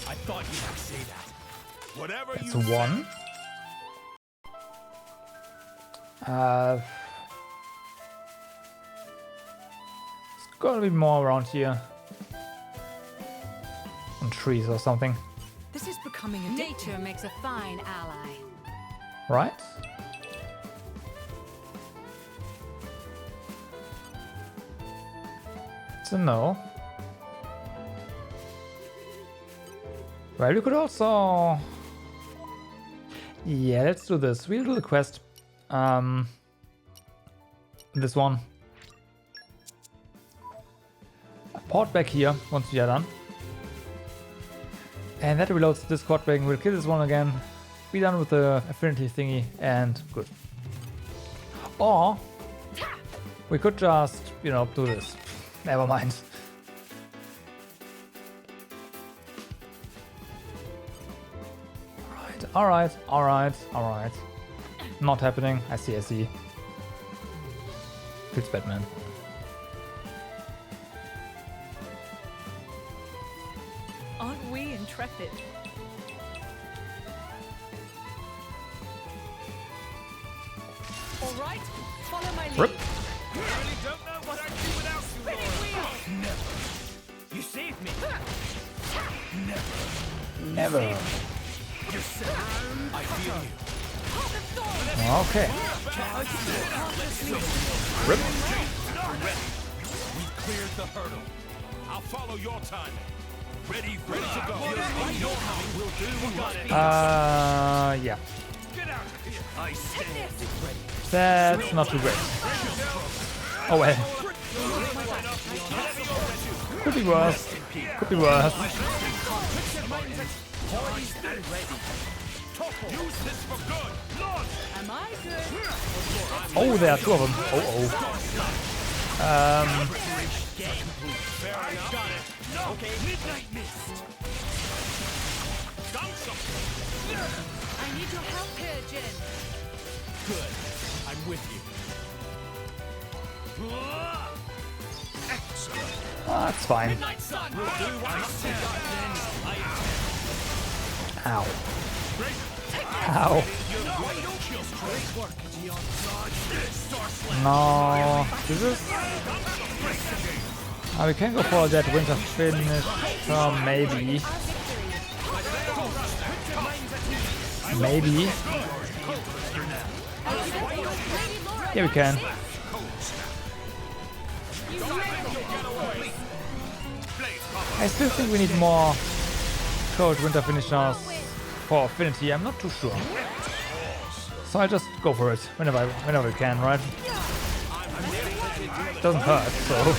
I thought you might say that. Whatever
That's
you
one. There's gotta be more around here. On trees or something.
This is becoming addictive.
Nature makes a fine ally.
Right? It's a no. Well, you could also... Yeah, let's do this. We'll do the quest. This one. Port back here once we are done. And that reloads this quad ring. We'll kill this one again. Be done with the affinity thingy and good. Or we could just, you know, do this. Never mind. Alright. Not happening. I see. It's Batman.
Aren't we intrepid? All right, follow my lead.
Rip.
I really don't know what I'd do without you, Laura. Never. You saved me.
Never.
You said I feel you.
Okay. Rip.
We cleared the hurdle. I'll follow your timing. Ready to go. We'll do. We got it.
Yeah.
Get out of here. I stand ready.
That's not too great. Oh well. Could be worse. Could be worse.
Poised and ready. Use this for good. Launch.
Am I good?
Oh, there are two of them.
Fair enough. Got it. Okay. Midnight mist.
I need your help here, Jin.
Good. I'm with you. Excellent.
That's fine.
Midnight sun. We'll do what I said.
Ow. Ow. No. This is... we can go for that winter finish. Maybe. Maybe. Yeah, we can. I still think we need more cold winter finishers for affinity, I'm not too sure. So I'll just go for it whenever we can, right? Doesn't hurt, so.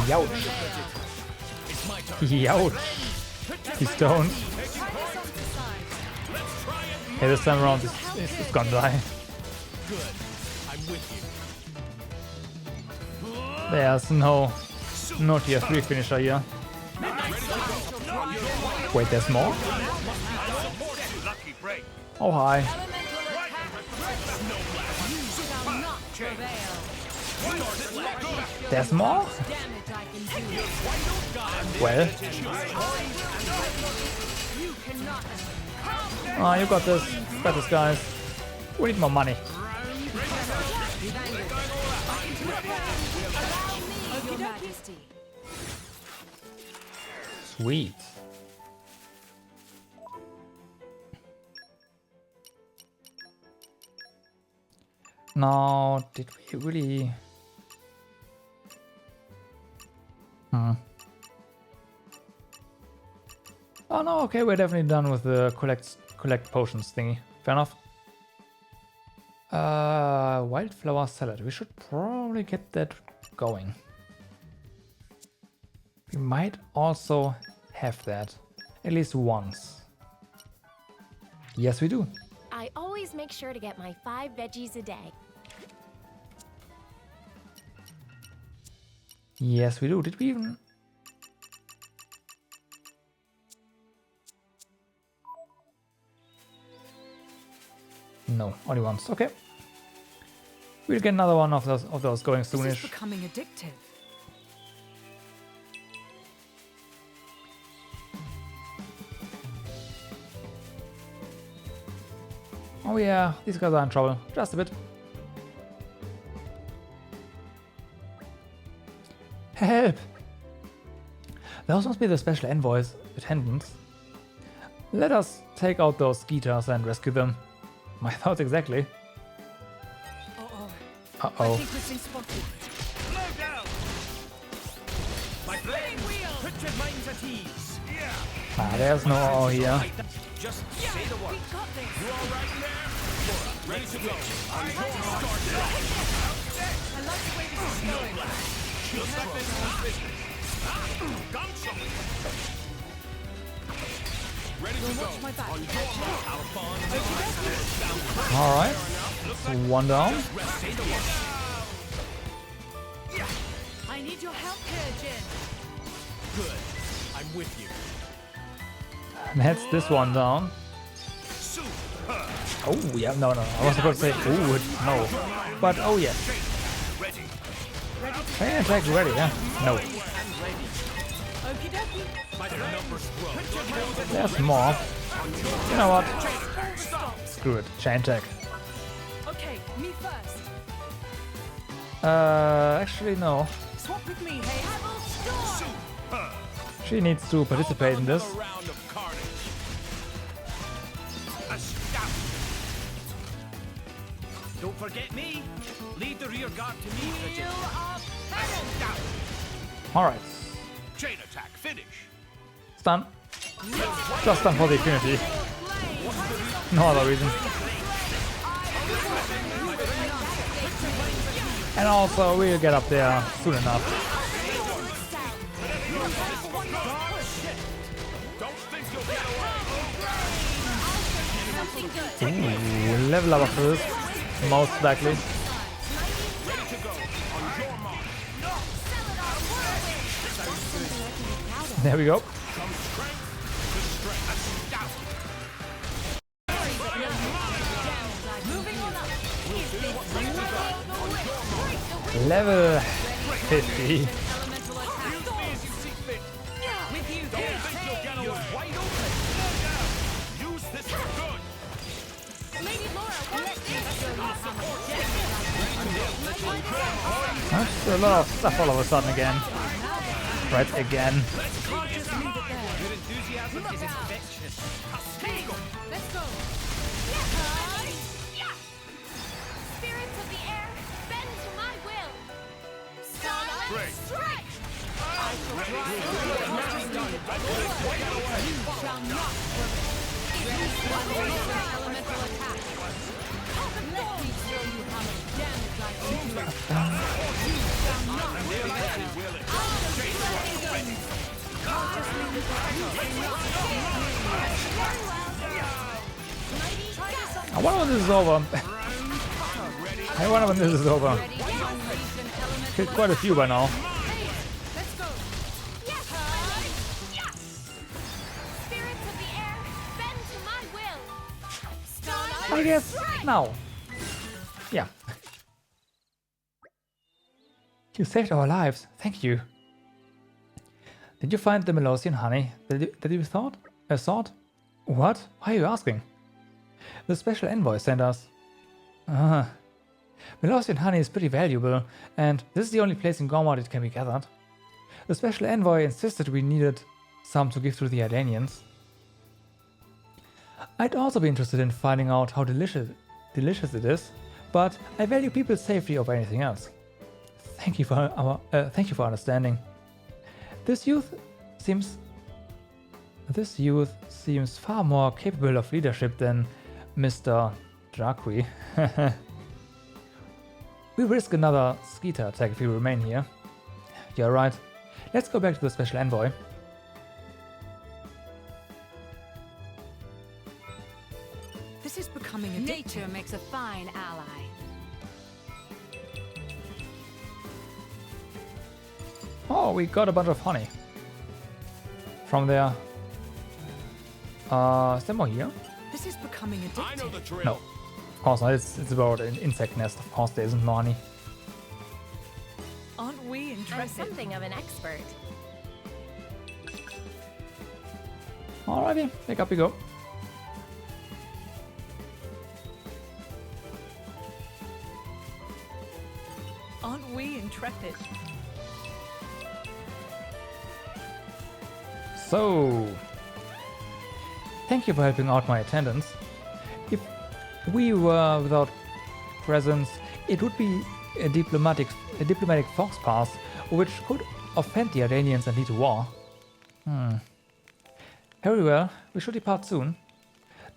Youch. Youch. He's stoned. Okay, this time around it's gonna die. There's no tier 3 finisher here. Wait, there's more? Oh hi. There's more? Well. Oh, you got this. Got this, guys. We need more money. Sweet. Now, did we really... Oh no, okay, we're definitely done with the collect potions thingy. Fair enough. Wildflower salad. We should probably get that going. We might also have that at least once. Yes, we do.
I always make sure to get my 5 veggies a day.
Yes, we do. Did we even... No, only once. Okay. We'll get another one of those going soonish.
This is becoming addictive.
Oh yeah, these guys are in trouble. Just a bit. Help! Those must be the special envoys attendants. Let us take out those skeeters and rescue them. My thoughts exactly.
I
Uh-oh.
think we've been spotted.
Slow down! My blade wheel! Put your minds at ease! Yeah!
Ah, there's no O here.
Just say the word.
We've got this.
You all right in there? Ready to go.
I like the way this is going.
Looks like this is business. Gun something! Ready to go.
Watch my back.
On your mark, Alphonse.
Alright. So one down.
I need your help here, Jin.
Good. I'm with you.
That's this one down. Oh yeah, no. I was about to say, ooh, no. But oh yeah. Chain attack ready, yeah? No.
Okie dokie.
There's more. You know what? Screw it. Chain attack.
Okay, me first.
Actually no.
Swap with me, hey.
She needs to participate in this.
Don't forget me. Lead the rear guard to me.
Alright.
Chain attack, finish.
Stun. Just stun for the affinity. No other reason. And also we'll get up there soon enough. Ooh, level up after this. Most likely. There we go. Level 50. That's a lot of stuff all of a sudden again. Right again.
Can't just leave it there. Your enthusiasm is infectious.
Let's go. Spirits of the air, bend to my will. Starlight
Great.
strike.
I shall drive you shall not resist one raging elemental attack. Let me show you how much damage I can do. You shall not
I wonder when this is over. I wonder when this is over. Killed quite a few by now.
Let's go. Yes. Spirits of the air, bend to my will. Starlight
I guess
strike.
now. Yeah. You saved our lives. Thank you. Did you find the Melosian honey that you thought? What? Why are you asking? The special envoy sent us. Melosian honey is pretty valuable, and this is the only place in Gormod it can be gathered. The special envoy insisted we needed some to give to the Ardanians. I'd also be interested in finding out how delicious it is, but I value people's safety over anything else. Thank you for understanding. This youth seems far more capable of leadership than Mr. Draqui. We risk another Skeeter attack if we remain here. You're right. Let's go back to the special envoy.
This is becoming addictive.
Nature makes a fine ally.
Oh, we got a bunch of honey from there. Is there more here?
This is becoming addictive.
I know the drill.
No, of course not. It's about an insect nest. Of course, there isn't more honey.
Aren't we
I'm
intrepid?
something of an expert.
Alrighty, back up we go.
Aren't we intrepid?
So, thank you for helping out my attendants. If we were without presence, it would be a diplomatic fox pass, which could offend the Ardanians and lead to war. Very well, we should depart soon.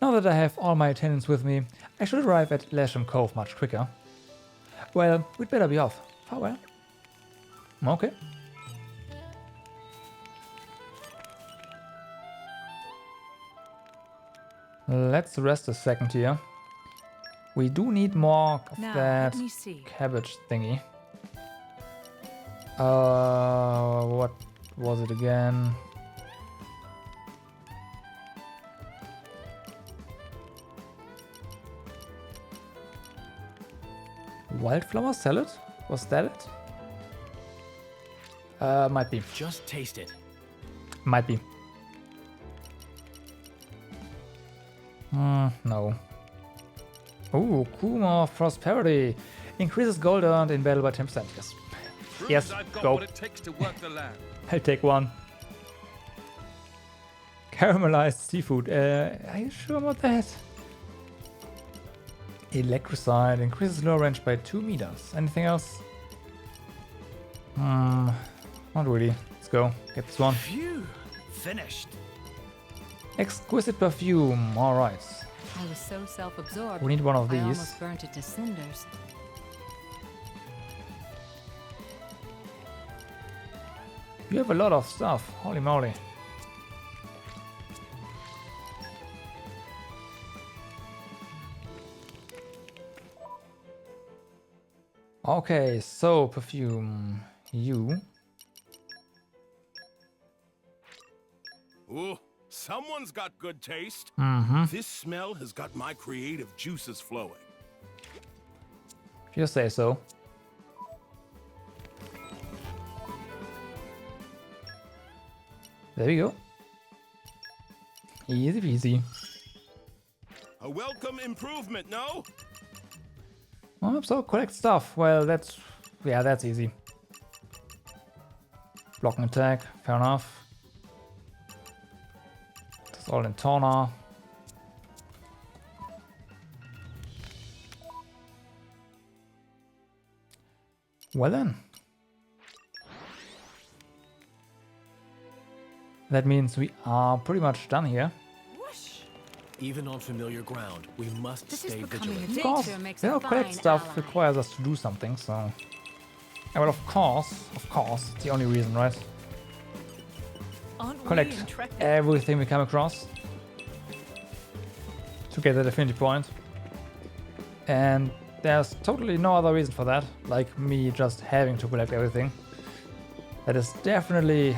Now that I have all my attendants with me, I should arrive at Lasham Cove much quicker. Well, we'd better be off. Farewell. Okay. Let's rest a second here. We do need more of
Now,
that
let me see.
cabbage thingy. What was it again? Wildflower salad? Was that it? Might be.
Just taste it.
Might be. No. Ooh, Kuma of Prosperity. Increases gold earned in battle by 10%. Yes. Yes,
I've got
go.
what it takes to work the land.
I'll take one. Caramelized seafood. Are you sure about that? Electricide. Increases low range by 2 meters. Anything else? Not really. Let's go. Get this one.
Phew. Finished.
Exquisite perfume. Alright.
I was so self-absorbed.
We need one of
I
these.
almost burnt it to cinders.
You have a lot of stuff. Holy moly. Okay, so perfume. You.
Ooh, someone's got good taste. This smell has got my creative juices flowing.
If you say so. There we go. Easy peasy.
A welcome improvement, no?
Oh, so collect stuff. Well, that's easy. Block and attack, fair enough. That's all in Torna. Well then. That means we are pretty much done here.
Even on familiar ground, we must stay vigilant.
Of course, collect stuff requires us to do something, so... Yeah, well, of course, it's the only reason, right? Collect everything we come across to get the affinity point. And there's totally no other reason for that, like me just having to collect everything. That is definitely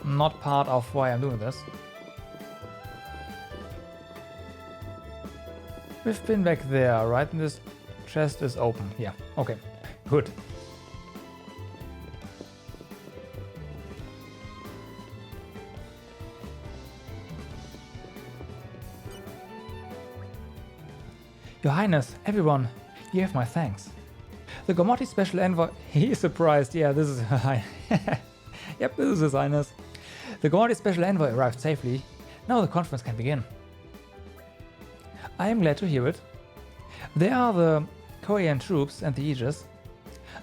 not part of why I'm doing this. We've been back there, right? And this chest is open. Yeah, okay, good. Your Highness, everyone, you have my thanks. The Gormoti Special Envoy... He is surprised. Yeah, this is... Yep, this is His Highness. The Gormoti Special Envoy arrived safely. Now the conference can begin. I am glad to hear it. There are the Korean troops and the Aegis.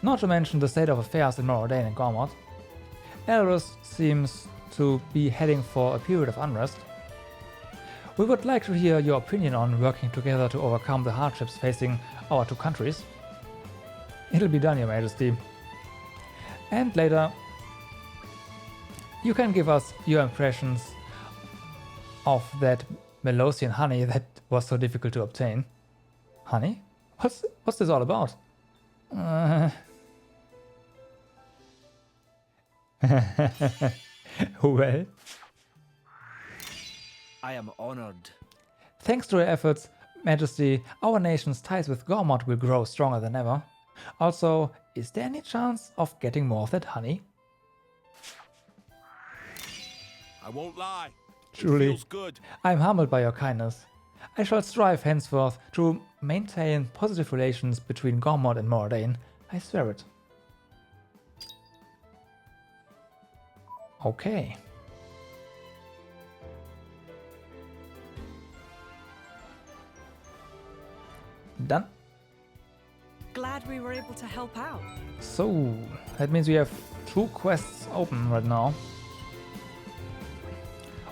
Not to mention the state of affairs in Moradin and Gormod. Elrus seems to be heading for a period of unrest. We would like to hear your opinion on working together to overcome the hardships facing our two countries. It'll be done, Your Majesty. And later, you can give us your impressions of that Melosian honey that was so difficult to obtain. Honey? What's this all about? Well...
I am honored.
Thanks to your efforts, Majesty, our nation's ties with Gormod will grow stronger than ever. Also, is there any chance of getting more of that honey?
I won't lie.
Truly,
It feels good.
I'm humbled by your kindness. I shall strive henceforth to maintain positive relations between Gormod and Moradin. I swear it. Okay. Done.
Glad we were able to help out.
So, that means we have 2 quests open right now.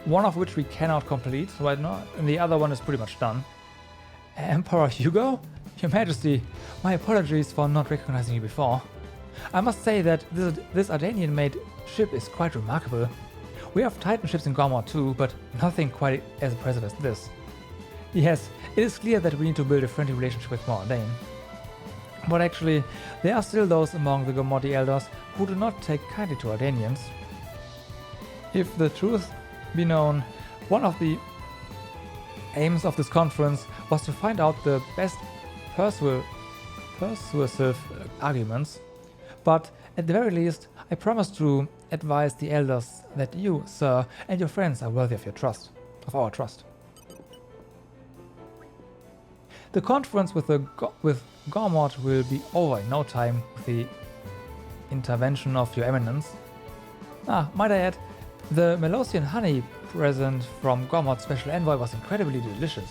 One of which we cannot complete right now, and the other one is pretty much done. Emperor Hugo? Your Majesty, my apologies for not recognizing you before. I must say that this Ardanian-made ship is quite remarkable. We have Titan ships in Gormod too, but nothing quite as impressive as this. Yes, it is clear that we need to build a friendly relationship with Moradin. But actually, there are still those among the Gormodi elders who do not take kindly to Ardanians. If the truth be known, one of the aims of this conference was to find out the best persuasive arguments, but at the very least, I promise to advise the elders that you, sir, and your friends are worthy of your trust, of our trust. The conference with Gormod will be over in no time with the intervention of your eminence. Might I add, the Melosian honey present from Gormod's special envoy was incredibly delicious.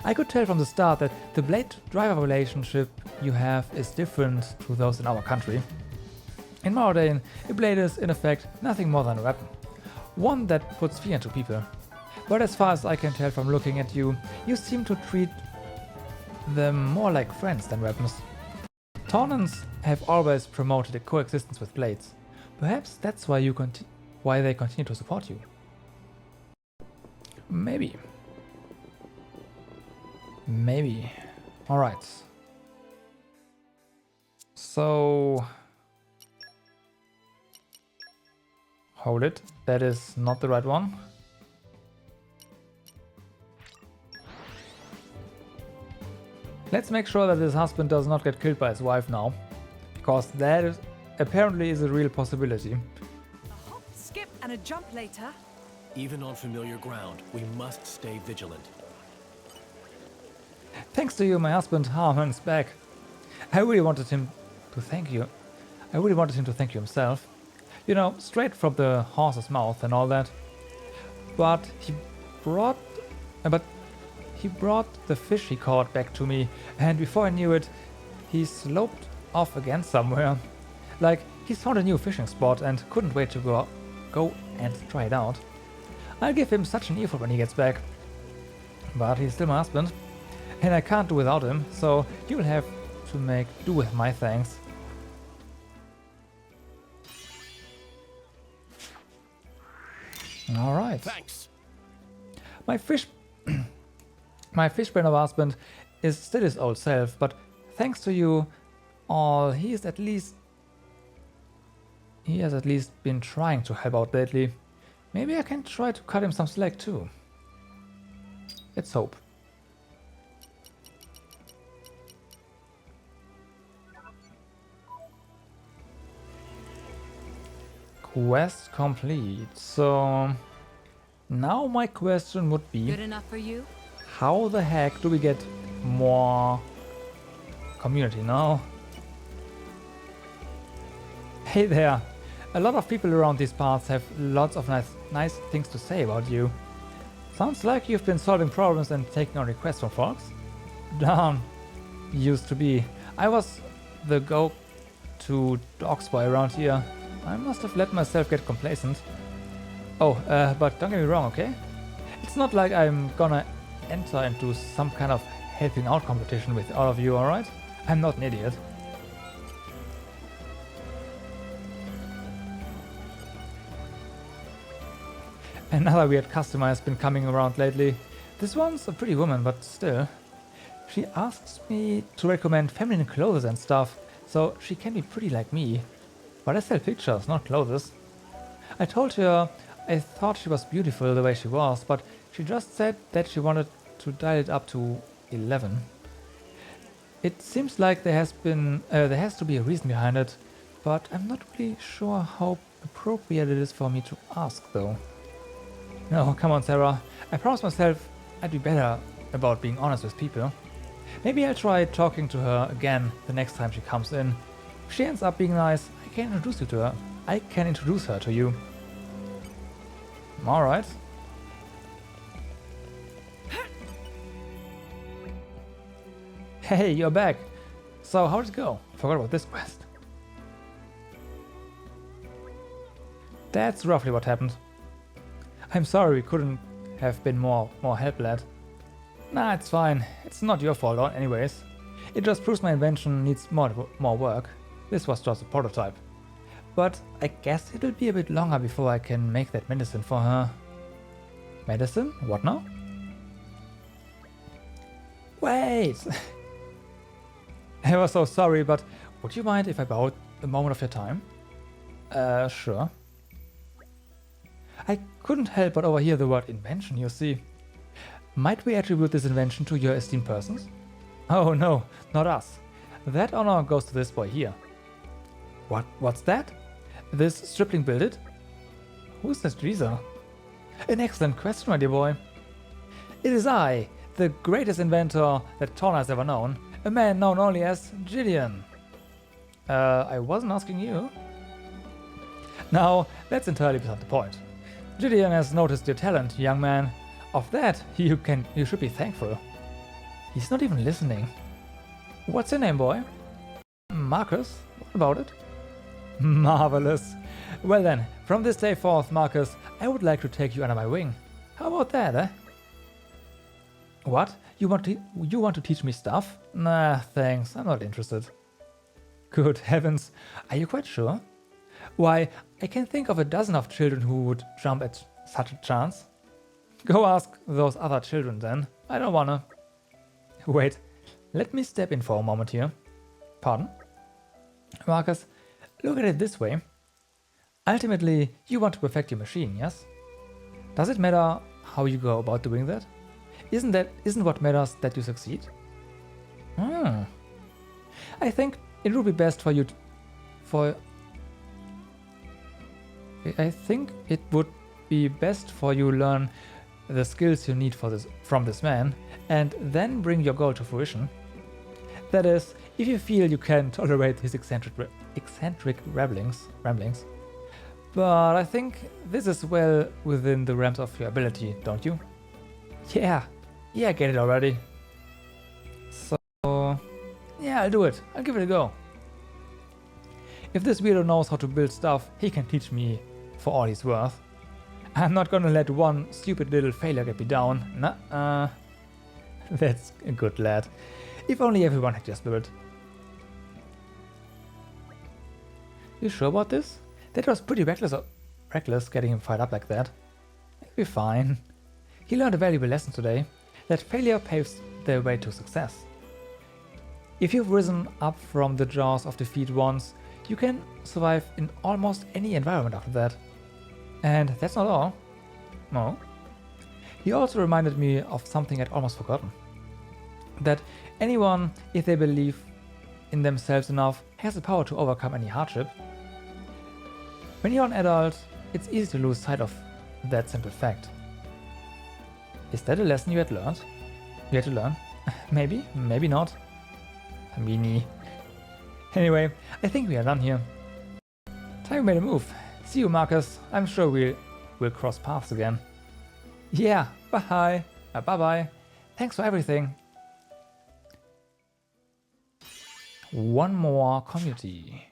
I could tell from the start that the blade-driver relationship you have is different to those in our country. In Moradin, a blade is, in effect, nothing more than a weapon. One that puts fear into people. But as far as I can tell from looking at you, you seem to treat them more like friends than weapons. Tornans have always promoted a coexistence with blades. Perhaps that's why they continue to support you. Maybe. Maybe. Alright. So... hold it. That is not the right one. Let's make sure that his husband does not get killed by his wife now. Because that apparently is a real possibility.
A hop, skip, and a jump later.
Even on familiar ground, we must stay vigilant.
Thanks to you, my husband Harman is back. I really wanted him to thank you himself. You know, straight from the horse's mouth and all that. But he brought the fish he caught back to me, and before I knew it, he sloped off again somewhere. Like, he found a new fishing spot and couldn't wait to go and try it out. I'll give him such an earful when he gets back. But he's still my husband, and I can't do without him, so you'll have to make do with my thanks. Alright.
Thanks.
My fish brain of husband is still his old self, but thanks to you all, he has at least been trying to help out lately. Maybe I can try to cut him some slack too. Let's hope. Quest complete. So now my question would be,
Good enough for you?
how the heck do we get more community now? Hey there! A lot of people around these parts have lots of nice things to say about you. Sounds like you've been solving problems and taking on requests from folks. Darn, used to be. I was the go-to dogs boy around here. I must have let myself get complacent. Oh, but don't get me wrong, okay? It's not like I'm gonna enter into some kind of helping out competition with all of you, alright? I'm not an idiot. Another weird customer has been coming around lately. This one's a pretty woman, but still. She asks me to recommend feminine clothes and stuff, so she can be pretty like me. But I sell pictures, not clothes. I told her I thought she was beautiful the way she was, but she just said that she wanted to dial it up to 11. It seems like there has to be a reason behind it, but I'm not really sure how appropriate it is for me to ask though. No, come on Sarah, I promised myself I'd be better about being honest with people. Maybe I'll try talking to her again the next time she comes in. If she ends up being nice, I can introduce you to her. I can introduce her to you. Alright. Hey, you're back. So how did it go? Forgot about this quest. That's roughly what happened. I'm sorry we couldn't have been more help, lad. Nah, it's fine. It's not your fault anyways. It just proves my invention needs more work. This was just a prototype. But I guess it'll be a bit longer before I can make that medicine for her. Medicine? What now? Wait! I was so sorry, but would you mind if I borrowed a moment of your time? Sure. I couldn't help but overhear the word invention, you see. Might we attribute this invention to your esteemed persons? Oh no, not us. That honor goes to this boy here. What's that? This stripling built it? Who's this Drisa? An excellent question, my dear boy. It is I, the greatest inventor that Torna has ever known, a man known only as Gideon. I wasn't asking you. Now, that's entirely beside the point. Gideon has noticed your talent, young man. Of that, you should be thankful. He's not even listening. What's your name, boy? Marcus? What about it? Marvelous. Well then, from this day forth, Marcus, I would like to take you under my wing. How about that, eh? What? You want to teach me stuff? Nah, thanks, I'm not interested. Good heavens, are you quite sure? Why, I can think of a dozen of children who would jump at such a chance. Go ask those other children then, I don't wanna. Wait, let me step in for a moment here. Pardon? Marcus, look at it this way. Ultimately, you want to perfect your machine, yes? Does it matter how you go about doing that? Isn't what matters that you succeed? I think it would be best for you I think it would be best for you learn the skills you need from this man and then bring your goal to fruition. That is, if you feel you can tolerate his eccentric ramblings. But I think this is well within the realms of your ability, don't you? Yeah, I get it already. So, yeah, I'll do it. I'll give it a go. If this weirdo knows how to build stuff, he can teach me for all he's worth. I'm not gonna let one stupid little failure get me down. Nuh-uh. That's a good lad. If only everyone had just built. You sure about this? That was pretty reckless getting him fired up like that. He'll be fine. He learned a valuable lesson today, that failure paves the way to success. If you've risen up from the jaws of defeat once, you can survive in almost any environment after that. And that's not all. No. He also reminded me of something I'd almost forgotten. That anyone, if they believe in themselves enough, has the power to overcome any hardship. When you're an adult, it's easy to lose sight of that simple fact. Is that a lesson you had learned? You had to learn? Maybe, maybe not. Meanie. Anyway, I think we are done here. Time we made a move. See you, Marcus. I'm sure we'll cross paths again. Yeah, bye. Bye-bye. Thanks for everything. One more community.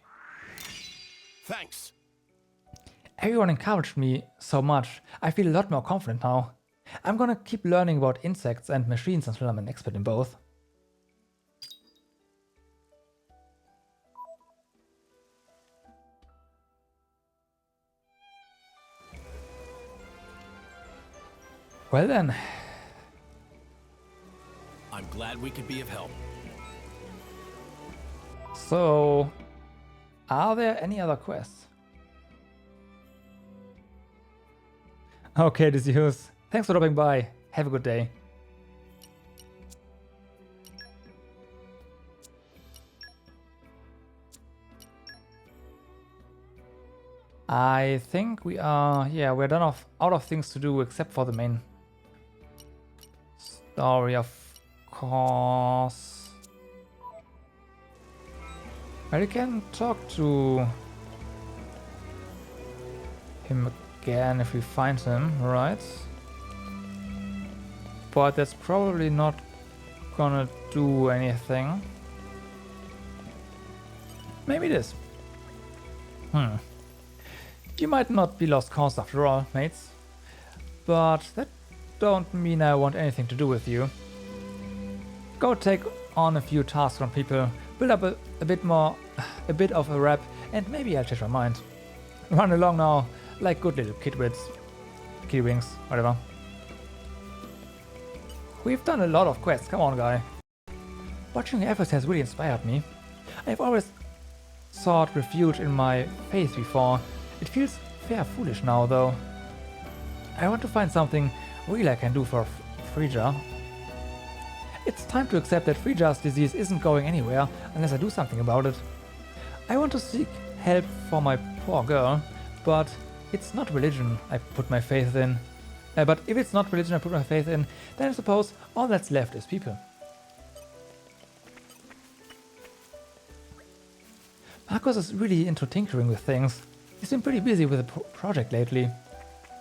Thanks.
Everyone encouraged me so much. I feel a lot more confident now. I'm gonna keep learning about insects and machines until I'm an expert in both. Well then.
I'm glad we could be of help.
So, are there any other quests? Okay, Decius. Thanks for dropping by. Have a good day. I think we are, yeah, we're done out of things to do except for the main story, of course. Well, you can talk to him again if we find him, right? But that's probably not gonna do anything. Maybe it is. You might not be lost cause after all, mates. But that don't mean I want anything to do with you. Go take on a few tasks from people, build up a bit of a rep, and maybe I'll change my mind. Run along now, like good little kidwings, whatever. We've done a lot of quests, come on guy. Watching your efforts has really inspired me. I've always sought refuge in my faith before. It feels fair foolish now though. I want to find something real I can do for Frisia. It's time to accept that Frija's disease isn't going anywhere unless I do something about it. I want to seek help for my poor girl, but it's not religion I put my faith in. But if it's not religion I put my faith in, then I suppose all that's left is people. Marcus is really into tinkering with things. He's been pretty busy with a project lately.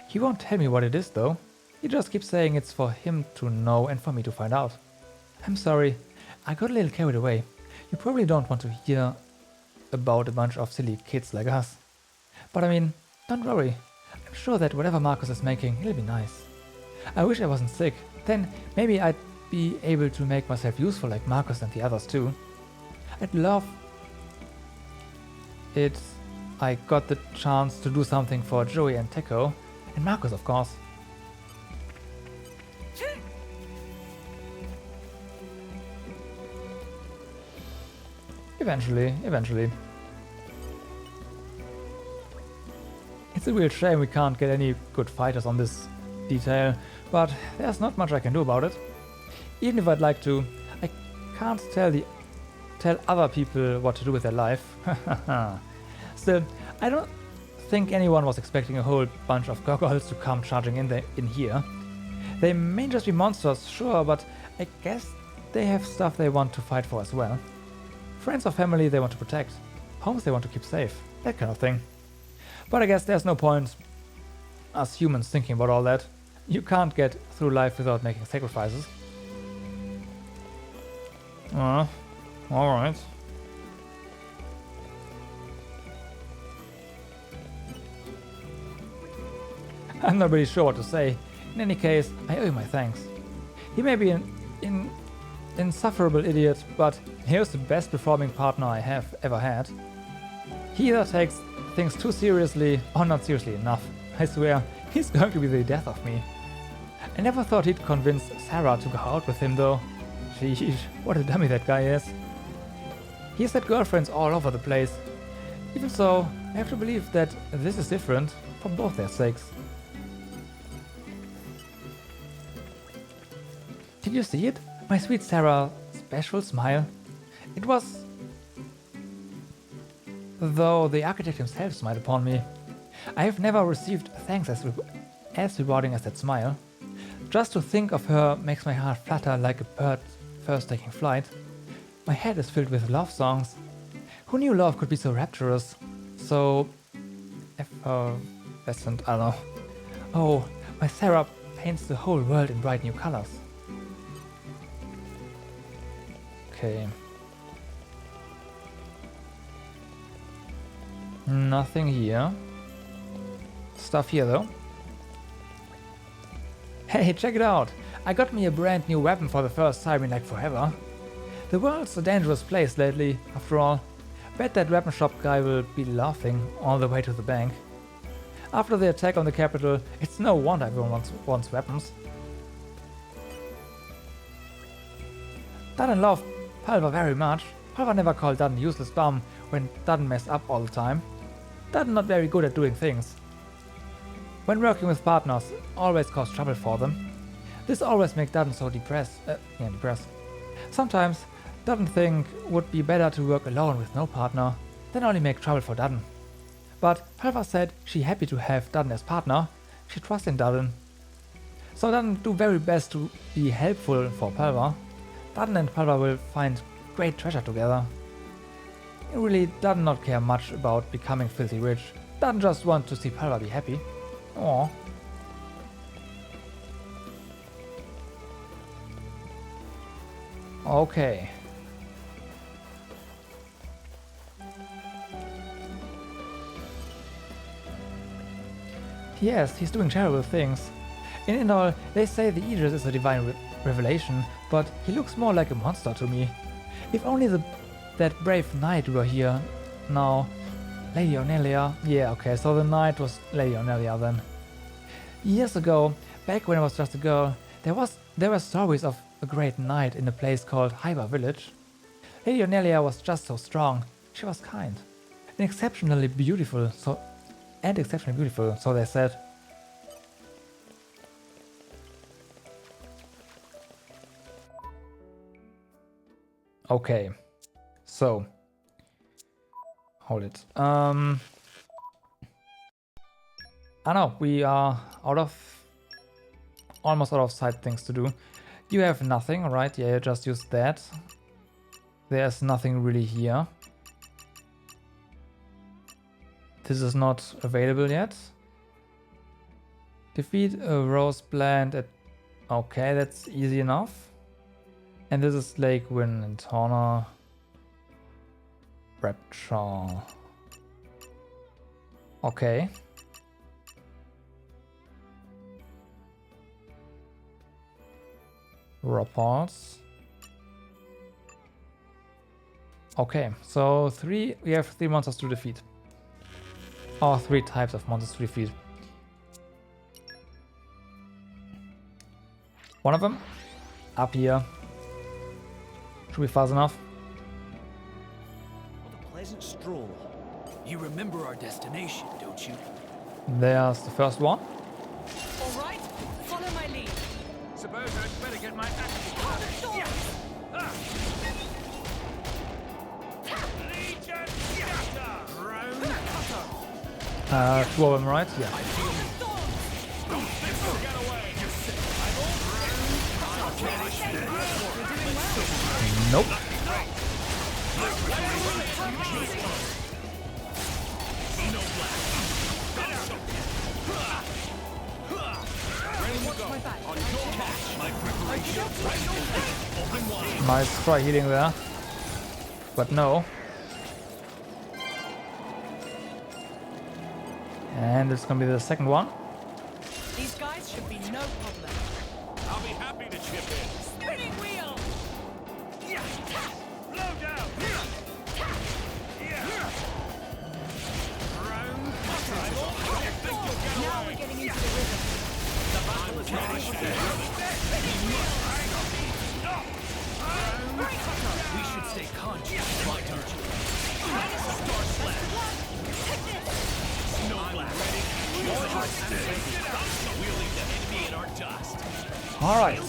He won't tell me what it is though. He just keeps saying it's for him to know and for me to find out. I'm sorry, I got a little carried away. You probably don't want to hear about a bunch of silly kids like us. But I mean, don't worry. I'm sure that whatever Marcus is making, it'll be nice. I wish I wasn't sick. Then maybe I'd be able to make myself useful like Marcus and the others too. I'd love it. I got the chance to do something for Joey and Teko, and Marcus of course. Eventually. It's a real shame we can't get any good fighters on this detail, but there's not much I can do about it. Even if I'd like to, I can't tell other people what to do with their life. Still, I don't think anyone was expecting a whole bunch of gargoyles to come charging in here. They may just be monsters, sure, but I guess they have stuff they want to fight for as well. Friends or family they want to protect. Homes they want to keep safe. That kind of thing. But I guess there's no point us humans thinking about all that. You can't get through life without making sacrifices. Alright. I'm not really sure what to say. In any case, I owe you my thanks. He may be an insufferable idiot, but here's the best performing partner I have ever had. He either takes things too seriously or not seriously enough. I swear, he's going to be the death of me. I never thought he'd convince Sarah to go out with him though. Sheesh, what a dummy that guy is. He's had girlfriends all over the place. Even so, I have to believe that this is different for both their sakes. Did you see it? My sweet Sarah's special smile. It was... though the architect himself smiled upon me. I have never received thanks as rewarding as that smile. Just to think of her makes my heart flutter like a bird first taking flight. My head is filled with love songs. Who knew love could be so rapturous? So... effervescent, I don't know. Oh, my Sarah paints the whole world in bright new colors. Okay. Nothing here. Stuff here though. Hey, check it out! I got me a brand new weapon for the first time in like forever. The world's a dangerous place lately, after all. Bet that weapon shop guy will be laughing all the way to the bank. After the attack on the capital, it's no wonder everyone wants weapons. Dudden loved Pulver very much. Pulver never called Dudden useless bum when Dudden messed up all the time. Dudden not very good at doing things. When working with partners, always cause trouble for them. This always makes Dudden so depressed. Sometimes, Dudden think would be better to work alone with no partner, than only make trouble for Dudden. But Pulver said she happy to have Dudden as partner, she trusts in Dudden. So Dudden do very best to be helpful for Pulver. Dudden and Pulver will find great treasure together. Really, Dudden not care much about becoming filthy rich. Dudden just want to see Pulver be happy. Aww. Okay. Yes, he's doing terrible things. In all, they say the Aegis is a divine revelation, but he looks more like a monster to me. If only that brave knight were here now. Lady Ornelia? Yeah, okay, so the knight was Lady Ornelia then. Years ago, back when I was just a girl, there were stories of a great knight in a place called Hyber Village. Lady Ornelia was just so strong. She was kind. And exceptionally beautiful, so they said. Okay, so hold it. I know we are almost out of side things to do. You have nothing, right? Yeah, you just use that. There's nothing really here. This is not available yet. Defeat a rose plant at... Okay, that's easy enough. And this is Lake Wind and Torna. Rapture. Okay. Reports. Okay, so we have 3 monsters to defeat. Or 3 types of monsters to defeat. One of them up here. Should be fast enough.
What a pleasant stroll. You remember our destination, don't you?
There's the first one.
All right, follow my lead.
Suppose I'd better get my act together. Legion Scatter! Ground Cutter!
2 of them, right? Yeah.
Don't think you'll get away!
Nope.
back.
On your mark. My preparation. Open wide.
Nice try healing there. But no. And it's gonna be the second one.
These guys should be no problem.
I'll be happy to chip in.
Spinning wheel!
Blow down. Round.
Now we're getting into the rhythm.
The battle is We should stay conscious. Why don't you? Star Slash. Snow Blast. We'll leave the enemy in our dust.
Alright.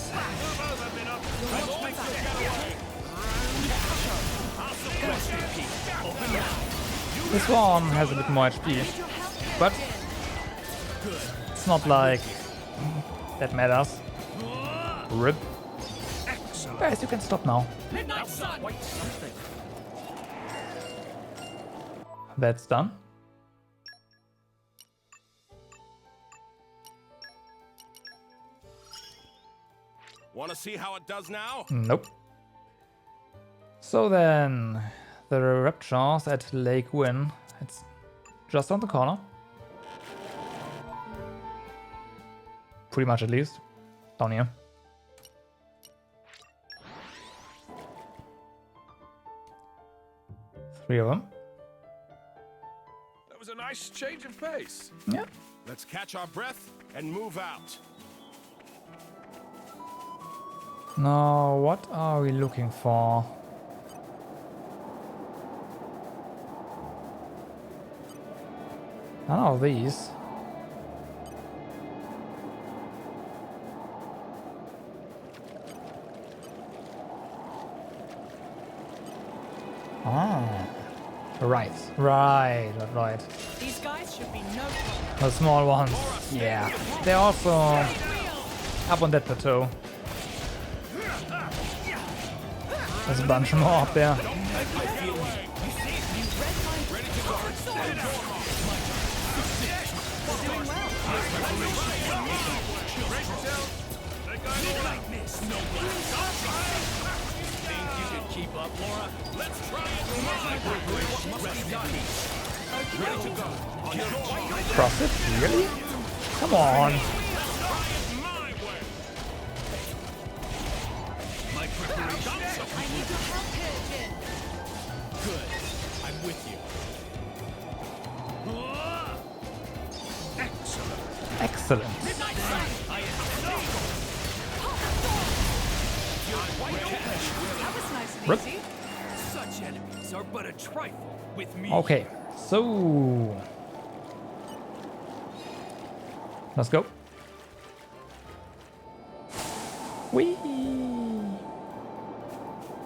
This one has a bit more HP. But it's not like that matters. RIP. Guys, you can stop now.
Midnight Sun. Quite something.
That's done.
Want to see how it does now?
Nope. So then, the Raptures at Lake Wynn. It's just on the corner. Pretty much at least. Down here. Three of them.
That was a nice change of pace.
Yeah.
Let's catch our breath and move out.
Now, what are we looking for? None of these. Ah, right.
These guys should be no problem.
The small ones. Yeah, they're also up on that plateau. There's a bunch more up there.
Think you can keep up, Laura? Let's try it. Ready to go.
Cross it? Really? Come on.
My preparation.
I need your help here, Jin.
Good. I'm with you.
Excellent.
Midnight Sun. I am
That was nice and
Rip.
easy.
Such enemies are but a trifle with me.
Okay, so let's go. Whee!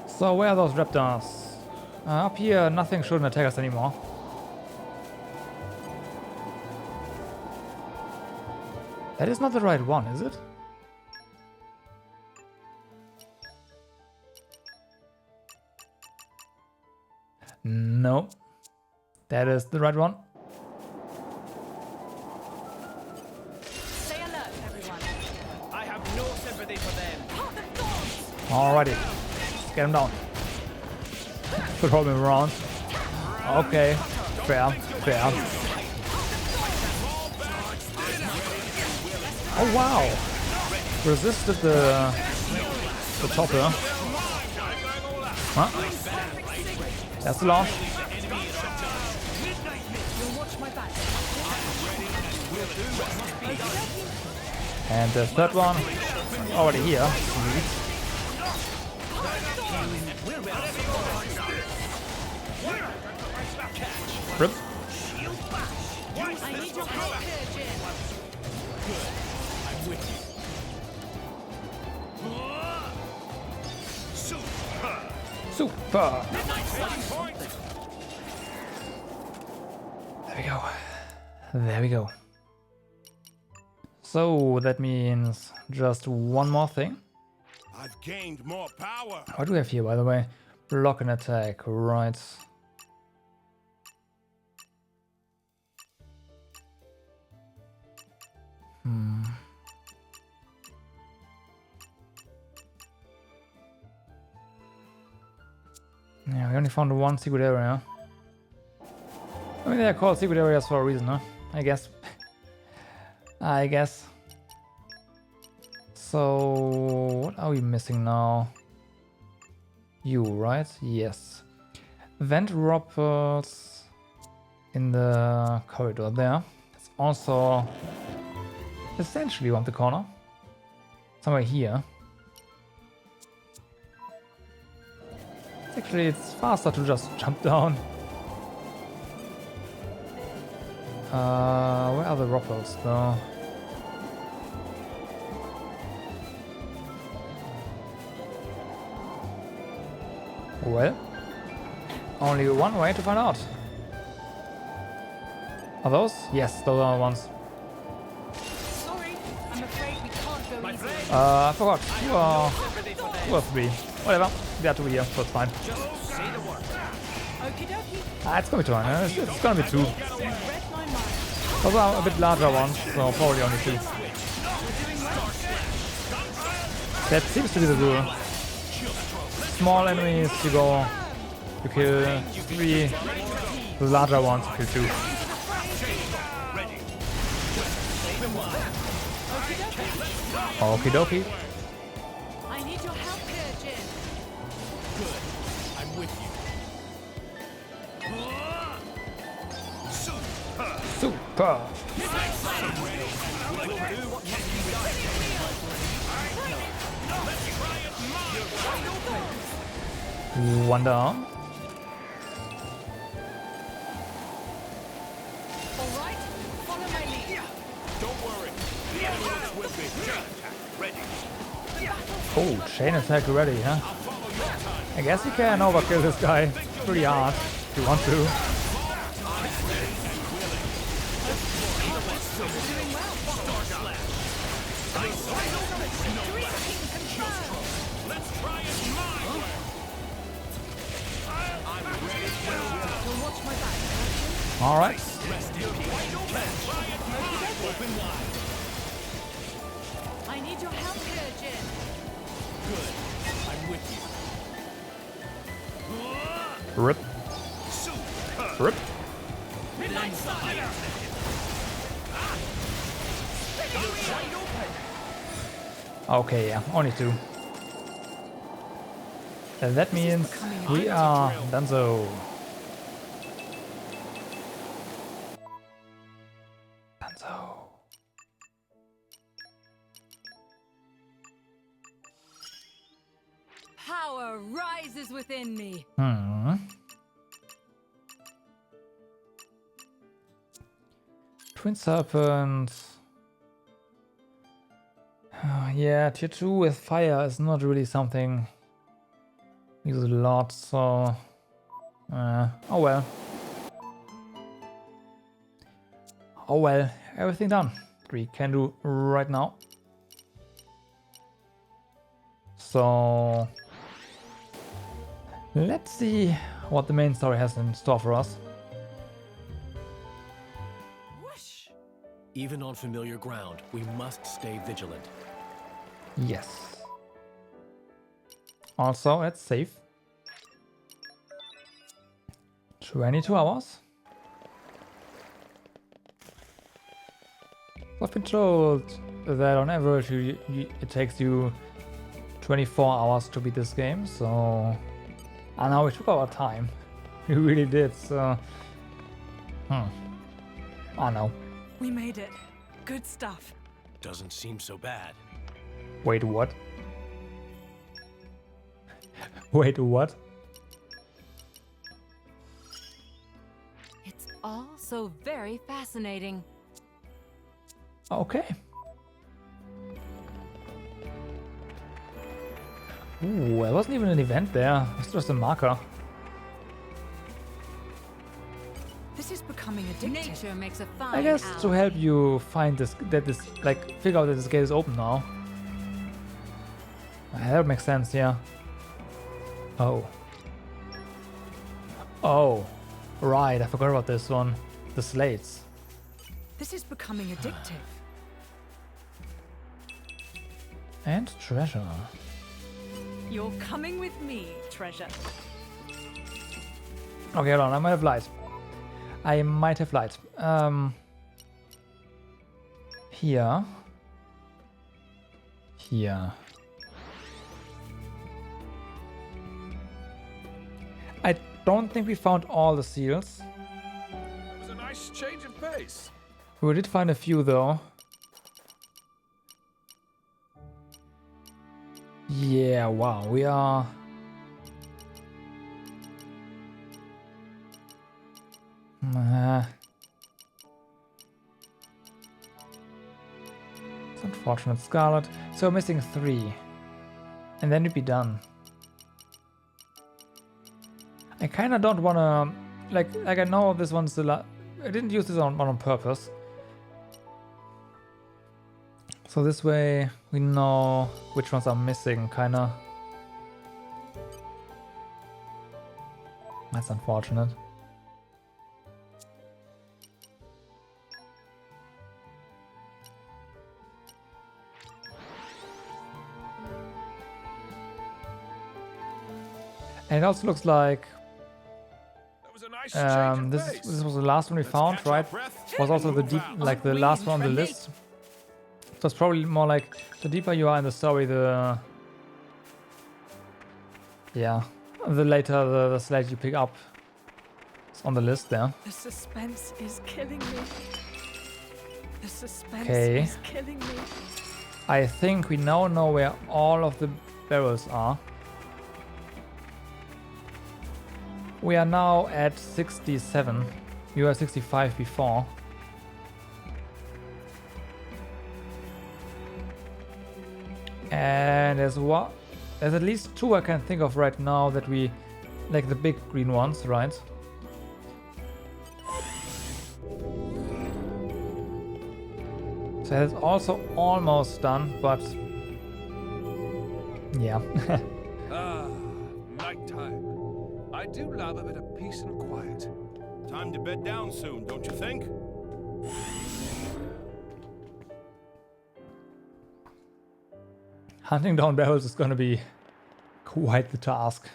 So where are those raptors? Up here, nothing shouldn't attack us anymore. That is not the right one, is it? No. That is the right one.
Stay alert, everyone.
I have no sympathy for them.
Alrighty. Let's get him down. Throw him around. Okay. Fair. Oh wow. Resisted the topper. Huh? That's the launch.
You'll watch my back.
And the third one already here. Sweet. Rip.
I need your help here, Jin.
I'm with you.
Super. There we go. So that means just one more thing.
I've gained more power.
What do we have here, by the way? Block and attack, right. Yeah, we only found one secret area. I mean, they're called secret areas for a reason, huh? I guess. I guess. So, what are we missing now? You, right? Yes. Vent robbers in the corridor there. It's also essentially around the corner. Somewhere here. Actually, it's faster to just jump down. Where are the robbers though? Well, only one way to find out. Are those? Yes, those are the ones.
Sorry, I'm afraid we can't go easy.
I forgot. Two or three. Whatever. They have to be here, so it's fine.
Okie dokie.
It's gonna be two. It's gonna be two. Those are a bit larger ones, so probably only two. That seems to be the rule. Small enemies, you kill 3. The larger ones, you kill 2. Okie dokie.
I need your help here, Jin.
Good. I'm with you.
Super. One down.
All right, follow my lead.
Don't worry. The enemy's with me. Chain attack. Ready.
Oh, chain attack ready, huh? I guess you can overkill this guy pretty hard if you want to. All right.
I need your help here, Jin.
Good. I'm with you.
Rip. Rip.
Midnight Sun.
Okay, yeah, only 2. And that means we are done so.
Power rises within me.
Twin Serpent. Yeah, tier 2 with fire is not really something we use a lot, so... oh well. Oh well, everything done. We can do right now. So... let's see what the main story has in store for us.
Even on familiar ground, we must stay vigilant.
Yes. Also, it's safe. 22 hours. I've been told that on average it takes you 24 hours to beat this game, so... I know we took our time. We really did, so... I know.
We made it. Good stuff.
Doesn't seem so bad.
Wait, what? Wait, what?
It's all so very fascinating.
Okay. Ooh, there wasn't even an event there. It's just a marker.
This is becoming addictive.
Nature makes a fine
I guess to
ally.
help you find figure out that this gate is open now. That makes sense, yeah. Oh. Oh. Right, I forgot about this one. The slates.
This is becoming addictive.
And treasure.
You're coming with me, treasure.
Okay, hold on, I might have lied. Here. Here. I don't think we found all the seals.
It was a nice change of pace.
We did find a few though. Yeah, wow, we are... It's unfortunate, Scarlet. So we're missing 3. And then we'd be done. I kinda don't wanna... Like I know this one's the last... I didn't use this on purpose. So this way we know which ones are missing, kinda. That's unfortunate. And it also looks like this was the last one we found, right? Was also the deep, like the last one on the list. So it's probably more like the deeper you are in the story, the later the slate you pick up is on the list there.
The suspense is killing me. The suspense
Okay.
is killing me.
I think we now know where all of the barrels are. We are now at 67. You were 65 before. And there's at least 2 I can think of right now that we like, the big green ones, right? So that's also almost done, but yeah.
Nighttime. I do love a bit of peace and quiet. Time to bed down soon, don't you think?
Hunting down barrels is gonna be quite the task.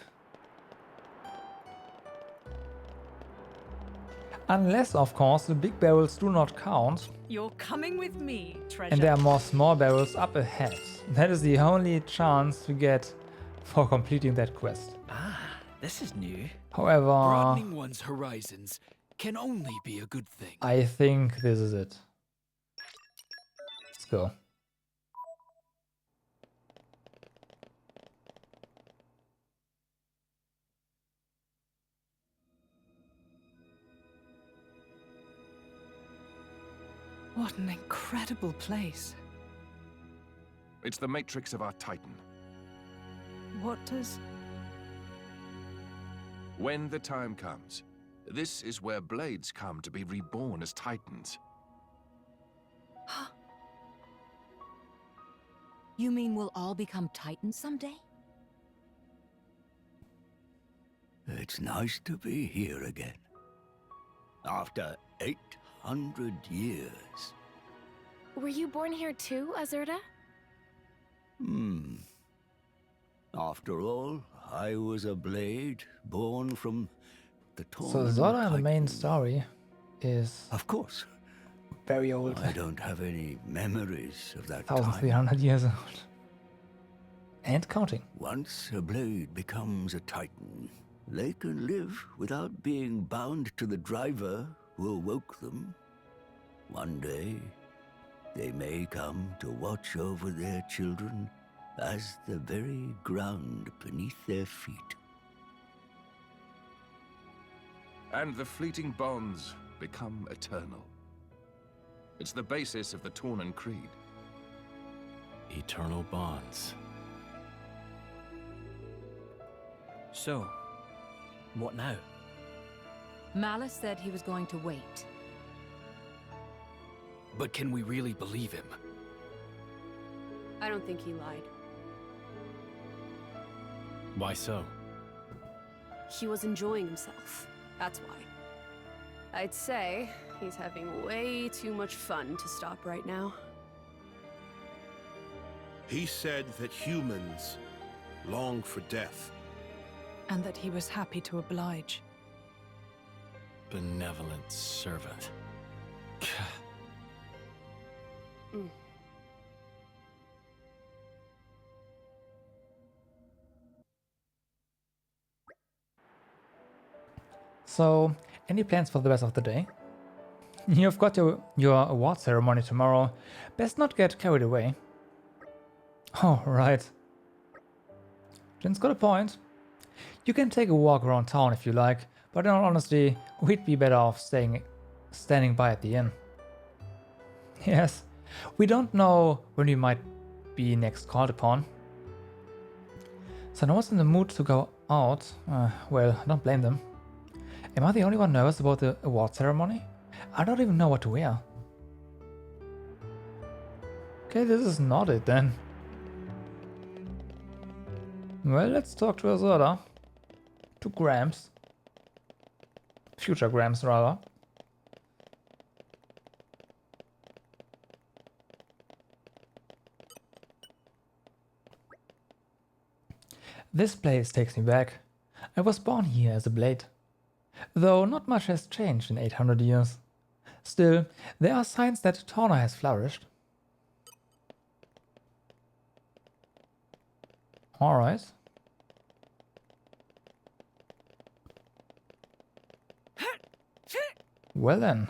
Unless, of course, the big barrels do not count.
You're coming with me, treasure.
And there are more small barrels up ahead. That is the only chance we get for completing that quest.
Ah, this is new.
However,
broadening one's horizons can only be a good thing.
I think this is it. Let's go.
What an incredible place.
It's the matrix of our Titan.
What does...
When the time comes, this is where blades come to be reborn as Titans.
You mean we'll all become Titans someday?
It's nice to be here again. After 800 years.
Were you born here too, Azurda?
After all, I was a blade born from the Torna.
So Zora in the main story is...
Of course.
Very old.
I don't have any memories of that time.
1,300 years old. And counting.
Once a blade becomes a Titan, they can live without being bound to the driver who awoke them. One day, they may come to watch over their children as the very ground beneath their feet.
And the fleeting bonds become eternal. It's the basis of the Tornan Creed.
Eternal bonds. So, what now?
Malice said he was going to wait.
But can we really believe him?
I don't think he lied.
Why so?
He was enjoying himself. That's why. I'd say he's having way too much fun to stop right now.
He said that humans long for death.
And that he was happy to oblige.
benevolent servant.
So, any plans for the rest of the day? You've got your award ceremony tomorrow. Best not get carried away. Oh, right. Jin's got a point. You can take a walk around town if you like, but in all honesty, we'd be better off standing by at the inn. Yes, we don't know when we might be next called upon. So no one's in the mood to go out. Well, I don't blame them. Am I the only one nervous about the award ceremony? I don't even know what to wear. Okay, this is not it then. Well, let's talk to Azurda. To Gramps. Future Gramps, rather. This place takes me back. I was born here as a blade. Though not much has changed in 800 years. Still, there are signs that Torna has flourished. Alright. Well then.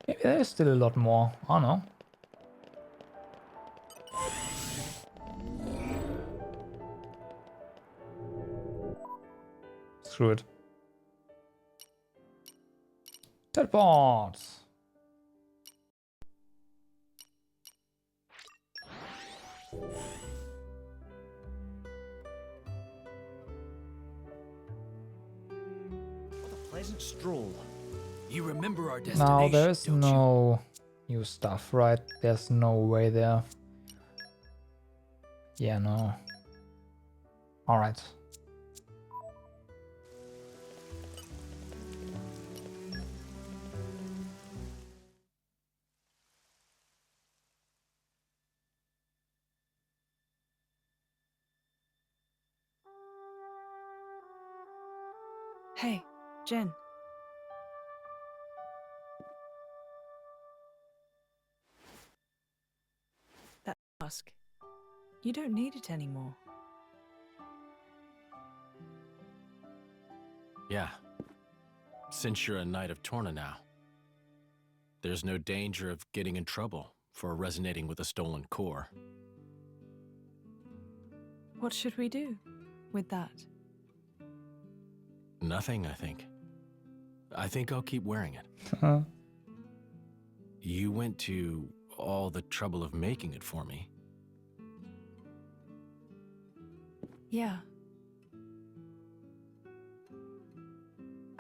Maybe there is still a lot more. I don't know. Screw it. Teleport!
What a pleasant stroll. You remember our destination,
Now there is
don't
no new stuff, right? There's no way there. Yeah, no. Alright.
Hey, Jen. That mask. You don't need it anymore.
Yeah. Since you're a Knight of Torna now, there's no danger of getting in trouble for resonating with a stolen core.
What should we do with that?
Nothing, I think. I think I'll keep wearing it. You went to all the trouble of making it for me.
Yeah.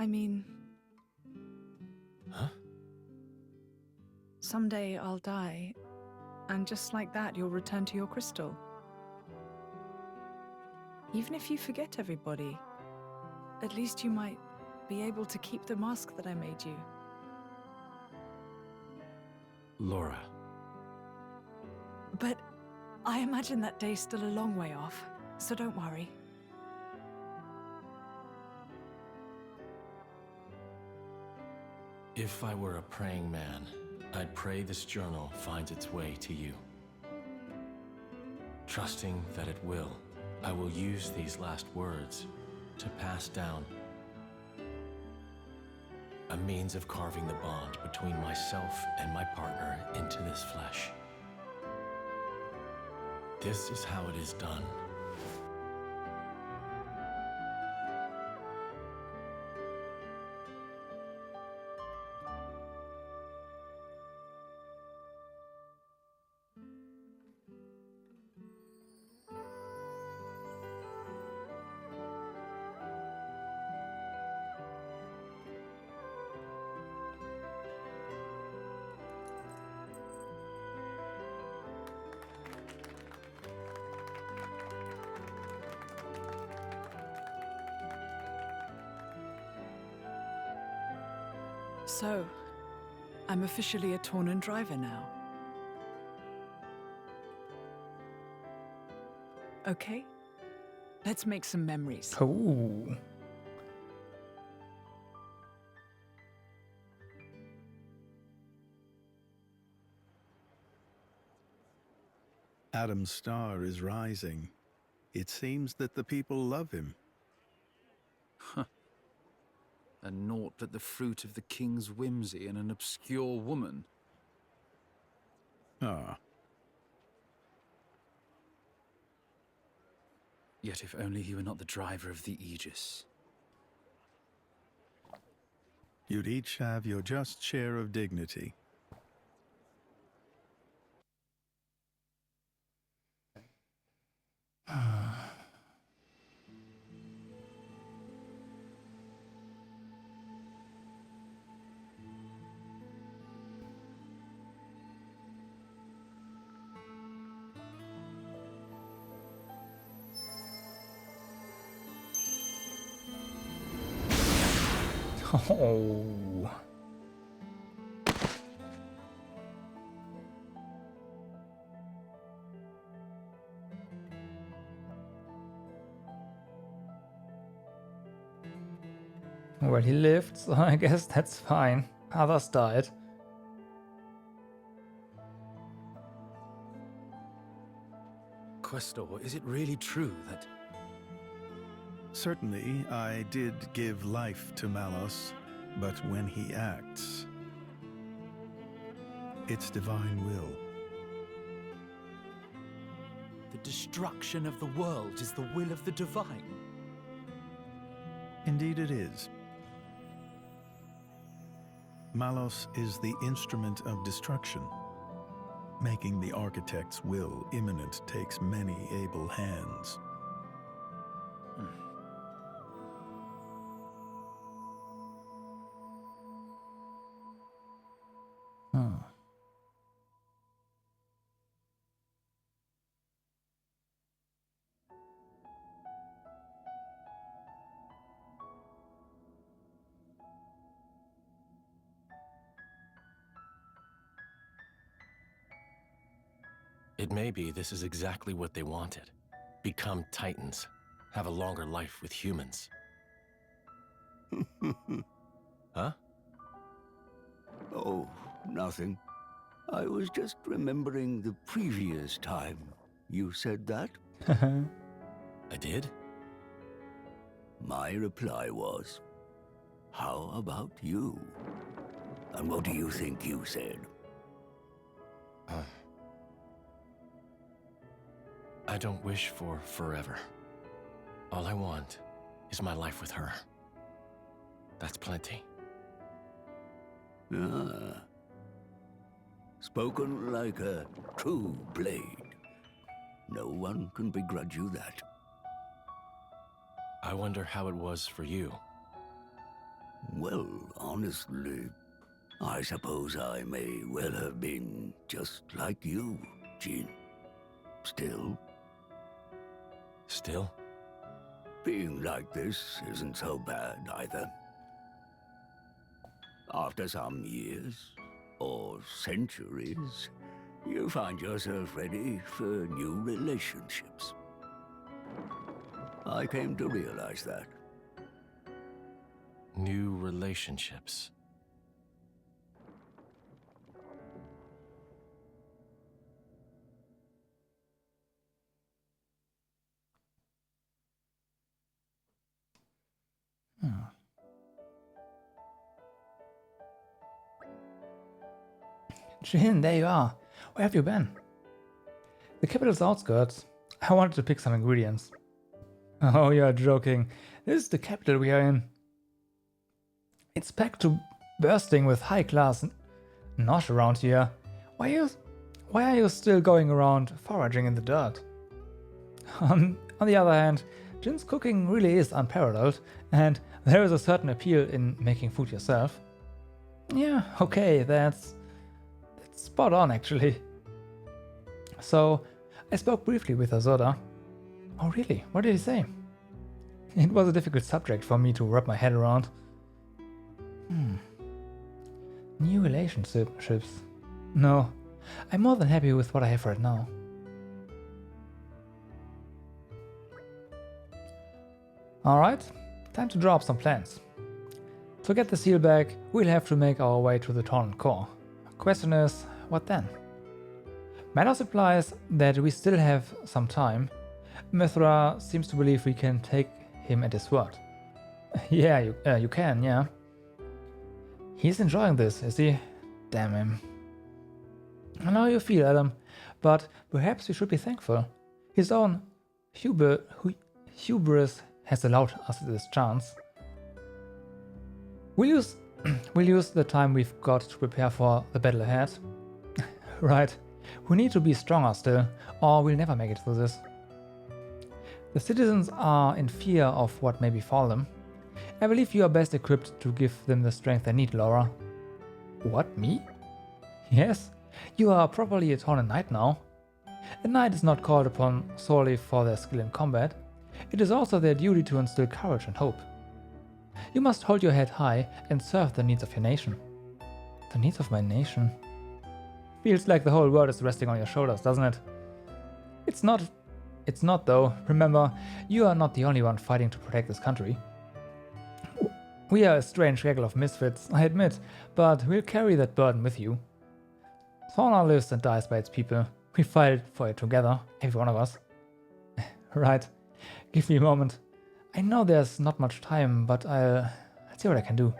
I mean...
Huh?
Someday I'll die, and just like that you'll return to your crystal. Even if you forget everybody, at least you might be able to keep the mask that I made you.
Laura.
But I imagine that day's still a long way off, so don't worry.
If I were a praying man, I'd pray this journal finds its way to you. Trusting that it will, I will use these last words to pass down a means of carving the bond between myself and my partner into this flesh. This is how it is done.
So, I'm officially a Tornan driver now. Okay, let's make some memories.
Oh.
Adam's star is rising. It seems that the people love him.
And naught but the fruit of the king's whimsy and an obscure woman.
Ah.
Yet if only he were not the driver of the Aegis.
You'd each have your just share of dignity.
Oh. Well, he lived, so I guess that's fine. Others died.
Questor, is it really true that...
Certainly, I did give life to Malos, but when he acts, it's divine will.
The destruction of the world is the will of the divine?
Indeed it is. Malos is the instrument of destruction. Making the architect's will imminent takes many able hands.
It may be this is exactly what they wanted. Become Titans. Have a longer life with humans. Huh?
Oh, nothing. I was just remembering the previous time you said that.
I did?
My reply was, how about you? And what do you think you said?
I don't wish for forever. All I want is my life with her. That's plenty.
Ah. Spoken like a true blade. No one can begrudge you that.
I wonder how it was for you.
Well, honestly, I suppose I may well have been just like you, Jean. Still.
Still?
Being like this isn't so bad either. After some years, or centuries, you find yourself ready for new relationships. I came to realize that.
New relationships.
Jin, there you are. Where have you been? The capital's outskirts. I wanted to pick some ingredients. Oh, you're joking. This is the capital we are in. It's packed to bursting with high-class nosh around here. Why are you still going around foraging in the dirt? On the other hand, Jin's cooking really is unparalleled, and there is a certain appeal in making food yourself. Yeah, okay, that's spot on actually. So, I spoke briefly with Azoda. Oh really? What did he say? It was a difficult subject for me to wrap my head around. New relationships. No, I'm more than happy with what I have right now. Alright, time to draw up some plans. To get the seal back, we'll have to make our way to the Torna core. Question is, what then? Malos implies that we still have some time. Mithra seems to believe we can take him at his word. Yeah, you can, yeah. He's enjoying this, is he? Damn him. I know how you feel, Adam, but perhaps we should be thankful. His own hubris has allowed us this chance. We'll use the time we've got to prepare for the battle ahead. Right. We need to be stronger still, or we'll never make it through this. The citizens are in fear of what may befall them. I believe you are best equipped to give them the strength they need, Laura. What, me? Yes, you are properly a Torna knight now. A knight is not called upon solely for their skill in combat. It is also their duty to instill courage and hope. You must hold your head high and serve the needs of your nation. The needs of my nation? Feels like the whole world is resting on your shoulders, doesn't it? It's not though. Remember, you are not the only one fighting to protect this country. We are a strange gaggle of misfits, I admit, but we'll carry that burden with you. Torna lives and dies by its people. We fight for it together, every one of us. Right. Give me a moment. I know there's not much time, but I'll see what I can do.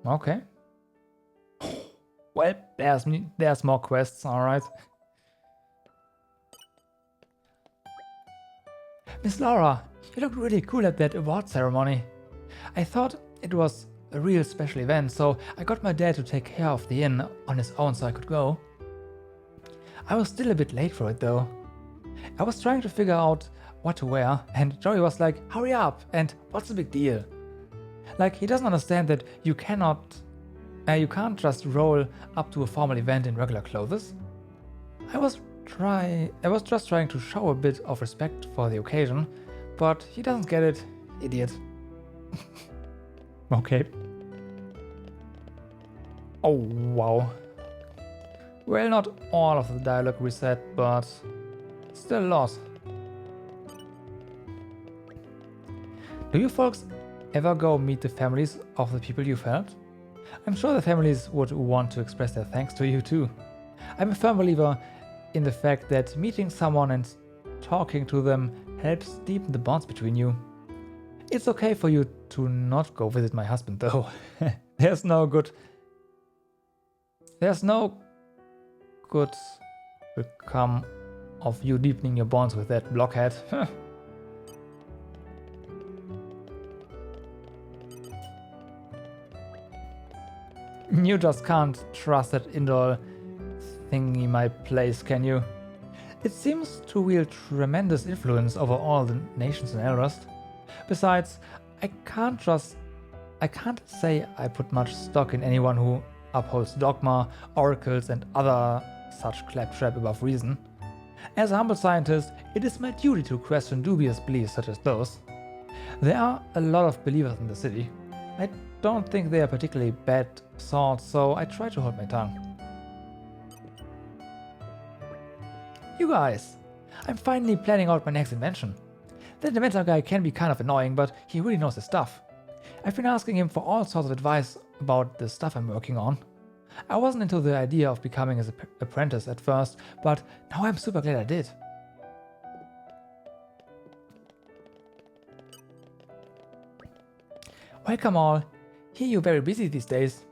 Okay. Well, there's more quests, alright. Miss Laura, you looked really cool at that award ceremony. I thought it was a real special event, so I got my dad to take care of the inn on his own so I could go. I was still a bit late for it though. I was trying to figure out what to wear, and Joey was like, hurry up, and what's the big deal? Like, he doesn't understand that you can't just roll up to a formal event in regular clothes. I was just trying to show a bit of respect for the occasion, but he doesn't get it, idiot. Okay. Oh, wow. Well, not all of the dialogue reset, but still a lot. Do you folks ever go meet the families of the people you've helped? I'm sure the families would want to express their thanks to you too. I'm a firm believer in the fact that meeting someone and talking to them helps deepen the bonds between you. It's okay for you to not go visit my husband though. There's no good will come of you deepening your bonds with that blockhead. You just can't trust that Indol thingy my place, can you? It seems to wield tremendous influence over all the nations in Elrond. Besides, I can't say I put much stock in anyone who upholds dogma, oracles, and other such claptrap above reason. As a humble scientist, it is my duty to question dubious beliefs such as those. There are a lot of believers in the city. I don't think they are particularly bad sorts, so I try to hold my tongue. You guys, I'm finally planning out my next invention. That inventor guy can be kind of annoying, but he really knows his stuff. I've been asking him for all sorts of advice about the stuff I'm working on. I wasn't into the idea of becoming his apprentice at first, but now I'm super glad I did. Welcome all. Hear you're very busy these days.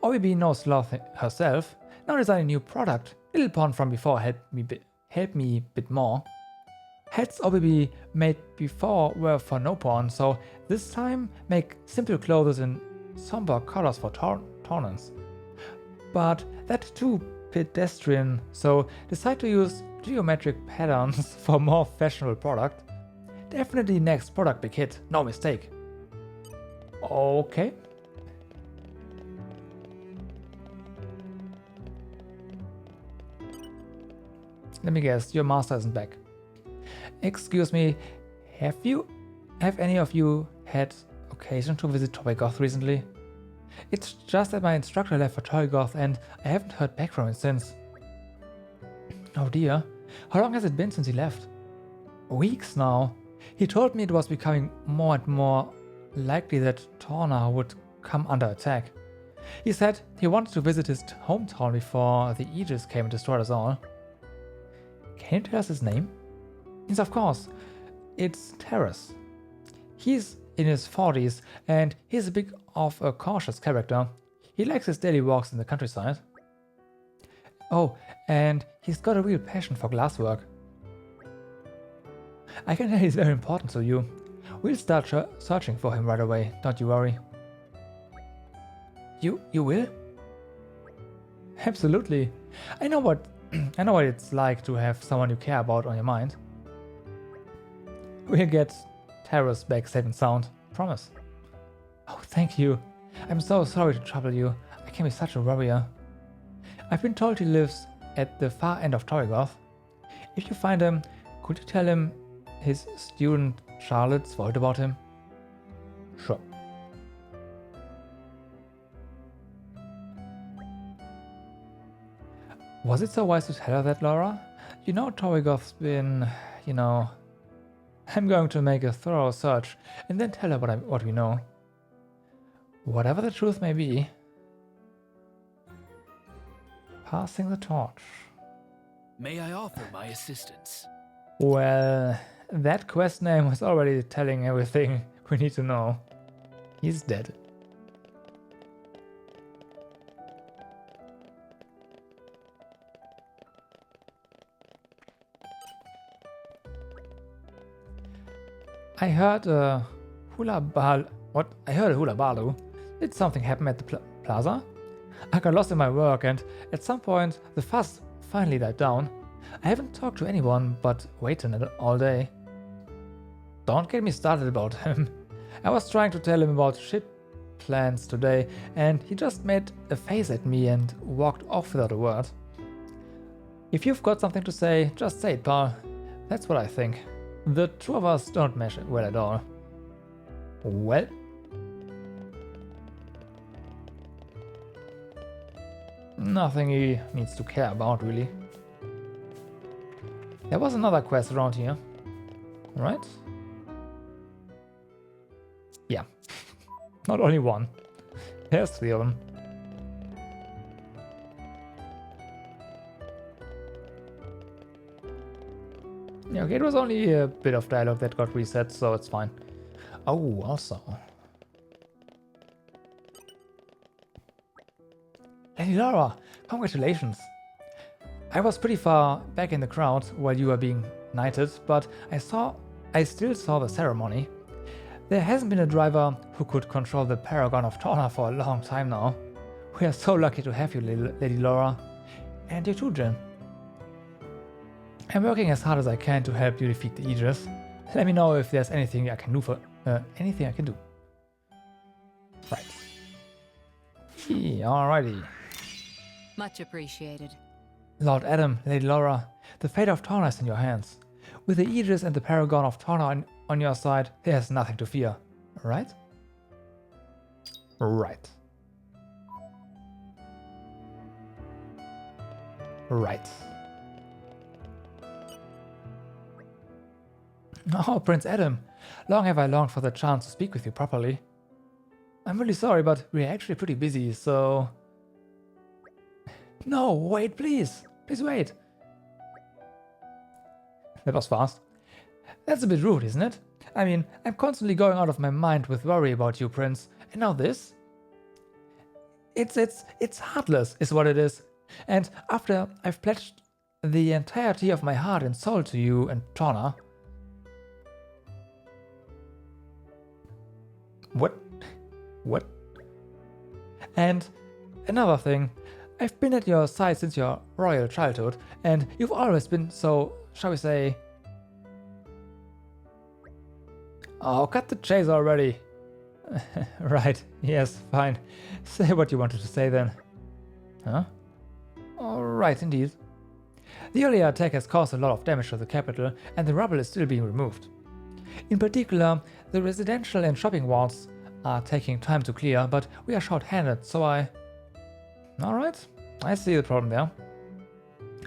OBB knows sloth herself. Now designing a new product. Little pawn from before helped me a bit more. Hats OBB made before were for no pawn, so this time make simple clothes in somber colors for Tornans. But that's too pedestrian, so decide to use geometric patterns for more fashionable product. Definitely next product big hit, no mistake. Okay. Let me guess, your master isn't back. Excuse me, have any of you had occasion to visit Torgoth recently? It's just that my instructor left for Torgoth and I haven't heard back from him since. Oh dear, how long has it been since he left? Weeks now. He told me it was becoming more and more likely that Torna would come under attack. He said he wanted to visit his hometown before the Aegis came and destroyed us all. Can you tell us his name? Yes, of course. It's Terrace. He's in his 40s and he's a bit of a cautious character. He likes his daily walks in the countryside. Oh, and he's got a real passion for glasswork. I can tell he's very important to you. We'll start searching for him right away, don't you worry. You will? Absolutely. I know what it's like to have someone you care about on your mind. We'll get Terrace back safe and sound. Promise. Oh, thank you. I'm so sorry to trouble you. I can be such a worrier. I've been told he lives at the far end of Torrigoth. If you find him, could you tell him his student Charlotte's worried about him? Sure. Was it so wise to tell her that, Laura? You know Torrigoth's been, I'm going to make a thorough search and then tell her what we know. Whatever the truth may be. Passing the torch.
May I offer my assistance?
Well, that quest name was already telling everything we need to know. He's dead. I heard hula bal. What? I heard a hula balu. Did something happen at the plaza? I got lost in my work, and at some point the fuss finally died down. I haven't talked to anyone but Waiton all day. Don't get me started about him. I was trying to tell him about ship plans today, and he just made a face at me and walked off without a word. If you've got something to say, just say it, pal. That's what I think. The two of us don't mesh well at all. Well? Nothing he needs to care about, really. There was another quest around here, right? Yeah. Not only one. There's 3 of them. Yeah, okay, it was only a bit of dialogue that got reset, so it's fine. Oh, also. Lady Laura, congratulations. I was pretty far back in the crowd while you were being knighted, but I still saw the ceremony. There hasn't been a driver who could control the Paragon of Torna for a long time now. We are so lucky to have you, Lady Laura. And you too, Jen. I'm working as hard as I can to help you defeat the Aegis. Let me know if there's anything I can do anything I can do. Right. Alrighty.
Much appreciated.
Lord Adam, Lady Laura, the fate of Torna is in your hands. With the Aegis and the Paragon of Torna on your side, there's nothing to fear. Right? Right. Right. Oh, Prince Adam, long have I longed for the chance to speak with you properly. I'm really sorry, but we're actually pretty busy, so... No, wait, please! Please wait! That was fast. That's a bit rude, isn't it? I mean, I'm constantly going out of my mind with worry about you, Prince. And now this? It's heartless, is what it is. And after I've pledged the entirety of my heart and soul to you and Torna... What? And another thing, I've been at your side since your royal childhood, and you've always been so, shall we say... Oh, cut the chase already. Right, yes, fine. Say what you wanted to say then. Huh? Alright, indeed. The earlier attack has caused a lot of damage to the capital, and the rubble is still being removed. In particular, the residential and shopping walls are taking time to clear, but we are short-handed, so Alright, I see the problem there.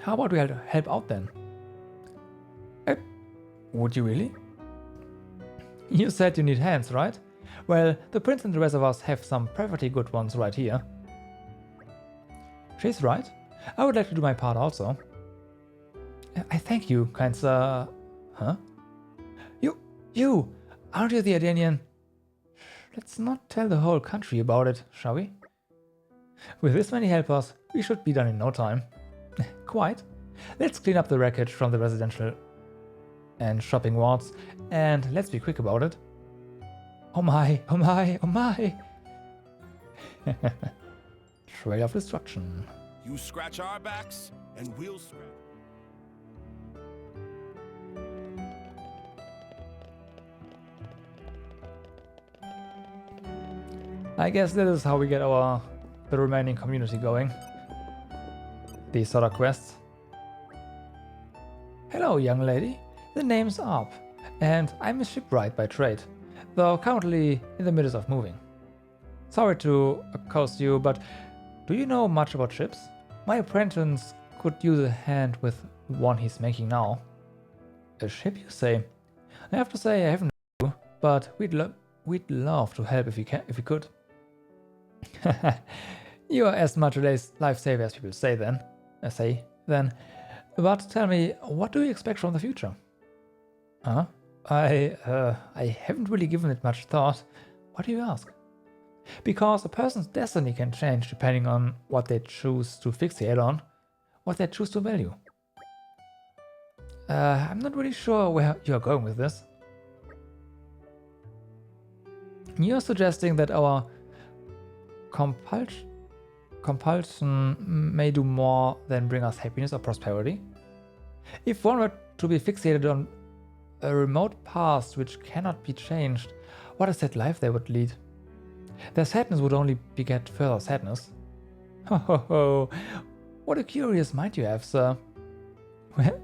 How about we help out then? Would you really? You said you need hands, right? Well, the prince and the rest of us have some pretty good ones right here. She's right. I would like to do my part also. I thank you, kind sir. Huh? You! Aren't you the Adenian? Let's not tell the whole country about it, shall we? With this many helpers, we should be done in no time. Quite. Let's clean up the wreckage from the residential and shopping wards, and let's be quick about it. Oh my, oh my, oh my! Trail of destruction.
You scratch our backs, and we'll scratch.
I guess this is how we get the remaining community going. These sort of quests. Hello, young lady. The name's Arp, and I'm a shipwright by trade, though currently in the midst of moving. Sorry to accost you, but do you know much about ships? My apprentice could use a hand with one he's making now. A ship, you say? I have to say I haven't a clue, but we'd love to help if we could. You are as much a lifesaver as people say then. But tell me, what do you expect from the future? Huh? I haven't really given it much thought. Why do you ask? Because a person's destiny can change depending on what they choose to fixate on, what they choose to value. I'm not really sure where you're going with this. You're suggesting that our compulsion may do more than bring us happiness or prosperity? If one were to be fixated on a remote past which cannot be changed, what a sad life they would lead. Their sadness would only beget further sadness. Ho ho ho! What a curious mind you have, sir. Well,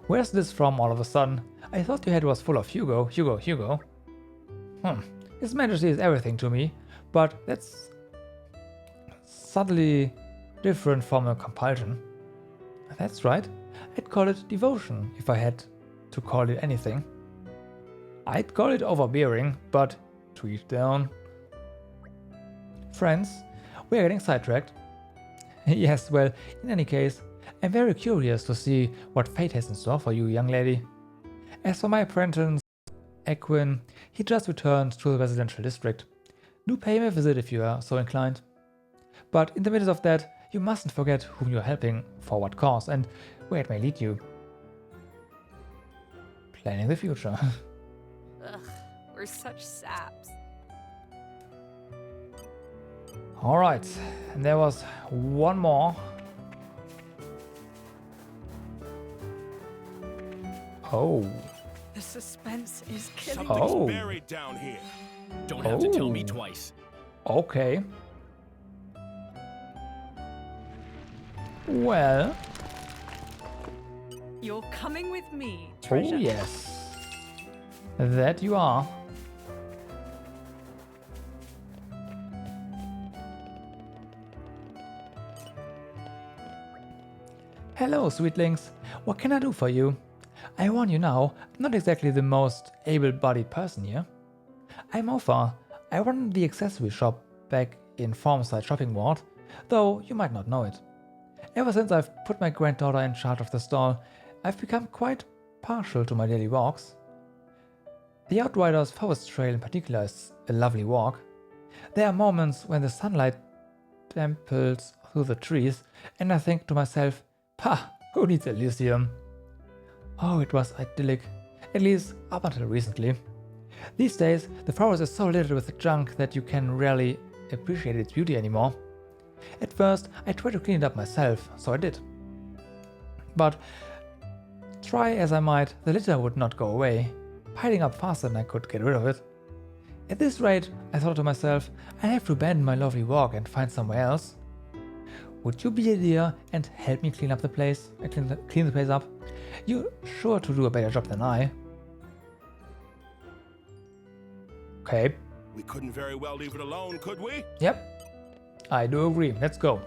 where's this from all of a sudden? I thought your head was full of Hugo. His Majesty is everything to me, but that's subtly different from a compulsion. That's right. I'd call it devotion if I had to call it anything. I'd call it overbearing, but to each their own. Friends, we are getting sidetracked. Yes, well, in any case, I'm very curious to see what fate has in store for you, young lady. As for my apprentice, Equin, he just returned to the residential district. Do pay him a visit if you are so inclined. But in the midst of that, you mustn't forget whom you're helping, for what cause, and where it may lead you. Planning the future.
Ugh, we're such saps.
Alright, and there was one more. Oh.
The suspense is killing me.
Something's buried down here.
Don't have to tell me twice.
Okay. Well.
You're coming with me, treasure.
Oh yes. That you are. Hello, sweetlings. What can I do for you? I warn you now, I'm not exactly the most able-bodied person here. I'm Ofa. I run the accessory shop back in Formside Shopping Ward, though you might not know it. Ever since I've put my granddaughter in charge of the stall, I've become quite partial to my daily walks. The Outriders Forest Trail in particular is a lovely walk. There are moments when the sunlight damples through the trees, and I think to myself, "Pah, who needs Elysium?" Oh, it was idyllic, at least up until recently. These days, the forest is so littered with junk that you can rarely appreciate its beauty anymore. At first, I tried to clean it up myself, so I did. But try as I might, the litter would not go away, piling up faster than I could get rid of it. At this rate, I thought to myself, I have to abandon my lovely walk and find somewhere else. Would you be a dear and help me clean up the place? Clean the place up? You're sure to do a better job than I. Okay.
We couldn't very well leave it alone, could we?
Yep. I do agree. Let's go.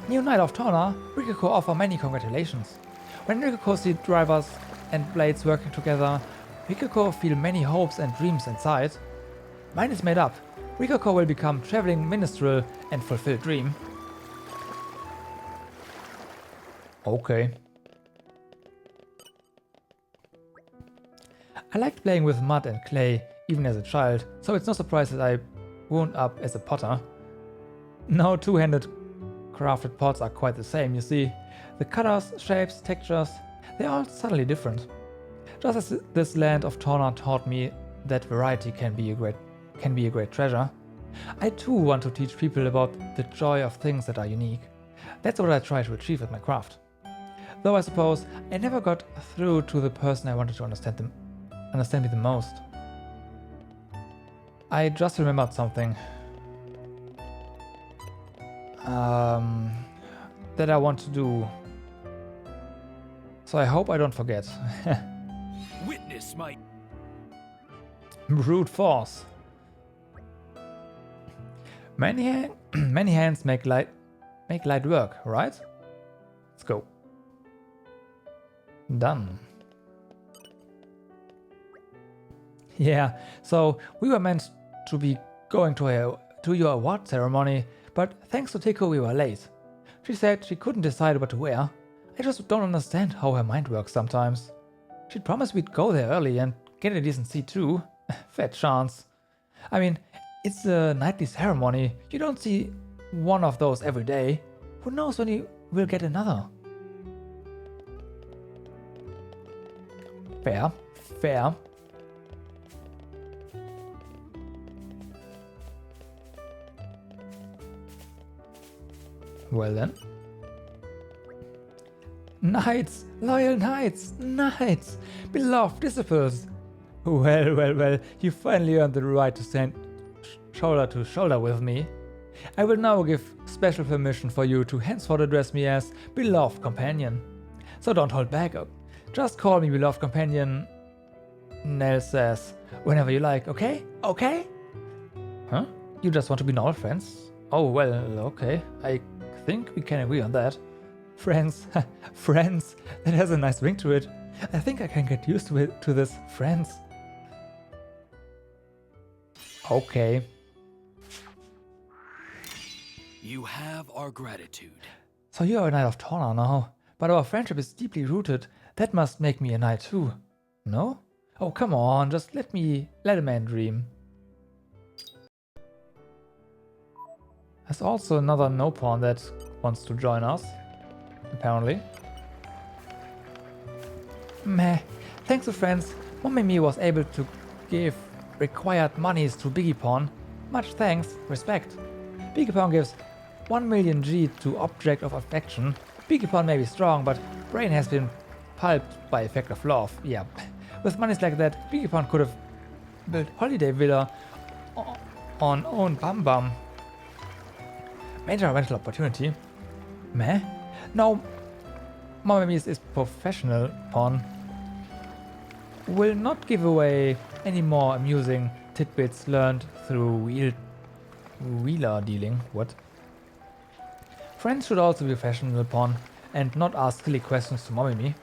New Knight of Torna, Rikiko offer many congratulations. When Rikoko sees drivers and blades working together, Rikoko feels many hopes and dreams inside. Mine is made up. Rikoko will become traveling minstrel and fulfill dream. Okay. I liked playing with mud and clay even as a child, so it's no surprise that I wound up as a potter. Now two-handed crafted pots are quite the same, you see. The colors, shapes, textures, they're all subtly different. Just as this land of Torna taught me that variety can be a great treasure, I too want to teach people about the joy of things that are unique. That's what I try to achieve with my craft. Though I suppose I never got through to the person I wanted to understand me the most. I just remembered something. That I want to do. So I hope I don't forget.
Witness my
Brute force. Many hands make light work, right? Let's go. Done. Yeah, so we were meant to be going to your award ceremony, but thanks to Tiko we were late. She said she couldn't decide what to wear. I just don't understand how her mind works sometimes. She'd promised we'd go there early and get a decent seat too. Fat chance. I mean, it's a nightly ceremony. You don't see one of those every day. Who knows when you will get another? Fair. Fair. Well then. Knights! Loyal knights! Knights! Beloved disciples! Well, you finally earned the right to stand shoulder to shoulder with me. I will now give special permission for you to henceforth address me as beloved companion. So don't hold back. Just call me beloved companion, Nell says, whenever you like, okay? Okay? Huh? You just want to be normal friends? Oh, well, okay. I think we can agree on that. Friends. Friends. That has a nice ring to it. I think I can get used to this. Friends. Okay.
You have our gratitude.
So you are a knight of Torna now, but our friendship is deeply rooted. That must make me a knight too. No? Oh, come on, just let a man dream. There's also another no pawn that wants to join us, apparently. Meh. Thanks to friends, Momimi was able to give required monies to Biggie Pawn. Much thanks, respect. Biggie Pawn gives 1 million G to object of affection. Biggie Pawn may be strong, but brain has been pulped by effect of love. Yeah. With monies like that, Biggie Pawn could have built holiday villa on own Bum Bum. Major rental opportunity. Meh? No. Momimi is professional pawn. Will not give away any more amusing tidbits learned through wheeler dealing. What? Friends should also be professional pawn and not ask silly questions to Momimi.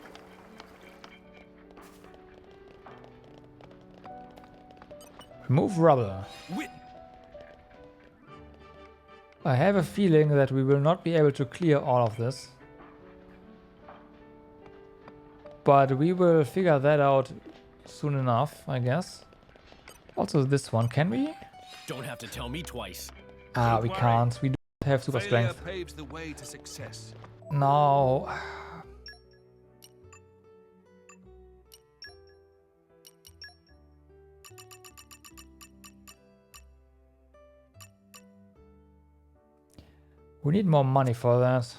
Remove rubble. I have a feeling that we will not be able to clear all of this. But we will figure that out soon enough, I guess. Also this one, can we?
Don't have to tell me twice.
Ah, we can't. We don't have super strength.
Paves the way to success.
No. We need more money for that.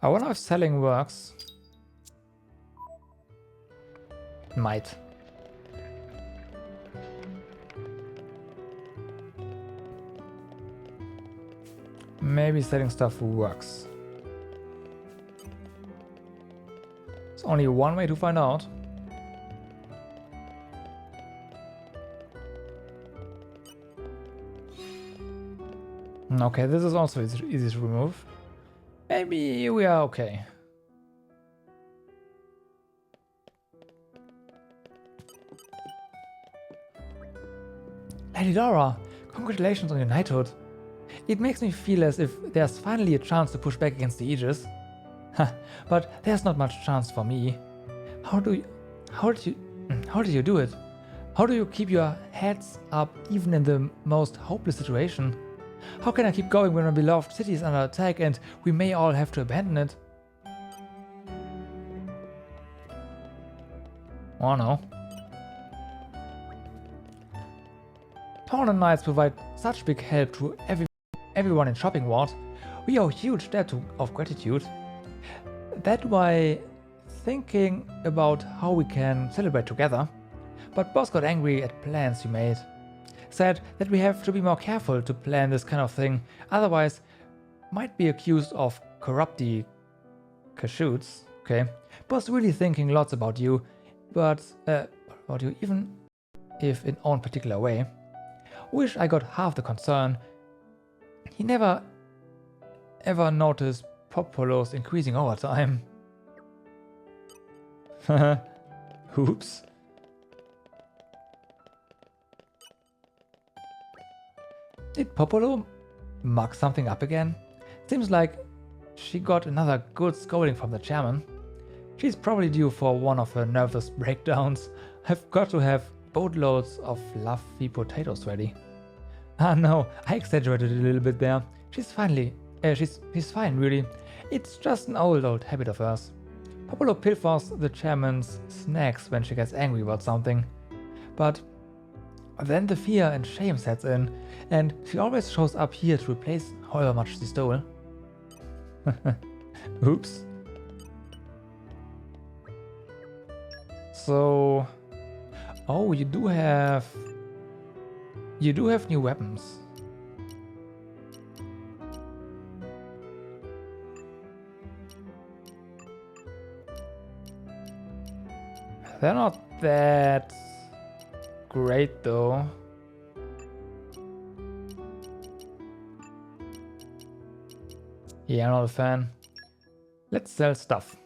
I wonder if selling works. Might. Maybe selling stuff works. It's only one way to find out. Okay, this is also easy to remove. Maybe we are okay. Lady Dora, congratulations on your knighthood. It makes me feel as if there's finally a chance to push back against the Aegis. But there's not much chance for me. How did you do it? How do you keep your heads up even in the most hopeless situation? How can I keep going when my beloved city is under attack and we may all have to abandon it? Oh no. Torna Knights provide such big help to everyone in Shopping Ward. We owe a huge debt of gratitude. That's why thinking about how we can celebrate together. But boss got angry at plans we made. Said that we have to be more careful to plan this kind of thing, otherwise might be accused of corrupty Kashoots. Okay. Boss really thinking lots about you, but about you even if in own particular way. Wish I got half the concern. He never ever noticed Popolo's increasing over time. Oops. Did Popolo mug something up again? Seems like she got another good scolding from the chairman. She's probably due for one of her nervous breakdowns. I've got to have boatloads of fluffy potatoes ready. Ah no, I exaggerated a little bit there. She's fine really. It's just an old habit of hers. Popolo pilfers the chairman's snacks when she gets angry about something. But then the fear and shame sets in, and she always shows up here to replace however much she stole. Oops. So... Oh, you do have new weapons. They're not that great though. Yeah, I'm not a fan. Let's sell stuff.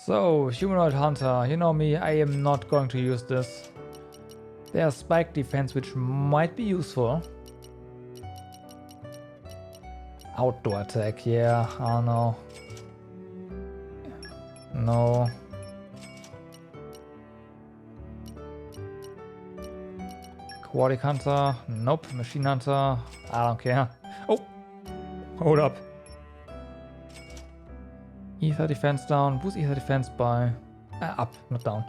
So, Humanoid Hunter, you know me, I am not going to use this. There's spike defense which might be useful. Outdoor attack, yeah, I don't know. No. Aquatic Hunter, nope. Machine Hunter, I don't care. Oh! Hold up. Ether defense down, boost ether defense by... up, not down.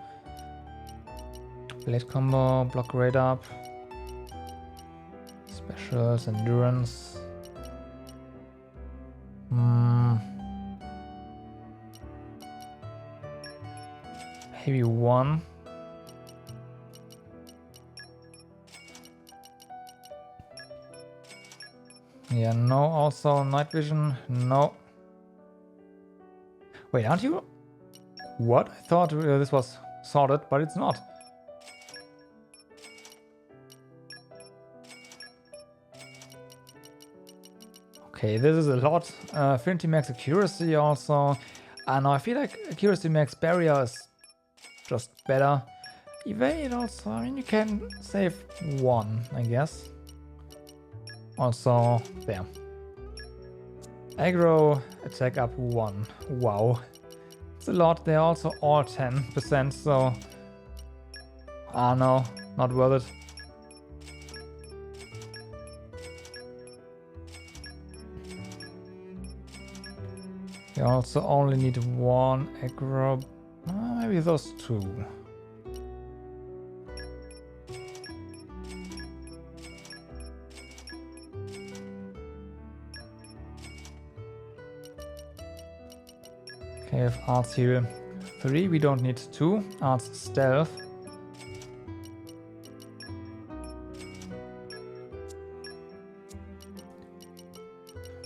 Blade combo, block rate up. Specials, endurance. Maybe one. Yeah, no, also night vision, no. Wait, aren't you? What? I thought this was sorted, but it's not. Okay, this is a lot. Affinity max accuracy also. No, I feel like accuracy max barrier is just better. Evade also, I mean, you can save one, I guess. Also, there. Aggro, attack up 1. Wow. It's a lot. They're also all 10%, so... no, not worth it. You also only need 1 aggro. Maybe those 2. Okay, if arts heal 3, we don't need 2. Arts stealth.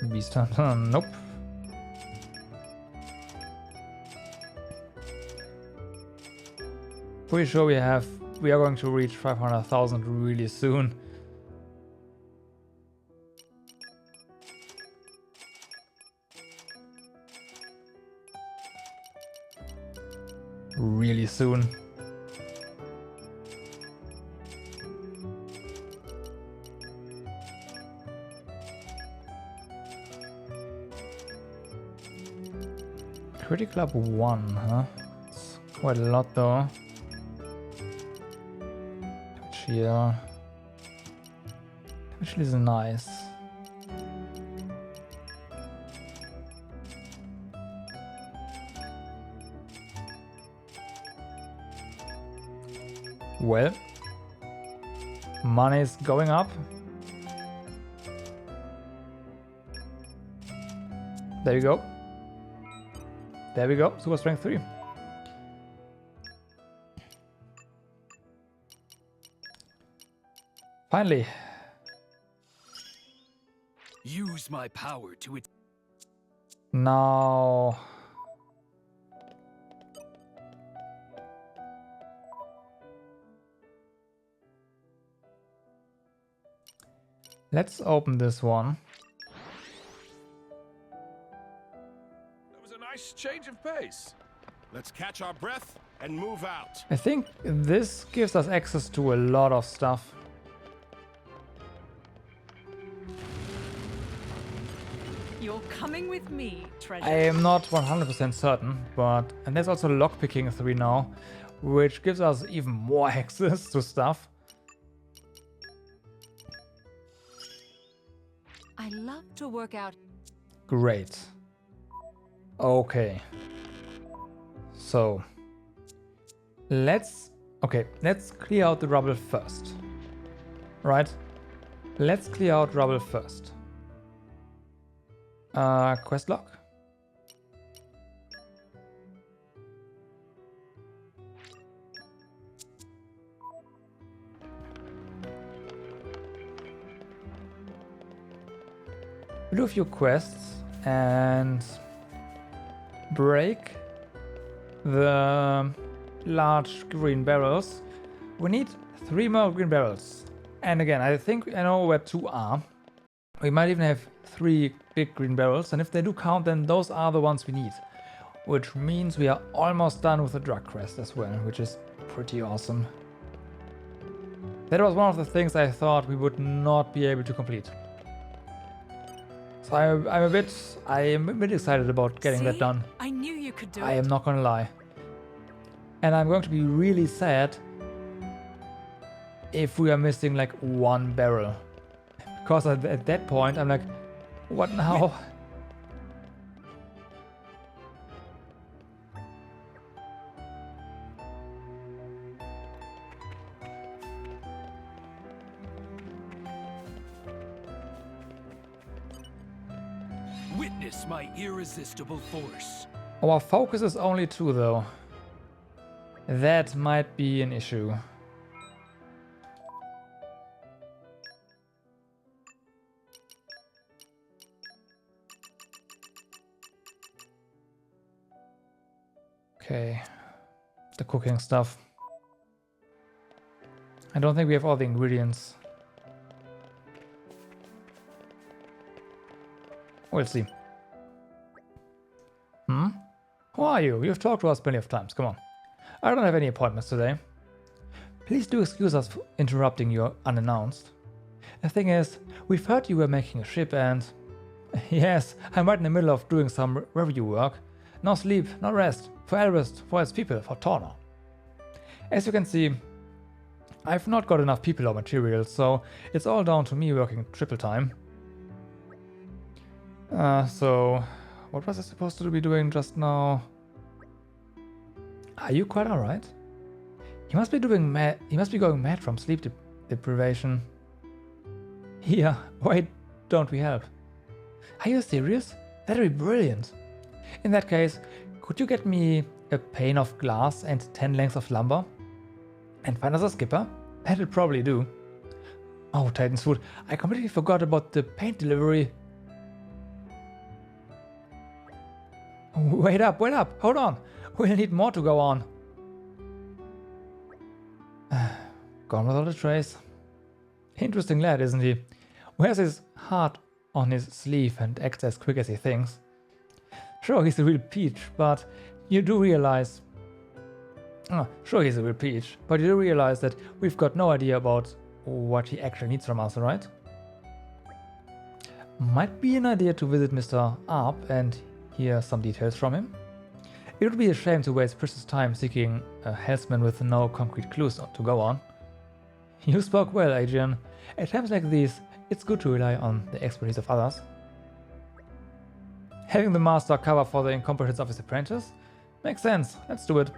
Beast hunter, nope. Pretty sure we are going to reach 500,000 really soon. Really soon. Critical up 1, huh? It's quite a lot though. Damage here. Damage is nice. Well, money is going up. There you go. There we go, Super Strength 3. Finally.
Use my power to it.
Now. Let's open this one.
Nice change of pace. Let's catch our breath and move out.
I think this gives us access to a lot of stuff.
You're coming with me, treasure.
I am not 100% certain, but... And there's also lockpicking 3 now, which gives us even more access to stuff.
I love to work out.
Great. Okay. So... Let's clear out the rubble first. Right? Let's clear out rubble first. Quest log. Do a few quests and break the large green barrels. We need 3 more green barrels. And again, I think I know where 2 are. We might even have 3 big green barrels, and if they do count, then those are the ones we need. Which means we are almost done with the drug quest as well, which is pretty awesome. That was one of the things I thought we would not be able to complete. So I'm a bit excited about getting that done.
I knew you could do it.
I am not gonna lie. And I'm going to be really sad if we are missing like 1 barrel. Because at that point I'm like, what now?
Witness my irresistible force.
Our focus is only 2 though. That might be an issue. Okay, the cooking stuff. I don't think we have all the ingredients. We'll see. Who are you? You've talked to us plenty of times, come on. I don't have any appointments today. Please do excuse us for interrupting you unannounced. The thing is, we've heard you were making a ship and... Yes, I'm right in the middle of doing some review work. No sleep, no rest. For Elrist, for his people, for Torna. As you can see, I've not got enough people or materials, so it's all down to me working triple time. So, what was I supposed to be doing just now? Are you quite alright? He must be going mad from sleep deprivation. Here, why don't we help? Are you serious? That'd be brilliant. In that case, could you get me a pane of glass and 10 lengths of lumber? And find us a skipper? That'll probably do. Oh, Titan's food. I completely forgot about the paint delivery. Wait up, hold on. We'll need more to go on. Gone without a trace. Interesting lad, isn't he? Wears his heart on his sleeve and acts as quick as he thinks. Sure, he's a real peach, but you do realize... sure, he's a real peach, but you do realize that we've got no idea about what he actually needs from us, right? Might be an idea to visit Mr. Arp and hear some details from him. It would be a shame to waste precious time seeking a helmsman with no concrete clues to go on. You spoke well, Adrian. At times like these, it's good to rely on the expertise of others. Having the master cover for the incompetence of his apprentice? Makes sense, let's do it.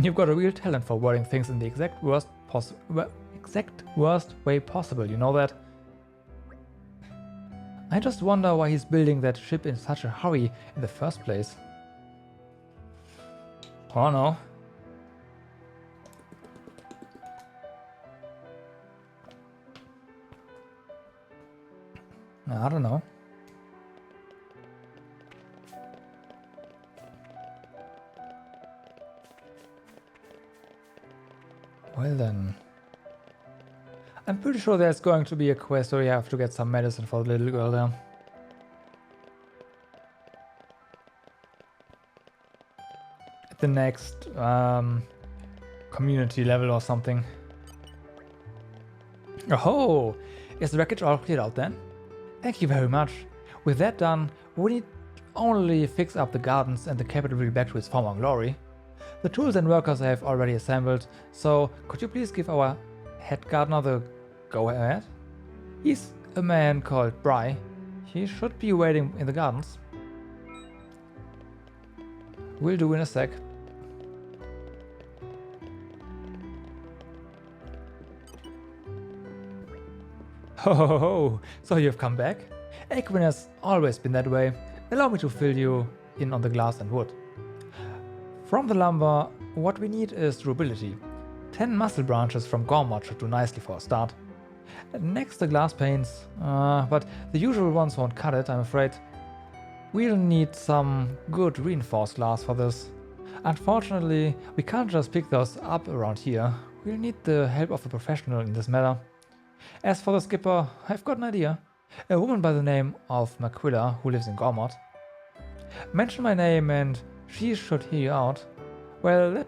You've got a real talent for wording things in the exact worst way possible, you know that? I just wonder why he's building that ship in such a hurry in the first place. Oh no. I don't know. Well then. I'm pretty sure there's going to be a quest where you have to get some medicine for the little girl there. At the next community level or something. Oh, is the wreckage all cleared out then? Thank you very much. With that done, we need only fix up the gardens and the capital will be back to its former glory. The tools and workers I have already assembled, so could you please give our head gardener the go-ahead? He's a man called Bry. He should be waiting in the gardens. Will do in a sec. Ho ho ho! So you've come back? Aquin has always been that way. Allow me to fill you in on the glass and wood. From the lumber, what we need is durability. 10 muscle branches from Gormod should do nicely for a start. Next the glass panes, but the usual ones won't cut it, I'm afraid. We'll need some good reinforced glass for this. Unfortunately, we can't just pick those up around here. We'll need the help of a professional in this matter. As for the skipper, I've got an idea. A woman by the name of Maquilla who lives in Gormod. Mention my name and she should hear you out. Well,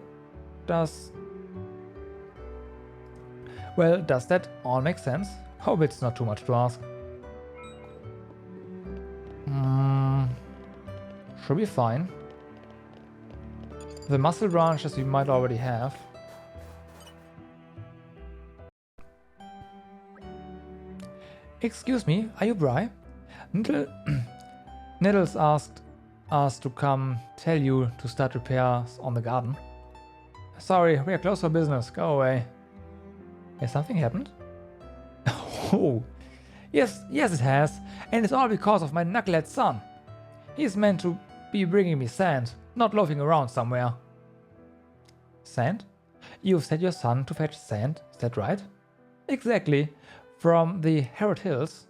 does that all make sense? Hope it's not too much to ask. Should be fine. The muscle branches we might already have. Excuse me, are you Bry? Nettles asked us to come tell you to start repairs on the garden. Sorry, we are closed for business. Go away. Has something happened? Oh, yes, it has. And it's all because of my knucklehead son. He's meant to be bringing me sand, not loafing around somewhere. Sand? You've set your son to fetch sand, is that right? Exactly. From the Harrod Hills.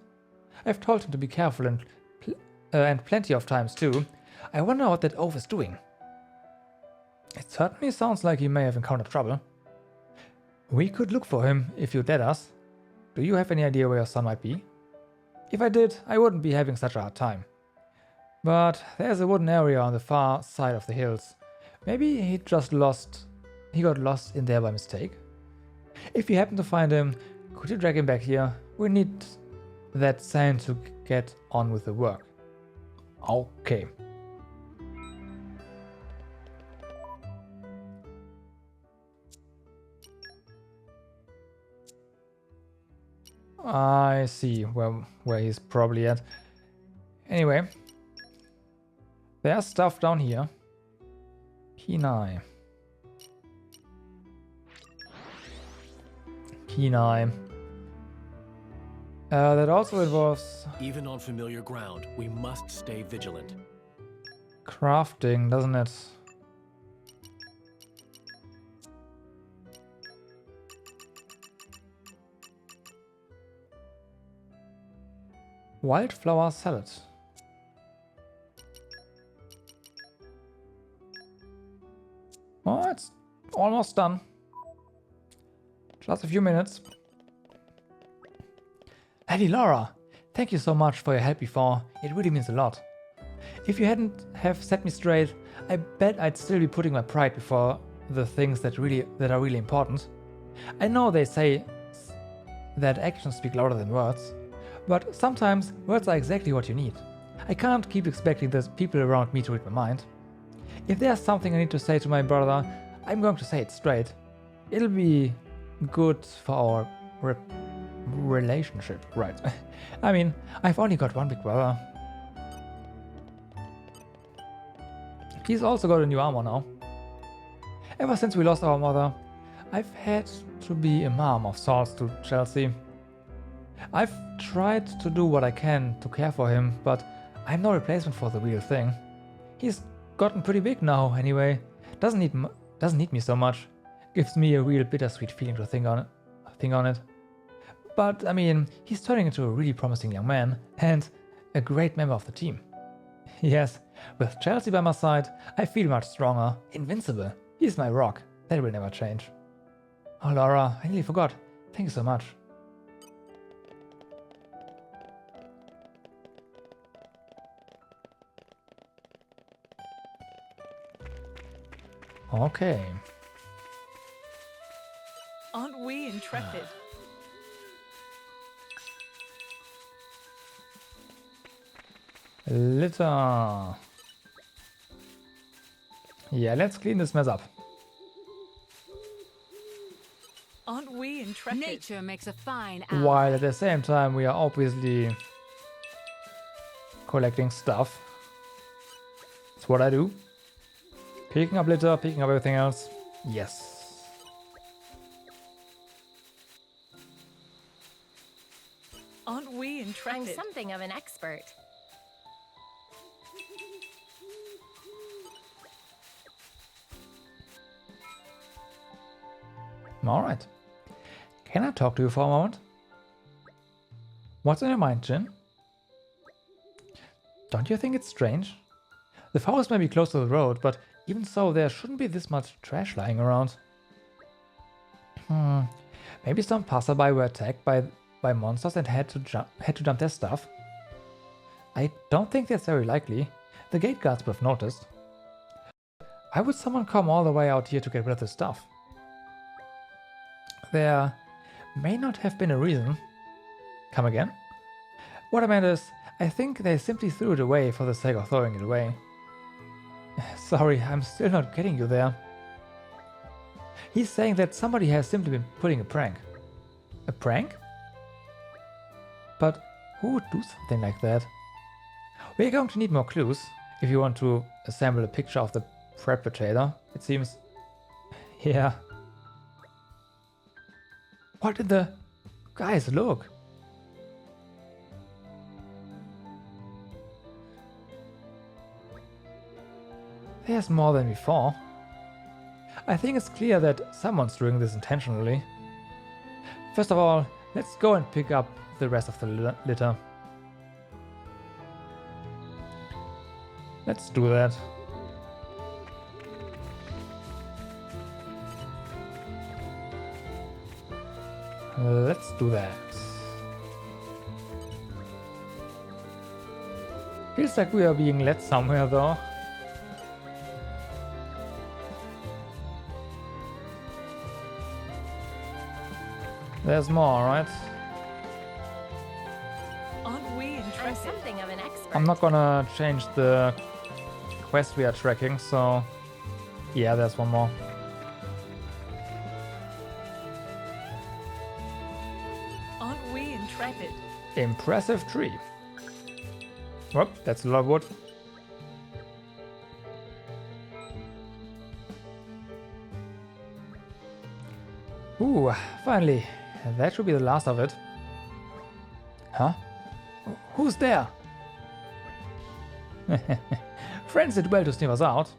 I've told him to be careful and plenty of times too. I wonder what that oaf is doing. It certainly sounds like he may have encountered trouble. We could look for him if you'd let us. Do you have any idea where your son might be? If I did, I wouldn't be having such a hard time. But there's a wooden area on the far side of the hills. Maybe he got lost in there by mistake. If you happen to find him, could you drag him back here? We need that sand to get on with the work. Okay. I see where he's probably at. Anyway, there's stuff down here. Kenai. That also involves...
Even on familiar ground, we must stay vigilant.
crafting, doesn't it? Wildflower salad. Oh, it's almost done. Just a few minutes. Lady Laura, thank you so much for your help before. It really means a lot. If you hadn't have set me straight, I bet I'd still be putting my pride before the things that are really important. I know they say that actions speak louder than words, but sometimes words are exactly what you need. I can't keep expecting the people around me to read my mind. If there's something I need to say to my brother, I'm going to say it straight. It'll be good for our relationship, right? I mean, I've only got one big brother. He's also got a new armor now. Ever since we lost our mother, I've had to be a mom of sorts to Chelsea. I've tried to do what I can to care for him, but I'm no replacement for the real thing. He's gotten pretty big now, anyway. Doesn't need me so much. Gives me a real bittersweet feeling to think on it. But I mean, he's turning into a really promising young man and a great member of the team. Yes, with Chelsea by my side, I feel much stronger, invincible. He's my rock. That will never change. Oh, Laura, I nearly forgot. Thank you so much. Okay.
Aren't we intrepid?
Litter. Yeah, let's clean this mess up.
Aren't we intrepid?
Nature makes a fine ally.
While at the same time we are obviously collecting stuff. That's what I do. Picking up litter, picking up everything else. Yes.
Aren't we intrepid?
I'm something of an expert.
Alright. Can I talk to you for a moment? What's in your mind, Jin? Don't you think it's strange? The forest may be close to the road, but even so, there shouldn't be this much trash lying around. Maybe some passerby were attacked by monsters and had to dump their stuff. I don't think that's very likely. The gate guards would have noticed. Why would someone come all the way out here to get rid of the stuff? There may not have been a reason. Come again? What I meant is, I think they simply threw it away for the sake of throwing it away. Sorry, I'm still not getting you there. He's saying that somebody has simply been pulling a prank. A prank? But who would do something like that? We're going to need more clues if you want to assemble a picture of the perpetrator, it seems. Yeah. What did the... Guys, look! There's more than before. I think it's clear that someone's doing this intentionally. First of all, let's go and pick up the rest of the litter. Let's do that. Let's do that. Feels like we are being led somewhere though. There's more, right?
Aren't we intrepid?
I'm something of an expert.
I'm not gonna change the quest we are tracking, so yeah, there's one more.
Aren't we intrepid?
Impressive tree. Whoop, that's a lot of wood. Ooh, finally. That should be the last of it. Huh? Who's there? Friends did well to sniff us out.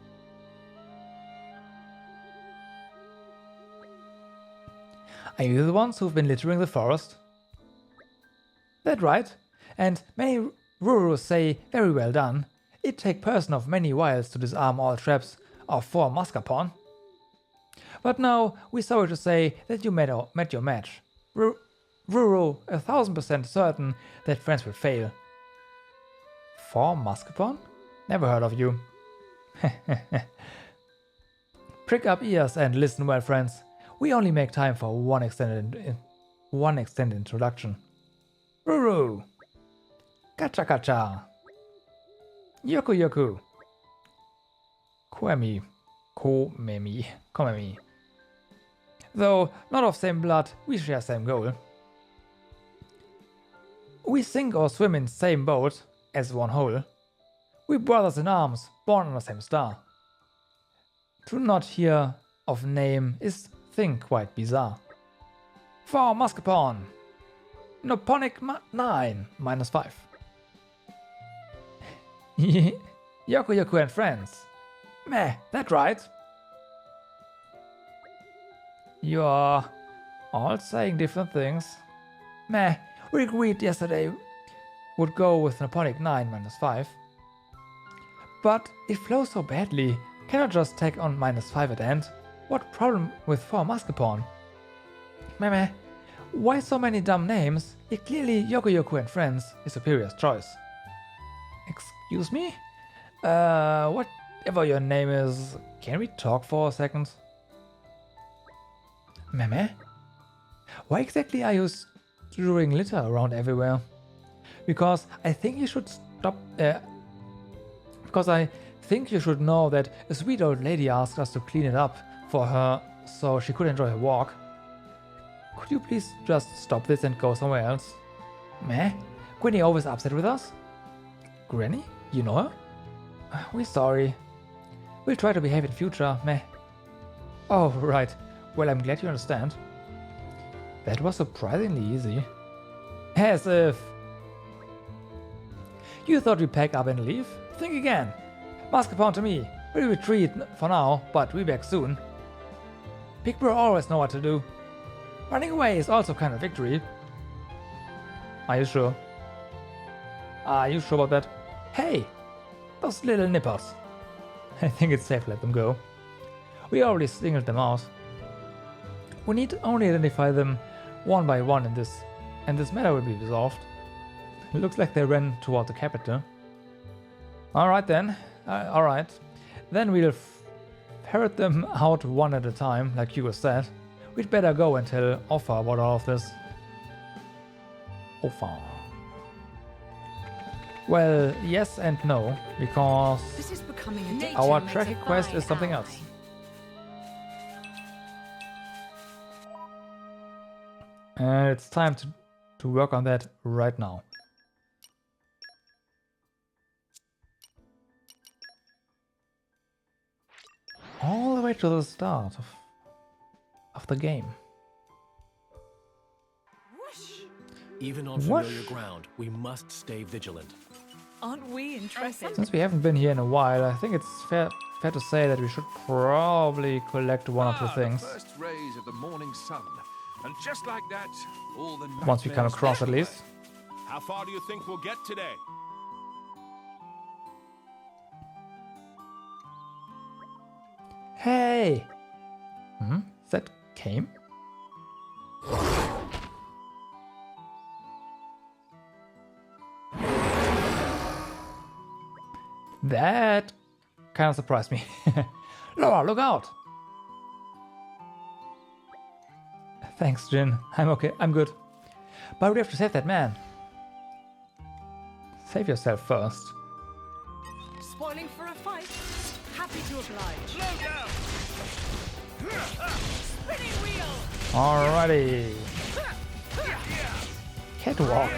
Are you the ones who've been littering the forest? That's right. And many Rurus say, very well done. It take person of many wiles to disarm all traps of 4 mascarpone. But now, we're sorry to say that you met your match. Ruru, 1000% certain that friends will fail. For Muscapon? Never heard of you. Prick up ears and listen well, friends. We only make time for one extended introduction. Ruru! Kacha kacha! Yoku yoku! Komemi. Though not of same blood, we share same goal. We sink or swim in same boat as one whole. We brothers in arms, born on the same star. To not hear of name is thing quite bizarre. For Muscapon, Noponic 9 -5. Yoku and friends. Meh, that right? You are all saying different things. Meh, we agreed yesterday would go with Noponic 9 -5. But it flows so badly, cannot just take on -5 at end. What problem with 4 Muscapon? Meh, why so many dumb names? It clearly Yoku and friends is superior's choice. Excuse me? Whatever your name is, can we talk for a second? Meh? Why exactly are you strewing litter around everywhere? Because I think you should stop. Because I think you should know that a sweet old lady asked us to clean it up for her so she could enjoy her walk. Could you please just stop this and go somewhere else? Meh? Granny always upset with us? Granny? You know her? We're sorry. We'll try to behave in future, meh. Oh, right. Well, I'm glad you understand. That was surprisingly easy. As if... You thought we'd pack up and leave? Think again. Muscapon to me. We'll retreat for now, but we'll be back soon. Big Bro always know what to do. Running away is also kind of victory. Are you sure? Are you sure about that? Hey! Those little nippers. I think it's safe to let them go. We already singled them out. We need to only identify them one by one and this matter will be resolved. It looks like they ran toward the capital. Alright then. Alright. Then we'll ferret them out one at a time, like Hugo said. We'd better go and tell Offa about all of this. Offa. Well, yes and no, because
This is becoming a
our tracking quest is something else. And it's time to work on that right now. All the way to the start of the game.
Even on familiar ground, we must stay vigilant.
Aren't we interested?
Since we haven't been here in a while, I think it's fair to say that we should probably collect one or two things.
The first rays of the morning sun. And just like that, all the
Once we come across, at least.
How far do you think we'll get today?
Hey! Is that Kame? That kind of surprised me. Laura, look out! Thanks, Jin. I'm okay. I'm good. But we have to save that man. Save yourself first.
Spoiling for a fight? Happy to oblige.
Slow down!
Spinning wheel!
Alrighty. Catwalk.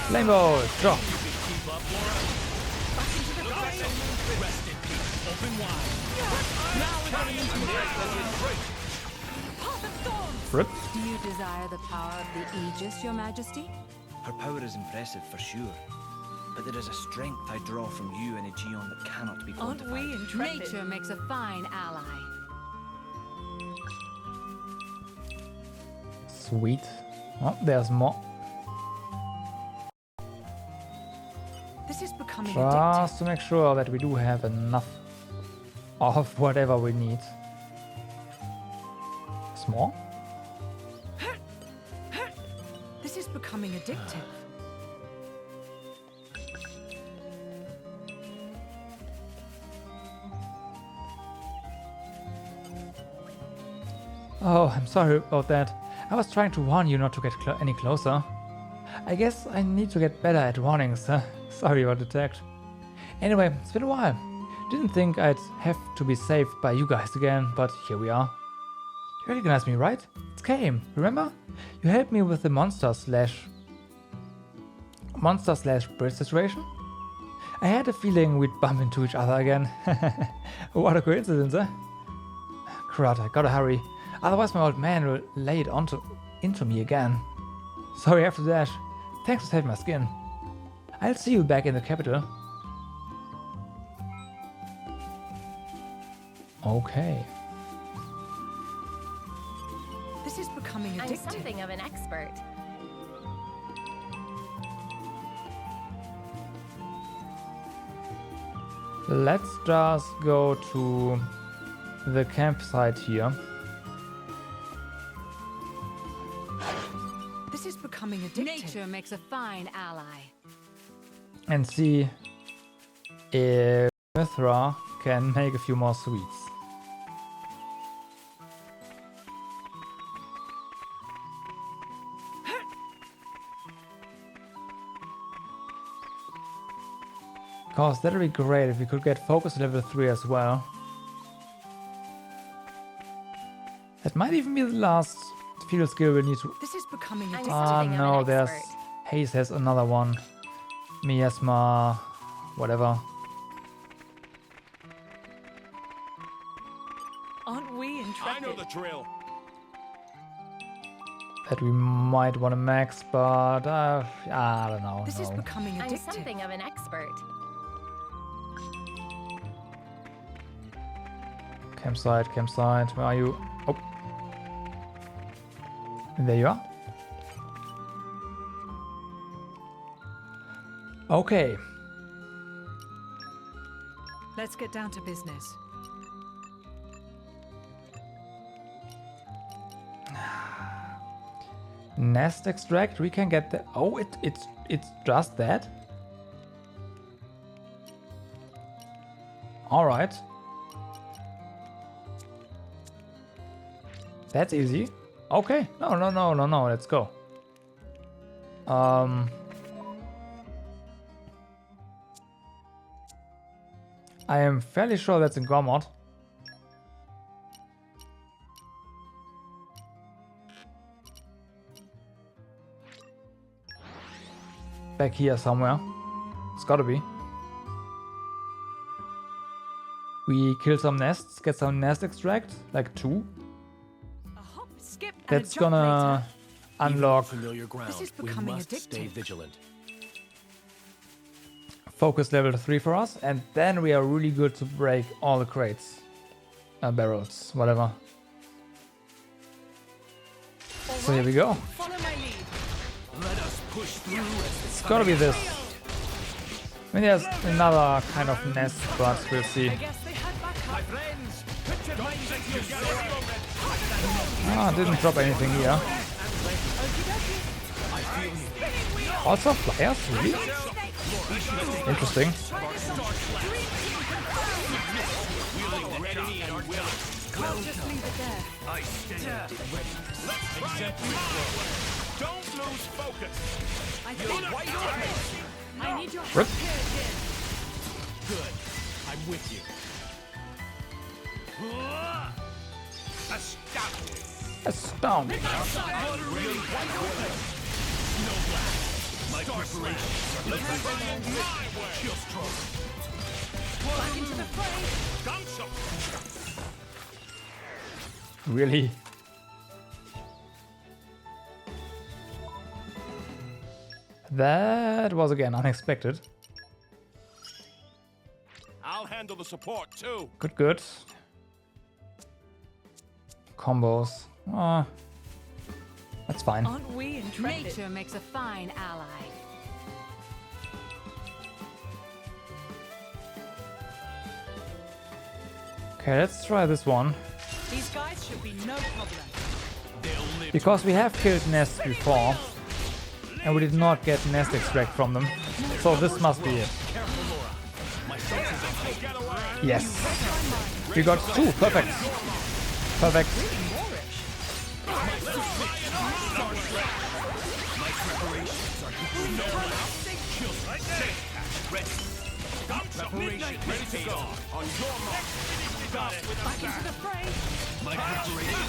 Flamebolt, drop. Rip.
Do you desire the power of the Aegis, Your Majesty?
Her power is impressive for sure, but there is a strength I draw from you and Aegeon that cannot be quantified.
Aren't we intrepid?
Nature makes a fine ally.
Sweet. Oh, there's more.
This is becoming addictive.
Just to make sure that we do have enough of whatever we need. Small?
This is becoming addictive.
Oh, I'm sorry about that. I was trying to warn you not to get any closer. I guess I need to get better at warnings. Sorry about the text. Anyway, it's been a while. Didn't think I'd have to be saved by you guys again, but here we are. You recognize me, right? It's Kame, remember? You helped me with the monster slash bridge situation? I had a feeling we'd bump into each other again. What a coincidence, eh? Crud, I gotta hurry. Otherwise my old man will lay it into me again. Sorry after that. Thanks for saving my skin. I'll see you back in the capital. Okay.
This is becoming addictive.
I'm something of an expert.
Let's just go to the campsite here.
This is becoming addictive.
Nature makes a fine ally.
And see if Mithra can make a few more sweets. Because that'd be great if we could get focus level 3 as well. That might even be the last field skill we need to...
This is becoming addictive.
Ah no, there's... Haze has another one. Miasma... whatever.
Aren't we intrepid?
I know the drill.
That we might want to max, but I don't know.
This is becoming addictive.
I'm something of an expert.
Campsite, where are you? Oh. There you are. Okay.
Let's get down to business.
Nest extract, we can get the... Oh, it's just that? Alright. That's easy. Okay. No, let's go. I am fairly sure that's in Gormod. Back here somewhere. It's gotta be. We kill some nests, get some nest extract, like 2.
Skip and
That's
a jump
gonna unlock
Familiar ground.
This is
We
becoming
must
addictive.
stay vigilant.
focus level 3 for us, and then we are really good to break all the crates. Barrels, whatever. So here we go.
Follow my lead. Let us push through.
It's gotta be this. I mean, there's another kind of nest, but we'll see.
My friends, put your minds at your
Ah, didn't drop anything here. Also flyers, really? Interesting.
I stand ready. Let's try it. Don't lose focus. You're wide open.
I need your
Rip.
Good. I'm with you. Astounding.
Astounding.
Really wide open. Snowblast. My preparation. Let's try it my way. Shield stroke.
back into the fray.
Gunso.
Really? That was again unexpected.
I'll handle the support too.
Good. Combos. That's fine.
Aren't we intrepid?
Nature makes a fine ally.
Okay, let's try this one.
These guys should be no problem.
Because we have killed nests before, and we did not get nest extract from them. So this must be it. Yes. We got 2. Perfect. Perfect.
Preparation ready to go. On your mark. Got it.
Back into the fray.
My preparation.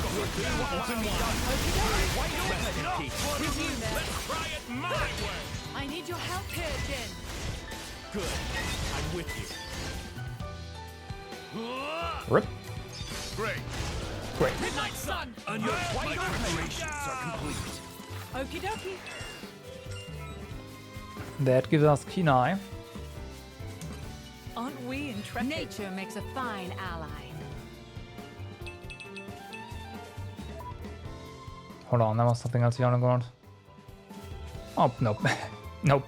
Open wide.
Let's try it my way.
I need your help here, Jin.
Good. I'm with you.
Rip.
Great.
Great.
Midnight sun.
On your my preparations are complete.
Okie dokie.
That gives us keen eye.
Aren't we intrepid?
Nature makes a fine ally.
Hold on, there was something else here on the ground. Oh, nope. Nope.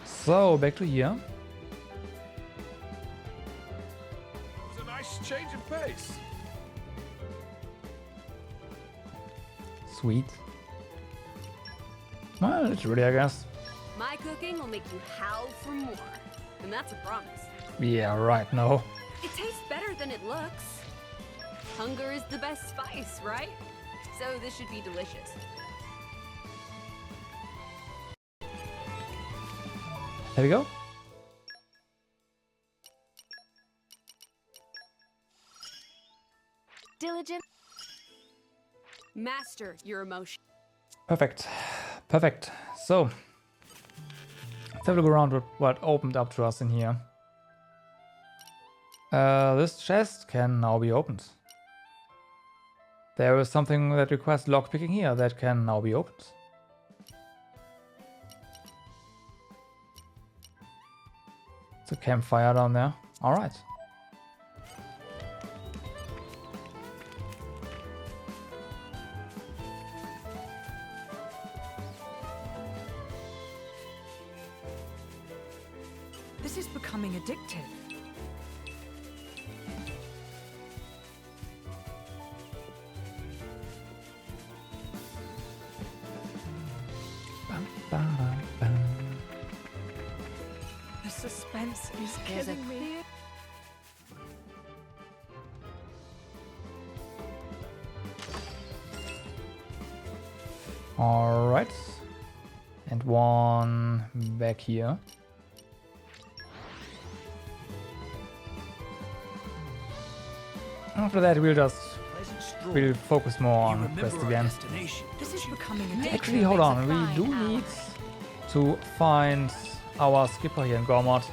So, back to here.
It was a nice change of pace.
Sweet. Well, literally, I guess.
My cooking will make you howl for more. And that's a promise.
Yeah, right, no.
It tastes better than it looks. Hunger is the best spice, right? So this should be delicious.
There we go.
Diligent. Master your emotion.
Perfect. Perfect. So, let's have a look around with what opened up to us in here. This chest can now be opened. There is something that requires lockpicking here that can now be opened. It's a campfire down there. Alright.
This is becoming addictive. The suspense is killing me.
Alright. And one back here. After that, we'll focus more on quest again.
This is becoming addictive.
Actually, hold on. We do need to find our skipper here in Gormod.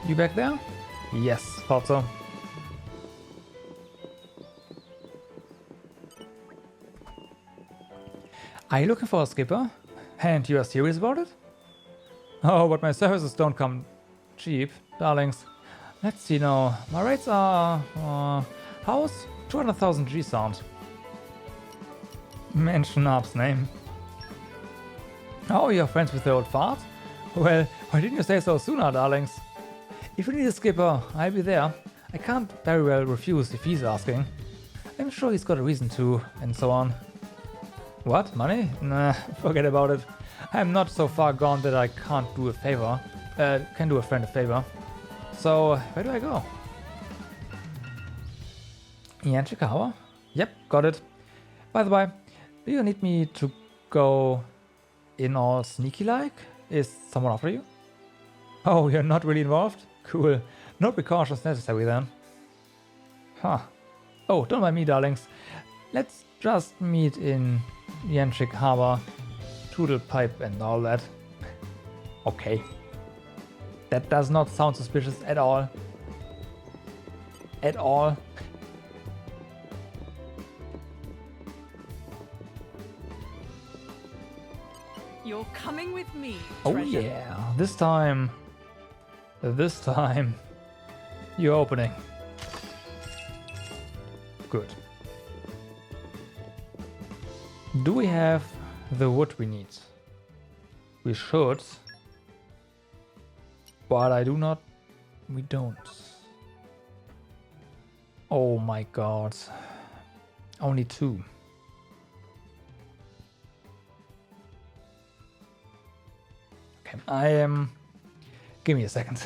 You back there? Yes, thought so. Are you looking for a skipper? And you are serious about it? Oh, but my services don't come cheap, darlings. Let's see now. My rates are... house? 200,000 G sound. Mention Arb's name. Oh, you're friends with the old fart? Well, why didn't you say so sooner, darlings? If you need a skipper, I'll be there. I can't very well refuse if he's asking. I'm sure he's got a reason to, and so on. What? Money? Nah, forget about it. I'm not so far gone that I can't do a favor. Can do a friend a favor. So, where do I go? Yanchikawa? Yep, got it. By the way, do you need me to go in all sneaky-like? Is someone after you? Oh, you're not really involved? Cool. No precautions necessary then. Huh. Oh, don't mind me, darlings. Let's just meet in Yanchik Harbor. Toodle pipe and all that. Okay. That does not sound suspicious at all. At all.
You're coming with me,
Oh
treasure.
yeah. This time, you're opening. Good. Do we have the wood we need? We should. But I do not. We don't. Oh my god. Only 2. Okay, I am. Give me a second.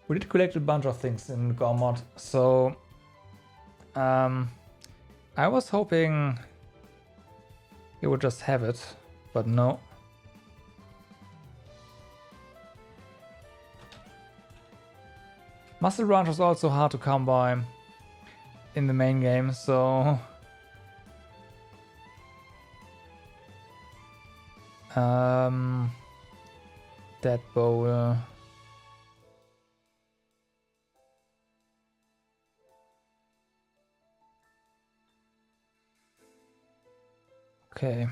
We did collect a bunch of things in Gormod, so I was hoping it would just have it, but no. Muscle Branch is also hard to come by in the main game, so that bowl. Okay.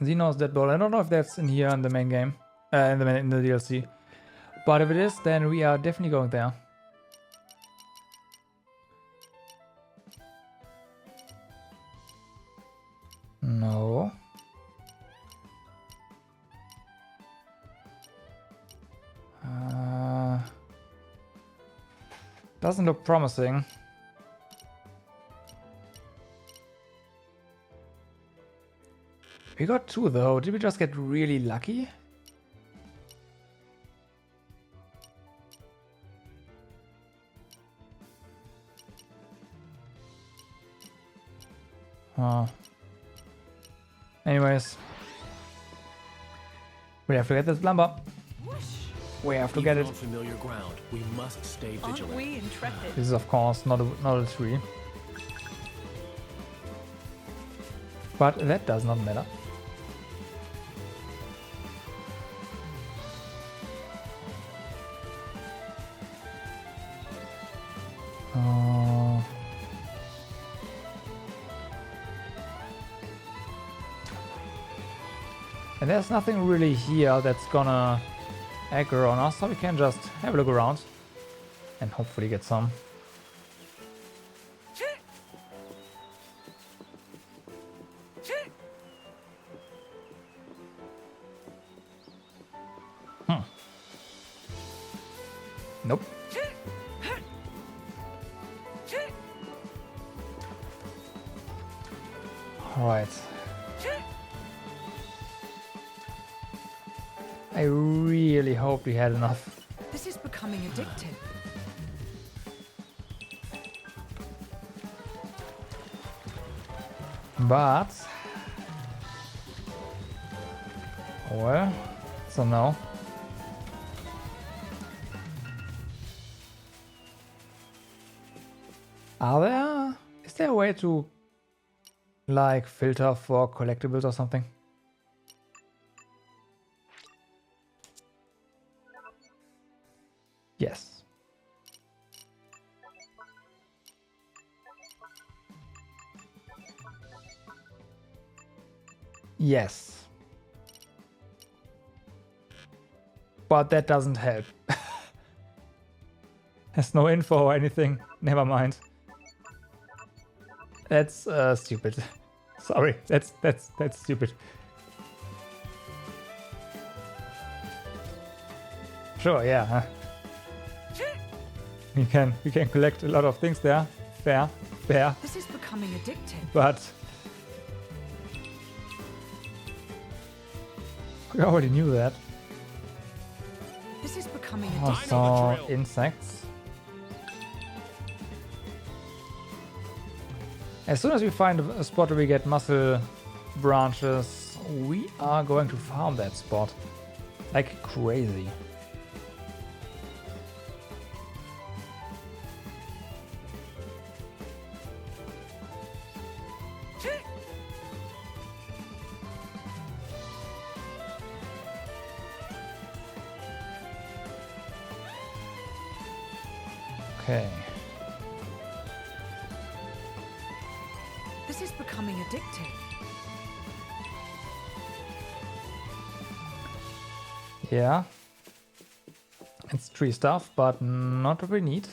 Xeno's Dead Ball. I don't know if that's in here in the main game, in the DLC. But if it is, then we are definitely going there. No. Doesn't look promising. We got 2 though. Did we just get really lucky? Anyways. We have to get this lumber. We have to get it.
On familiar ground, we must stay vigilant.
Aren't we intrepid?
This is of course not a tree. But that does not matter. And there's nothing really here that's gonna aggro on us, so we can just have a look around and hopefully get some. Nope. All right. I really hope we had enough.
This is becoming addictive.
But well, so no. Is there a way to like filter for collectibles or something? Yes. Yes. But that doesn't help. There's no info or anything. Never mind. That's stupid. Sorry, that's stupid. Sure, yeah. We can collect a lot of things there. Fair.
This is becoming addictive.
But we already knew that.
This is becoming
addictive. Also, insects. As soon as we find a spot where we get muscle branches, we are going to farm that spot like crazy. Okay.
This is becoming addictive.
Yeah. It's tree stuff, but not what we need.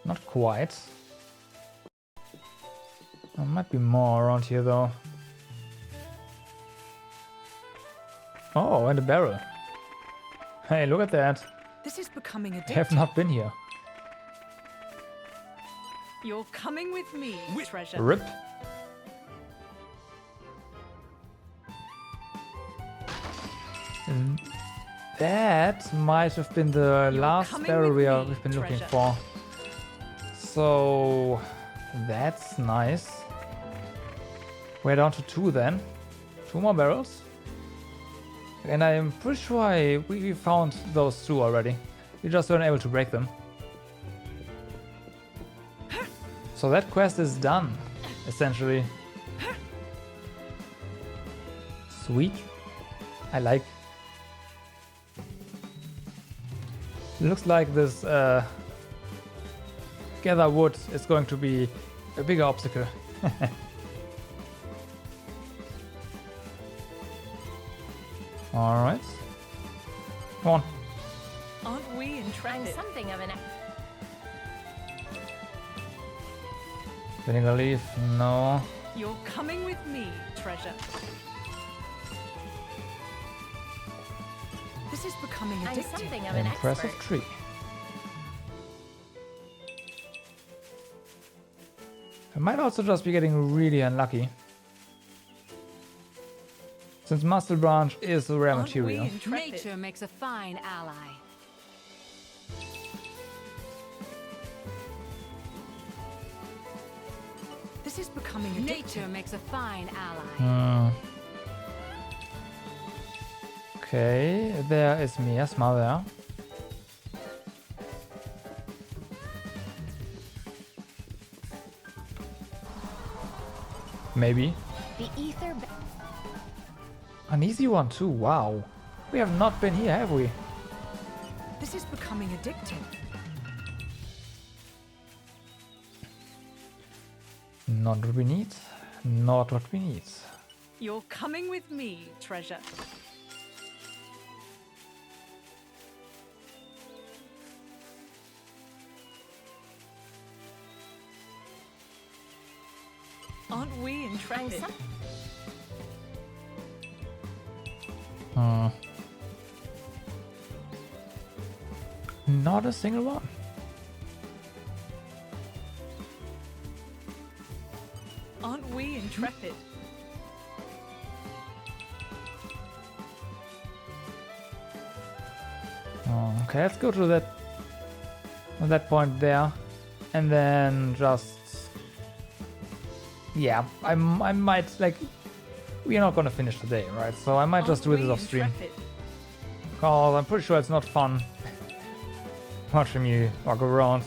Not quite. There might be more around here though. Oh, and a barrel. Hey, look at that.
This is becoming
I have
addictive.
not been here.
You're coming with me, treasure.
Rip. And that might have been the last
coming
barrel
with me,
we've been looking
treasure.
for. So that's nice. We're down to 2 then. 2 more barrels. And I'm pretty sure we found those 2 already. We just weren't able to break them. So that quest is done, essentially. Sweet. I like. Looks like this gather wood is going to be a bigger obstacle. Alright. Come on.
Aren't we
I'm
intrepid?
something of an.
Vinegar leaf, no.
You're coming with me, treasure. This is becoming
I'm
addictive.
something of an
Impressive
expert.
tree. I might also just be getting really unlucky. Since Muscle Branch is a rare
Aren't we
material.
intrepid?
Nature makes a fine ally.
This is becoming addictive.
Nature makes a fine ally.
Hmm. Okay, there is Miasma there. Maybe.
The ether.
An easy one too, wow. We have not been here, have we?
This is becoming addictive.
Not what we need. Not what we need.
You're coming with me, treasure. Aren't we
I'm
intrepid?
some.
Hmm. Not a single one.
Aren't we intrepid?
Oh, okay, let's go to that point there, and then just yeah, I might like we're not gonna finish today, right? So I might just do this off stream, cause I'm pretty sure it's not fun watching me walk around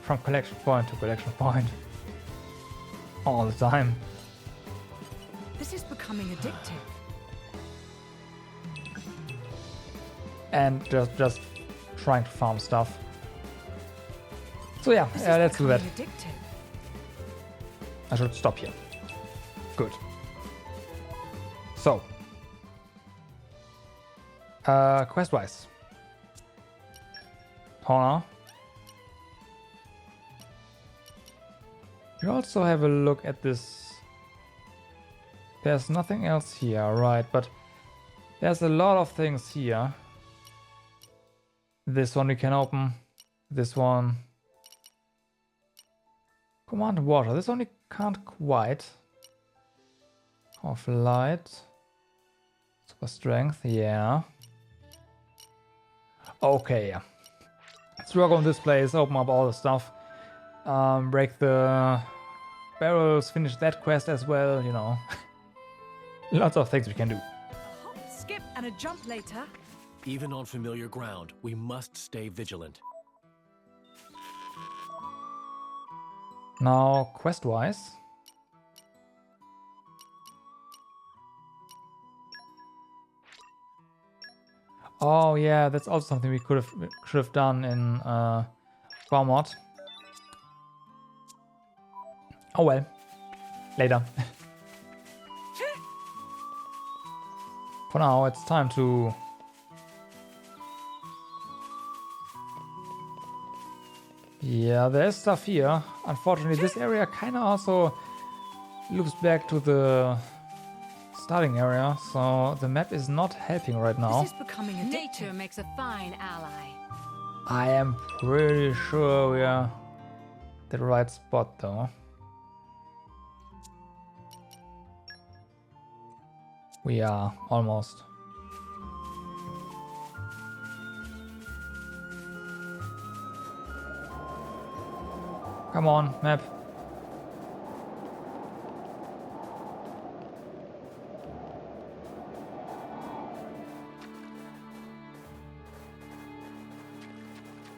from collection point to collection point all the time.
This is becoming addictive.
And just trying to farm stuff. So yeah,
This is
let's do that.
becoming addictive.
I should stop here. Good. So, quest-wise, Torna. You also have a look at this. There's nothing else here, right? But there's a lot of things here. This one we can open. This one. Command water. This one we can't quite. Of light. Super strength, yeah. Okay, yeah. Let's work on this place, open up all the stuff. Break the barrels, finish that quest as well, you know. Lots of things we can do.
A hop, skip, and a jump later.
Even on familiar ground, we must stay vigilant.
Now, quest-wise. Oh yeah, that's also something we should have done in Farmod. Oh well, later. For now, it's time to Yeah, there's stuff here. Unfortunately, this area kind of also loops back to the starting area, so the map is not helping right now.
This is becoming addictive.
Nature makes a fine ally.
I am pretty sure we are at the right spot though. We are almost. Come on, map.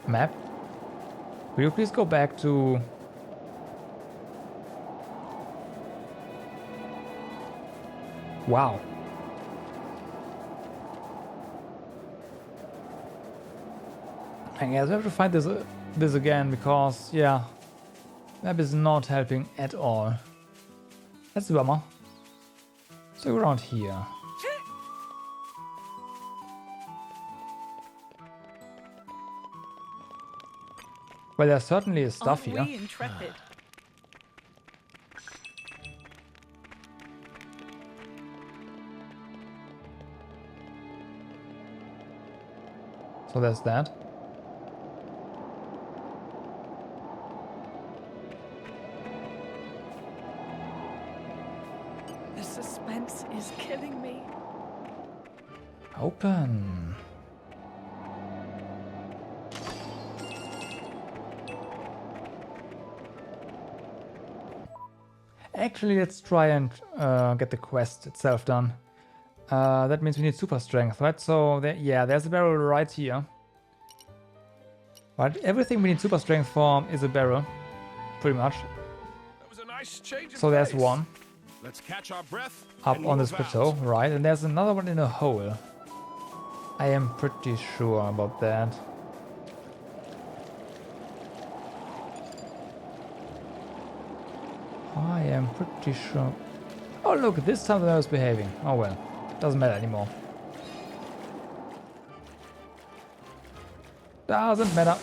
Map? Will you please go back to... Wow. I guess we have to find this again because, yeah, map is not helping at all. That's a bummer. So around here. Well, there certainly is stuff here.
Aren't we intrepid?
So there's that.
The suspense is killing me.
Open. Actually, let's try and get the quest itself done. That means we need super strength, right? So, yeah, there's a barrel right here. Right, everything we need super strength for is a barrel, pretty much.
That was a nice change of
So there's
pace.
one.
Let's catch our breath
Up
and
on this
move out.
plateau, right? And there's another one in a hole. I am pretty sure about that. I am pretty sure. Oh look, this time I was behaving. Oh well, doesn't matter anymore. Doesn't matter.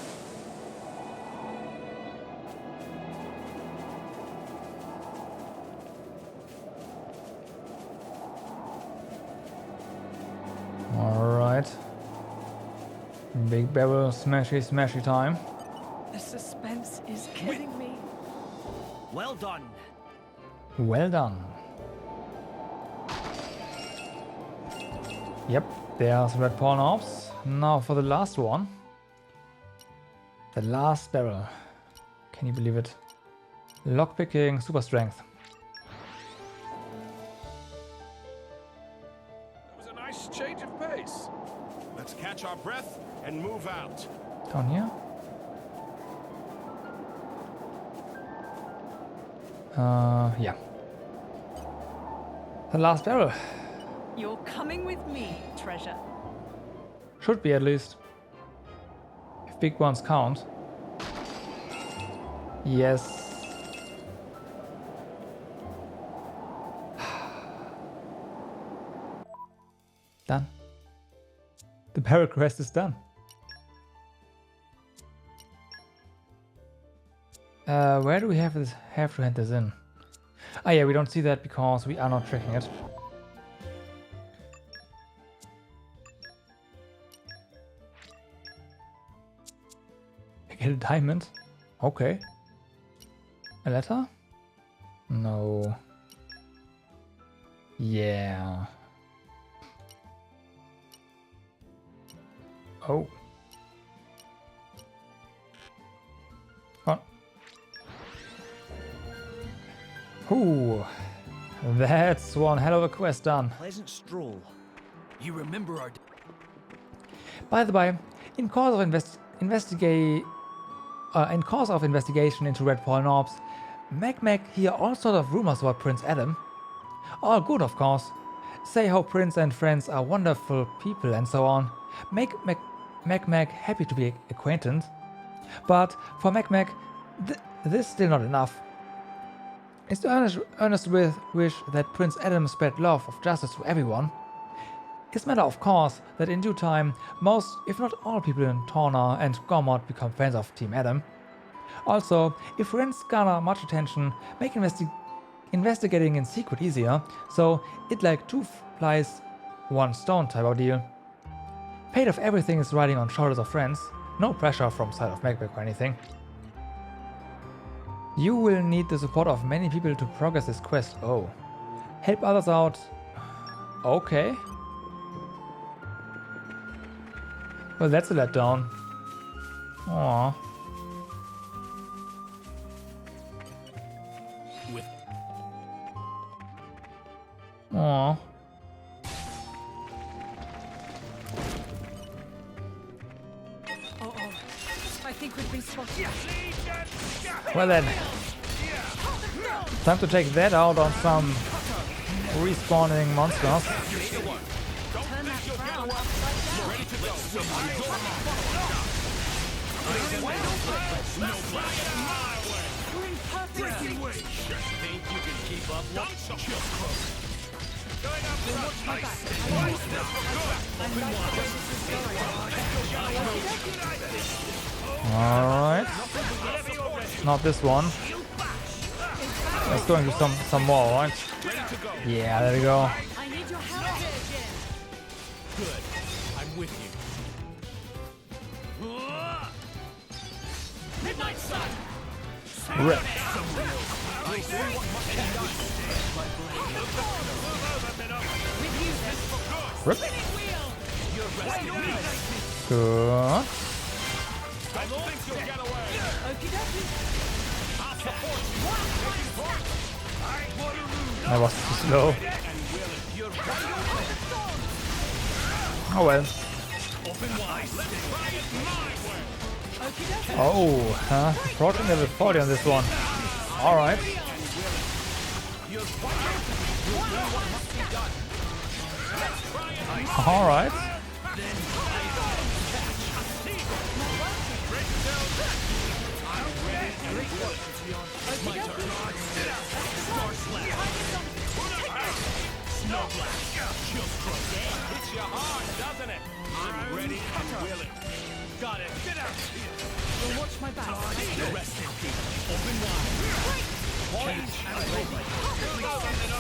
Alright. Big barrel smashy time.
The suspense is killing me.
Well done.
Well done. Yep, there's red pawn orbs. Now for the last one. The last barrel. Can you believe it? Lockpicking, super strength.
That was a nice change of pace. Let's catch our breath and move out.
Down here. Yeah. The last barrel.
You're coming with me, treasure.
Should be at least. If big ones count. Yes. Done. The barrel quest is done. Where do we have to hand this in? Ah yeah, we don't see that because we are not tracking it. I get a diamond? Okay. A letter? No. Yeah. Oh. Come on. Ooh. That's one hell of a quest done.
Pleasant stroll. You remember our...
By the way, in course of investigation into Red Pawn Orbs, Mac hear all sort of rumors about Prince Adam. All good, of course. Say how Prince and friends are wonderful people and so on. Make Mac happy to be acquainted. But for Mac, this is still not enough. It's the earnest wish that Prince Adam spread love of justice to everyone. It's a matter of course that in due time, most, if not all people in Torna and Gormod become friends of Team Adam. Also, if friends garner much attention, make investigating in secret easier, so it like two flies, one stone type of deal. Fate of everything is riding on shoulders of friends, no pressure from side of Macbeth or anything. You will need the support of many people to progress this quest. Oh. Help others out. Okay. Well, that's a letdown. Aww. Aww.
I think we've been spotted.
Well then. Time to take that out on some respawning monsters.
Turn that frown upside down. We're in perfect
Think you can keep up? Going up front.
my back.
Alright. Not this one. Let's go into some more, right? Yeah, there we go.
I need your help.
Good. I'm with you.
Midnight Sun.
Rip. Rip. Good.
I don't think you'll get away.
Okie dokie.
That was too slow. Oh well. Oh, huh? Approaching level 40 on this one. Alright. Alright.
Hits you hard, doesn't it? I'm ready and willing. Got it. Get out here.
You'll watch my back.
Rest in peace. Open wide. Point and robot.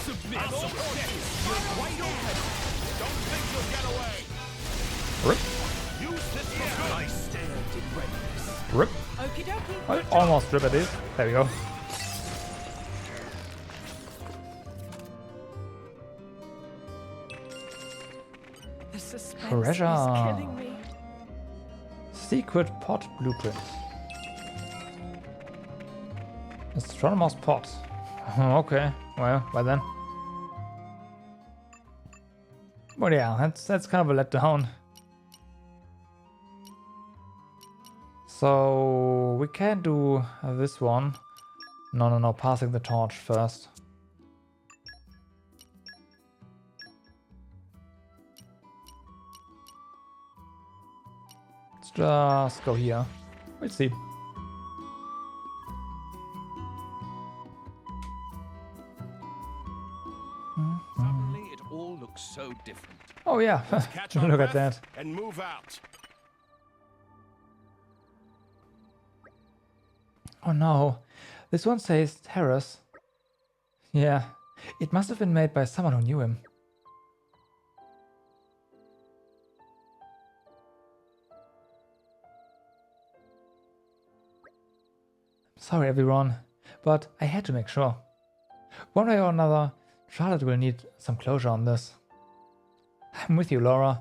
Submit. You're wide open. Don't think you'll get away.
Rip.
Use this for good. I stand in readiness.
Rip.
Okie dokie.
I almost rip at this. There we go.
The suspense
Treasure.
is killing me.
Secret pot blueprint. Astronomer's pot. Okay, well, then. But yeah, that's kind of a letdown. So we can do this one. No, passing the torch first. Let's just go here. We'll see.
Suddenly, it all looks so different.
Oh yeah,
Catch our
look at
breath
that.
and move out.
Oh no, this one says terrace. Yeah, it must have been made by someone who knew him. Sorry everyone, but I had to make sure. One way or another, Charlotte will need some closure on this. I'm with you, Laura.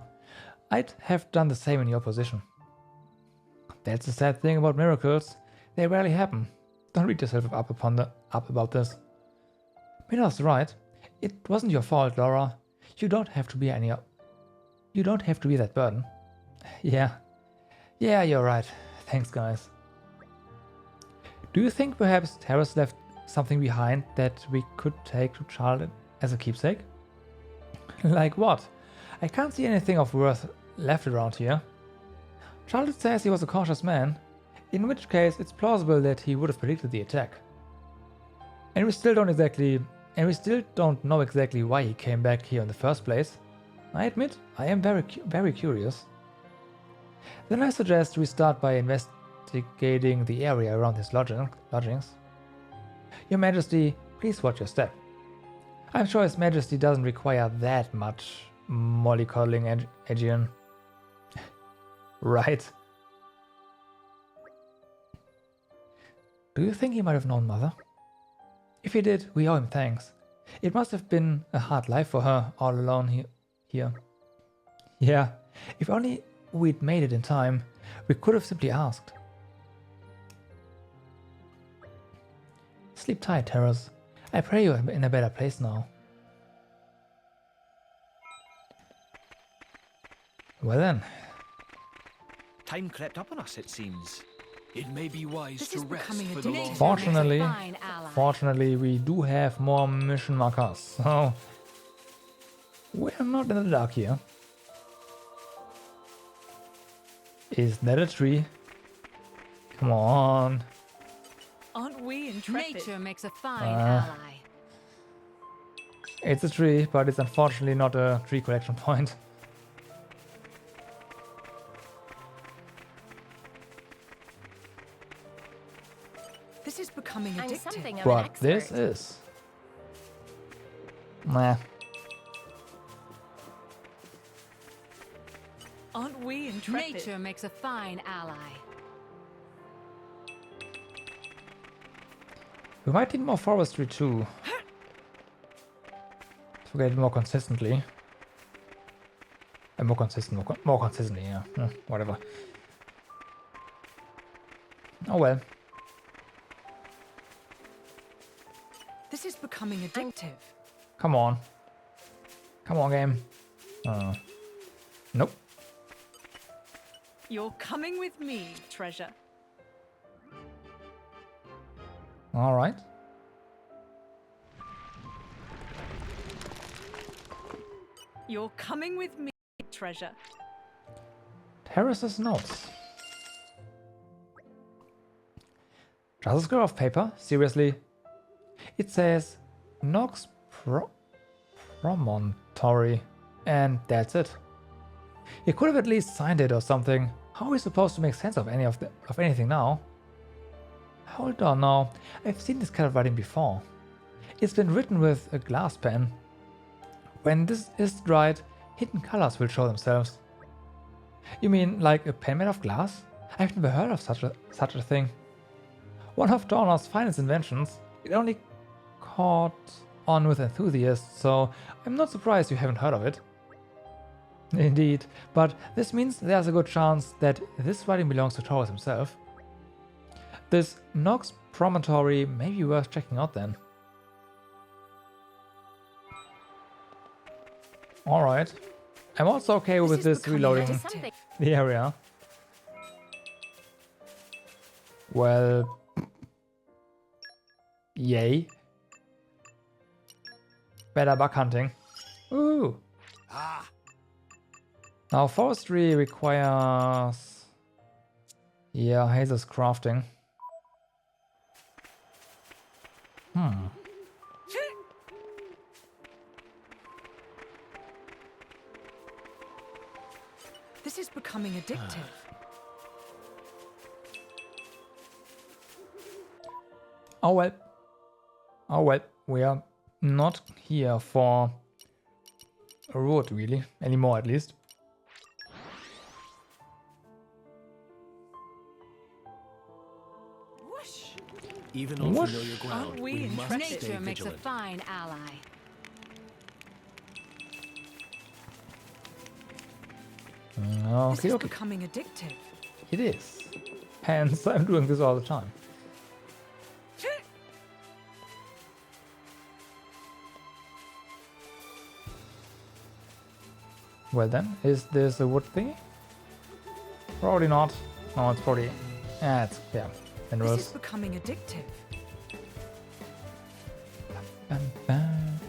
I'd have done the same in your position. That's the sad thing about miracles. They rarely happen. Don't beat yourself up about this. Mila's right. It wasn't your fault, Laura. You don't have to be that burden. Yeah, you're right. Thanks, guys. Do you think perhaps Terrace left something behind that we could take to Charlotte as a keepsake? Like what? I can't see anything of worth left around here. Charlotte says he was a cautious man, in which case it's plausible that he would have predicted the attack. And we still don't know exactly why he came back here in the first place. I admit, I am very curious. Then I suggest we start by investigating the area around his lodgings. Your Majesty, please watch your step. I'm sure His Majesty doesn't require that much mollycoddling, Aegean. Right. Do you think he might have known Mother? If he did, we owe him thanks. It must have been a hard life for her, all alone here. Yeah, if only we'd made it in time, we could have simply asked. Sleep tight, Terrace. I pray you're in a better place now. Well then.
Time crept up on us, it seems.
It may be wise
This
to
is
rest
becoming a
for the long
dictator.
Fortunately, we do have more mission markers, so we're not in the dark here. Is that a tree? Come on.
Aren't we intrepid?
Nature makes a fine ally.
It's a tree, but it's unfortunately not a tree collection point.
This is becoming
I'm
addictive.
something of an
But
expert.
this is... Nah.
Aren't we intrepid?
Nature makes a fine ally.
We might need more forestry too. To get it more consistently. More consistently, yeah. Whatever. Oh well.
This is becoming addictive.
Come on. Come on, game. Nope.
You're coming with me, treasure.
Alright.
You're coming with me, treasure.
Terrace's notes. Just a square of paper? Seriously? It says Nox Promontory, and that's it. He could have at least signed it or something. How are we supposed to make sense of anything now? Hold on now. I've seen this kind of writing before. It's been written with a glass pen. When this is dried, hidden colors will show themselves. You mean like a pen made of glass? I've never heard of such a thing. One of Torna's finest inventions. It only caught on with enthusiasts, so I'm not surprised you haven't heard of it. Indeed, but this means there's a good chance that this writing belongs to Taurus himself. This Nox Promontory may be worth checking out then. Alright. I'm also okay with this reloading the area. Well... Yay. Better bug hunting. Ooh. Now forestry requires... Yeah, Hazel's crafting.
This is becoming addictive.
Oh well. Oh well, we are not here for a road really, anymore at least.
Even on
Whoosh.
familiar ground,
Aren't we
we must
intrepid?
stay
Nature makes a
vigilant.
fine ally.
This
Okay,
is
okay.
becoming addictive.
It is. Hence, I'm doing this all the time. Well then, is this a wood thingy? Probably not. No, it's probably... Yeah, it's... yeah.
This
Minerals.
is becoming addictive.
Bam, bam.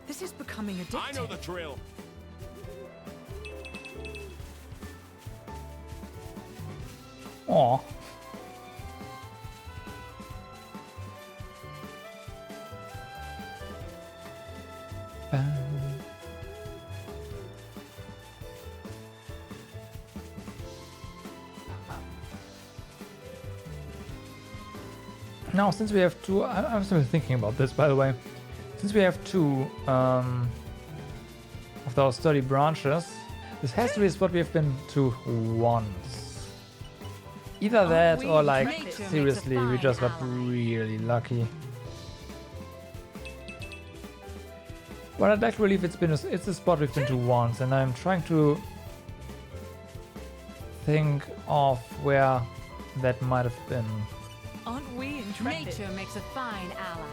This is becoming addictive.
I know the drill.
Aw. Bam. Now, since we have two, I'm still thinking about this, by the way. Since we have two of those sturdy branches, this has to be a spot we have been to once. Either that or like, seriously, we just got really lucky. But I'd like to believe it's a spot we've been to once, and I'm trying to think of where that might have been.
Aren't we intrepid?
Nature makes a fine ally.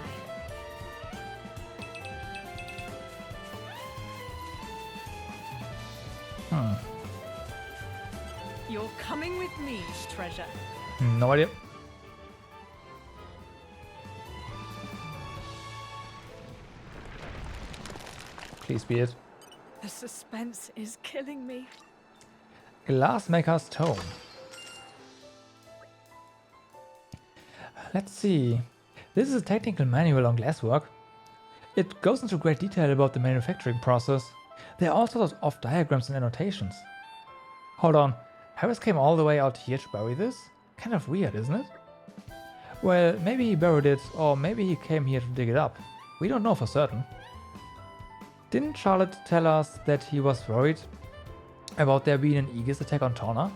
You're coming with me, treasure.
No idea. Please be it.
The suspense is killing me.
Glassmaker's Tome. Let's see. This is a technical manual on glasswork. It goes into great detail about the manufacturing process. There are all sorts of diagrams and annotations. Hold on, Harris came all the way out here to bury this? Kind of weird, isn't it? Well, maybe he buried it, or maybe he came here to dig it up. We don't know for certain. Didn't Charlotte tell us that he was worried about there being an Aegis attack on Torna?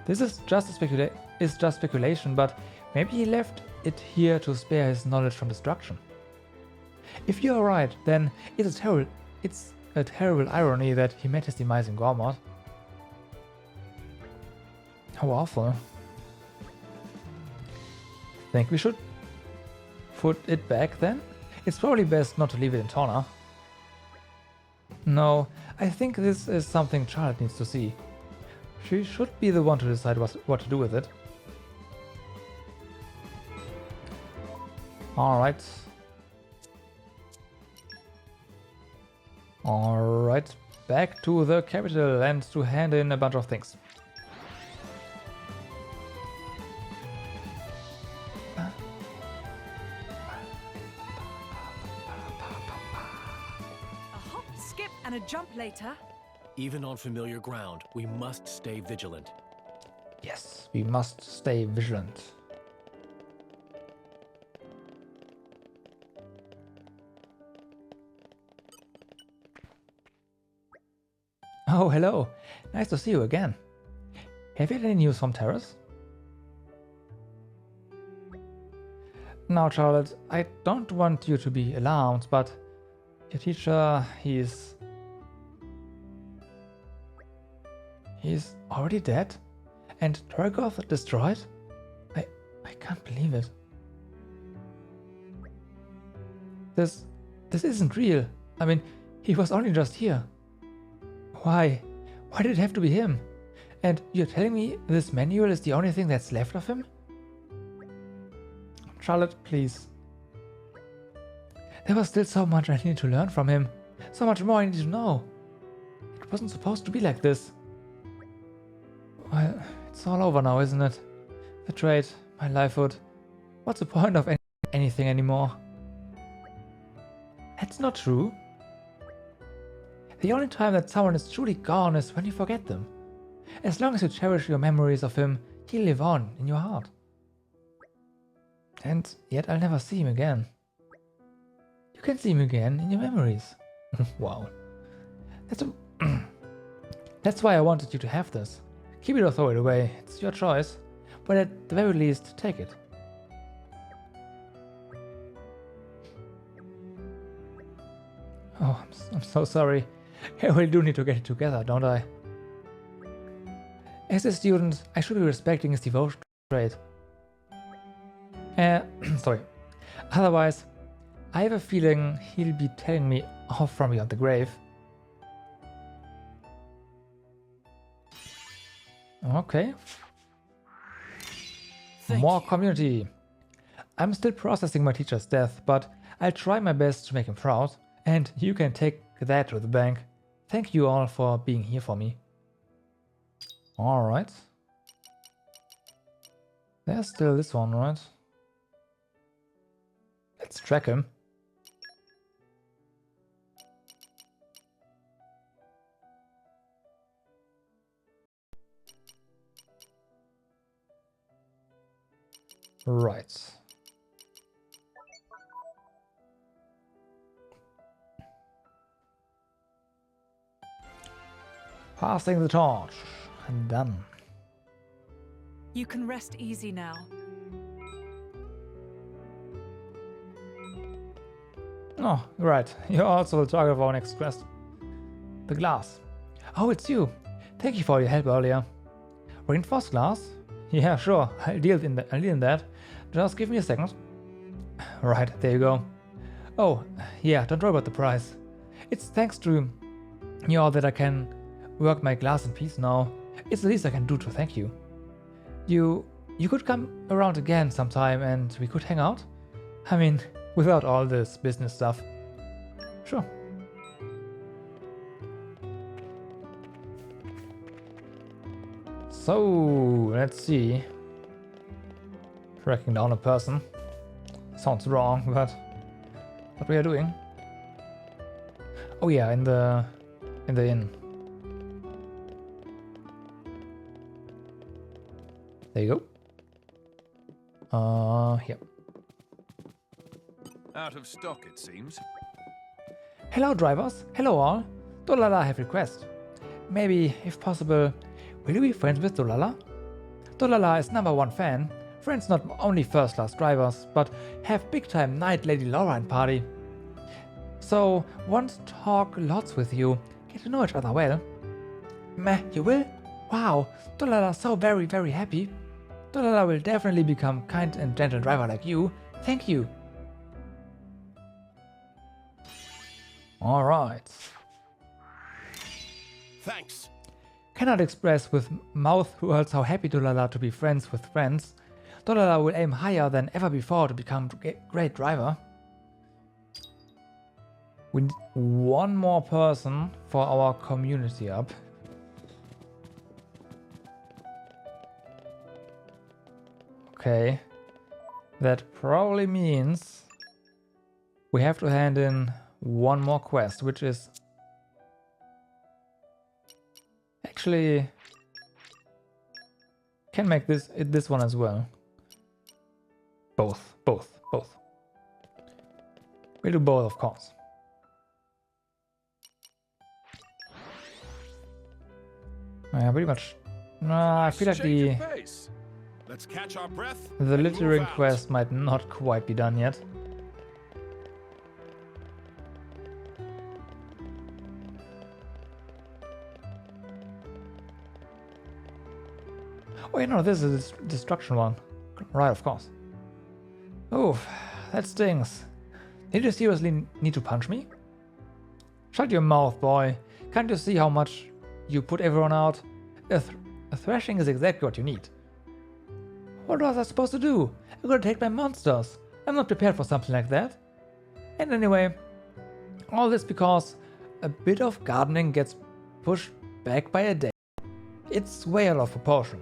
This is just speculation, but maybe he left it here to spare his knowledge from destruction. If you are right, then it's a terrible irony that he met his demise in Gormod. How awful. Think we should put it back then? It's probably best not to leave it in Torna. No, I think this is something Charlotte needs to see. She should be the one to decide what to do with it. Alright. Alright, back to the capital and to hand in a bunch of things.
And a jump later.
Even on familiar ground, we must stay vigilant.
Yes, we must stay vigilant. Oh, hello. Nice to see you again. Have you had any news from Terrace? Now, Charlotte, I don't want you to be alarmed, but your teacher, he's already dead? And Torgoth destroyed? I can't believe it. This isn't real. I mean, he was only just here. Why? Why did it have to be him? And you're telling me this manual is the only thing that's left of him? Charlotte, please. There was still so much I needed to learn from him. So much more I needed to know. It wasn't supposed to be like this. Well, it's all over now, isn't it? The trade, my livelihood. What's the point of anything anymore? That's not true. The only time that someone is truly gone is when you forget them. As long as you cherish your memories of him, he'll live on in your heart. And yet I'll never see him again. You can see him again in your memories. Wow. That's why I wanted you to have this. Keep it or throw it away, it's your choice, but at the very least, take it. Oh, I'm so sorry. I really do need to get it together, don't I? As a student, I should be respecting his devotion to trade. Sorry. Otherwise, I have a feeling he'll be telling me off from beyond the grave. Okay. More community. I'm still processing my teacher's death, but I'll try my best to make him proud, and you can take that to the bank. Thank you all for being here for me. Alright. There's still this one, right? Let's track him. Right. Passing the torch. And done.
You can rest easy now.
Oh, right. You're also the target of our next quest. The glass. Oh, it's you. Thank you for your help earlier. Reinforced glass? Yeah, sure. I'll deal in that. Just give me a second. Right, there you go. Oh, yeah, don't worry about the price. It's thanks to you all that I can work my glass in peace now. It's the least I can do to thank you. You could come around again sometime and we could hang out? I mean, without all this business stuff. Sure. So, let's see. Tracking down a person. Sounds wrong, but what we are doing. Oh yeah, in the inn. There you go. Here.
Out of stock, it seems.
Hello, drivers. Hello, all. Dolala have request. Maybe, if possible, will you be friends with Dolala? Dolala is #1 fan. Friends not only first-class drivers, but have big-time Night Lady Laura and party. So, want to talk lots with you, get to know each other well. Meh, you will? Wow, Dolala so very, very happy. Dolala will definitely become kind and gentle driver like you. Thank you. Alright.
Thanks.
Cannot express with mouth words how happy Dolala to be friends with friends. Dolala will aim higher than ever before to become a great driver. We need one more person for our community up. Okay. That probably means we have to hand in one more quest, which is actually can make this one as well. Both. We'll do both, of course. Yeah, pretty much. I feel like
Let's catch our breath.
the littering quest might not quite be done yet. Oh, you know, this is a destruction one. Right, of course. Oof, that stings. Did you seriously need to punch me? Shut your mouth, boy. Can't you see how much you put everyone out? A thrashing is exactly what you need. What was I supposed to do? I gotta take my monsters. I'm not prepared for something like that. And anyway, all this because a bit of gardening gets pushed back by a day. It's way out of proportion.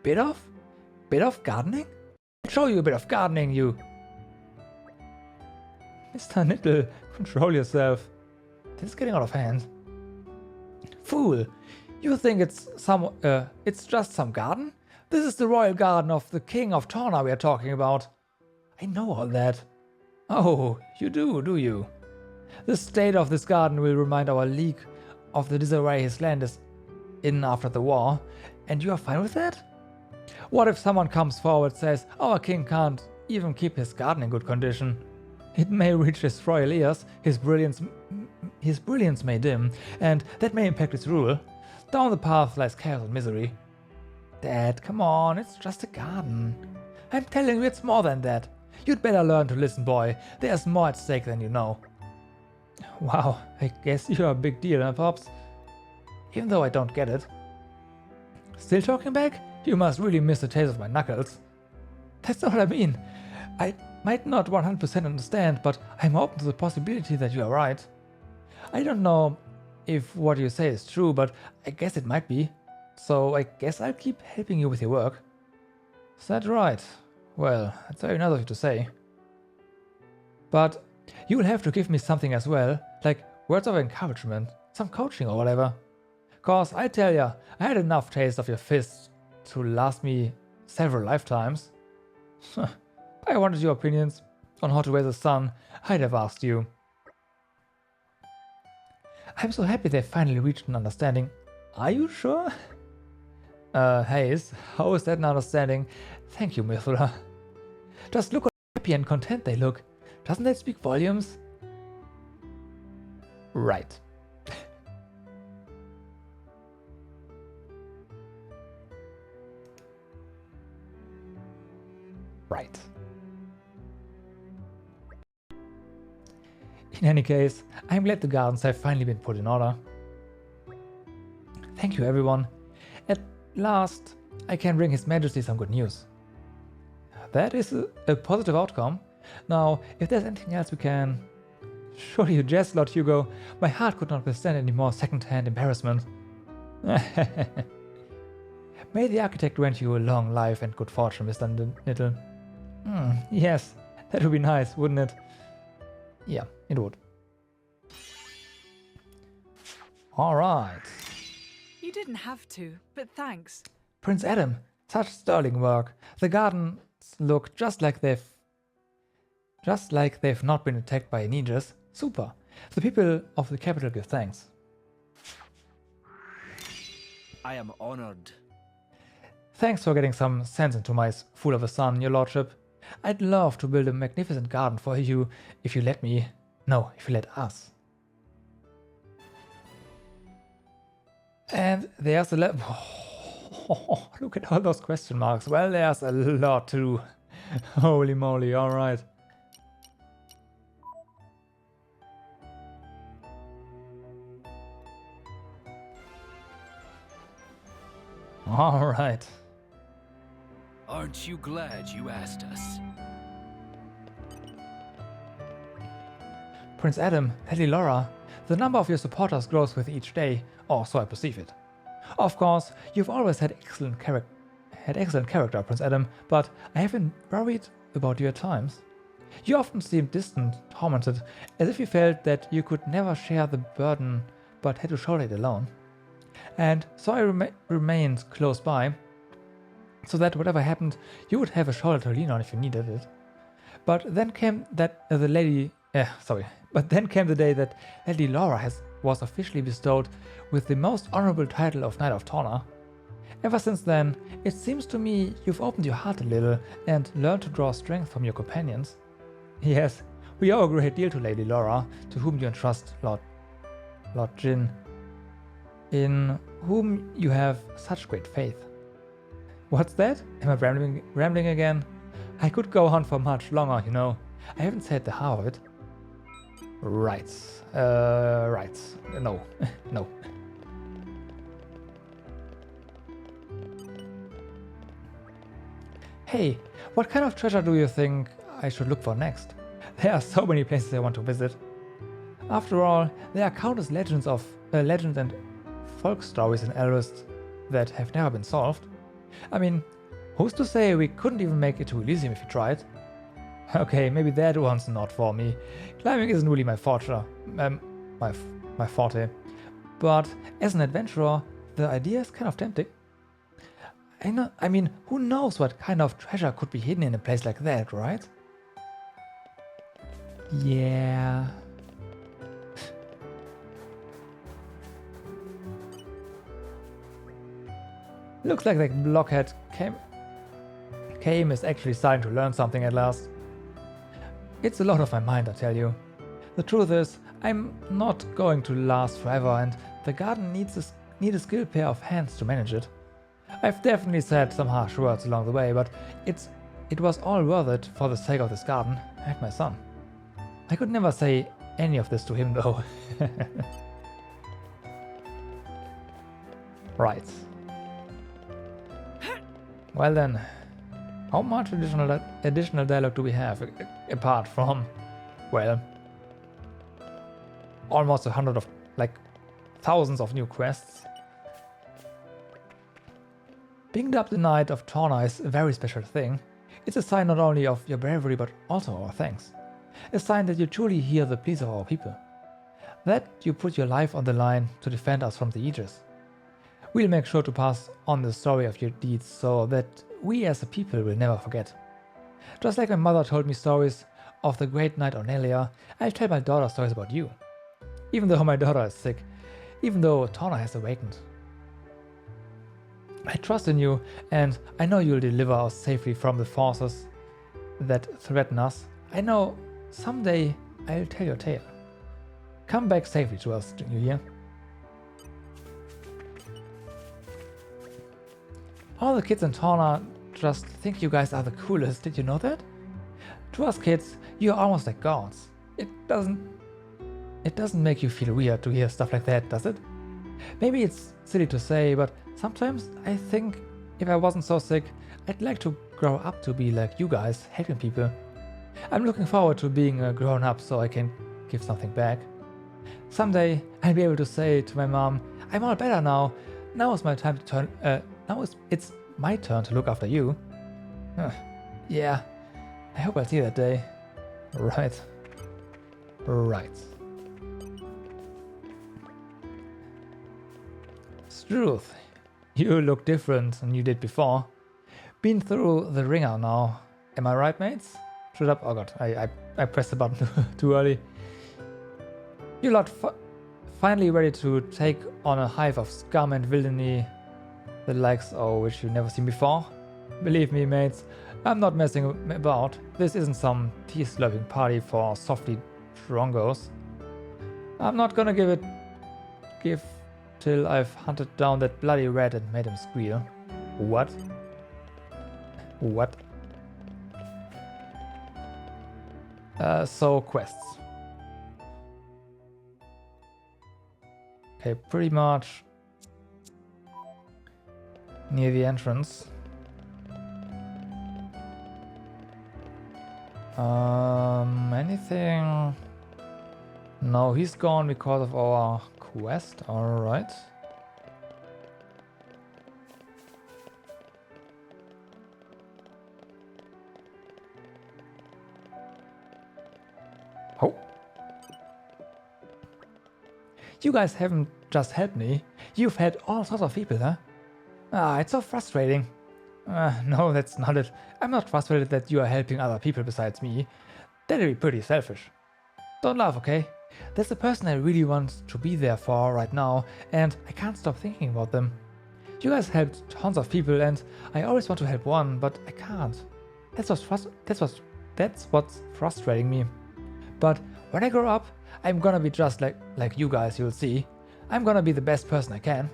Bit of? Bit of gardening? I'll show you a bit of gardening, you. Mr. Nittle, control yourself. This is getting out of hand. Fool! You think it's just some garden? This is the royal garden of the king of Torna we are talking about. I know all that. Oh, you do you? The state of this garden will remind our league of the disarray his land is in after the war, and you are fine with that? What if someone comes forward and says our king can't even keep his garden in good condition? It may reach his royal ears, his brilliance may dim, and that may impact his rule. Down the path lies chaos and misery. Dad, come on, it's just a garden. I'm telling you, it's more than that. You'd better learn to listen, boy. There's more at stake than you know. Wow, I guess you're a big deal, huh, Pops? Even though I don't get it. Still talking back? You must really miss the taste of my knuckles. That's not what I mean. I might not 100% understand, but I'm open to the possibility that you are right. I don't know if what you say is true, but I guess it might be. So I guess I'll keep helping you with your work. Is that right? Well, that's very nice of you to say. But you'll have to give me something as well, like words of encouragement, some coaching or whatever. Cause I tell ya, I had enough taste of your fists to last me several lifetimes. I wanted your opinions on how to raise a son. I'd have asked you. I'm so happy they finally reached an understanding. Are you sure? Hayes, how is that an understanding? Thank you, Mithra. Just look how happy and content they look. Doesn't that speak volumes? Right. Right. In any case, I'm glad the gardens have finally been put in order. Thank you, everyone. At last, I can bring His Majesty some good news. That is a positive outcome. Now, if there's anything else we can... Surely you jest, Lord Hugo. My heart could not withstand any more second-hand embarrassment. May the architect grant you a long life and good fortune, Mr. Nittle. Yes, that would be nice, wouldn't it? Yeah, it would. Alright.
You didn't have to, but thanks.
Prince Adam, such sterling work. The gardens look just like they've not been attacked by an Aegis. Super. The people of the capital give thanks.
I am honored.
Thanks for getting some sense into my fool of a son, your lordship. I'd love to build a magnificent garden for you if you let me. No, if you let us. And there's a oh, look at all those question marks. Well, there's a lot too. Holy moly, alright. Alright.
Aren't you glad you asked us?
Prince Adam, Lady Laura, the number of your supporters grows with each day, or so I perceive it. Of course, you've always had excellent character, Prince Adam, but I have been worried about you at times. You often seemed distant, tormented, as if you felt that you could never share the burden, but had to shoulder it alone. And so I remained close by, so that whatever happened, you would have a shoulder to lean on if you needed it. But then came the day that Lady Laura was officially bestowed with the most honorable title of Knight of Torna. Ever since then, it seems to me you've opened your heart a little and learned to draw strength from your companions. Yes, we owe a great deal to Lady Laura, to whom you entrust Lord Jin, in whom you have such great faith. What's that? Am I rambling again? I could go on for much longer, you know. I haven't said the half of it. Right. Right. No. No. Hey, what kind of treasure do you think I should look for next? There are so many places I want to visit. After all, there are countless legends and folk stories in Elrist that have never been solved. I mean, who's to say we couldn't even make it to Elysium if we tried? Okay, maybe that one's not for me. Climbing isn't really my forte. My forte. But as an adventurer, the idea is kind of tempting. I mean, who knows what kind of treasure could be hidden in a place like that, right? Yeah. Looks like that blockhead Kame is actually starting to learn something at last. It's a lot of my mind, I tell you. The truth is, I'm not going to last forever, and the garden needs a skilled pair of hands to manage it. I've definitely said some harsh words along the way, but it was all worth it for the sake of this garden and my son. I could never say any of this to him, though. Right. Well then, how much additional dialogue do we have, apart from, well, almost 100 of, like, thousands of new quests? Being dubbed the Knight of Torna is a very special thing. It's a sign not only of your bravery, but also our thanks. A sign that you truly hear the pleas of our people. That you put your life on the line to defend us from the Aegis. We'll make sure to pass on the story of your deeds so that we as a people will never forget. Just like my mother told me stories of the great knight Ornelia, I'll tell my daughter stories about you. Even though my daughter is sick. Even though Torna has awakened. I trust in you, and I know you'll deliver us safely from the forces that threaten us. I know someday I'll tell your tale. Come back safely to us, you hear? All the kids in Torna just think you guys are the coolest, did you know that? To us kids, you're almost like gods. It doesn't make you feel weird to hear stuff like that, does it? Maybe it's silly to say, but sometimes I think if I wasn't so sick, I'd like to grow up to be like you guys, helping people. I'm looking forward to being a grown up so I can give something back. Someday I'll be able to say to my mom, I'm all better now. Now is my time to turn. It's my turn to look after you. Yeah, I hope I'll see that day. Right. Struth, you look different than you did before. Been through the ringer now. Am I right, mates? Shut up. Oh god, I pressed the button too early. You lot finally ready to take on a hive of scum and villainy, the likes of which you've never seen before? Believe me, mates, I'm not messing about. This isn't some tea-slurping party for softly drongos. I'm not gonna give till I've hunted down that bloody rat and made him squeal. What? So quests. Okay, pretty much near the entrance. Anything? No, he's gone because of our quest. Alright. Oh. You guys haven't just helped me. You've had all sorts of people, huh? Ah, it's so frustrating. No, that's not it. I'm not frustrated that you are helping other people besides me. That'd be pretty selfish. Don't laugh, okay? There's a person I really want to be there for right now, and I can't stop thinking about them. You guys helped tons of people, and I always want to help one, but I can't. That's what's frustrating me. But when I grow up, I'm gonna be just like you guys, you'll see. I'm gonna be the best person I can.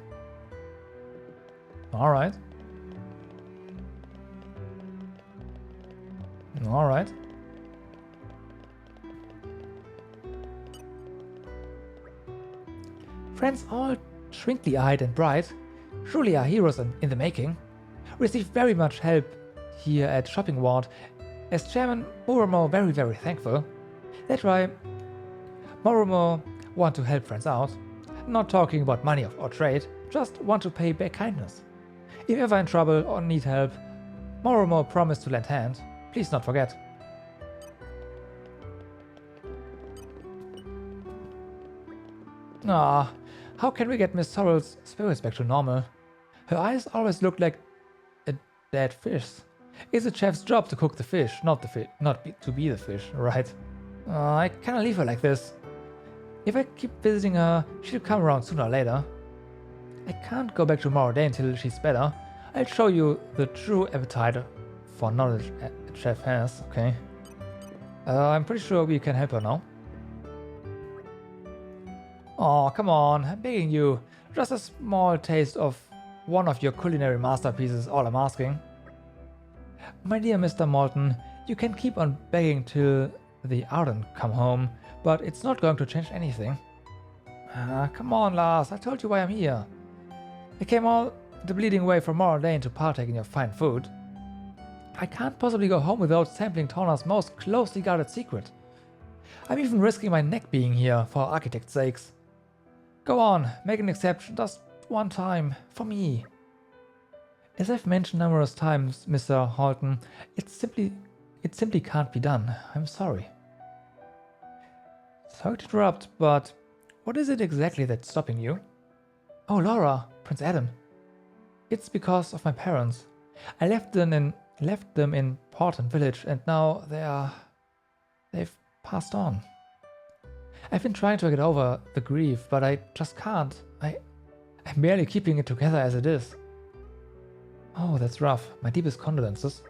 Alright. Alright. Friends all twinkly-eyed and bright, truly are heroes in the making. Receive very much help here at Shopping Ward, as Chairman Muromo very thankful. That's why Muromo want to help friends out. Not talking about money or trade, just want to pay back kindness. If ever in trouble or need help, Muromo promised to lend hand. Please not forget. Ah, how can we get Miss Sorrel's spirits back to normal? Her eyes always look like a dead fish. It's a chef's job to cook the fish, not to be the fish, right? I can't leave her like this. If I keep visiting her, she'll come around sooner or later. I can't go back to Morroday until she's better. I'll show you the true appetite for knowledge a chef has, okay? I'm pretty sure we can help her now. Oh, come on, I'm begging you. Just a small taste of one of your culinary masterpieces, all I'm asking. My dear Mr. Malton, you can keep on begging till the Arden come home, but it's not going to change anything. Come on, Lars, I told you why I'm here. I came all the bleeding way from Moral Lane to partake in your fine food. I can't possibly go home without sampling Torna's most closely guarded secret. I'm even risking my neck being here for architect's sakes. Go on, make an exception just one time, for me. As I've mentioned numerous times, Mr. Halton, it simply can't be done. I'm sorry. Sorry to interrupt, but what is it exactly that's stopping you? Oh, Laura, Prince Adam. It's because of my parents. I left them in Portland Village, and now they've passed on. I've been trying to get over the grief, but I just can't. I'm barely keeping it together as it is. Oh, that's rough. My deepest condolences.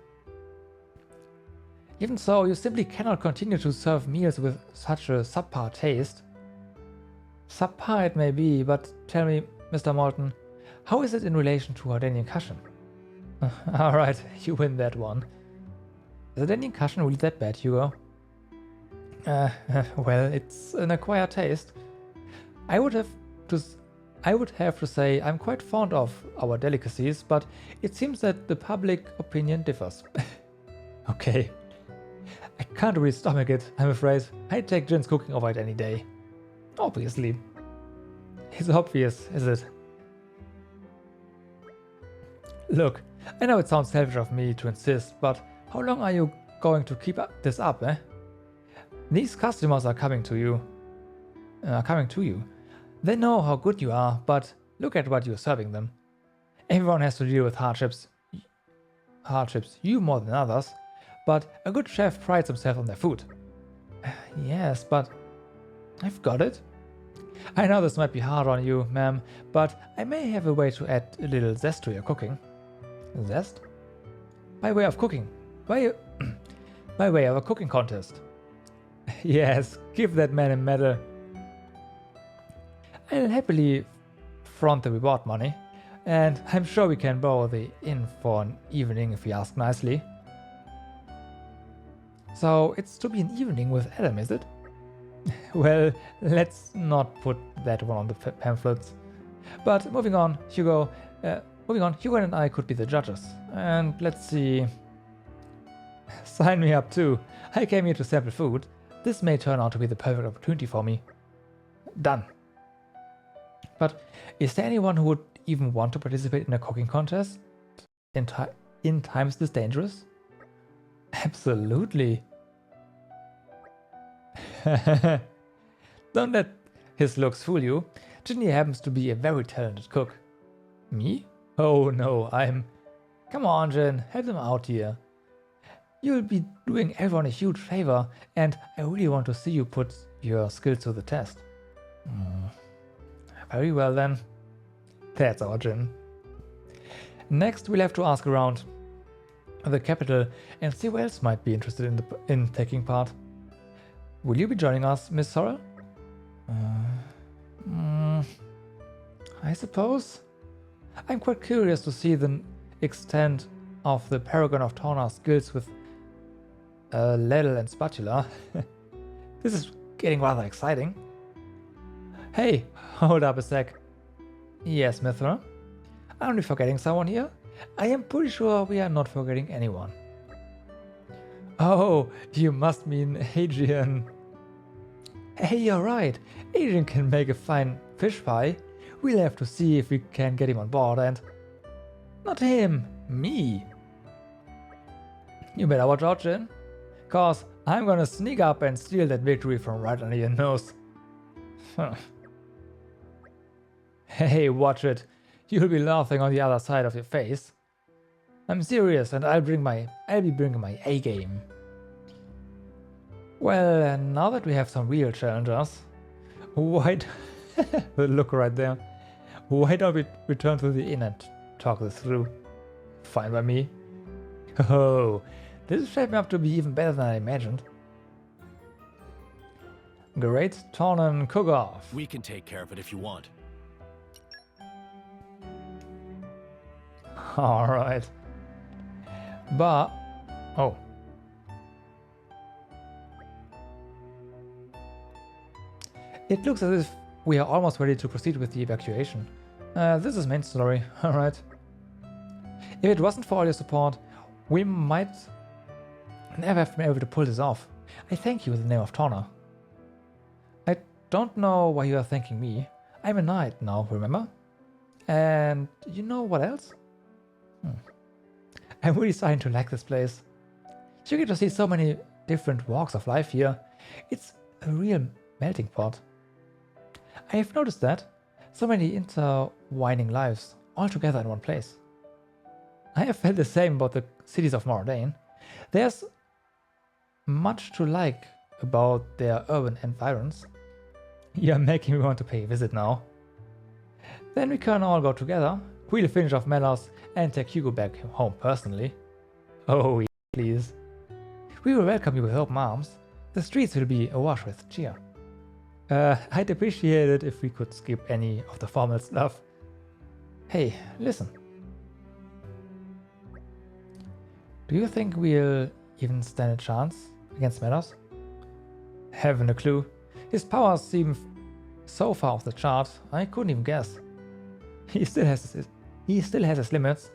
Even so, you simply cannot continue to serve meals with such a subpar taste. Subpar it may be, but tell me, Mr. Morton, how is it in relation to Hardenian Cushion? Alright, you win that one. Is Hardenian Cushion really that bad, Hugo? Well, it's an acquired taste. I would have to say I'm quite fond of our delicacies, but it seems that the public opinion differs. Okay. I can't really stomach it, I'm afraid. I'd take Jin's cooking over it any day. Obviously. It's obvious, is it? Look, I know it sounds selfish of me to insist, but how long are you going to keep this up, eh? These customers are coming to you. They know how good you are, but look at what you're serving them. Everyone has to deal with hardships. You more than others. But a good chef prides himself on their food. Yes, but I've got it. I know this might be hard on you, ma'am, but I may have a way to add a little zest to your cooking. Zest? By way of cooking. By way of a cooking contest. Yes, give that man a medal. I'll happily front the reward money, and I'm sure we can borrow the inn for an evening if we ask nicely. So it's to be an evening with Adam, is it? Well, let's not put that one on the pamphlets. But moving on, Hugo and I could be the judges. And let's see. Sign me up too. I came here to sample food. This may turn out to be the perfect opportunity for me. Done. But is there anyone who would even want to participate in a cooking contest? In times this dangerous? Absolutely. Don't let his looks fool you. Ginny happens to be a very talented cook. Me? Oh no, Come on, Jin, help them out here. You'll be doing everyone a huge favor, and I really want to see you put your skills to the test. Very well then. That's our Jin. Next, we'll have to ask around the capital and see who else might be interested in taking part. Will you be joining us, Miss Sorrel? I suppose. I'm quite curious to see the extent of the Paragon of Torna's skills with ladle and spatula. This is getting rather exciting. Hey, hold up a sec. Yes, Mithra? Aren't we forgetting someone here? I am pretty sure we are not forgetting anyone. Oh, you must mean Adrian. Hey, you're right. Adrian can make a fine fish pie. We'll have to see if we can get him on board and... Not him, me. You better watch out, Jin. Cause I'm gonna sneak up and steal that victory from right under your nose. Hey, watch it. You'll be laughing on the other side of your face. I'm serious, and I'll be bringing my A game. Well, now that we have some real challengers, the look right there. Why don't we return to the inn and talk this through? Fine by me. Oh, this is shaping up to be even better than I imagined. Great Tornan cook-off.
We can take care of it if you want.
Alright. But... Oh. It looks as if we are almost ready to proceed with the evacuation. This is main story, alright. If it wasn't for all your support, we might never have been able to pull this off. I thank you in the name of Torna. I don't know why you are thanking me. I'm a knight now, remember? And you know what else? I'm really starting to like this place. You get to see so many different walks of life here. It's a real melting pot. I have noticed that. So many intertwining lives all together in one place. I have felt the same about the cities of Moradane. There's much to like about their urban environs. You're making me want to pay a visit now. Then we can all go together. We'll finish off Melos and take Hugo back home personally. Oh, yeah, please. We will welcome you with open arms. The streets will be awash with cheer. I'd appreciate it if we could skip any of the formal stuff. Hey, listen. Do you think we'll even stand a chance against Melos? Haven't a clue. His powers seem so far off the chart, I couldn't even guess. He still has his limits,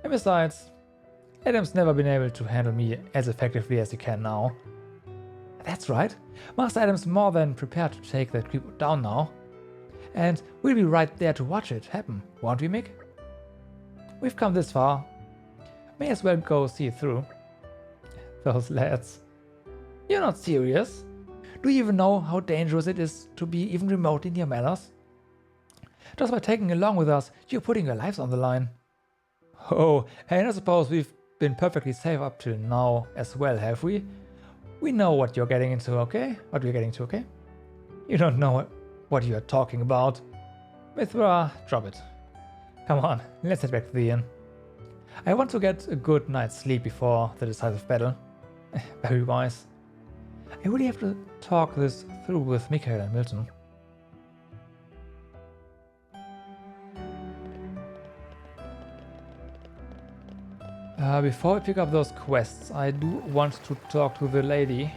and besides, Adam's never been able to handle me as effectively as he can now. That's right, Master Adam's more than prepared to take that creep down now. And we'll be right there to watch it happen, won't we, Mick? We've come this far. May as well go see it through. Those lads. You're not serious? Do you even know how dangerous it is to be even remotely near Melos? Just by taking along with us, you're putting your lives on the line. Oh, and I suppose we've been perfectly safe up till now as well, have we? We know what you're getting into, okay? What we're getting into, okay? You don't know what you're talking about. Mithra, drop it. Come on, let's head back to the inn. I want to get a good night's sleep before the decisive battle. Very wise. I really have to talk this through with Mikael and Milton. Before we pick up those quests, I do want to talk to the lady.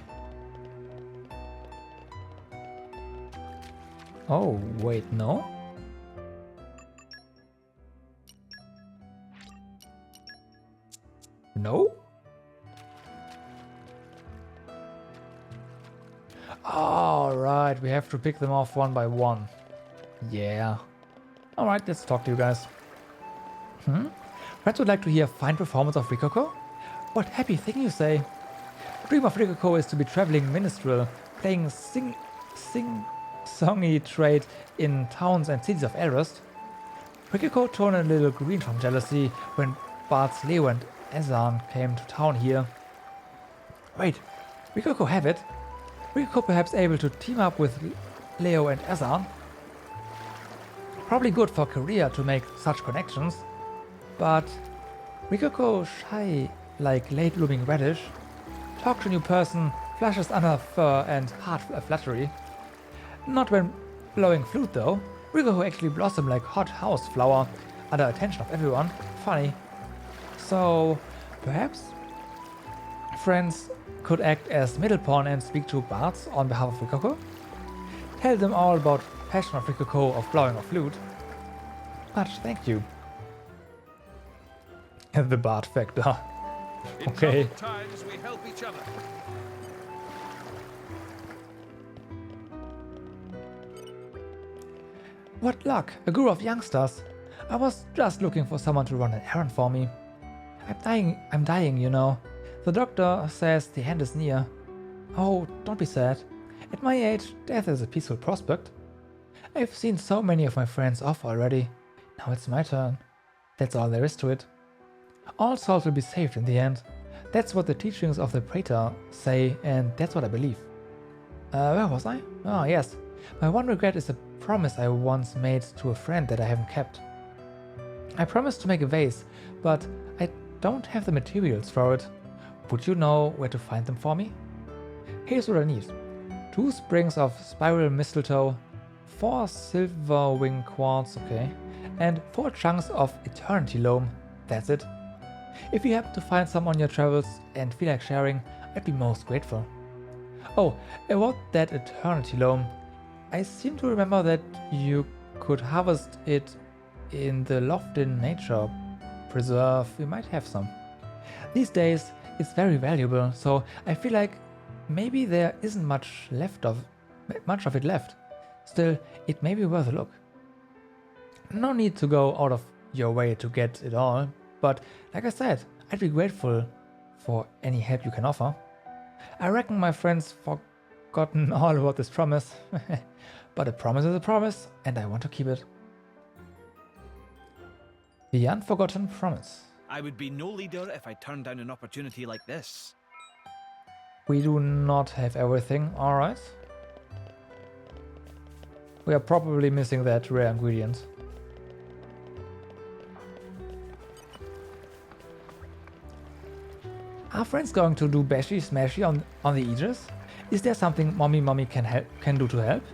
Oh, wait, no? No? Alright, we have to pick them off one by one. Yeah. Alright, let's talk to you guys. Friends would like to hear a fine performance of Rikoko? What happy thing you say. The dream of Rikoko is to be traveling minstrel, playing sing-songy trade in towns and cities of Elrest. Rikoko turned a little green from jealousy when Bards Leo and Ezan came to town here. Wait, Rikoko have it? Rikoko perhaps able to team up with Leo and Ezan? Probably good for career to make such connections. But Rikoko shy like late blooming radish. Talk to new person, flushes under fur and heart flattery. Not when blowing flute though. Rikoko actually blossom like hot house flower under attention of everyone. Funny. So perhaps friends could act as middle pawn and speak to bards on behalf of Rikoko. Tell them all about passion of Rikoko of blowing a flute. Much thank you. The bard factor. Okay.
In tough times we help each other.
What luck, a group of youngsters. I was just looking for someone to run an errand for me. I'm dying, you know. The doctor says the end is near. Oh, don't be sad. At my age, death is a peaceful prospect. I've seen so many of my friends off already. Now it's my turn. That's all there is to it. All souls will be saved in the end. That's what the teachings of the Praetor say, and that's what I believe. Where was I? Oh, yes. My one regret is a promise I once made to a friend that I haven't kept. I promised to make a vase, but I don't have the materials for it. Would you know where to find them for me? Here's what I need. 2 sprigs of spiral mistletoe, 4 silver wing quartz, okay, and 4 chunks of eternity loam. That's it. If you happen to find some on your travels and feel like sharing, I'd be most grateful. Oh, about that eternity loam. I seem to remember that you could harvest it in the Lofton Nature Preserve. We might have some. These days, it's very valuable, so I feel like maybe there isn't much of it left. Still, it may be worth a look. No need to go out of your way to get it all, but like I said, I'd be grateful for any help you can offer. I reckon my friends forgotten all about this promise, but a promise is a promise, and I want to keep it. The Unforgotten Promise.
I would be no leader if I turned down an opportunity like this.
We do not have everything, alright. We are probably missing that rare ingredient. Are friends going to do bashy smashy on the Aegis? Is there something Mommy can do to help?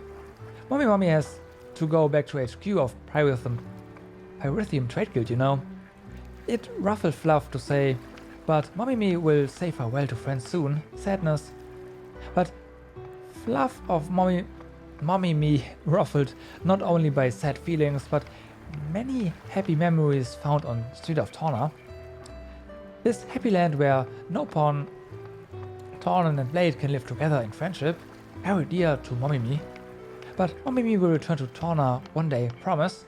Mommy has to go back to HQ of Pyrithium Trade Guild, you know. It ruffled Fluff to say, but Mommy will say farewell to friends soon. Sadness. But Fluff of Mommy ruffled not only by sad feelings, but many happy memories found on Street of Torna. This happy land where no pawn, Torna and Blade can live together in friendship, very dear to Mommy. But Mommy will return to Torna one day, promise.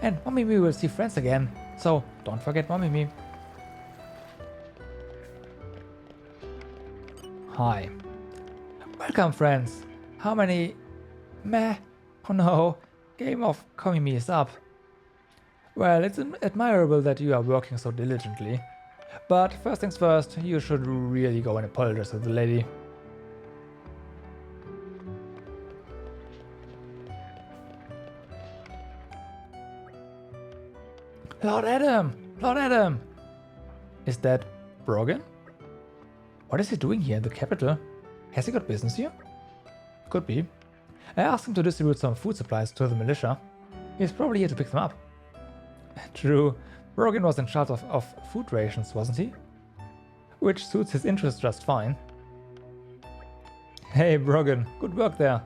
And Mommy will see friends again, so don't forget Mommy. Hi. Welcome friends. How many... Meh. Oh no. Game of Komimi is up. Well, it's admirable that you are working so diligently. But first things first, you should really go and apologize to the lady. Lord Adam! Lord Adam! Is that Brogan? What is he doing here in the capital? Has he got business here? Could be. I asked him to distribute some food supplies to the militia. He's probably here to pick them up. True. Brogan was in charge of food rations, wasn't he? Which suits his interests just fine. Hey Brogan, good work there.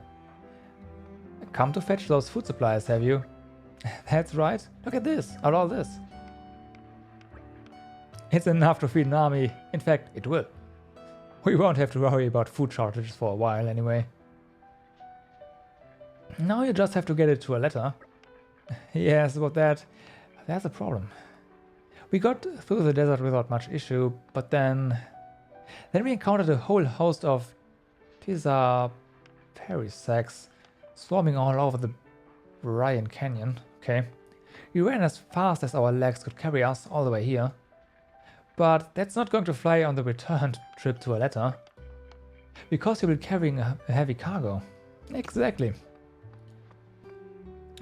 Come to fetch those food supplies, have you? That's right. Look at this, at all this. It's enough to feed an army. In fact, it will. We won't have to worry about food shortages for a while anyway. Now you just have to get it to a letter. Yes, about that. There's a problem. We got through the desert without much issue, but then we encountered a whole host of Tisa Perisacks swarming all over the Brian Canyon. Okay, we ran as fast as our legs could carry us all the way here. But that's not going to fly on the return trip to Aletta. Because you'll be carrying a heavy cargo. Exactly.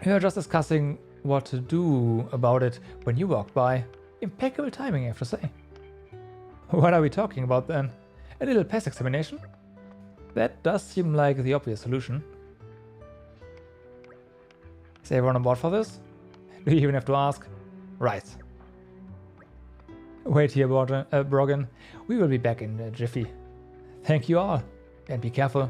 We were just discussing what to do about it when you walked by. Impeccable timing, I have to say. What are we talking about then? A little pest examination? That does seem like the obvious solution. Is everyone on board for this? Do you even have to ask? Right. Wait here, Brogan. We will be back in a jiffy. Thank you all, and be careful.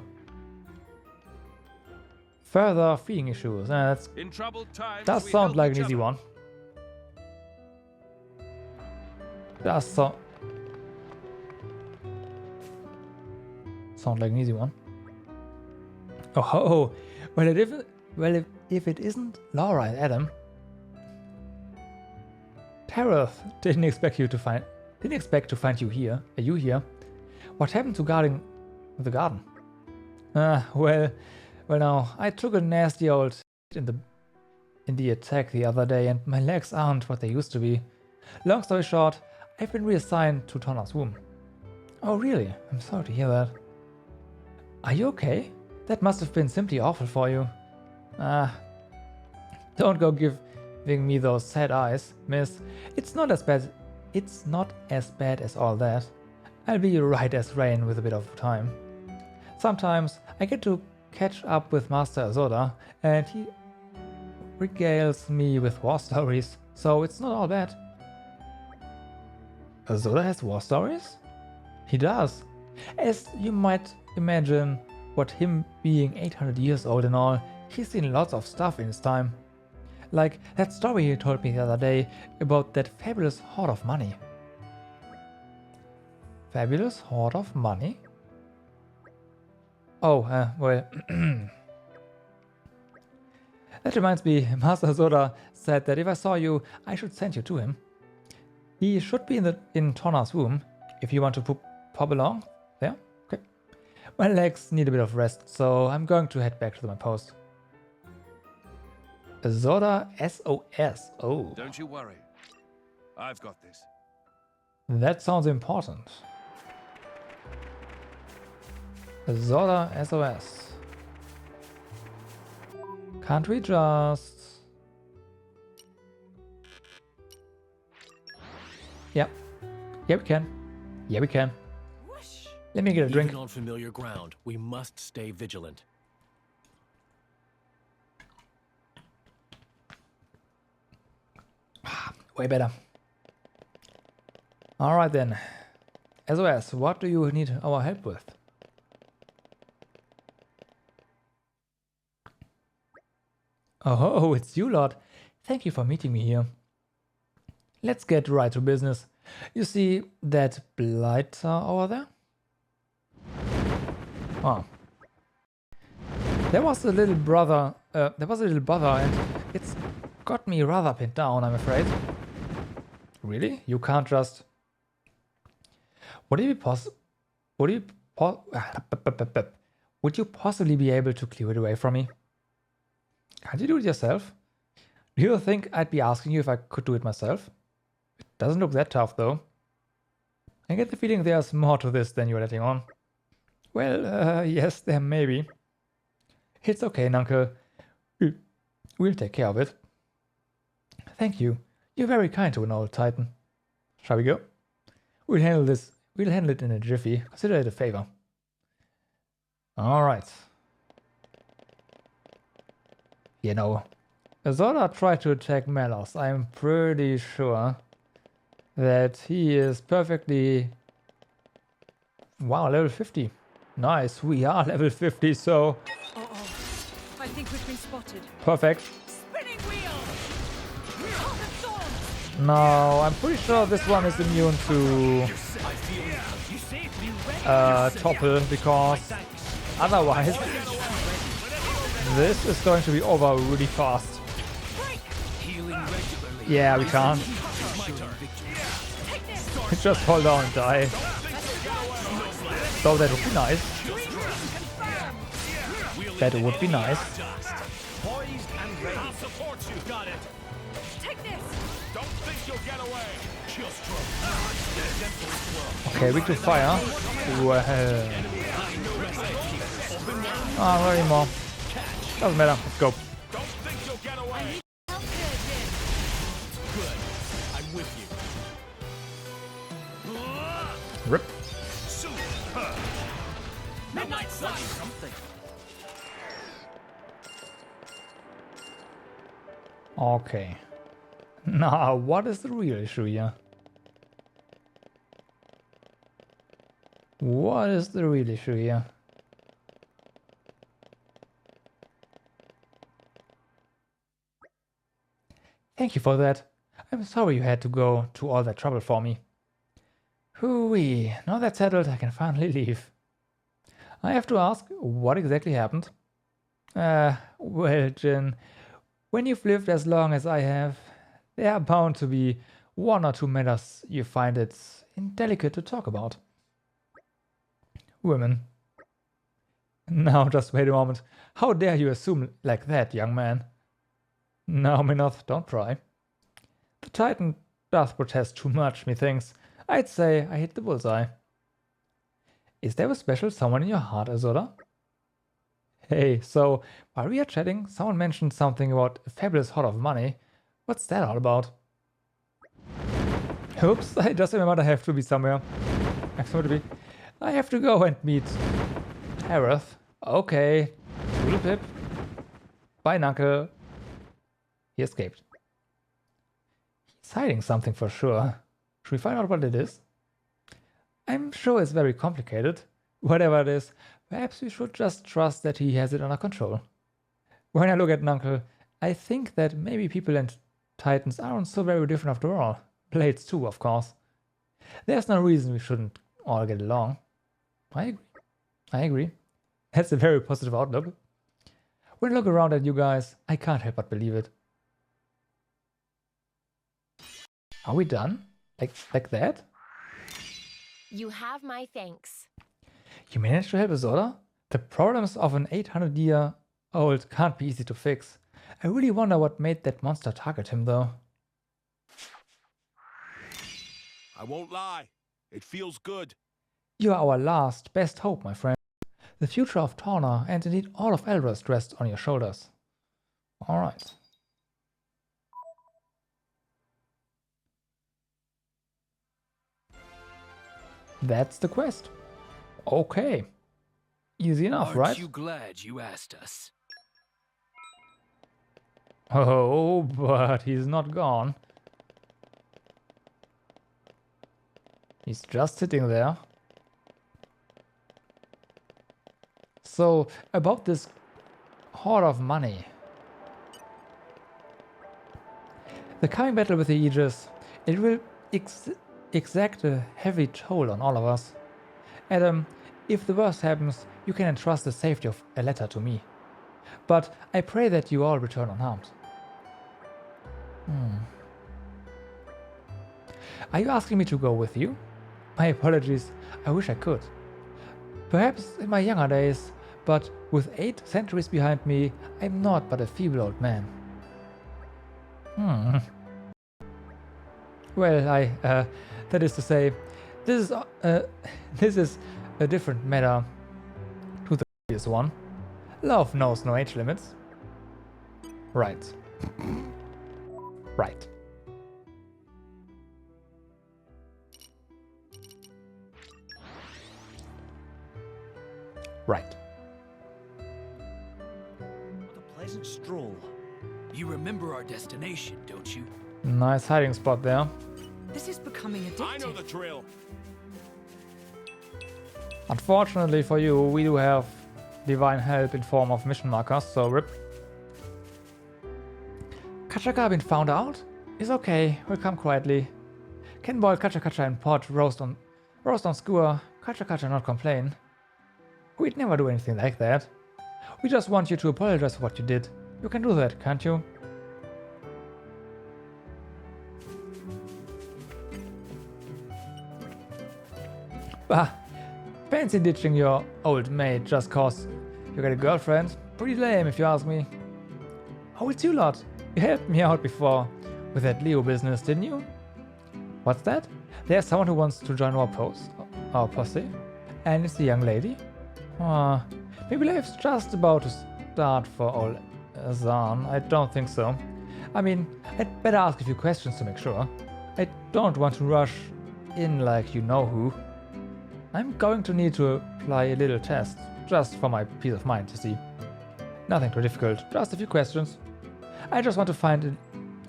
Further feeding issues. That's
in troubled times,
does sound like an easy one. Does sound like an easy one. Oh, well, if it isn't Laura and Adam. Tareth didn't expect to find you here. Are you here? What happened to guarding the garden? Well, now I took a nasty old in the attack the other day, and my legs aren't what they used to be. Long story short, I've been reassigned to Torna's womb. Oh really? I'm sorry to hear that. Are you okay? That must have been simply awful for you. Don't go giving me those sad eyes, miss. It's not as bad as all that. I'll be right as rain with a bit of time. Sometimes I get to catch up with Master Azoda, and he regales me with war stories, so it's not all bad. Azoda has war stories? He does. As you might imagine, what him being 800 years old and all, he's seen lots of stuff in his time. Like that story he told me the other day about that fabulous hoard of money. Fabulous hoard of money? Oh, well... That reminds me, Master Zoda said that if I saw you, I should send you to him. He should be in Torna's womb, if you want to pop along. There? Okay. My legs need a bit of rest, so I'm going to head back to my post. Zoda SOS. Oh.
Don't you worry. I've got this.
That sounds important. Zoda SOS. Can't we just... Yeah. Yeah, we can. Yeah, we can. Let me get a drink.
Even on familiar ground, we must stay vigilant.
Way better. Alright then. SOS, what do you need our help with? Oh, it's you, Lord. Thank you for meeting me here. Let's get right to business. You see that blighter over there? Oh. There was a little brother, and it's got me rather pinned down, I'm afraid. Really? You can't just... Would you possibly be able to clear it away from me? Can't you do it yourself? Do you think I'd be asking you if I could do it myself? It doesn't look that tough, though. I get the feeling there's more to this than you're letting on. Well, yes, there may be. It's okay, Nuncle. We'll take care of it. Thank you. You're very kind to an old Titan. Shall we go? We'll handle it in a jiffy. Consider it a favor. Alright. You know, Azora tried to attack Melos. I'm pretty sure that he is perfectly... Wow, level 50. Nice, we are level 50, so...
I think we've been spotted.
Perfect.
Spinning wheel!
No, I'm pretty sure this one is immune to topple, because otherwise this is going to be over really fast. Yeah, we can't. Just hold on and die. So that would be nice. That would be nice. Okay, weak to fire. Well. Ah, not anymore. Doesn't matter. Let's go. Rip. Okay. Now, what is the real issue here? What is the real issue here? Thank you for that. I'm sorry you had to go to all that trouble for me. Hooey, now that's settled, I can finally leave. I have to ask, what exactly happened? Well, Jin, when you've lived as long as I have, there are bound to be one or two matters you find it indelicate to talk about. Women. Now, just wait a moment. How dare you assume like that, young man? No, Minoth, don't try. The Titan does protest too much, methinks. I'd say I hit the bullseye. Is there a special someone in your heart, Azora? Hey, so, while we are chatting, someone mentioned something about a fabulous hod of money. What's that all about? Oops, I just remembered I have to be somewhere. I have to go and meet Hareth. Okay. Toodle pip. Bye, Knuckle. He escaped. He's hiding something for sure. Should we find out what it is? I'm sure it's very complicated. Whatever it is, perhaps we should just trust that he has it under control. When I look at Nuncle, I think that maybe people and Titans aren't so very different after all. Blades too, of course. There's no reason we shouldn't all get along. I agree. That's a very positive outlook. When I look around at you guys, I can't help but believe it. Are we done? Like that?
You have my thanks.
You managed to help Azora? The problems of an 800-year-old can't be easy to fix. I really wonder what made that monster target him, though.
I won't lie. It feels good.
You are our last, best hope, my friend. The future of Torna, and indeed all of Elros, rests on your shoulders. Alright. That's the quest. Okay. Easy enough,
Aren't
right?
you glad you asked us?
Oh, but he's not gone. He's just sitting there. So, about this hoard of money. The coming battle with the Aegis, it will exact a heavy toll on all of us. Adam, if the worst happens, you can entrust the safety of a letter to me. But I pray that you all return unharmed. Are you asking me to go with you? My apologies, I wish I could. Perhaps in my younger days, but with 8 centuries behind me, I'm not but a feeble old man. Well, that is to say, this is a different matter to the previous one. Love knows no age limits. Right. Right. Right.
What a pleasant stroll. You remember our destination, don't you?
Nice hiding spot there.
This is becoming addictive.
I know the drill.
Unfortunately for you, we do have divine help in form of mission markers, so rip. Kachaka been found out? It's okay, we'll come quietly. Can boil kacha in pot, roast on skewer, kacha not complain. We'd never do anything like that. We just want you to apologize for what you did. You can do that, can't you? Bah, fancy ditching your old mate just cause you got a girlfriend? Pretty lame if you ask me. Oh, it's you lot. You helped me out before with that Leo business, didn't you? What's that? There's someone who wants to join our posse, and it's a young lady? Maybe life's just about to start for old Azan. I don't think so. I mean, I'd better ask a few questions to make sure. I don't want to rush in like you know who. I'm going to need to apply a little test, just for my peace of mind, you see. Nothing too difficult, just a few questions. I just want to find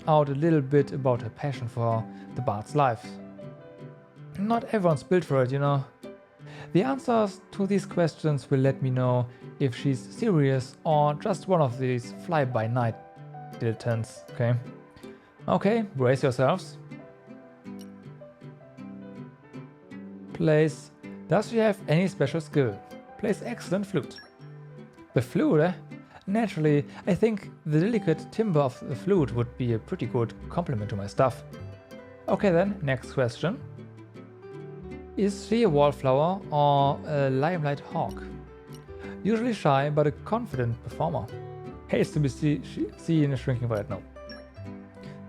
out a little bit about her passion for the bard's life. Not everyone's built for it, you know. The answers to these questions will let me know if she's serious or just one of these fly-by-night dilettantes, okay? Okay, brace yourselves. Plays. Does she have any special skill? Plays excellent flute. The flute, eh? Naturally, I think the delicate timbre of the flute would be a pretty good complement to my stuff. Okay then, next question. Is she a wallflower or a limelight hawk? Usually shy, but a confident performer. Hates to be seen shrinking violet,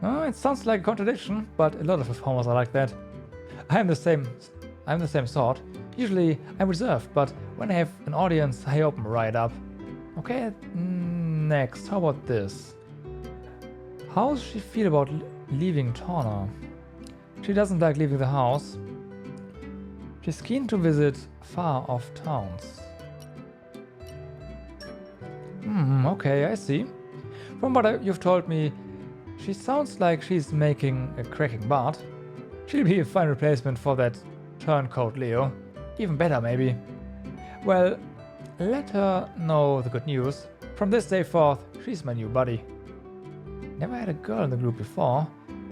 no. It sounds like a contradiction, but a lot of performers are like that. I'm the same sort. Usually I'm reserved, but when I have an audience, I open right up. Okay, next, how about this? How does she feel about leaving Torna? She doesn't like leaving the house. She's keen to visit far-off towns. Okay, I see. From what you've told me, she sounds like she's making a cracking bard. She'll be a fine replacement for that turncoat Leo. Even better, maybe. Well, let her know the good news. From this day forth, she's my new buddy. Never had a girl in the group before.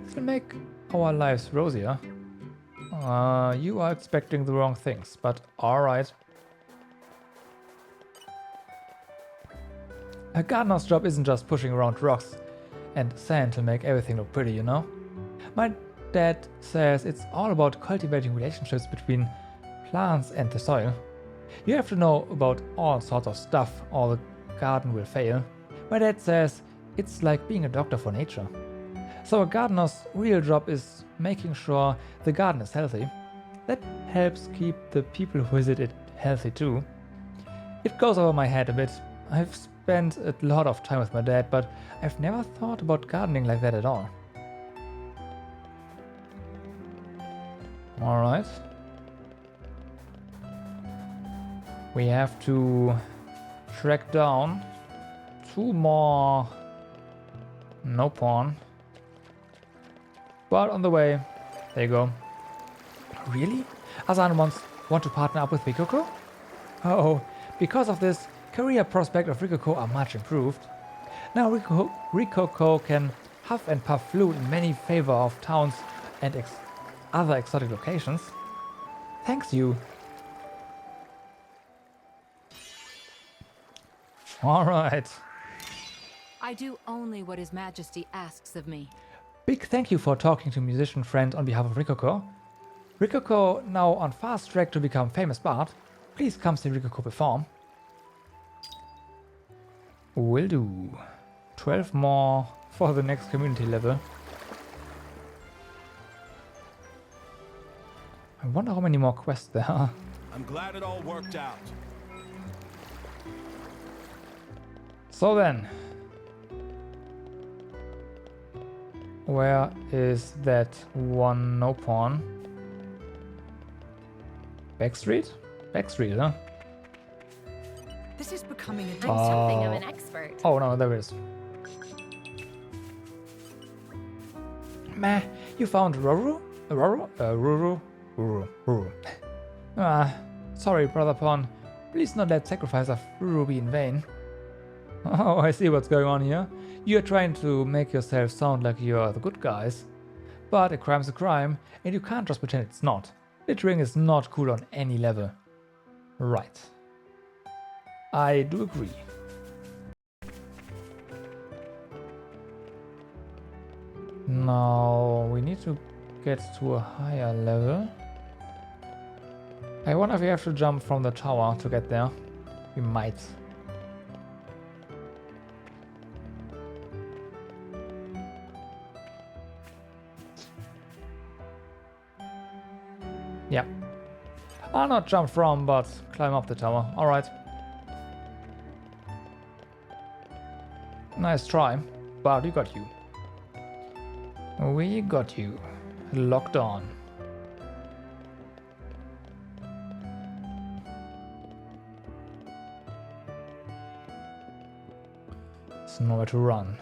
This will make our lives rosier. You are expecting the wrong things, but alright. A gardener's job isn't just pushing around rocks and sand to make everything look pretty, you know? My dad says it's all about cultivating relationships between plants and the soil. You have to know about all sorts of stuff or the garden will fail. My dad says it's like being a doctor for nature. So a gardener's real job is making sure the garden is healthy. That helps keep the people who visit it healthy too. It goes over my head a bit. I've spent a lot of time with my dad, but I've never thought about gardening like that at all. Alright. We have to track down 2 more no pawn. But on the way, there you go. Really? Azan want to partner up with Rikoko? Oh, because of this, career prospects of Rikoko are much improved. Now Rikoko can huff and puff flute in many favor of towns and other exotic locations. Thanks you. Alright.
I do only what His Majesty asks of me.
Big thank you for talking to musician friend on behalf of Rikoko. Rikoko now on fast track to become famous bard. Please come see Rikoko perform. Will do. 12 more for the next community level. I wonder how many more quests there are.
I'm glad it all worked out.
So then, where is that one no pawn? Back street? Back street, huh?
This is becoming a
I'm something of an expert.
Oh no, there is. Meh, you found Ruru? Ruru. Sorry, Brother Pawn. Please not let sacrifice of Ruru be in vain. Oh, I see what's going on here. You're trying to make yourself sound like you're the good guys. But a crime's a crime, and you can't just pretend it's not. Littering is not cool on any level. Right. I do agree. Now, we need to get to a higher level. I wonder if we have to jump from the tower to get there. We might. Yeah. I'll not jump from, but climb up the tower. Alright. Nice try, but we got you. We got you. Locked on. There's nowhere to run.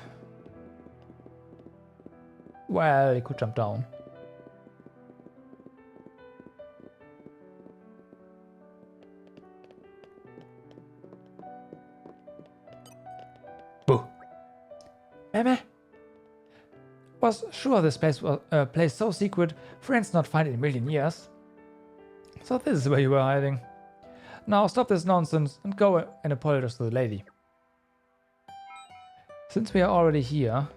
Well, he could jump down. Boo. Meh. Was sure this place was place so secret, friends not find it in a million years. So this is where you were hiding. Now stop this nonsense and go and apologize to the lady. Since we are already here,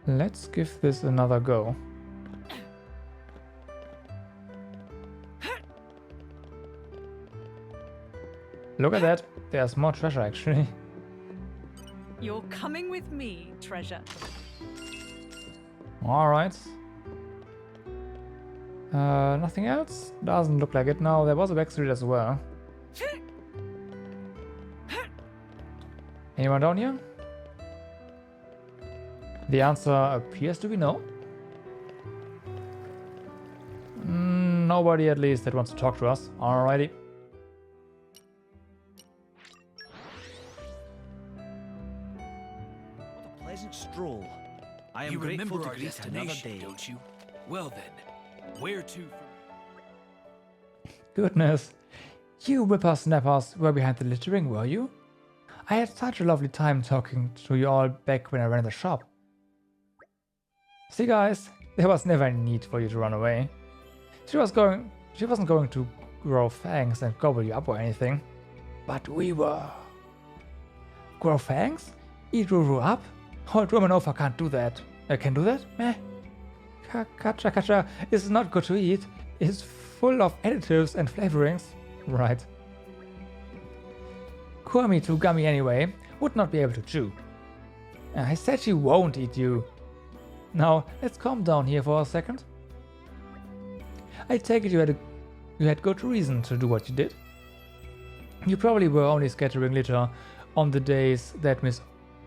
let's give this another go. Look at that, there's more treasure actually.
You're coming with me, treasure.
Alright. Nothing else? Doesn't look like it. No, there was a backstreet as well. Anyone down here? The answer appears to be no. Nobody at least that wants to talk to us. Alrighty.
Stroll. I am
You
grateful
remember
to
our
greet another
destination,
day.
don't you? Well then, where to from...
Goodness. You whippersnappers were behind the littering, were you? I had such a lovely time talking to you all back when I ran the shop. See guys, there was never any need for you to run away. She wasn't going to grow fangs and gobble you up or anything. But we were. Grow fangs? Eat Ruru up? Old Romanova can't do that. Can do that? Meh. Kacha is not good to eat. It's full of additives and flavorings. Right. Kurami too gummy anyway. Would not be able to chew. I said she won't eat you. Now, let's calm down here for a second. I take it you had good reason to do what you did. You probably were only scattering litter on the days that Miss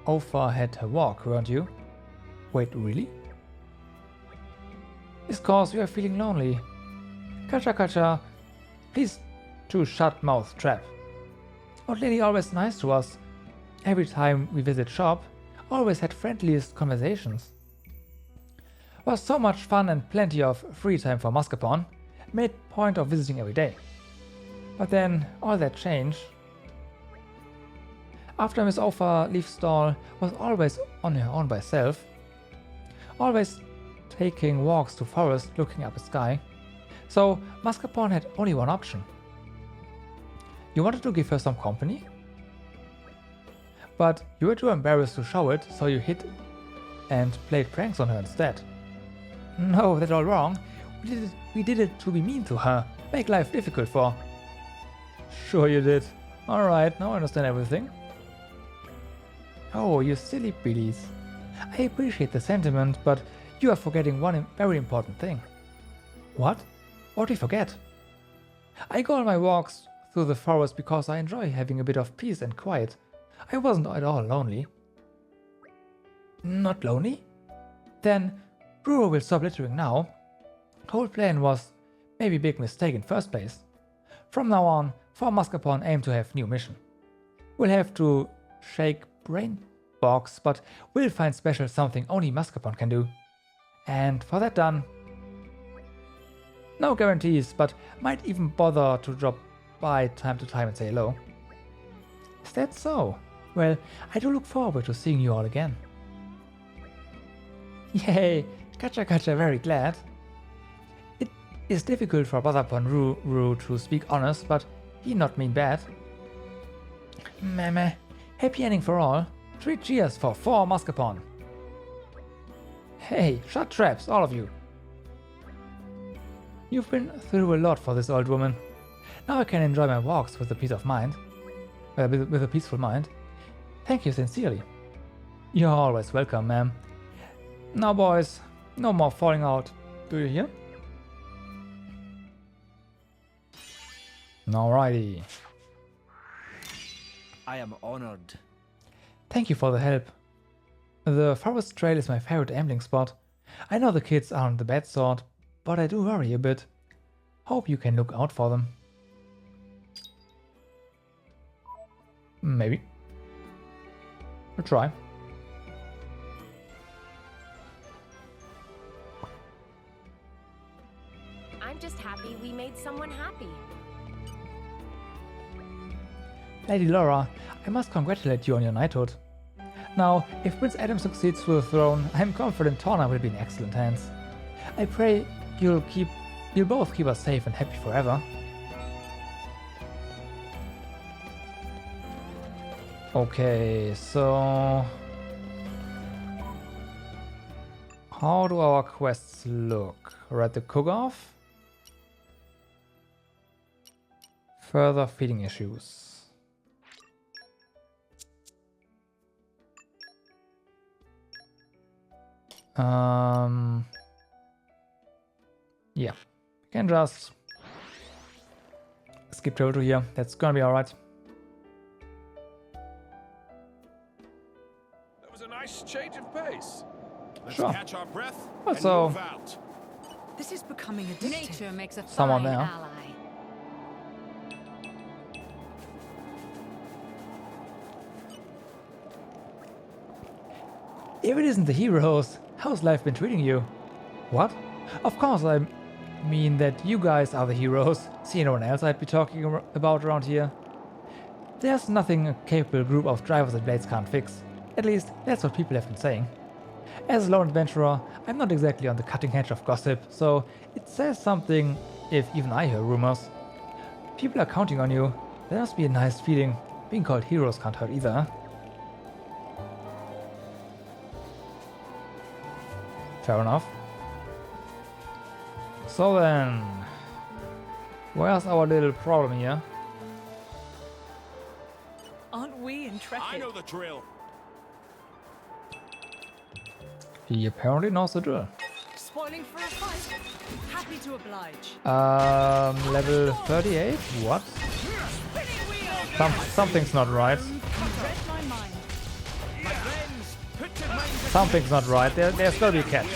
Ofa had her walk, weren't you? Wait, really? It's cause you are feeling lonely. Kacha, please do shut mouth trap. Old lady always nice to us. Every time we visit shop, always had friendliest conversations. Was so much fun and plenty of free time for Mascarpone. Made point of visiting every day. But then all that changed. After Miss Ofa leaves stall, was always on her own by herself. Always taking walks to forest looking up at sky. So Mascarpone had only one option. You wanted to give her some company? But you were too embarrassed to show it, so you hid and played pranks on her instead. No, that's all wrong. We did it to be mean to her, make life difficult for. Sure you did. Alright, now I understand everything. Oh, you silly billies. I appreciate the sentiment, but you are forgetting one very important thing. What? What do you forget? I go on my walks through the forest because I enjoy having a bit of peace and quiet. I wasn't at all lonely. Not lonely? Then Ruro will stop littering now. Whole plan was maybe a big mistake in first place. From now on, for Mascarpone aim to have new mission. We'll have to shake brain box, but we'll find special something only Mascarpone can do. And for that done, no guarantees, but might even bother to drop by time to time and say hello. Is that so? Well, I do look forward to seeing you all again. Yay! Kacha, very glad. It is difficult for Mascarpone Ruru to speak honest, but he not mean bad. Meh. Happy ending for all. 3 cheers for Mascarpone. Hey, shut traps, all of you. You've been through a lot for this old woman. Now I can enjoy my walks with a peace of mind. With a peaceful mind. Thank you sincerely. You're always welcome, ma'am. Now boys, no more falling out. Do you hear? Alrighty.
I am honored.
Thank you for the help. The forest trail is my favorite ambling spot. I know the kids aren't the bad sort, but I do worry a bit. Hope you can look out for them. Maybe. I'll try.
I'm just happy we made someone happy.
Lady Laura, I must congratulate you on your knighthood. Now, if Prince Adam succeeds to the throne, I'm confident Torna will be in excellent hands. I pray you'll both keep us safe and happy forever. Okay, so how do our quests look? We're at the cook-off. Further feeding issues. Yeah, we can just skip travel to here. That's gonna be alright.
That was a nice change of pace. Let's
Sure.
catch our breath
Well,
and
so-
move out.
This is becoming addictive.
Nature makes a
Someone
fine
there.
ally.
If it isn't the heroes, how's life been treating you? What? Of course, I mean that you guys are the heroes. See anyone else I'd be talking about around here? There's nothing a capable group of drivers and blades can't fix. At least, that's what people have been saying. As a lone adventurer, I'm not exactly on the cutting edge of gossip, so it says something if even I hear rumors. People are counting on you. That must be a nice feeling. Being called heroes can't hurt either. Fair enough. So then, where's our little problem here?
Aren't we intrepid?
I know the drill.
He apparently knows the drill.
Spoiling for a fight? Happy to oblige.
Level 38? What? Something's not right.
Read my mind.
Something's not right. There's gotta be a catch.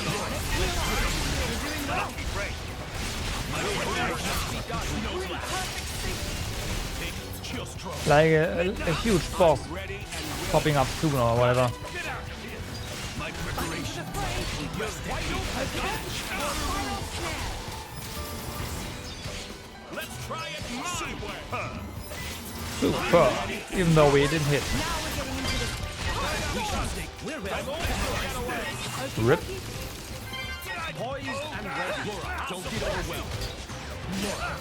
Like a huge boss popping up soon or whatever.
Let's try it my way.
Super. Even though we didn't hit. Rip.
Poised and ready. Don't get overwhelmed.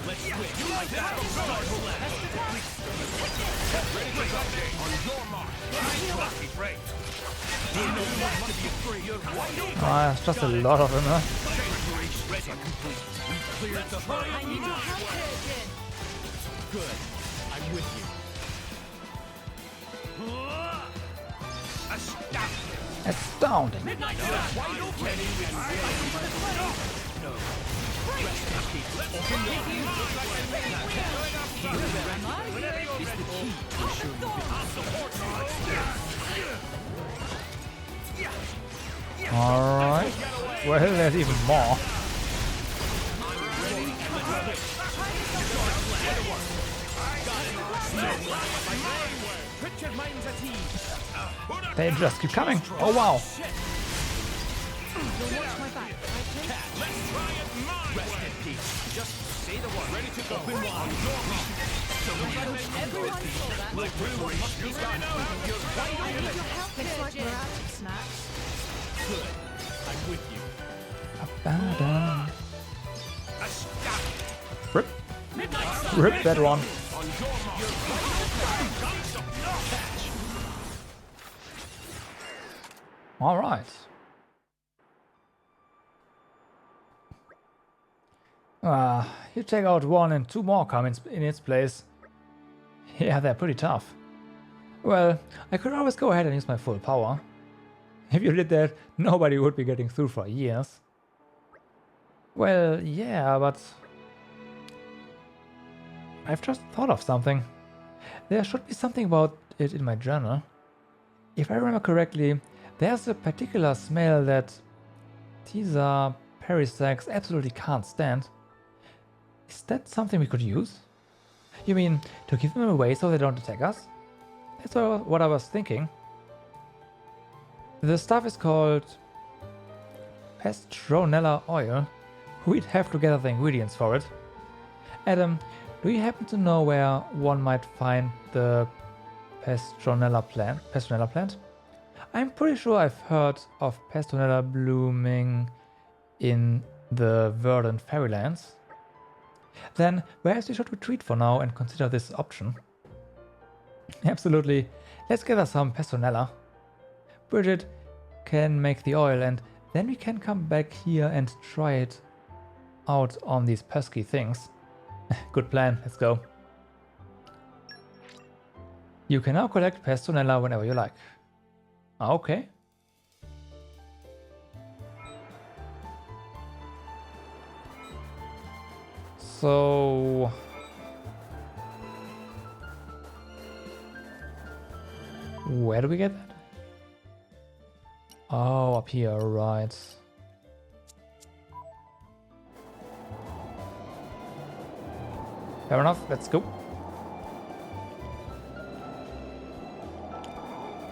Let's switch. Like that. Ready to go. On your mark. Lucky break. You know you want to be afraid. You're wide open.
Ah, it's just a lot of them, huh?
Ready. Complete. We cleared the hurry.
I need your help, Kirsten.
Good. I'm with you.
Astounding.
Midnight Dash. Wide open. No. Rest in peace. Open your whenever you're ready. Is the key to assuring you.
Alright. Well, there's even more.
Put your minds at ease.
They just keep coming. Oh wow.
Let's try it my Rest in peace. Just say the word. Ready to go. Open wide.
Everyone saw that.
Like preparation. You're right.
I need your help,
Looks like
Kirsten.
we're out of snacks.
Good. I'm with you.
Ba-da. Rip. Rip that one.
On your mark.
Alright. You take out one and two more come in its place. Yeah, they're pretty tough. Well, I could always go ahead and use my full power. If you did that, nobody would be getting through for years. Well, yeah, but I've just thought of something. There should be something about it in my journal. If I remember correctly, there's a particular smell that Teaser Perisacs absolutely can't stand. Is that something we could use? You mean to keep them away so they don't attack us? That's what I was thinking. The stuff is called Pestronella oil. We'd have to gather the ingredients for it. Adam, do you happen to know where one might find the Pestronella plant? I'm pretty sure I've heard of Pestronella blooming in the verdant fairylands. Then perhaps we should retreat for now and consider this option. Absolutely. Let's gather some Pestronella. Bridget can make the oil and then we can come back here and try it out on these pesky things. Good plan, let's go. You can now collect Pestronella whenever you like. Okay. So where do we get that? Oh, up here, right. Fair enough, let's go.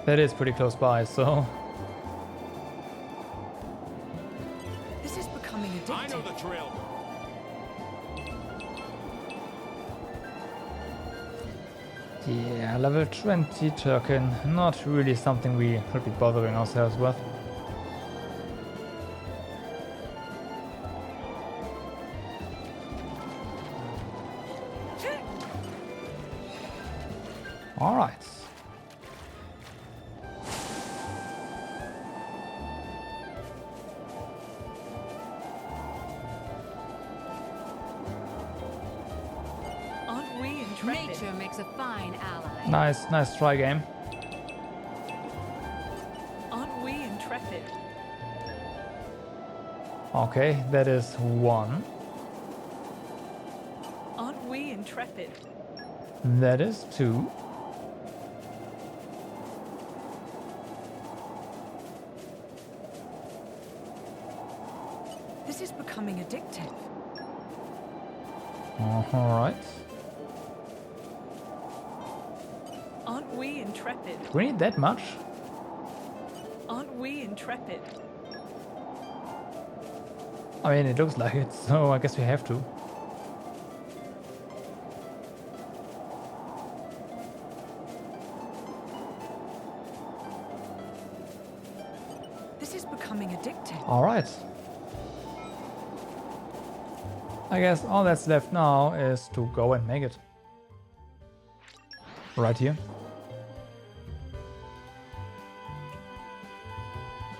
That is pretty close by, so...
This is becoming addictive.
I know the drill.
Yeah, level 20 Turkin. Not really something we should be bothering ourselves with. Alright.
Aren't we intrepid?
Nature makes a fine ally.
Nice try game.
Aren't we intrepid?
Okay, that is 1.
Aren't we intrepid?
That is 2.
This is becoming addictive.
Alright.
Aren't we intrepid?
Do we need that much?
Aren't we intrepid?
I mean, it looks like it, so I guess we have to.
This is becoming addictive.
Alright. I guess all that's left now is to go and make it. Right here.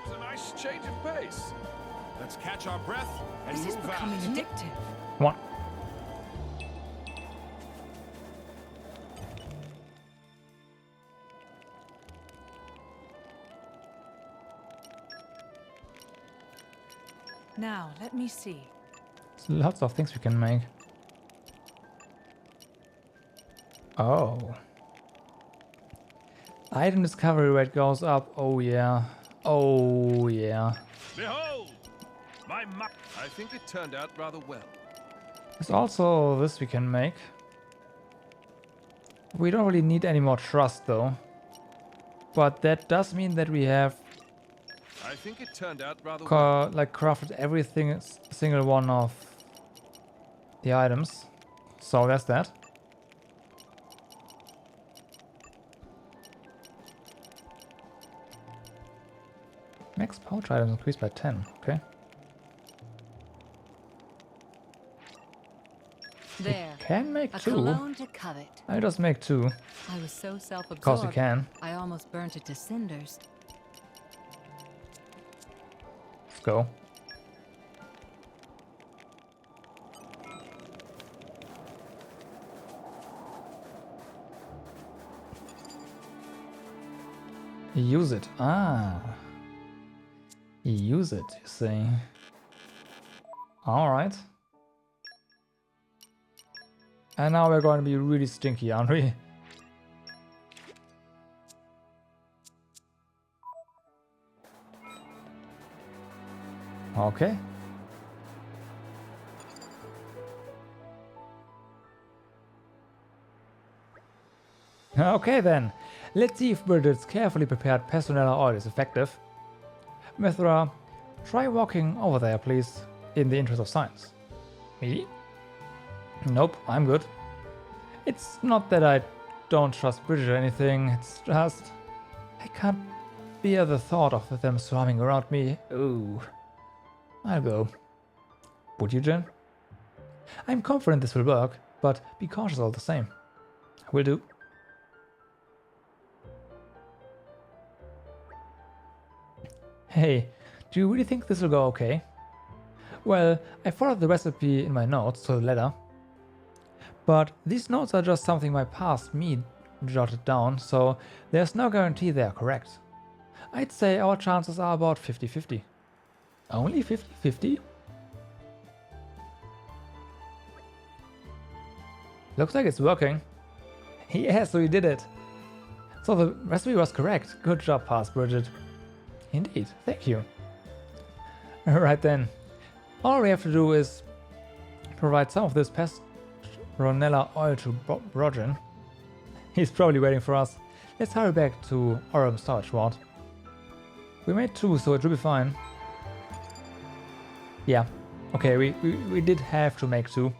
It's a nice change of pace. Let's catch our breath and
This is
move
becoming
out.
addictive.
1.
Now, let me see.
There's lots of things we can make. Oh. Item discovery rate goes up. Oh yeah. Oh yeah.
Behold, I think it turned out rather well.
There's also this we can make. We don't really need any more trust though. But that does mean that we have
I think it turned out rather well.
like crafted everything, single one of the items. So that's that. Max pouch items increased by 10. Okay.
There.
Can make
a
2.
cologne to covet.
I just make 2.
I was so self-absorbed.
Because we can.
I almost burnt it to cinders.
Let's go. Use it. Ah. Use it, you say. Alright. And now we're going to be really stinky, aren't we? Okay. Okay then. Let's see if Bridget's carefully prepared Personella oil is effective. Mithra, try walking over there, please, in the interest of science. Me? Nope, I'm good. It's not that I don't trust Bridget or anything, it's just I can't bear the thought of them swarming around me. Ooh. I'll go. Would you, Jen? I'm confident this will work, but be cautious all the same. Will do. Hey, do you really think this will go okay? Well, I followed the recipe in my notes to the letter. But these notes are just something my past me jotted down, so there's no guarantee they are correct. I'd say our chances are about 50-50. Only 50-50? Looks like it's working. Yes, we did it. So the recipe was correct. Good job, past Bridget. Indeed, thank you. Alright then. All we have to do is provide some of this Petronella oil to Brogen. He's probably waiting for us. Let's hurry back to Orem storage ward. We made 2, so it should be fine. Yeah, okay, we did have to make 2.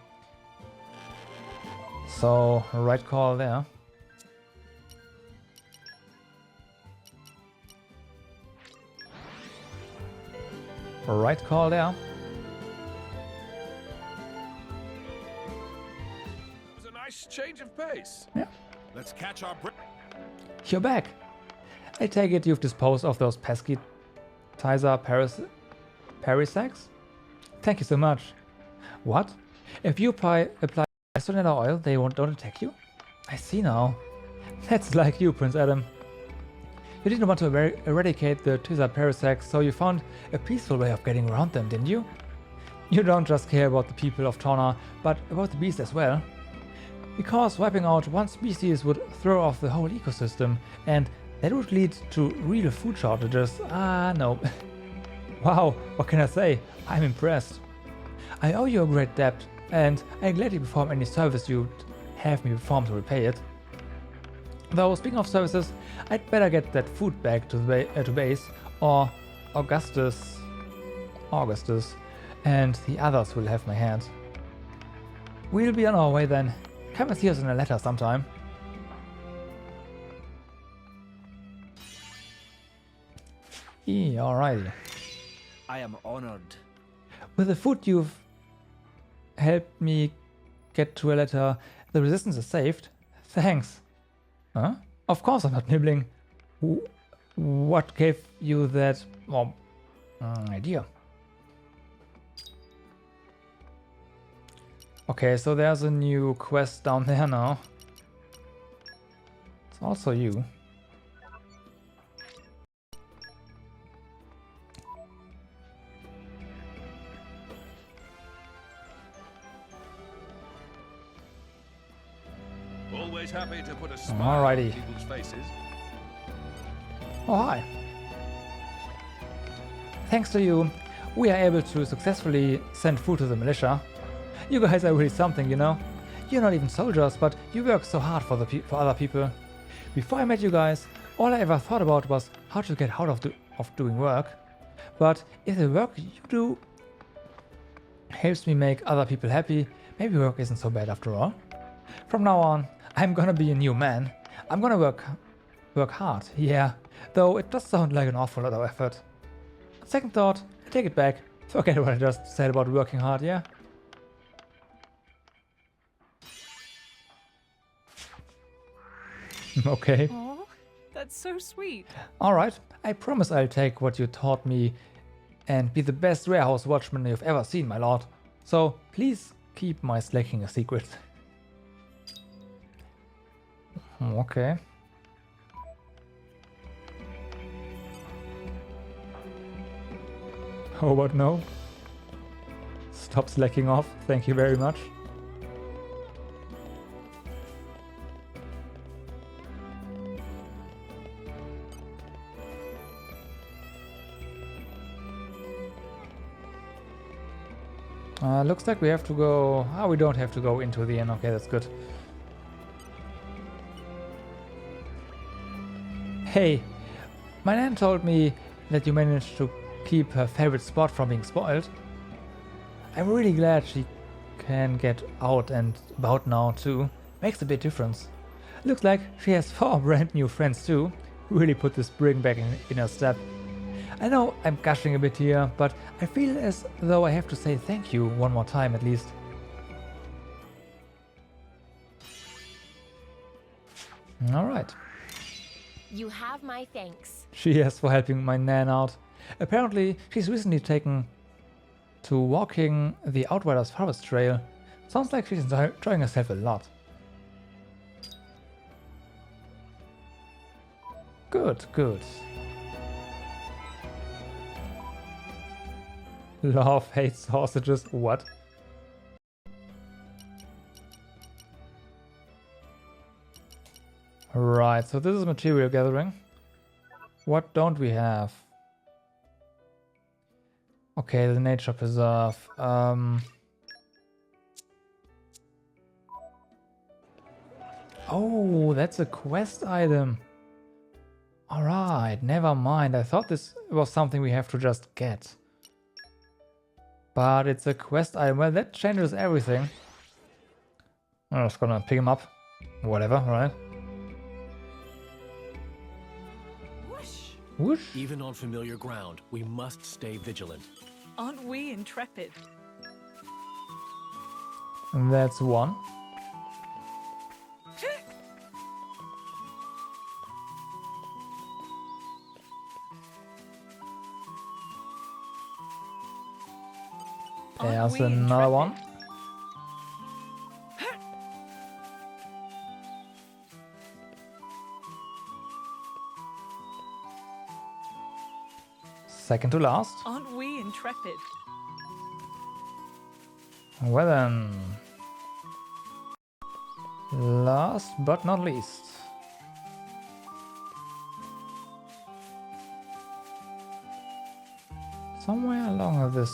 So, right call there. Right call there.
It was a nice change of pace.
Yeah.
Let's catch our breath.
You're back. I take it you've disposed of those pesky Tizer Parisacs? Thank you so much. What? If you apply Sonella oil, they don't attack you? I see now. That's like you, Prince Adam. You didn't want to eradicate the Tizer Parisacs, so you found a peaceful way of getting around them, didn't you? You don't just care about the people of Torna, but about the beast as well. Because wiping out one species would throw off the whole ecosystem, and that would lead to real food shortages. No. Wow, what can I say? I'm impressed. I owe you a great debt, and I gladly perform any service you'd have me perform to repay it. Though, speaking of services, I'd better get that food back to the base, or Augustus, and the others will have my hand. We'll be on our way then. Come and see us in a letter sometime. Alrighty.
I am honored.
With the food you've helped me get to a letter, the resistance is saved. Thanks. Huh? Of course I'm not nibbling. What gave you that idea? Okay, so there's a new quest down there now. It's also you.
Always happy to put a smile on people's faces.
Oh, hi. Thanks to you, we are able to successfully send food to the militia. You guys are really something, you know? You're not even soldiers, but you work so hard for other people. Before I met you guys, all I ever thought about was how to get out of doing work. But if the work you do helps me make other people happy, maybe work isn't so bad after all. From now on, I'm gonna be a new man. I'm gonna work hard, yeah, though it does sound like an awful lot of effort. Second thought, I take it back. Forget what I just said about working hard, yeah? Okay.
Aw, that's so sweet.
Alright, I promise I'll take what you taught me and be the best warehouse watchman you've ever seen, my lord. So please keep my slacking a secret. Okay. Oh, what no? Stop slacking off, thank you very much. Looks like we have to go... we don't have to go into the inn. Okay, that's good. Hey, my nan told me that you managed to keep her favorite spot from being spoiled. I'm really glad she can get out and about now too. Makes a big difference. Looks like she has 4 brand new friends too. Really put this spring back in her step. I know I'm gushing a bit here, but I feel as though I have to say thank you one more time at least. Alright.
You have my thanks.
Cheers for helping my nan out. Apparently, she's recently taken to walking the Outriders Forest Trail. Sounds like she's enjoying herself a lot. Good, good. Love hates sausages. What? Right, so this is material gathering. What don't we have? Okay, the nature preserve. Oh, that's a quest item. Alright, never mind. I thought this was something we have to just get. But it's a quest item. Well, that changes everything. I'm just gonna pick him up. Whatever, right? Whoosh.
Even on familiar ground, we must stay vigilant.
Aren't we intrepid?
And that's one. There's another one. Second to last.
Aren't we intrepid?
Well then. Last but not least. Somewhere along this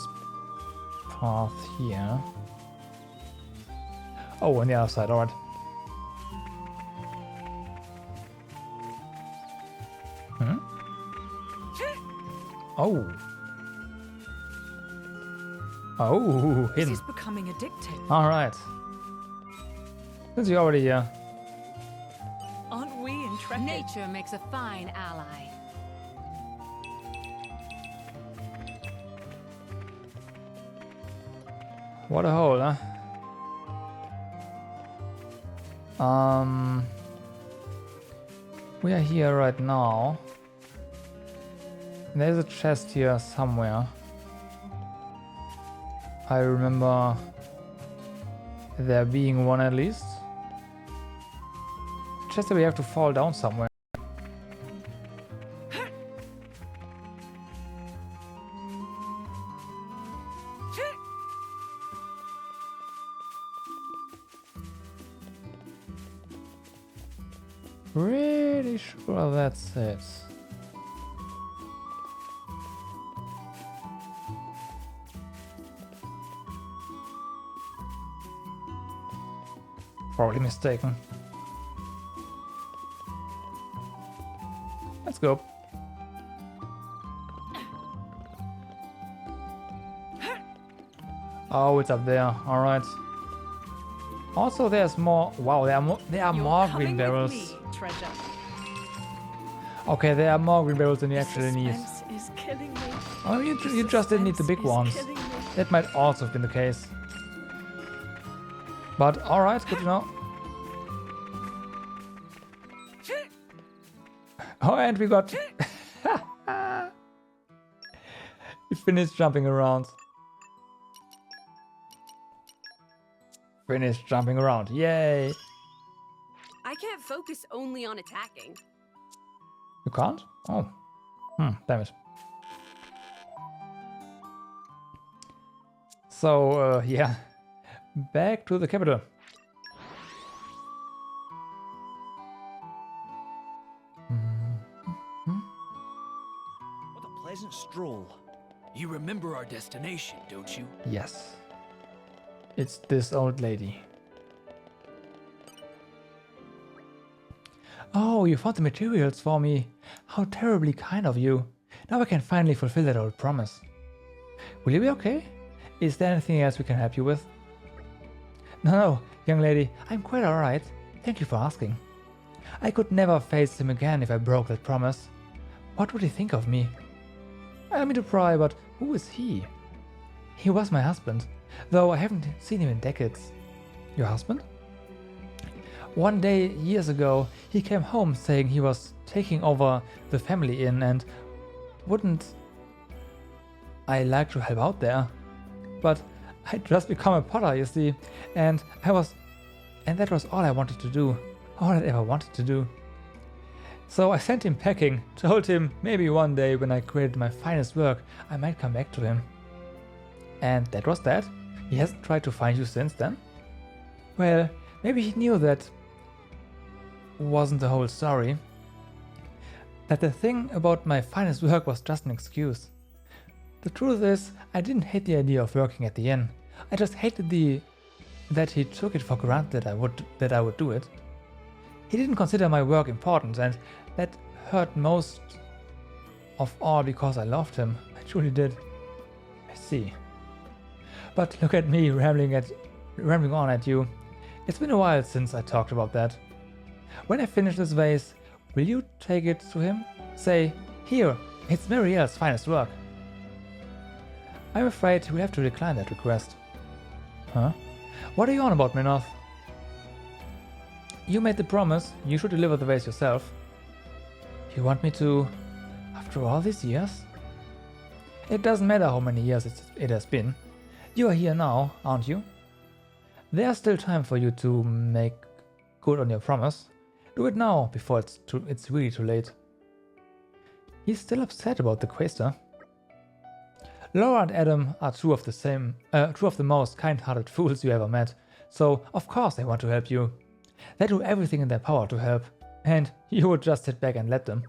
path here. Oh, on the other side, alright. Hmm? Oh. Oh,
This
hidden.
is becoming addictive.
Alright. Since you're already here.
Aren't we intrepid?
Nature makes a fine ally.
What a hole, huh? We are here right now. There's a chest here somewhere. I remember there being one at least. Just that we have to fall down somewhere. Pretty sure that's it. Probably mistaken. Let's go. Oh, it's up there. All right. Also, there's more. Wow, there are more green barrels.
Me, treasure.
Okay, there are more green barrels than you actually need.
Suspense is killing me.
Oh, you just didn't need the big
Suspense is
ones.
killing me.
That might also have been the case. But all right, good to know. Oh, and we got. We finished jumping around. Finished jumping around. Yay!
I can't focus only on attacking.
You can't? Oh. Damn it. So, yeah. Back to the capital.
What a pleasant stroll. You remember our destination, don't you?
Yes. It's this old lady. Oh, you found the materials for me. How terribly kind of you. Now I can finally fulfill that old promise. Will you be okay? Is there anything else we can help you with? No, young lady, I'm quite alright. Thank you for asking. I could never face him again if I broke that promise. What would he think of me? I don't mean to pry, but who is he? He was my husband, though I haven't seen him in decades. Your husband? One day, years ago, he came home saying he was taking over the family inn and wouldn't I like to help out there. But I'd just become a potter, you see, and that was all I wanted to do, all I ever wanted to do. So I sent him packing, told him maybe one day when I created my finest work, I might come back to him. And that was that. He hasn't tried to find you since then? Well, maybe he knew that wasn't the whole story. That the thing about my finest work was just an excuse. The truth is, I didn't hate the idea of working at the inn. I just hated that he took it for granted that I would do it. He didn't consider my work important, and that hurt most of all because I loved him. I truly did. I see. But look at me rambling on at you. It's been a while since I talked about that. When I finish this vase, will you take it to him? Say, here, it's Marielle's finest work. I'm afraid we'll have to decline that request. Huh? What are you on about, Minoth? You made the promise, you should deliver the vase yourself. You want me to, after all these years? It doesn't matter how many years it has been. You are here now, aren't you? There's still time for you to make good on your promise. Do it now, before it's really too late. He's still upset about the quaestor. Laura and Adam are two of the most kind-hearted fools you ever met, so of course they want to help you. They do everything in their power to help, and you would just sit back and let them.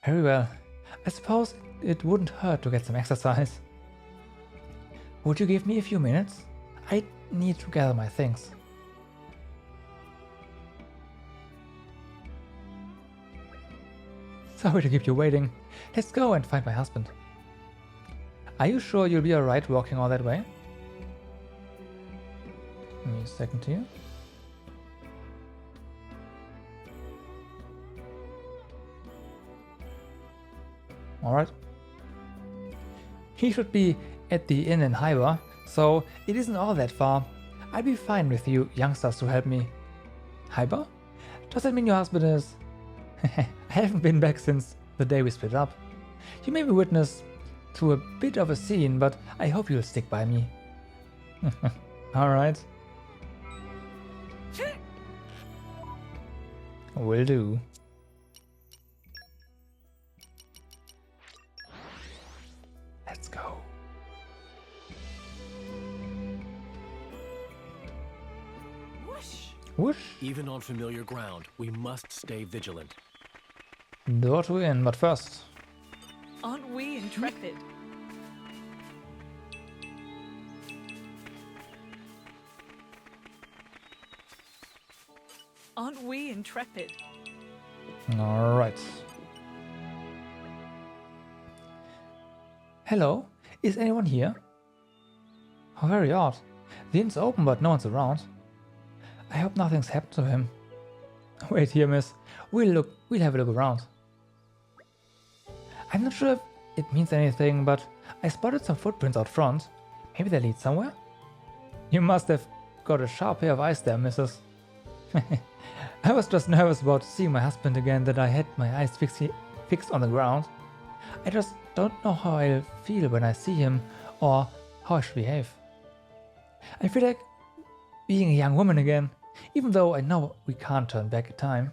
Very well. I suppose it wouldn't hurt to get some exercise. Would you give me a few minutes? I need to gather my things. Sorry to keep you waiting. Let's go and find my husband. Are you sure you'll be alright walking all that way? Give me a second here. Alright. He should be at the inn in Hyber, so it isn't all that far. I'd be fine with you youngsters to help me. Hyber? Does that mean your husband is... I haven't been back since the day we split up. You may be witness to a bit of a scene, but I hope you'll stick by me. Alright. Will do. Let's go. Whoosh.
Even on familiar ground, we must stay vigilant.
Door to inn, but first.
Aren't we intrepid? Aren't we intrepid?
Alright. Hello? Is anyone here? How very odd. The inn's open, but no one's around. I hope nothing's happened to him. Wait here, miss. We'll have a look around. I'm not sure if it means anything, but I spotted some footprints out front. Maybe they lead somewhere? You must have got a sharp pair of eyes there, missus. I was just nervous about seeing my husband again, that I had my eyes fixed on the ground. I just don't know how I'll feel when I see him, or how I should behave. I feel like being a young woman again, even though I know we can't turn back time.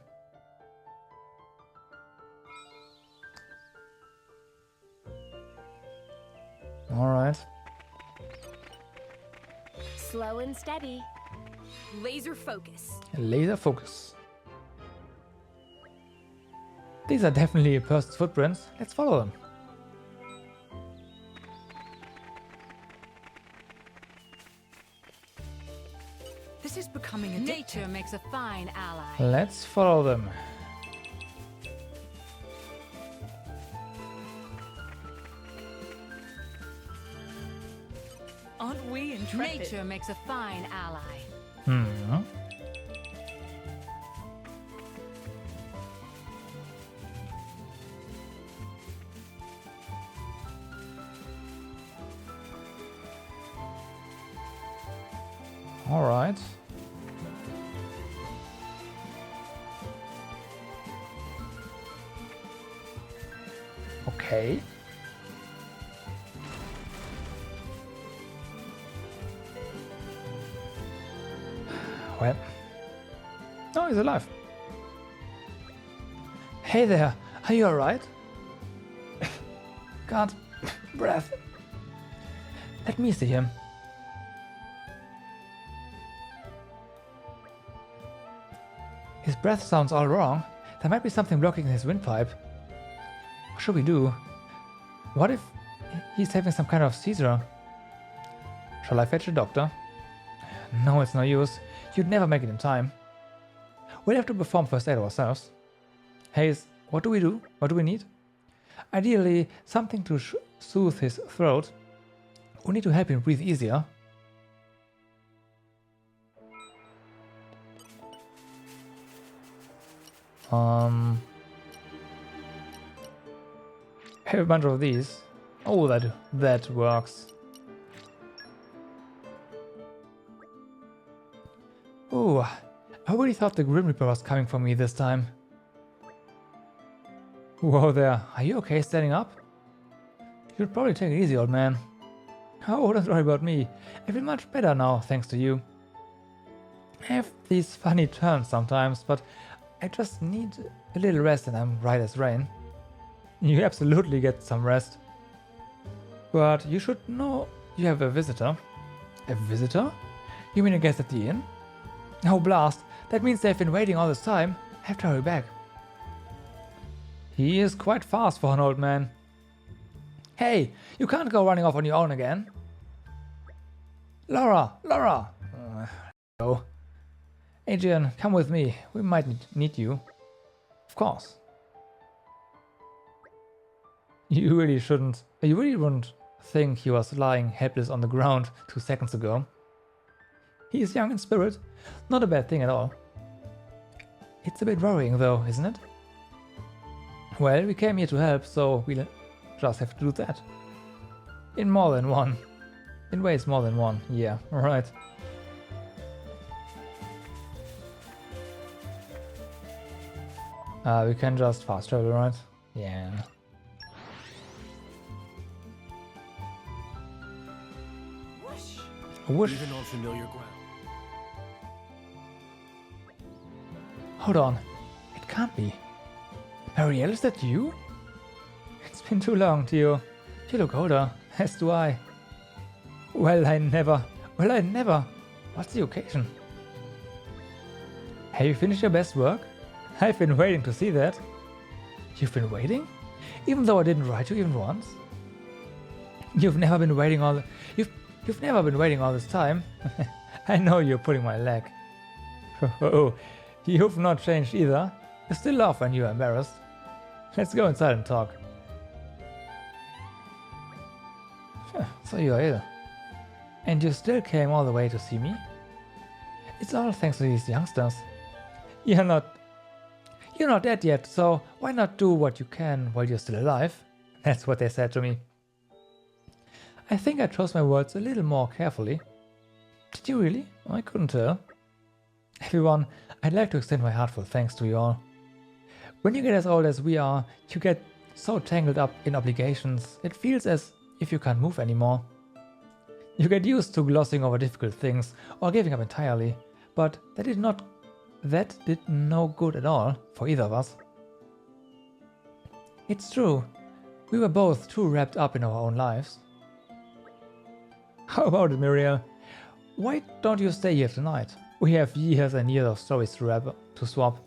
Alright.
Slow and steady.
Laser focus.
Laser focus. These are definitely a person's footprints. Let's follow them.
This is becoming addictive.
Nature makes a fine ally.
Let's follow them.
Aren't we intrepid?
Nature makes a fine ally.
All right. Okay. Well. Oh, he's alive. Hey there, are you alright? God, breath. Let me see him. His breath sounds all wrong. There might be something blocking his windpipe. What should we do? What if he's having some kind of seizure? Shall I fetch a doctor? No, it's no use. You'd never make it in time. We'll have to perform first aid ourselves. Hayes, what do we do? What do we need? Ideally, something to soothe his throat. We need to help him breathe easier. I have a bunch of these. Oh, that works. Oh, I really thought the Grim Reaper was coming for me this time. Whoa there, are you okay standing up? You'd probably take it easy, old man. Oh, don't worry about me. I feel much better now, thanks to you. I have these funny turns sometimes, but I just need a little rest and I'm right as rain. You absolutely get some rest. But you should know you have a visitor. A visitor? You mean a guest at the inn? Oh blast, that means they've been waiting all this time. Have to hurry back. He is quite fast for an old man. Hey, you can't go running off on your own again. Laura! Laura! Go. Adrian, come with me. We might need you. Of course. You really shouldn't. You really wouldn't think he was lying helpless on the ground 2 seconds ago. He is young in spirit. Not a bad thing at all. It's a bit worrying though, isn't it? Well, we came here to help, so we'll just have to do that. In more than one. In ways more than one. Yeah, alright. We can just fast travel, right? Yeah. Whoosh.
Even on familiar ground.
Hold on. It can't be. Marielle, is that you? It's been too long, Theo. You look older, as do I. Well, I never. What's the occasion? Have you finished your best work? I've been waiting to see that. You've been waiting? Even though I didn't write you even once? You've never been waiting all You've never been waiting all this time. I know you're pulling my leg. Oh, you've not changed either. You still laugh when you're embarrassed. Let's go inside and talk. So you're ill. And you still came all the way to see me? It's all thanks to these youngsters. You're not dead yet, so why not do what you can while you're still alive? That's what they said to me. I think I chose my words a little more carefully. Did you really? I couldn't tell. Everyone, I'd like to extend my heartfelt thanks to you all. When you get as old as we are, you get so tangled up in obligations, it feels as if you can't move anymore. You get used to glossing over difficult things or giving up entirely, but that did no good at all for either of us. It's true, we were both too wrapped up in our own lives. How about it, Muriel? Why don't you stay here tonight? We have years and years of stories to swap.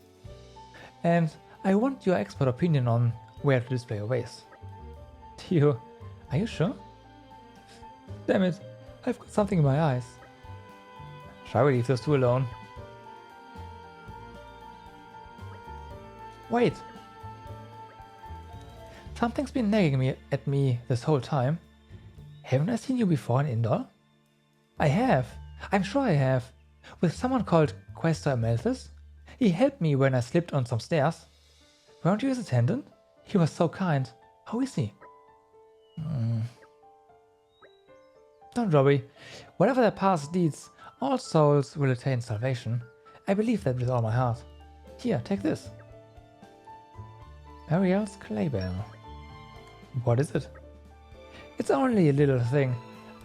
And I want your expert opinion on where to display your vase. Theo, are you sure? Damn it, I've got something in my eyes. Shall we leave those two alone? Wait! Something's been nagging at me this whole time. Haven't I seen you before in Indol? I have. I'm sure I have. With someone called Questor Amelthus? He helped me when I slipped on some stairs. Weren't you his attendant? He was so kind. How is he? Don't worry. Whatever their past deeds, all souls will attain salvation. I believe that with all my heart. Here, take this. Ariel's clay bell. What is it? It's only a little thing.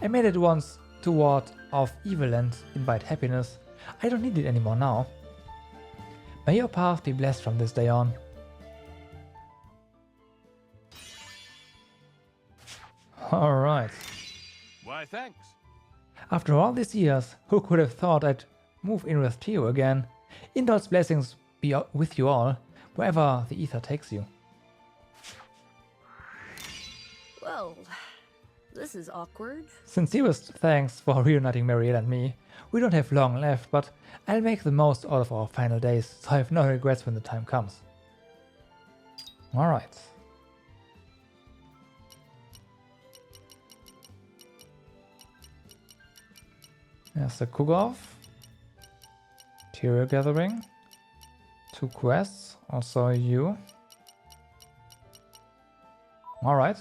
I made it once to ward off evil and invite happiness. I don't need it anymore now. May your path be blessed from this day on. Alright.
Why, thanks.
After all these years, who could have thought I'd move in with Theo again? Indol's blessings be with you all, wherever the ether takes you.
Well, this is awkward.
Sincerest thanks for reuniting Marielle and me. We don't have long left, but I'll make the most out of our final days, so I have no regrets when the time comes. Alright. There's the cook-off. Material gathering. 2 quests, also you. Alright.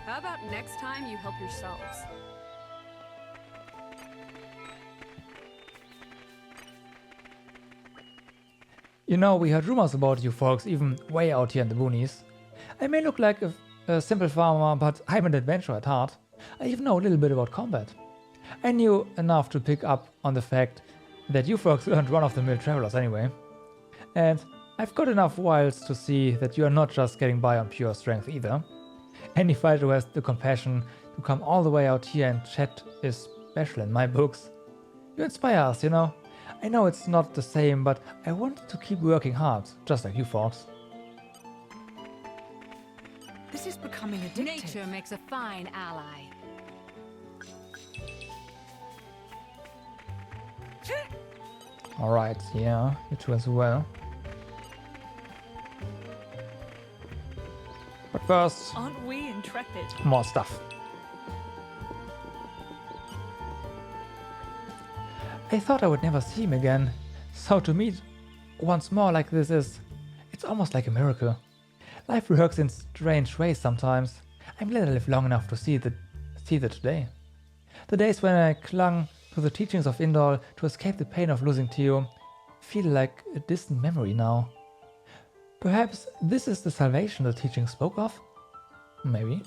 How about next time you help yourselves?
You know, we heard rumors about you folks even way out here in the boonies. I may look like a simple farmer, but I'm an adventurer at heart. I even know a little bit about combat. I knew enough to pick up on the fact that you folks aren't run-of-the-mill travelers anyway. And I've got enough wiles to see that you are not just getting by on pure strength either. Any fighter who has the compassion to come all the way out here and chat is special in my books. You inspire us, you know. I know it's not the same, but I want to keep working hard, just like you folks.
This is becoming addictive.
Nature makes a fine ally.
Alright, yeah, you two as well. But first,
aren't we intrepid?
More stuff. I thought I would never see him again, so to meet once more like this it's almost like a miracle. Life works in strange ways sometimes. I'm glad I lived long enough to see the today. The days when I clung to the teachings of Indol to escape the pain of losing Theo feel like a distant memory now. Perhaps this is the salvation the teaching spoke of? Maybe.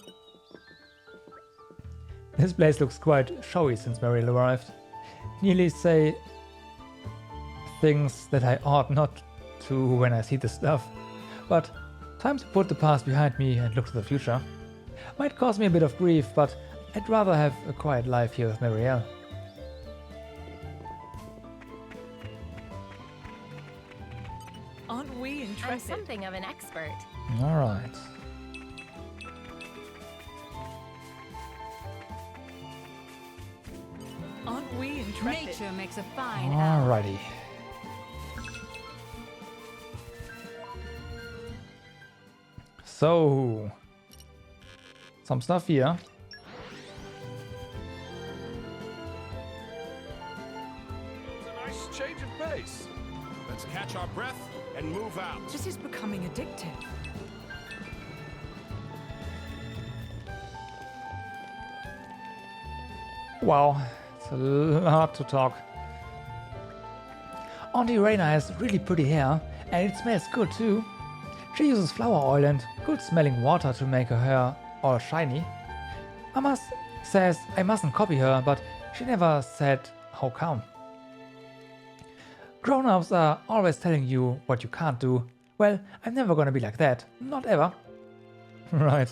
This place looks quite showy since Mariel arrived. Nearly say things that I ought not to when I see this stuff. But time to put the past behind me and look to the future. Might cause me a bit of grief, but I'd rather have a quiet life here with Mariel.
Aren't we intrepid?
I'm something of an expert.
Alright.
Aren't we intrepid?
Nature makes a fine ally.
Alrighty. So, some stuff here.
It's a nice change of pace. Let's catch our breath and move out.
This is becoming addictive.
Wow, it's a lot to talk. Auntie Reina has really pretty hair, and it smells good too. She uses flower oil and good smelling water to make her hair all shiny. Mama says I mustn't copy her, but she never said how come. Grown-ups are always telling you what you can't do. Well, I'm never gonna be like that. Not ever. Right.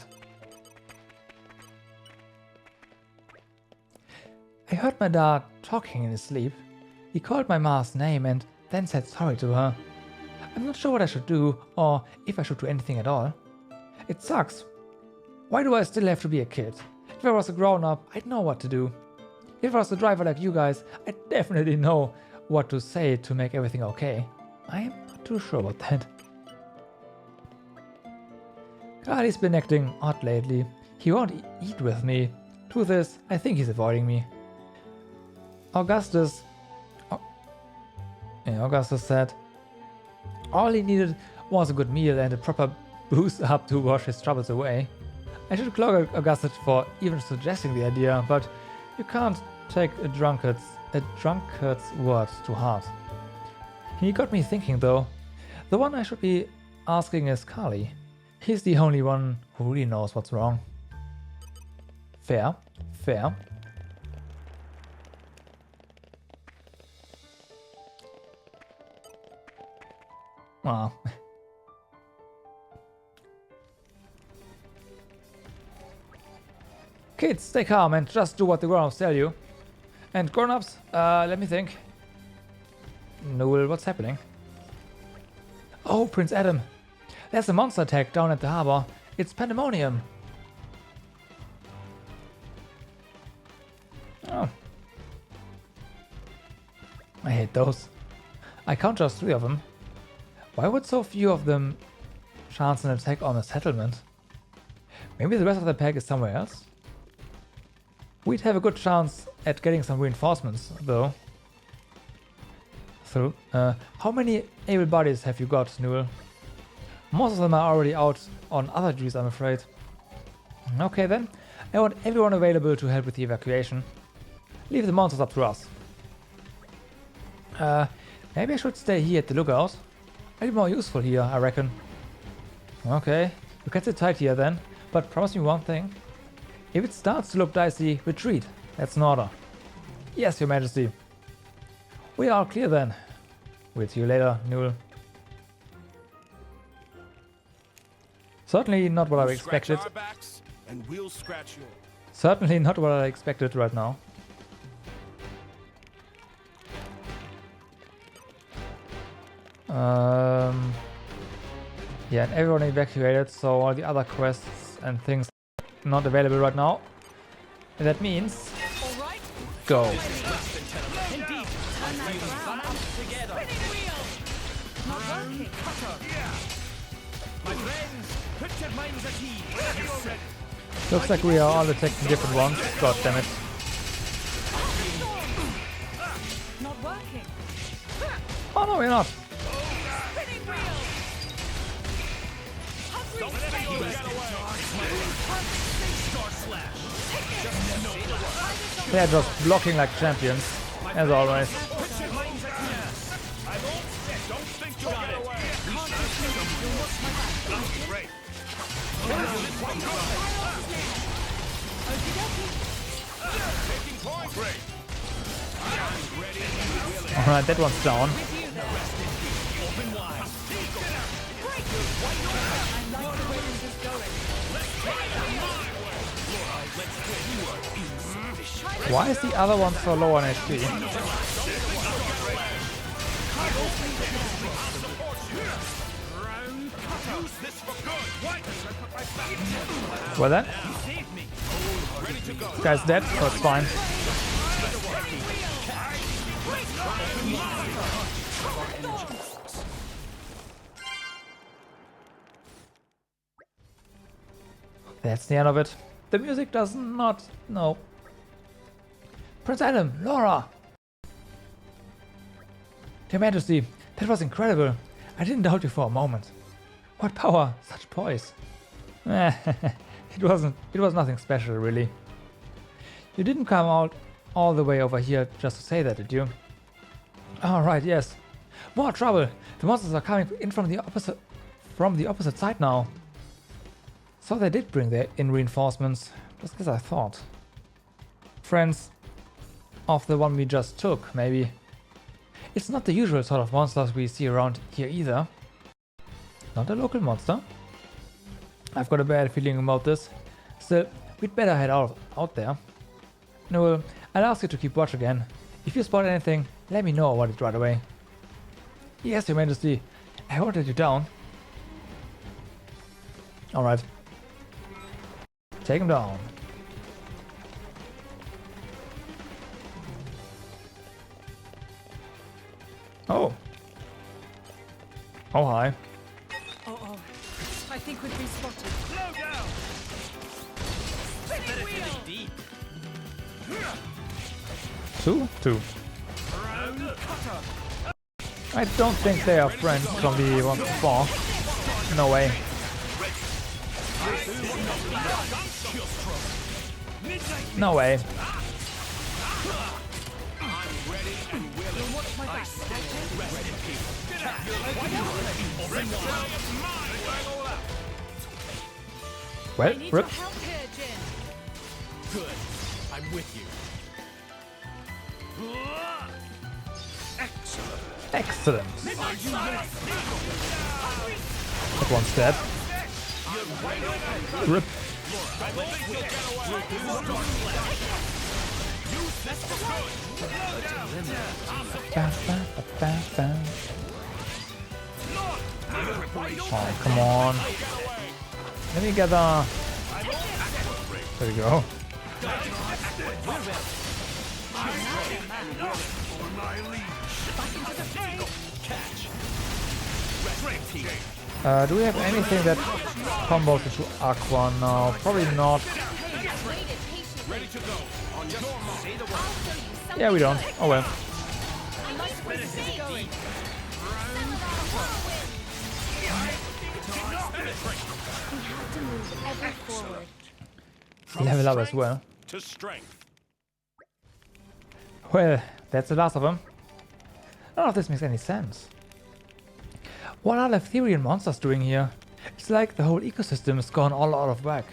I heard my dad talking in his sleep. He called my ma's name and then said sorry to her. I'm not sure what I should do, or if I should do anything at all. It sucks. Why do I still have to be a kid? If I was a grown-up, I'd know what to do. If I was a driver like you guys, I'd definitely know what to say to make everything okay. I'm not too sure about that. Carly's been acting odd lately. He won't eat with me. Truth is, I think he's avoiding me. Augustus said all he needed was a good meal and a proper boost up to wash his troubles away. I should clog Augustus for even suggesting the idea, but you can't take a drunkard's word to heart. He got me thinking though. The one I should be asking is Carly. He's the only one who really knows what's wrong. Fair, fair. Ah. Kids, stay calm and just do what the grown-ups tell you. And grown-ups, let me think. Noel, what's happening? Oh, Prince Adam. There's a monster attack down at the harbor. It's pandemonium. Oh. I hate those. I count just 3 of them. Why would so few of them chance an attack on a settlement? Maybe the rest of the pack is somewhere else? We'd have a good chance at getting some reinforcements, though. So, how many able bodies have you got, Newell? Most of them are already out on other duties, I'm afraid. Okay then, I want everyone available to help with the evacuation. Leave the monsters up to us. Maybe I should stay here at the lookout. I'd be more useful here, I reckon. Okay, you can sit tight here then, but promise me one thing. If it starts to look dicey, retreat. That's an order. Yes, Your Majesty. We are clear then. We'll see you later, Newell. Certainly not what I expected.
Scratch our backs, and we'll scratch yours.
Certainly not what I expected right now. Yeah, and everyone evacuated, so all the other quests and things not available right now. And that means go. Looks like we are all attacking different ones. God damn it.
Not working.
Oh no, we're not. They're just blocking like champions, as always. Alright, that one's down. Why is the other one so low on HP? Well then, this guy's dead, so it's fine. That's the end of it. The music does not... no. Prince Adam, Laura! Your Majesty, that was incredible. I didn't doubt you for a moment. What power, such poise. It was nothing special, really. You didn't come out all the way over here just to say that, did you? Oh, right, yes. More trouble! The monsters are coming in from the opposite side now. So they did bring in reinforcements, just as I thought. Friends of the one we just took, maybe. It's not the usual sort of monsters we see around here either. Not a local monster. I've got a bad feeling about this. Still, we'd better head out there. Newell, I'll ask you to keep watch again. If you spot anything, let me know about it right away. Yes, Your Majesty. I ordered you down. Alright. Take him down. Oh. Oh, hi.
Oh. I think we've been spotted.
Slow down!
Spinning wheel! Deep.
Two. I don't think they are friends from the one before. No way. No way. Well, rip.
Good. I'm with you.
Excellent. That one's dead. Rip. Oh, come on. Let me get the... There we go. Do we have anything that combos into Aqua now? Probably not. Yeah, we don't. Oh well. Level up as well.
To strength.
Well, that's the last of them. None of this makes any sense. What are Leftherian monsters doing here? It's like the whole ecosystem has gone all out of whack.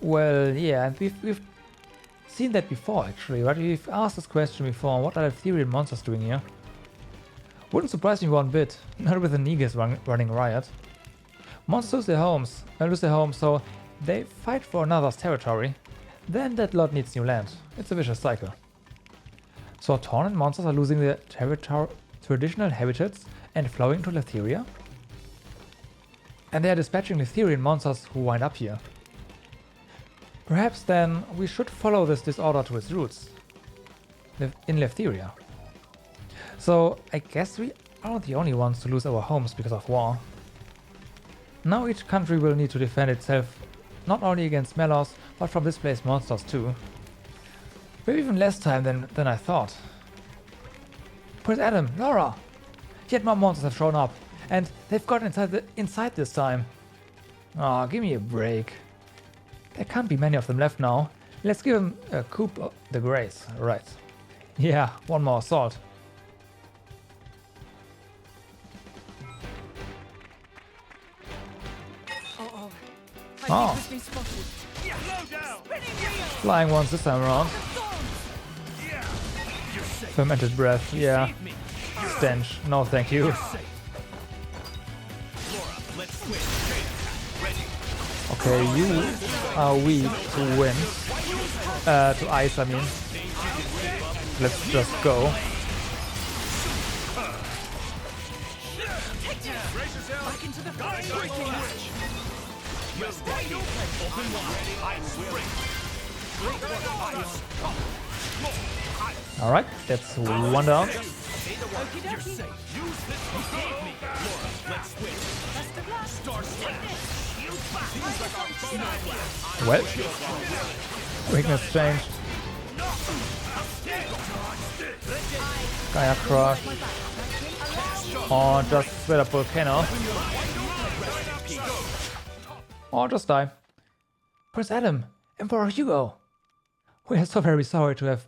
Well, yeah, and we've seen that before actually, right? We've asked this question before, what are ethereal monsters doing here? Wouldn't surprise me one bit, not with the Negas running riot. Monsters lose their homes, so they fight for another's territory. Then that lot needs new land. It's a vicious cycle. So Torna monsters are losing their traditional habitats and flowing to Letheria. And they are dispatching Letherian monsters who wind up here. Perhaps then we should follow this disorder to its roots in Letheria. So I guess we aren't the only ones to lose our homes because of war. Now each country will need to defend itself not only against Melos, but from displaced monsters too. We have even less time than I thought. Prince Adam, Laura! Yet more monsters have shown up, and they've gotten inside this time. Aw, give me a break. There can't be many of them left now. Let's give them a coup de grace, right. Yeah, one more assault. Oh. Flying ones this time around. Fermented breath, yeah. Stench, no thank you. Okay, you are weak to wind. To ice, I mean. Let's just go. Alright, that's one down. Well, weakness changed. Gaia Crush. Or just straight up Volcano. Or just die. Prince Adam, Emperor Hugo. We are so very sorry to have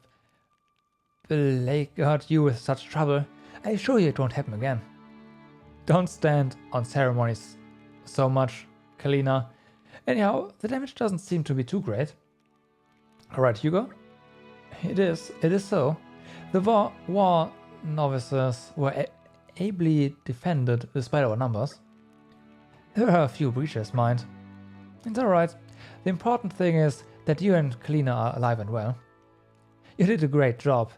beleaguered you with such trouble. I assure you it won't happen again. Don't stand on ceremonies so much, Kalina. Anyhow, the damage doesn't seem to be too great. Alright, Hugo? It is so. The war novices were ably defended despite our numbers. There are a few breaches, mind. It's alright. The important thing is that you and Kalina are alive and well. You did a great job,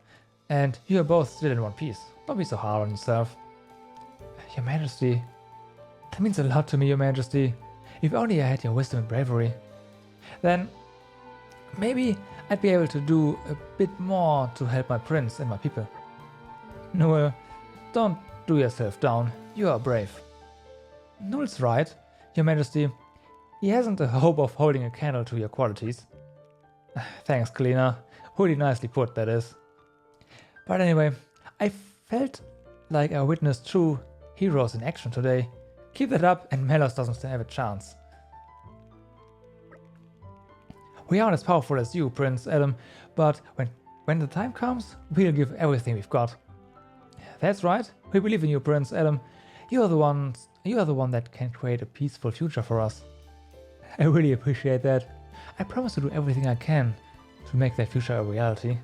and you are both still in one piece. Don't be so hard on yourself. Your Majesty. That means a lot to me, Your Majesty. If only I had your wisdom and bravery. Then maybe I'd be able to do a bit more to help my prince and my people. Noel, don't do yourself down. You are brave. Noel's right, Your Majesty. He hasn't a hope of holding a candle to your qualities. Thanks, Kalina. Really nicely put, that is. But anyway, I felt like I witnessed true heroes in action today. Keep that up and Melos doesn't have a chance. We aren't as powerful as you, Prince Adam, but when the time comes, we'll give everything we've got. That's right, we believe in you, Prince Adam. You are the one that can create a peaceful future for us. I really appreciate that. I promise to do everything I can to make that future a reality.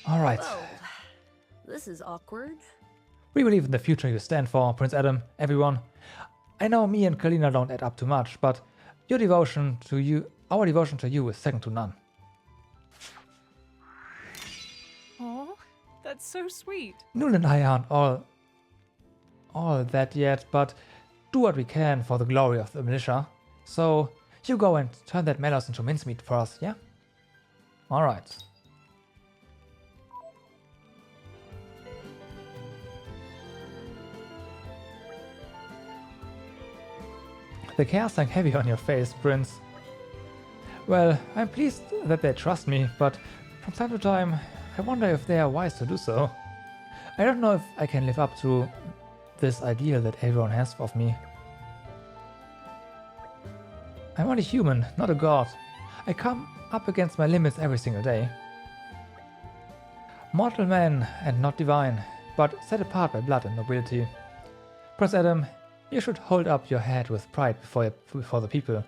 Alright.
This is awkward.
We believe in the future you stand for, Prince Adam, everyone. I know me and Kalina don't add up too much, but our devotion to you is second to none.
Oh, that's so sweet.
Noel and I aren't all that yet, but do what we can for the glory of the militia. So you go and turn that Melos into mincemeat for us, yeah? Alright. The care sank heavy on your face, Prince. Well, I'm pleased that they trust me, but from time to time, I wonder if they are wise to do so. I don't know if I can live up to this ideal that everyone has of me. I'm only human, not a god. I come up against my limits every single day. Mortal man and not divine, but set apart by blood and nobility. Prince Adam, You should hold up your head with pride before the people,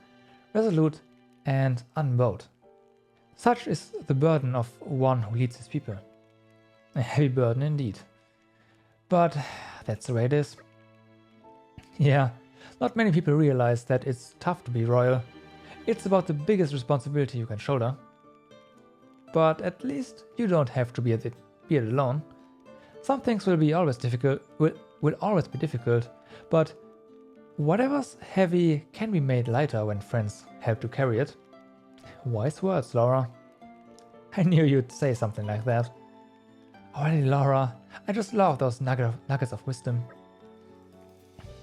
resolute and unbowed. Such is the burden of one who leads his people. A heavy burden indeed. But that's the way it is. Yeah, not many people realize that it's tough to be royal. It's about the biggest responsibility you can shoulder. But at least you don't have to be it alone. Some things will always be difficult, but whatever's heavy can be made lighter when friends help to carry it. Wise words, Laura. I knew you'd say something like that. Alrighty, Laura, I just love those nuggets of wisdom.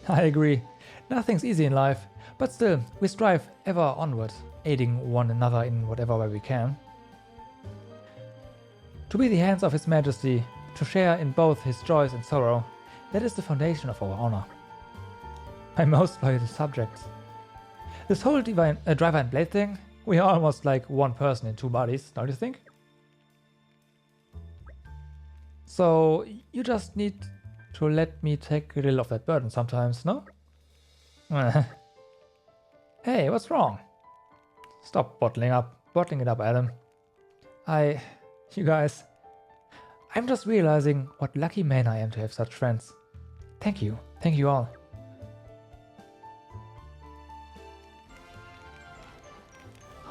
I agree. Nothing's easy in life, but still, we strive ever onward, aiding one another in whatever way we can. To be the hands of His Majesty, to share in both his joys and sorrow, that is the foundation of our honor. My most loyal subjects. This whole driver and blade thing, we are almost like one person in two bodies, don't you think? So, you just need to let me take a little of that burden sometimes, no? Hey, what's wrong? Stop bottling it up, Adam. You guys, I'm just realizing what lucky man I am to have such friends. Thank you all.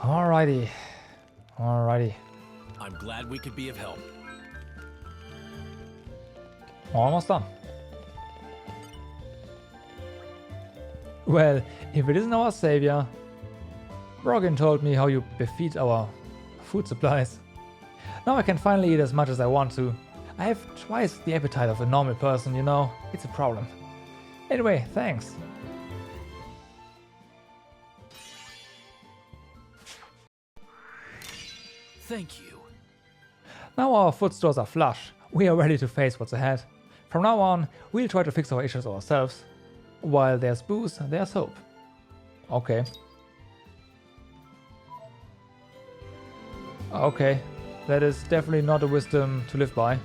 Alrighty.
I'm glad we could be of help.
Almost done. Well, if it isn't our savior. Brogan told me how you defeat our food supplies. Now I can finally eat as much as I want to. I have twice the appetite of a normal person, you know. It's a problem. Anyway, thanks.
Thank you.
Now our food stores are flush. We are ready to face what's ahead. From now on, we'll try to fix our issues ourselves. While there's booze, there's hope. Okay. Okay. That is definitely not a wisdom to live by.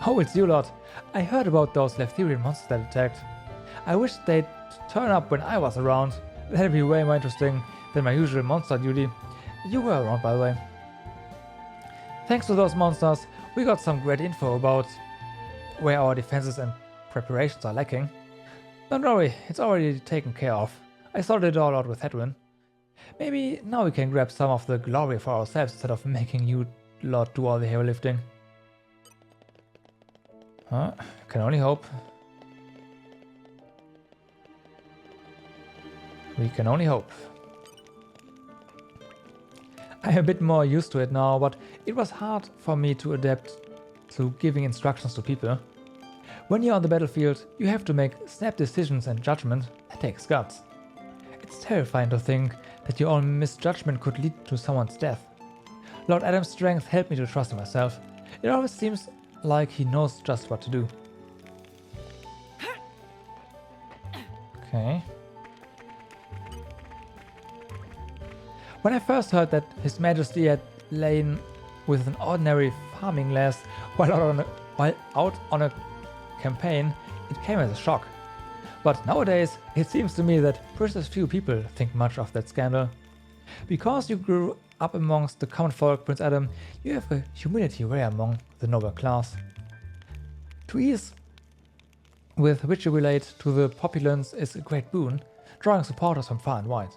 Oh, it's you lot. I heard about those Leftherian monsters that attacked. I wish they'd turn up when I was around. That'd be way more interesting than my usual monster duty. You were around, by the way. Thanks to those monsters, we got some great info about where our defenses and preparations are lacking. Don't worry, it's already taken care of. I sorted it all out with Hedwyn. Maybe now we can grab some of the glory for ourselves instead of making you lot do all the heavy lifting. Can only hope. We can only hope. I'm a bit more used to it now, but it was hard for me to adapt to giving instructions to people. When you're on the battlefield, you have to make snap decisions and judgment. That takes guts. It's terrifying to think that your own misjudgment could lead to someone's death. Lord Adam's strength helped me to trust in myself. It always seems like he knows just what to do. Okay. When I first heard that His Majesty had lain with an ordinary farming lass while out on a campaign, it came as a shock. But nowadays, it seems to me that precious few people think much of that scandal. Because you grew up amongst the common folk, Prince Adam, you have a humility rare among the noble class. To ease with which you relate to the populace is a great boon, drawing supporters from far and wide.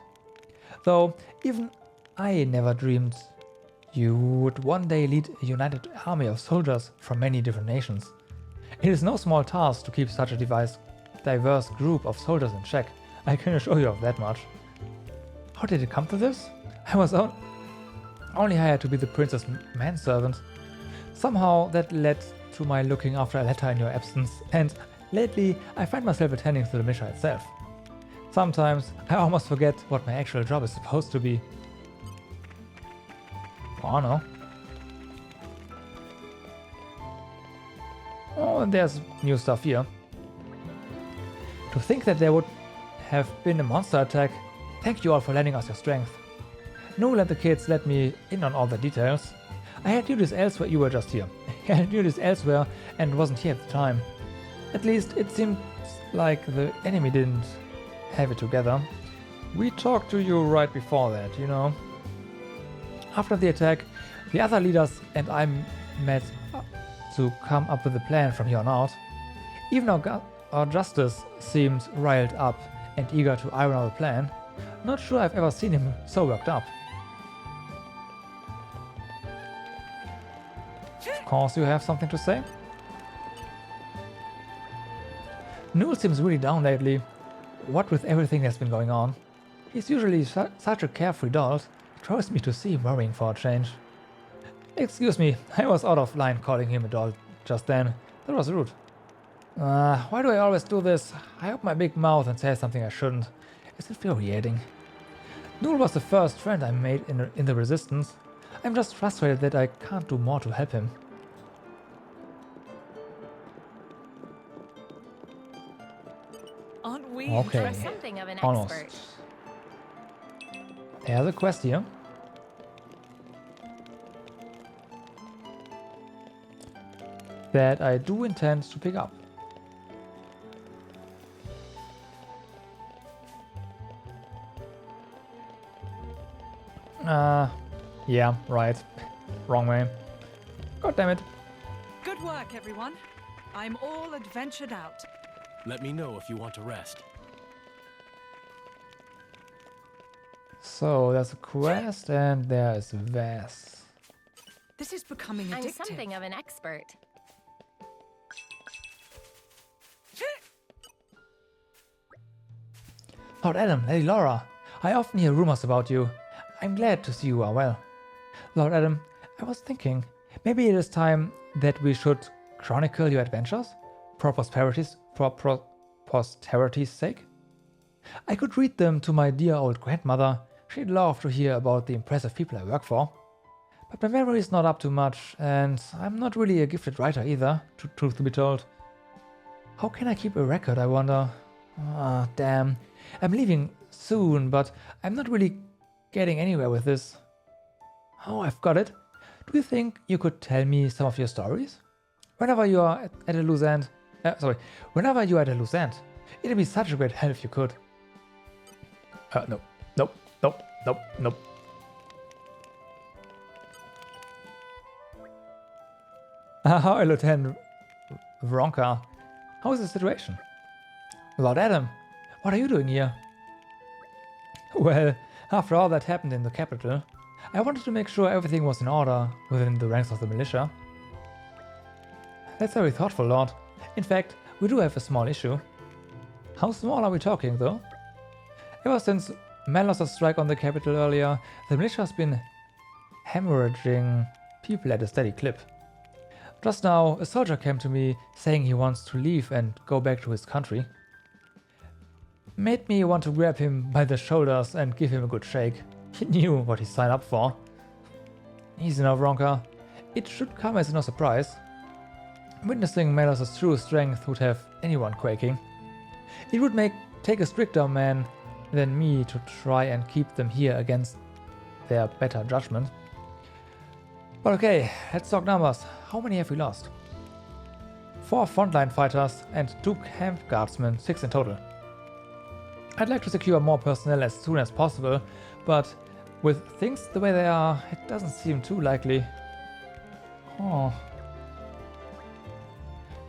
Though even I never dreamed you would one day lead a united army of soldiers from many different nations. It is no small task to keep such a diverse group of soldiers in check, I can assure you of that much. How did it come to this? I was only hired to be the prince's manservant. Somehow that led to my looking after a letter in your absence, and lately I find myself attending to the mission itself. Sometimes I almost forget what my actual job is supposed to be. Oh no. Oh, and there's new stuff here. To think that there would have been a monster attack. Thank you all for lending us your strength. Noel and the kids let me in on all the details. I had duties elsewhere, you were just here. I had duties elsewhere and wasn't here at the time. At least it seemed like the enemy didn't have it together. We talked to you right before that, you know. After the attack, the other leaders and I met to come up with a plan from here on out. Even our Justice seemed riled up and eager to iron out a plan. Not sure I've ever seen him so worked up. Of course you have something to say? Newell seems really down lately. What with everything that's been going on. He's usually such a carefree dolt. It throws me to see him worrying for a change. Excuse me, I was out of line calling him a dolt just then. That was rude. Why do I always do this? I open my big mouth and say something I shouldn't. It's infuriating. Newell was the first friend I made in the Resistance. I'm just frustrated that I can't do more to help him.
Aren't we
Okay,
Something of an
almost.
expert.
There's a quest here. That I do intend to pick up. Yeah, right. Wrong way. God damn it.
Good work, everyone. I'm all adventured out.
Let me know if you want to rest.
So there's a quest and there is Vess.
This is becoming
I'm
addictive.
something of an expert.
Lord Adam, Lady Laura, I often hear rumors about you. I'm glad to see you are well. Lord Adam, I was thinking, maybe it is time that we should chronicle your adventures? For posterity's sake? I could read them to my dear old grandmother. She'd love to hear about the impressive people I work for. But my memory is not up to much, and I'm not really a gifted writer either, truth to be told. How can I keep a record, I wonder? Ah, damn. I'm leaving soon, but I'm not really getting anywhere with this. Oh, I've got it. Do you think you could tell me some of your stories? Whenever you are at a loose end. Whenever you are at a loose end. It'd be such a great help if you could. Nope. Hi, Lieutenant Vronka. How is the situation? Lord Adam, what are you doing here? Well, after all that happened in the capital, I wanted to make sure everything was in order within the ranks of the militia. That's very thoughtful, Lord. In fact, we do have a small issue. How small are we talking, though? Ever since Malos's strike on the capital earlier, the militia has been hemorrhaging people at a steady clip. Just now, a soldier came to me saying he wants to leave and go back to his country. Made me want to grab him by the shoulders and give him a good shake. He knew what he signed up for. Easy now, Vronka. It should come as no surprise. Witnessing Malos's true strength would have anyone quaking. It would take a stricter man than me to try and keep them here against their better judgment. But okay, let's talk numbers. How many have we lost? 4 frontline fighters and 2 camp guardsmen, 6 in total. I'd like to secure more personnel as soon as possible, but with things the way they are, it doesn't seem too likely. Oh.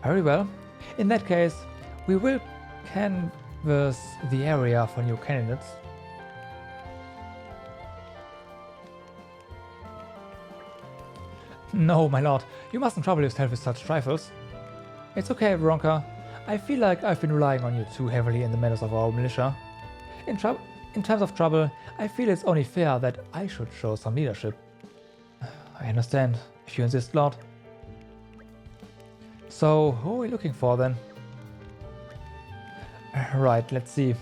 Very well. In that case, we will canvass the area for new candidates. No, my lord, you mustn't trouble yourself with such trifles. It's okay, Veronica. I feel like I've been relying on you too heavily in the matters of our militia. In times of trouble, I feel it's only fair that I should show some leadership. I understand, if you insist, Lord. So, who are we looking for then? Right, let's see.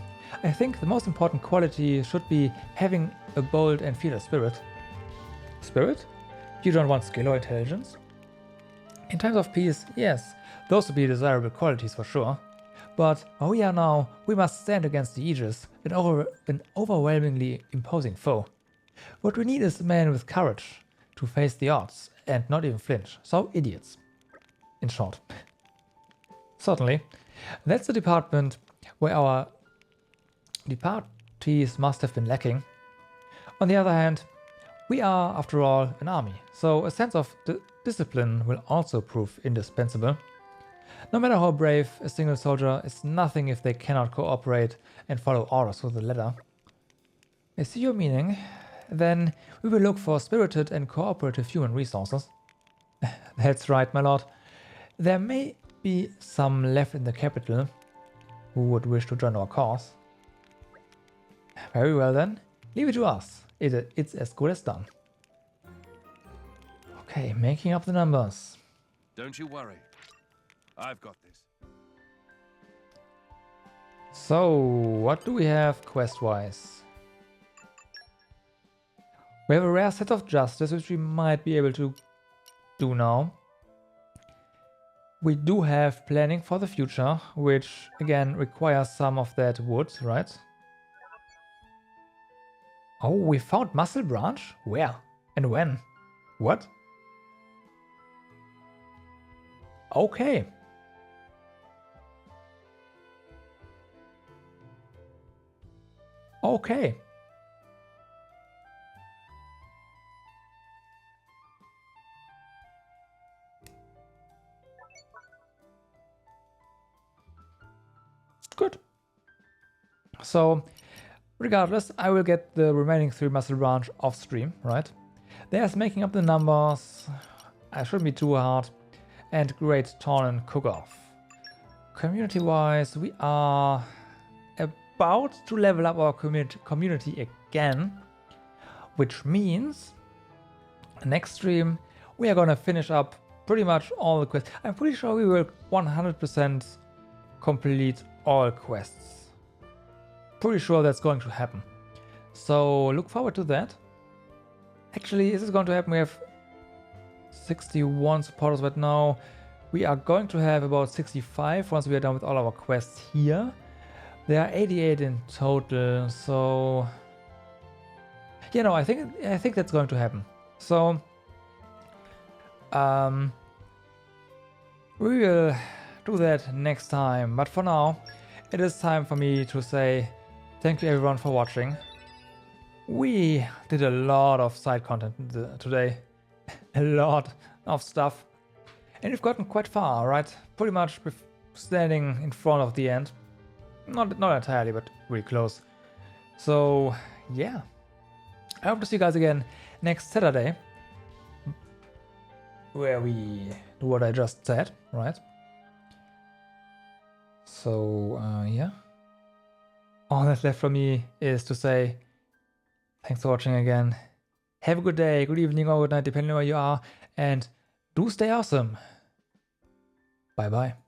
I think the most important quality should be having a bold and fearless spirit. Spirit? You don't want skill or intelligence? In times of peace, yes, those would be desirable qualities for sure. But where we are now, we must stand against the Aegis, an overwhelmingly imposing foe. What we need is a man with courage to face the odds and not even flinch, so idiots. in short. Certainly. That's the department where our departees must have been lacking. On the other hand, we are, after all, an army, so a sense of discipline will also prove indispensable. No matter how brave a single soldier is nothing if they cannot cooperate and follow orders to the letter. I see your meaning. Then we will look for spirited and cooperative human resources. That's right, my lord. There may be some left in the capital who would wish to join our cause. Very well then, leave it to us. It's as good as done. Okay, making up the numbers.
Don't you worry. I've got this.
So, what do we have quest-wise? We have a rare set of justice, which we might be able to do now. We do have planning for the future, which again requires some of that wood, right? Oh, we found Muscle Branch? Where? And when? What? Okay. Okay. Good. So, regardless, I will get the remaining 3 Muscle Branch off stream, right? There's making up the numbers. I shouldn't be too hard. And great Torna cook-off. Community-wise, we are about to level up our community again, which means next stream we are gonna finish up pretty much all the quests. I'm pretty sure we will 100% complete all quests. Pretty sure that's going to happen. So look forward to that. Actually, is this going to happen? We have 61 supporters right now. We are going to have about 65 once we are done with all our quests here. There are 88 in total, so you know, I think that's going to happen. So we will do that next time, but for now it is time for me to say thank you everyone for watching. We did a lot of side content today, a lot of stuff, and we've gotten quite far, right? Pretty much standing in front of the end. Not entirely, but really close. So yeah, I hope to see you guys again next Saturday, where we do what I just said, right? So yeah, all that's left for me is to say thanks for watching again. Have a good day, good evening, or good night, depending on where you are, and do stay awesome. Bye bye.